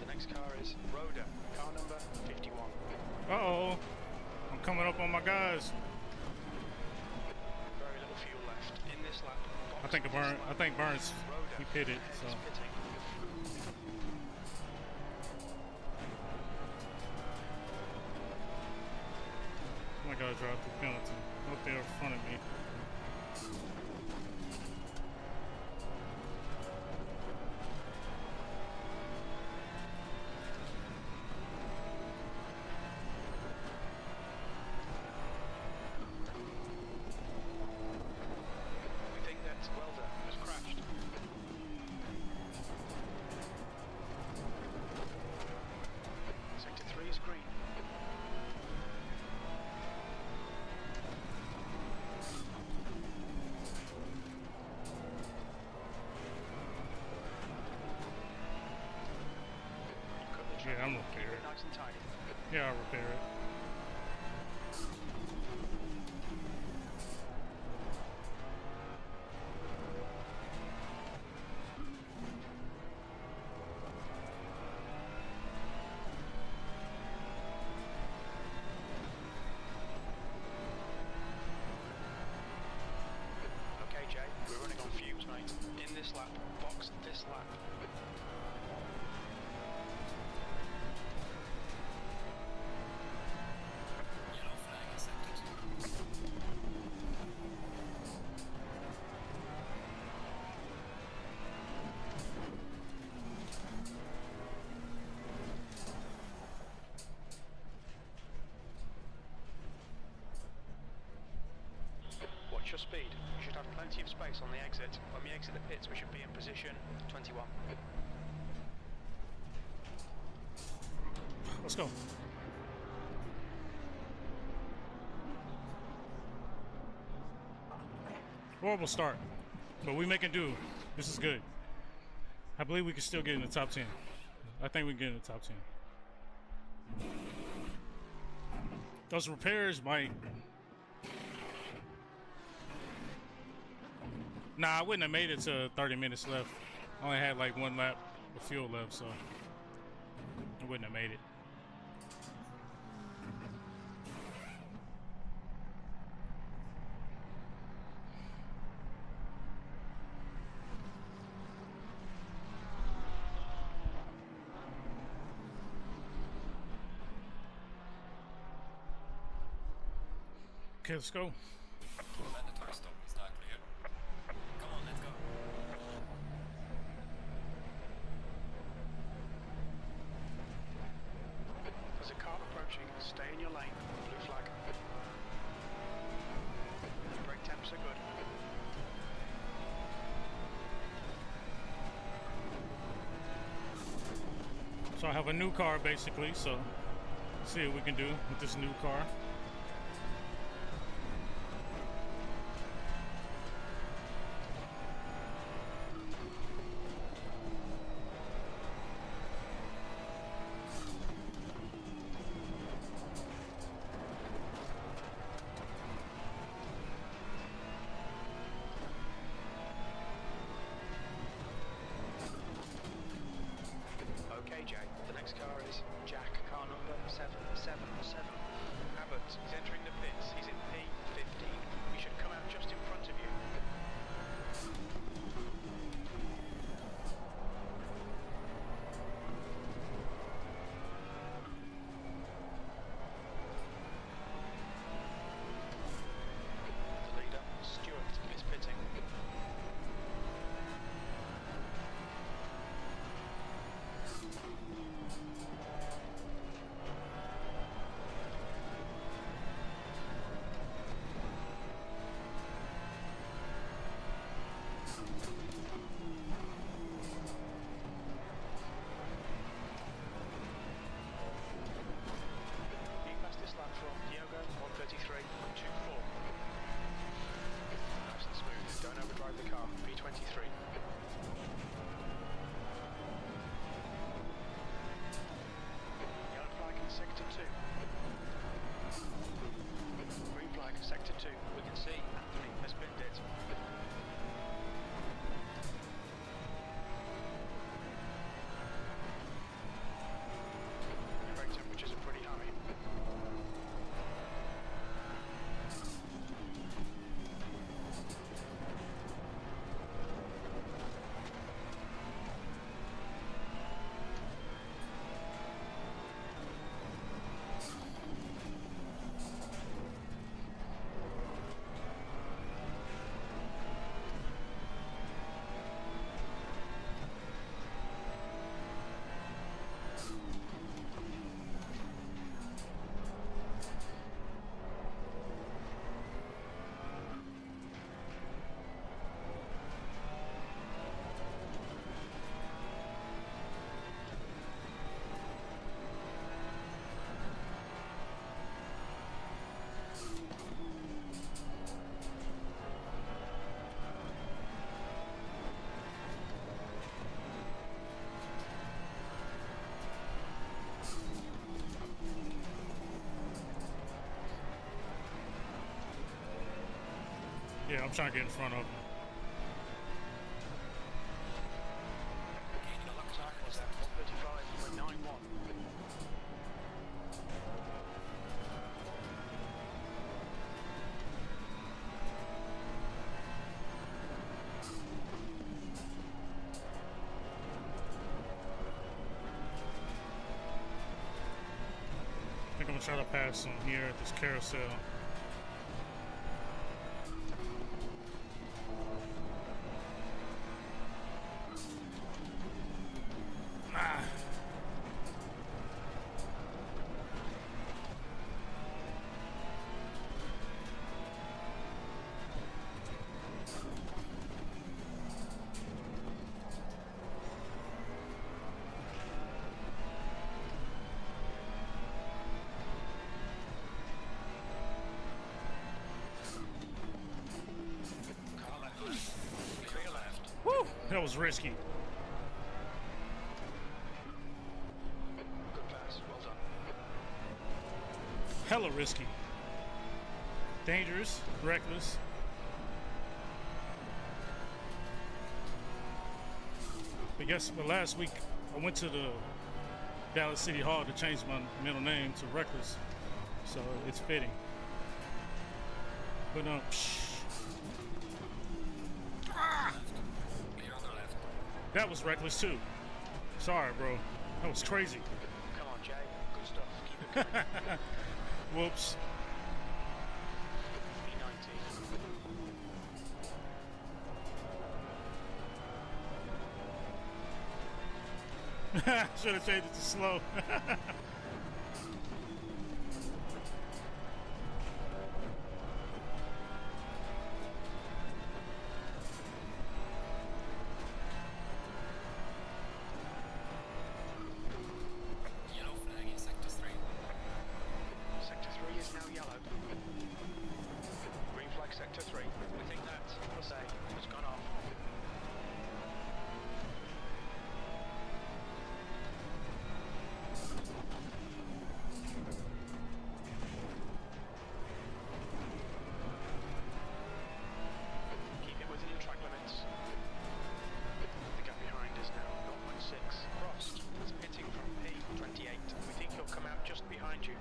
The next car is Rhoda, car number 51. Uh-oh. I'm coming up on my guys. Very little fuel left in this lap. I think Burns, he pitted, so. Oh my God, dropped the penalty. Up there in front of me. We think that Welder has crashed. Sector 3 is green. Yeah, I'm repair it. Nice and tidy. Yeah, I'll repair it. extra speed. You should have plenty of space on the exit. When we exit the pits, we should be in position 21. Let's go. Horrible start, but we making do. This is good. I believe we can still get in the top 10. I think we can get in the top 10. Those repairs might... Nah, I wouldn't have made it to 30 minutes left. I only had like 1 lap of fuel left, so I wouldn't have made it. Okay, let's go. Mandatory stop is not clear. Come on, let's go. There's a car approaching. Stay in your lane. Blue flag. Brake temps are good. So I have a new car basically, so let's see what we can do with this new car. Okay, Jay. The next car is Jack, car number 777. Abbott is entering the pits. He's in P15. He should come out just in front of you. The leader, Stewart, is pitting. He passed this lap from Diogo, 133.24. Nice and smooth. Don't overdrive the car. P23. Yellow flag in sector 2. Green flag, sector 2. We can see Anthony has binned it. Brake temperatures are pretty high. Yeah, I'm trying to get in front of him. Was at 135.91. I think I'm gonna try to pass him here at this carousel. was risky. Good pass. Well done. Hella risky. Dangerous. Reckless. But last week I went to the Dallas City Hall to change my middle name to Reckless, so it's fitting. But that was reckless too. Sorry, bro. That was crazy. Come on, Jay. Good stuff. Keep it going. Whoops. Should have changed it to slow. Yellow flag in sector 3. Sector 3 is now yellow. Green flag sector 3. We think that Jose has gone off. Keep it within the track limits. The gap behind is now 0.6. Frost is pitting from P28. We think he'll come out just behind you.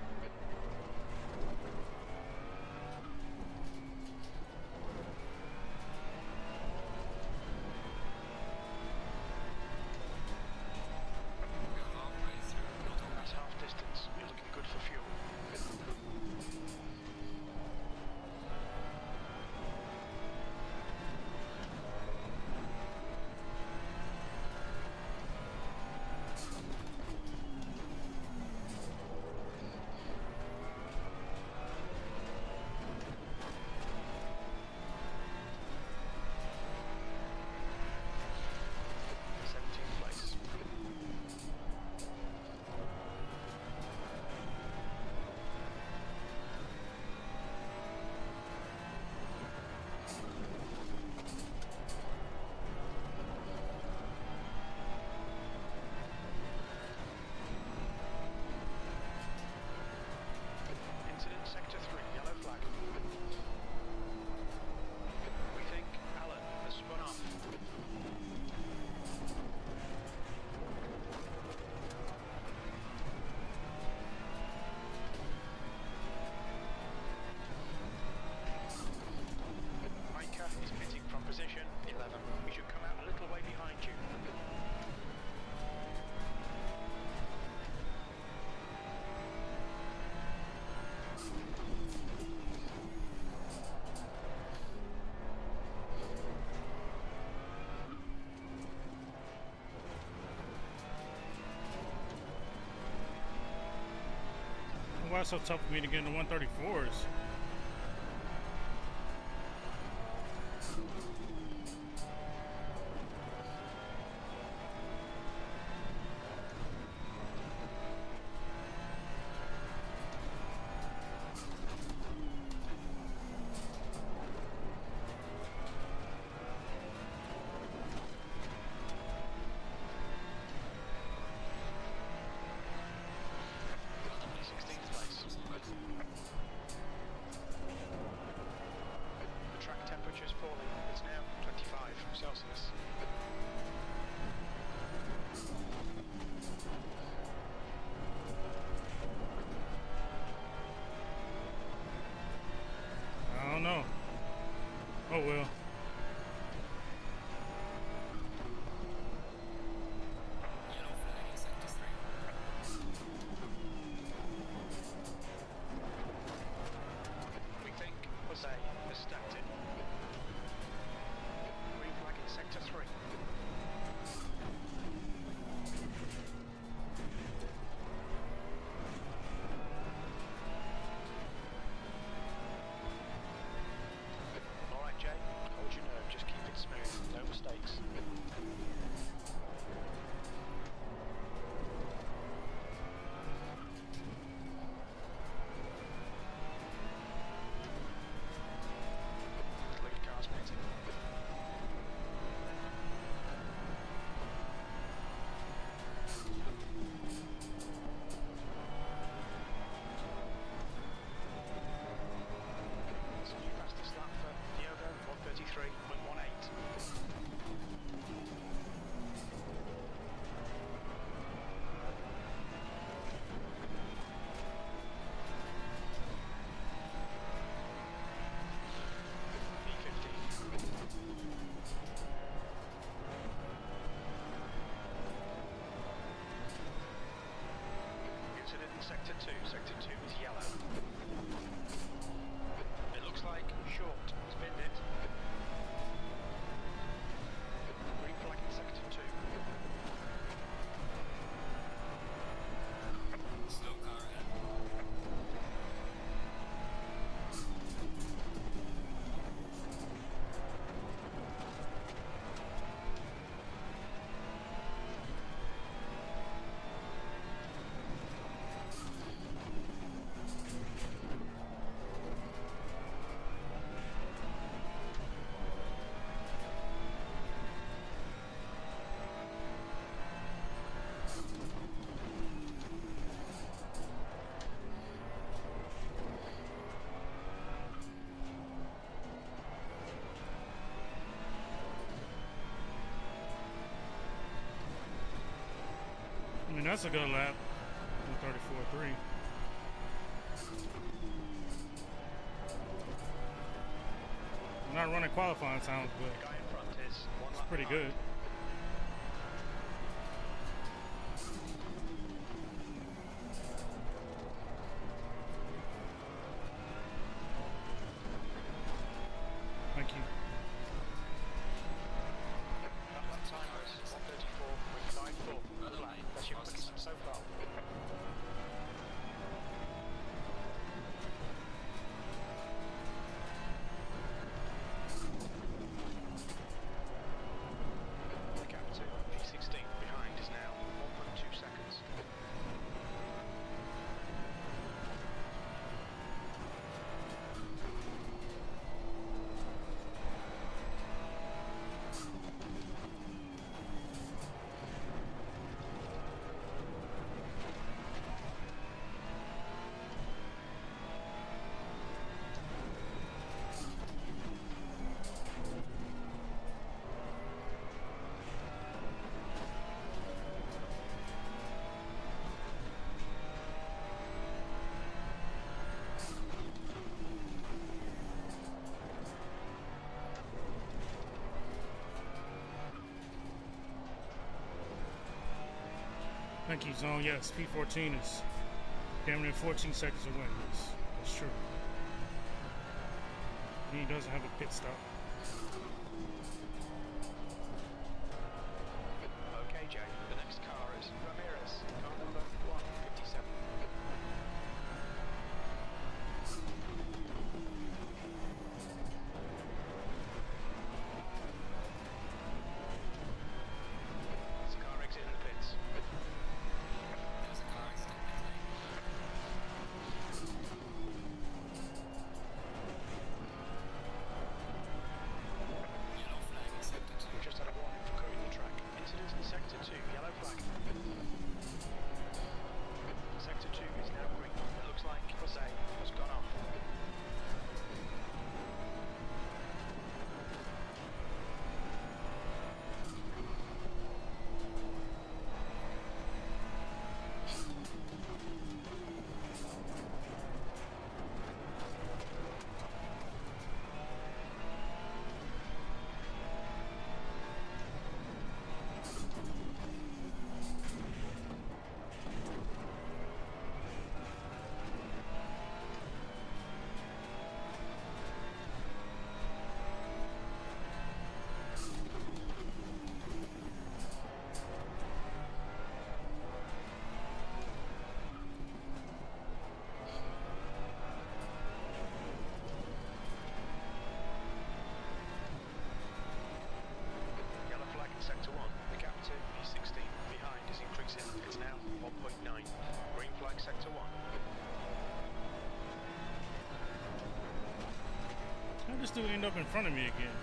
That's half distance. You're looking good for fuel. Incident sector 3, yellow flag. We think Alan has spun off. Micah is pitting from position 11. We should come out a little way behind you. Why it's so tough for me to get into 134s? Sector 2. Sector 2 is yellow. It looks like short. Spin it. Green flag in Sector 2. Slow car ahead. I mean, that's a good lap. 34.3. I'm not running qualifying times, but it's pretty good. Thank you. That timer is 1:34.54. That's your quickest so far. The gap to P16 behind is now 1.2 seconds. Thank you, Zone. Yes, P14 is damn near 14 seconds away. That's true. He doesn't have a pit stop. Okay, Jay. The next car is Ramirez. Car number 157. There's a car exiting the pits. There's a car exiting pit lane. Yellow flag in sector 2. We've just had a warning for clearing the track. Incident in sector 2. Yellow flag. Sector 2 is now green. It looks like Jose has gone off. Yellow flag in sector 1. The gap to P16 behind is increasing. It's now 1.9. Green flag sector 1. How did this dude end up in front of me again?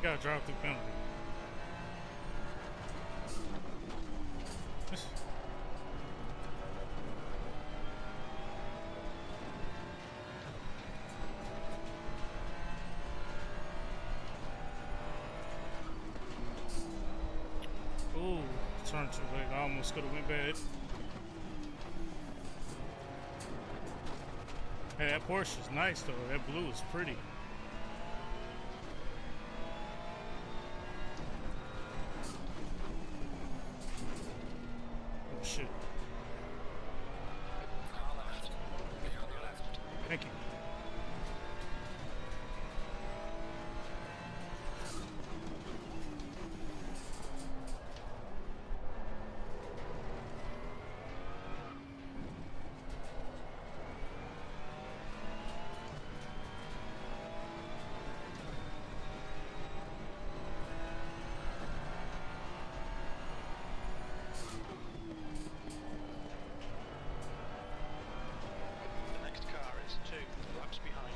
Gotta drive through penalty. Turned too late. I almost could have went bad. Hey, that Porsche is nice though. That blue is pretty. Oh shit. Thank you. The next car is 2 laps behind.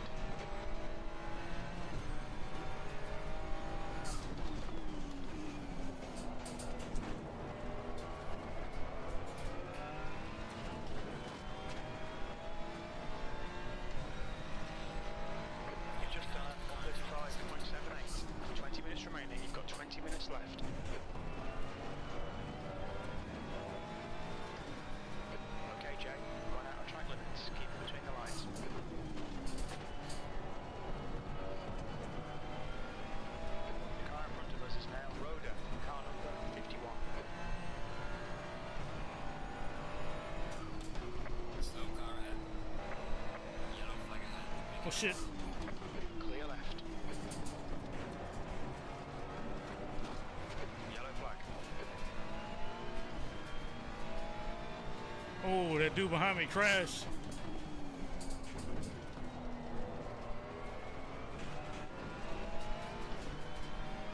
You've just done 1:35.78. 20 minutes remaining. You've got 20 minutes left. Okay, Jay. Run out of track limits. Keep it between the lines. The car in front of us is now Rhoda, car number 51. Slow car ahead. Yellow flag ahead. Oh shit. Clear left. Yellow flag. Oh, that dude behind me crashed.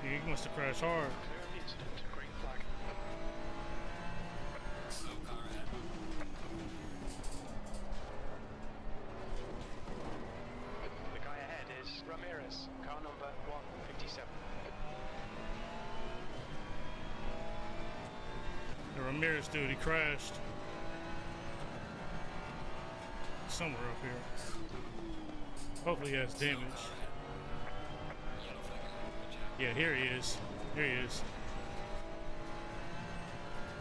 Yeah, he must have crashed hard. Clear of the incident. Green flag. Slow car ahead. The guy ahead is Ramirez, car number 157. The Ramirez dude, he crashed. Somewhere up here. Hopefully he has damage. Yeah, here he is. Here he is.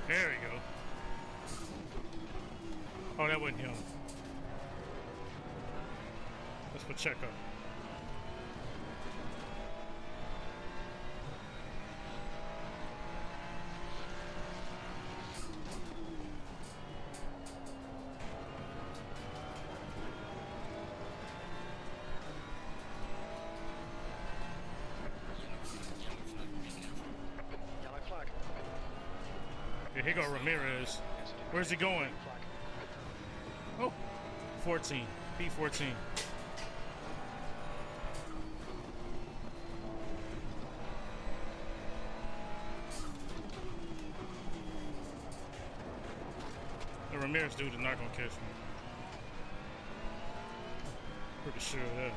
There we go. Oh, that wasn't him. Let's Pacheco. Yellow flag. Yeah, here go Ramirez. Where's he going? Oh, 14. P14. The Ramirez dude is not gonna catch me. Pretty sure of that.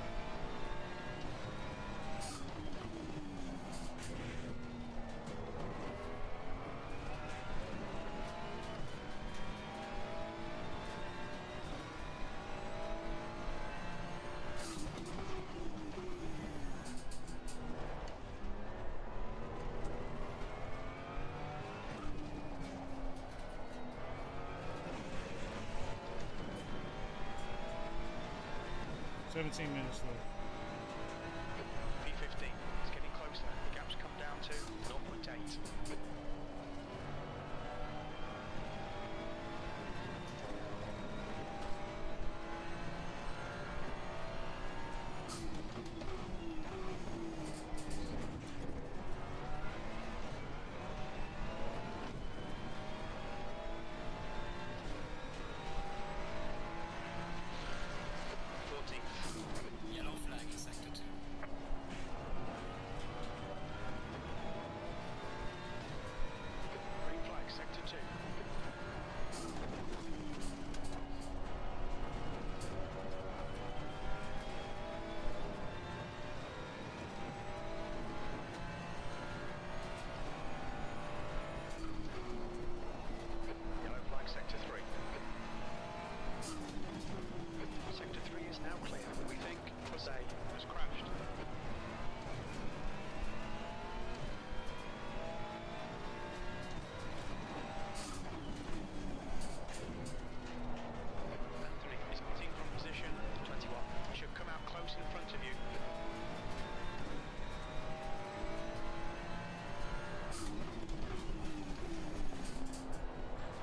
$17 minutes left. P15 is getting closer. The gap's come down to 0.8. Yellow flag.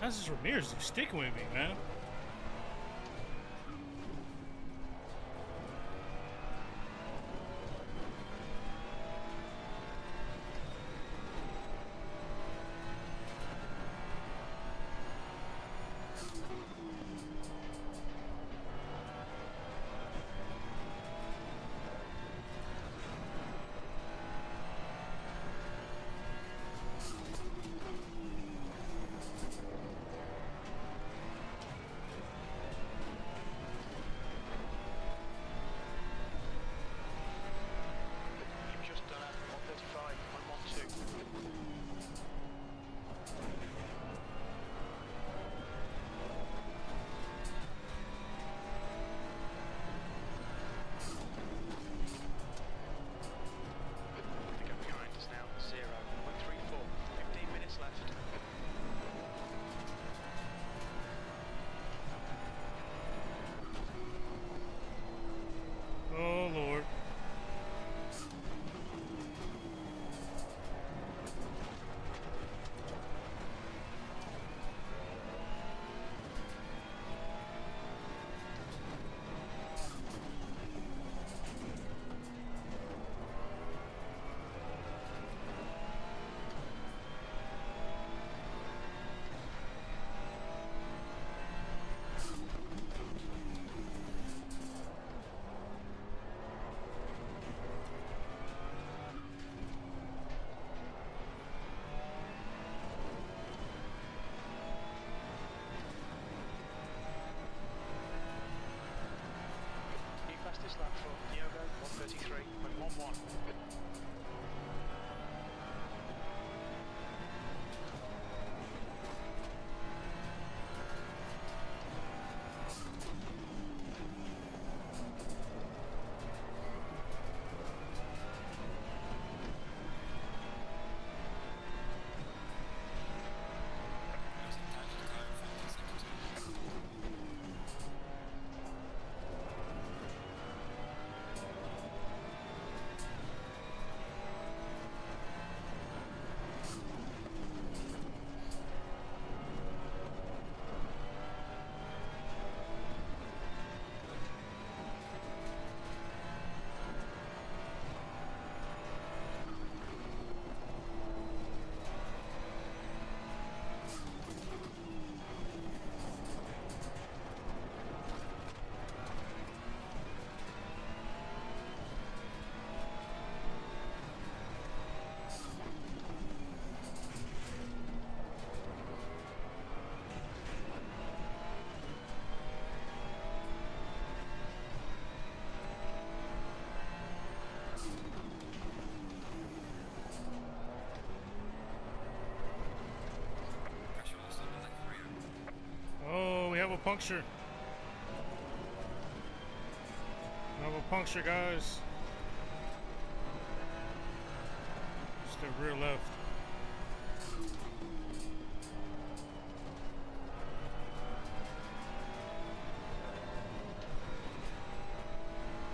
How's this Ramirez sticking with me, man? Oh, Lord. Fastest lap for Diogo, 133.11. Oh, we have a puncture. We have a puncture, guys. Just the rear left.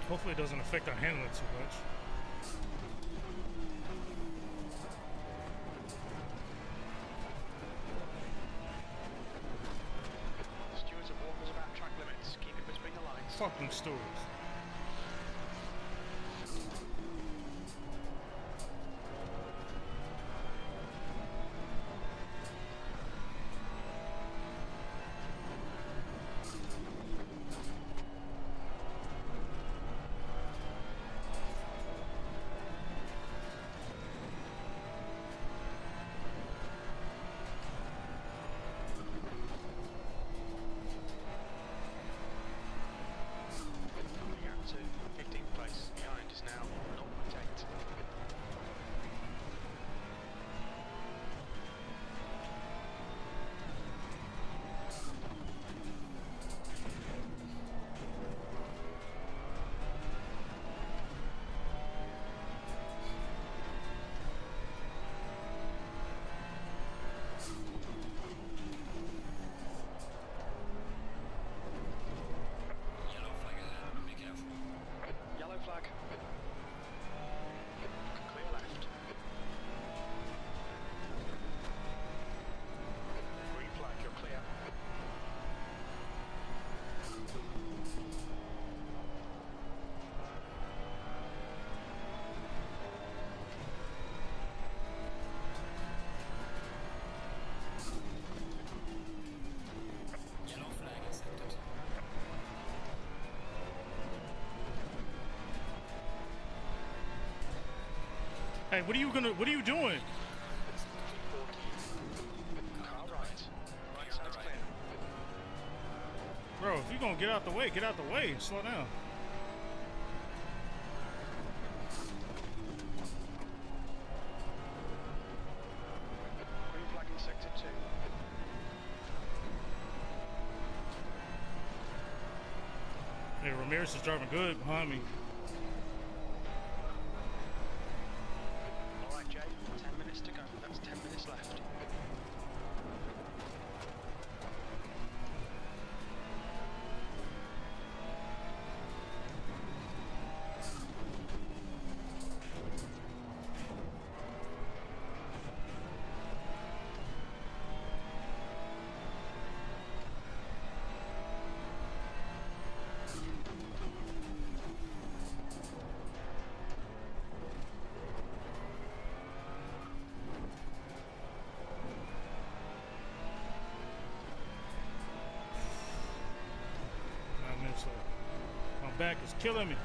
Hopefully it doesn't affect our handling too much. Stewards have warned us about track limits. Keep it between the lines. Fucking stewards. Hey, what are you doing? Car right. Right side's clear. Bro, if you're gonna get out the way, get out the way. Slow down. Green flag in sector 2. Hey, Ramirez is driving good behind me. Alright, Jay, 10 minutes to go. That's 10 minutes left. My back is killing me.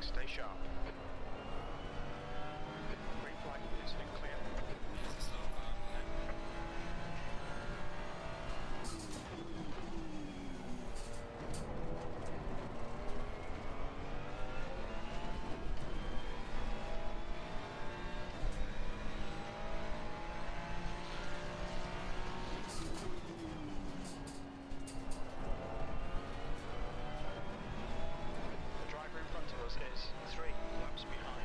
Stay sharp. Green flag, incident clear. The driver in front of us is 3 laps behind.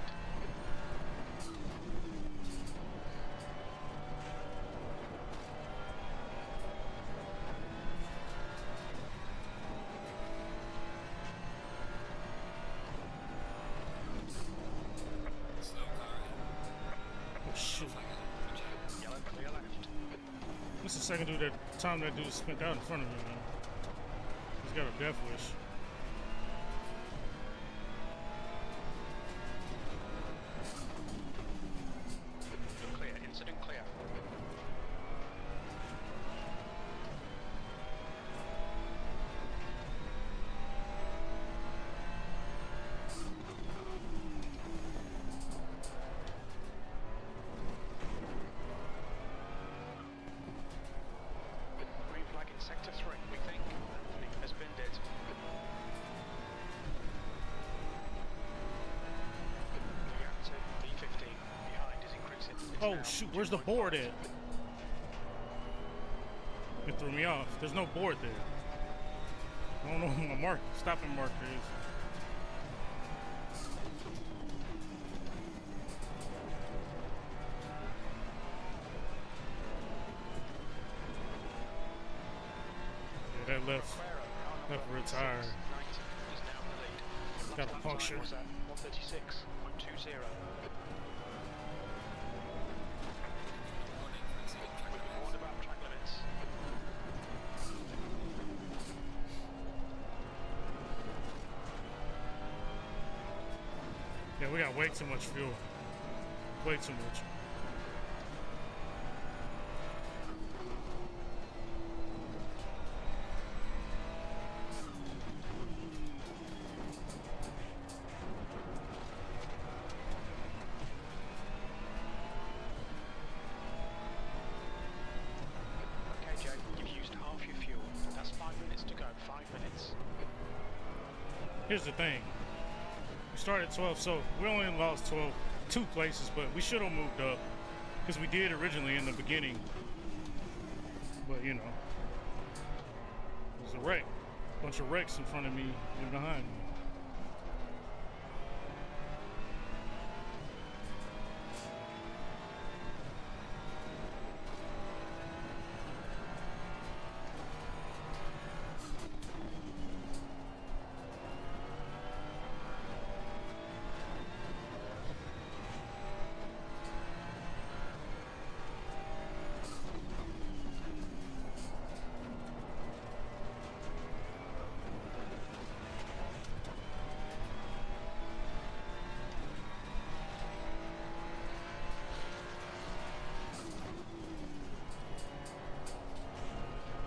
Oh shoot. Yellow clear left. This is the second dude that dude spent out in front of me, man. He's got a death wish. Clear, incident clear. Green flag in sector 3, we think. Anthony has been dead. The gap to B15 behind is increasing. It's Oh now shoot, where's the board at? It threw me off. There's no board there. I don't know who my stopping marker is. Yeah, that left rear tire got a puncture. 136.20. We've been warned about track limits. got way too much fuel. Way too much. Okay, Joe, you've used half your fuel. That's 5 minutes to go. 5 minutes. Here's the thing. We started 12, so we only lost 2 places, but we should have moved up because we did originally in the beginning. But you know, there's a wreck, bunch of wrecks in front of me and behind me.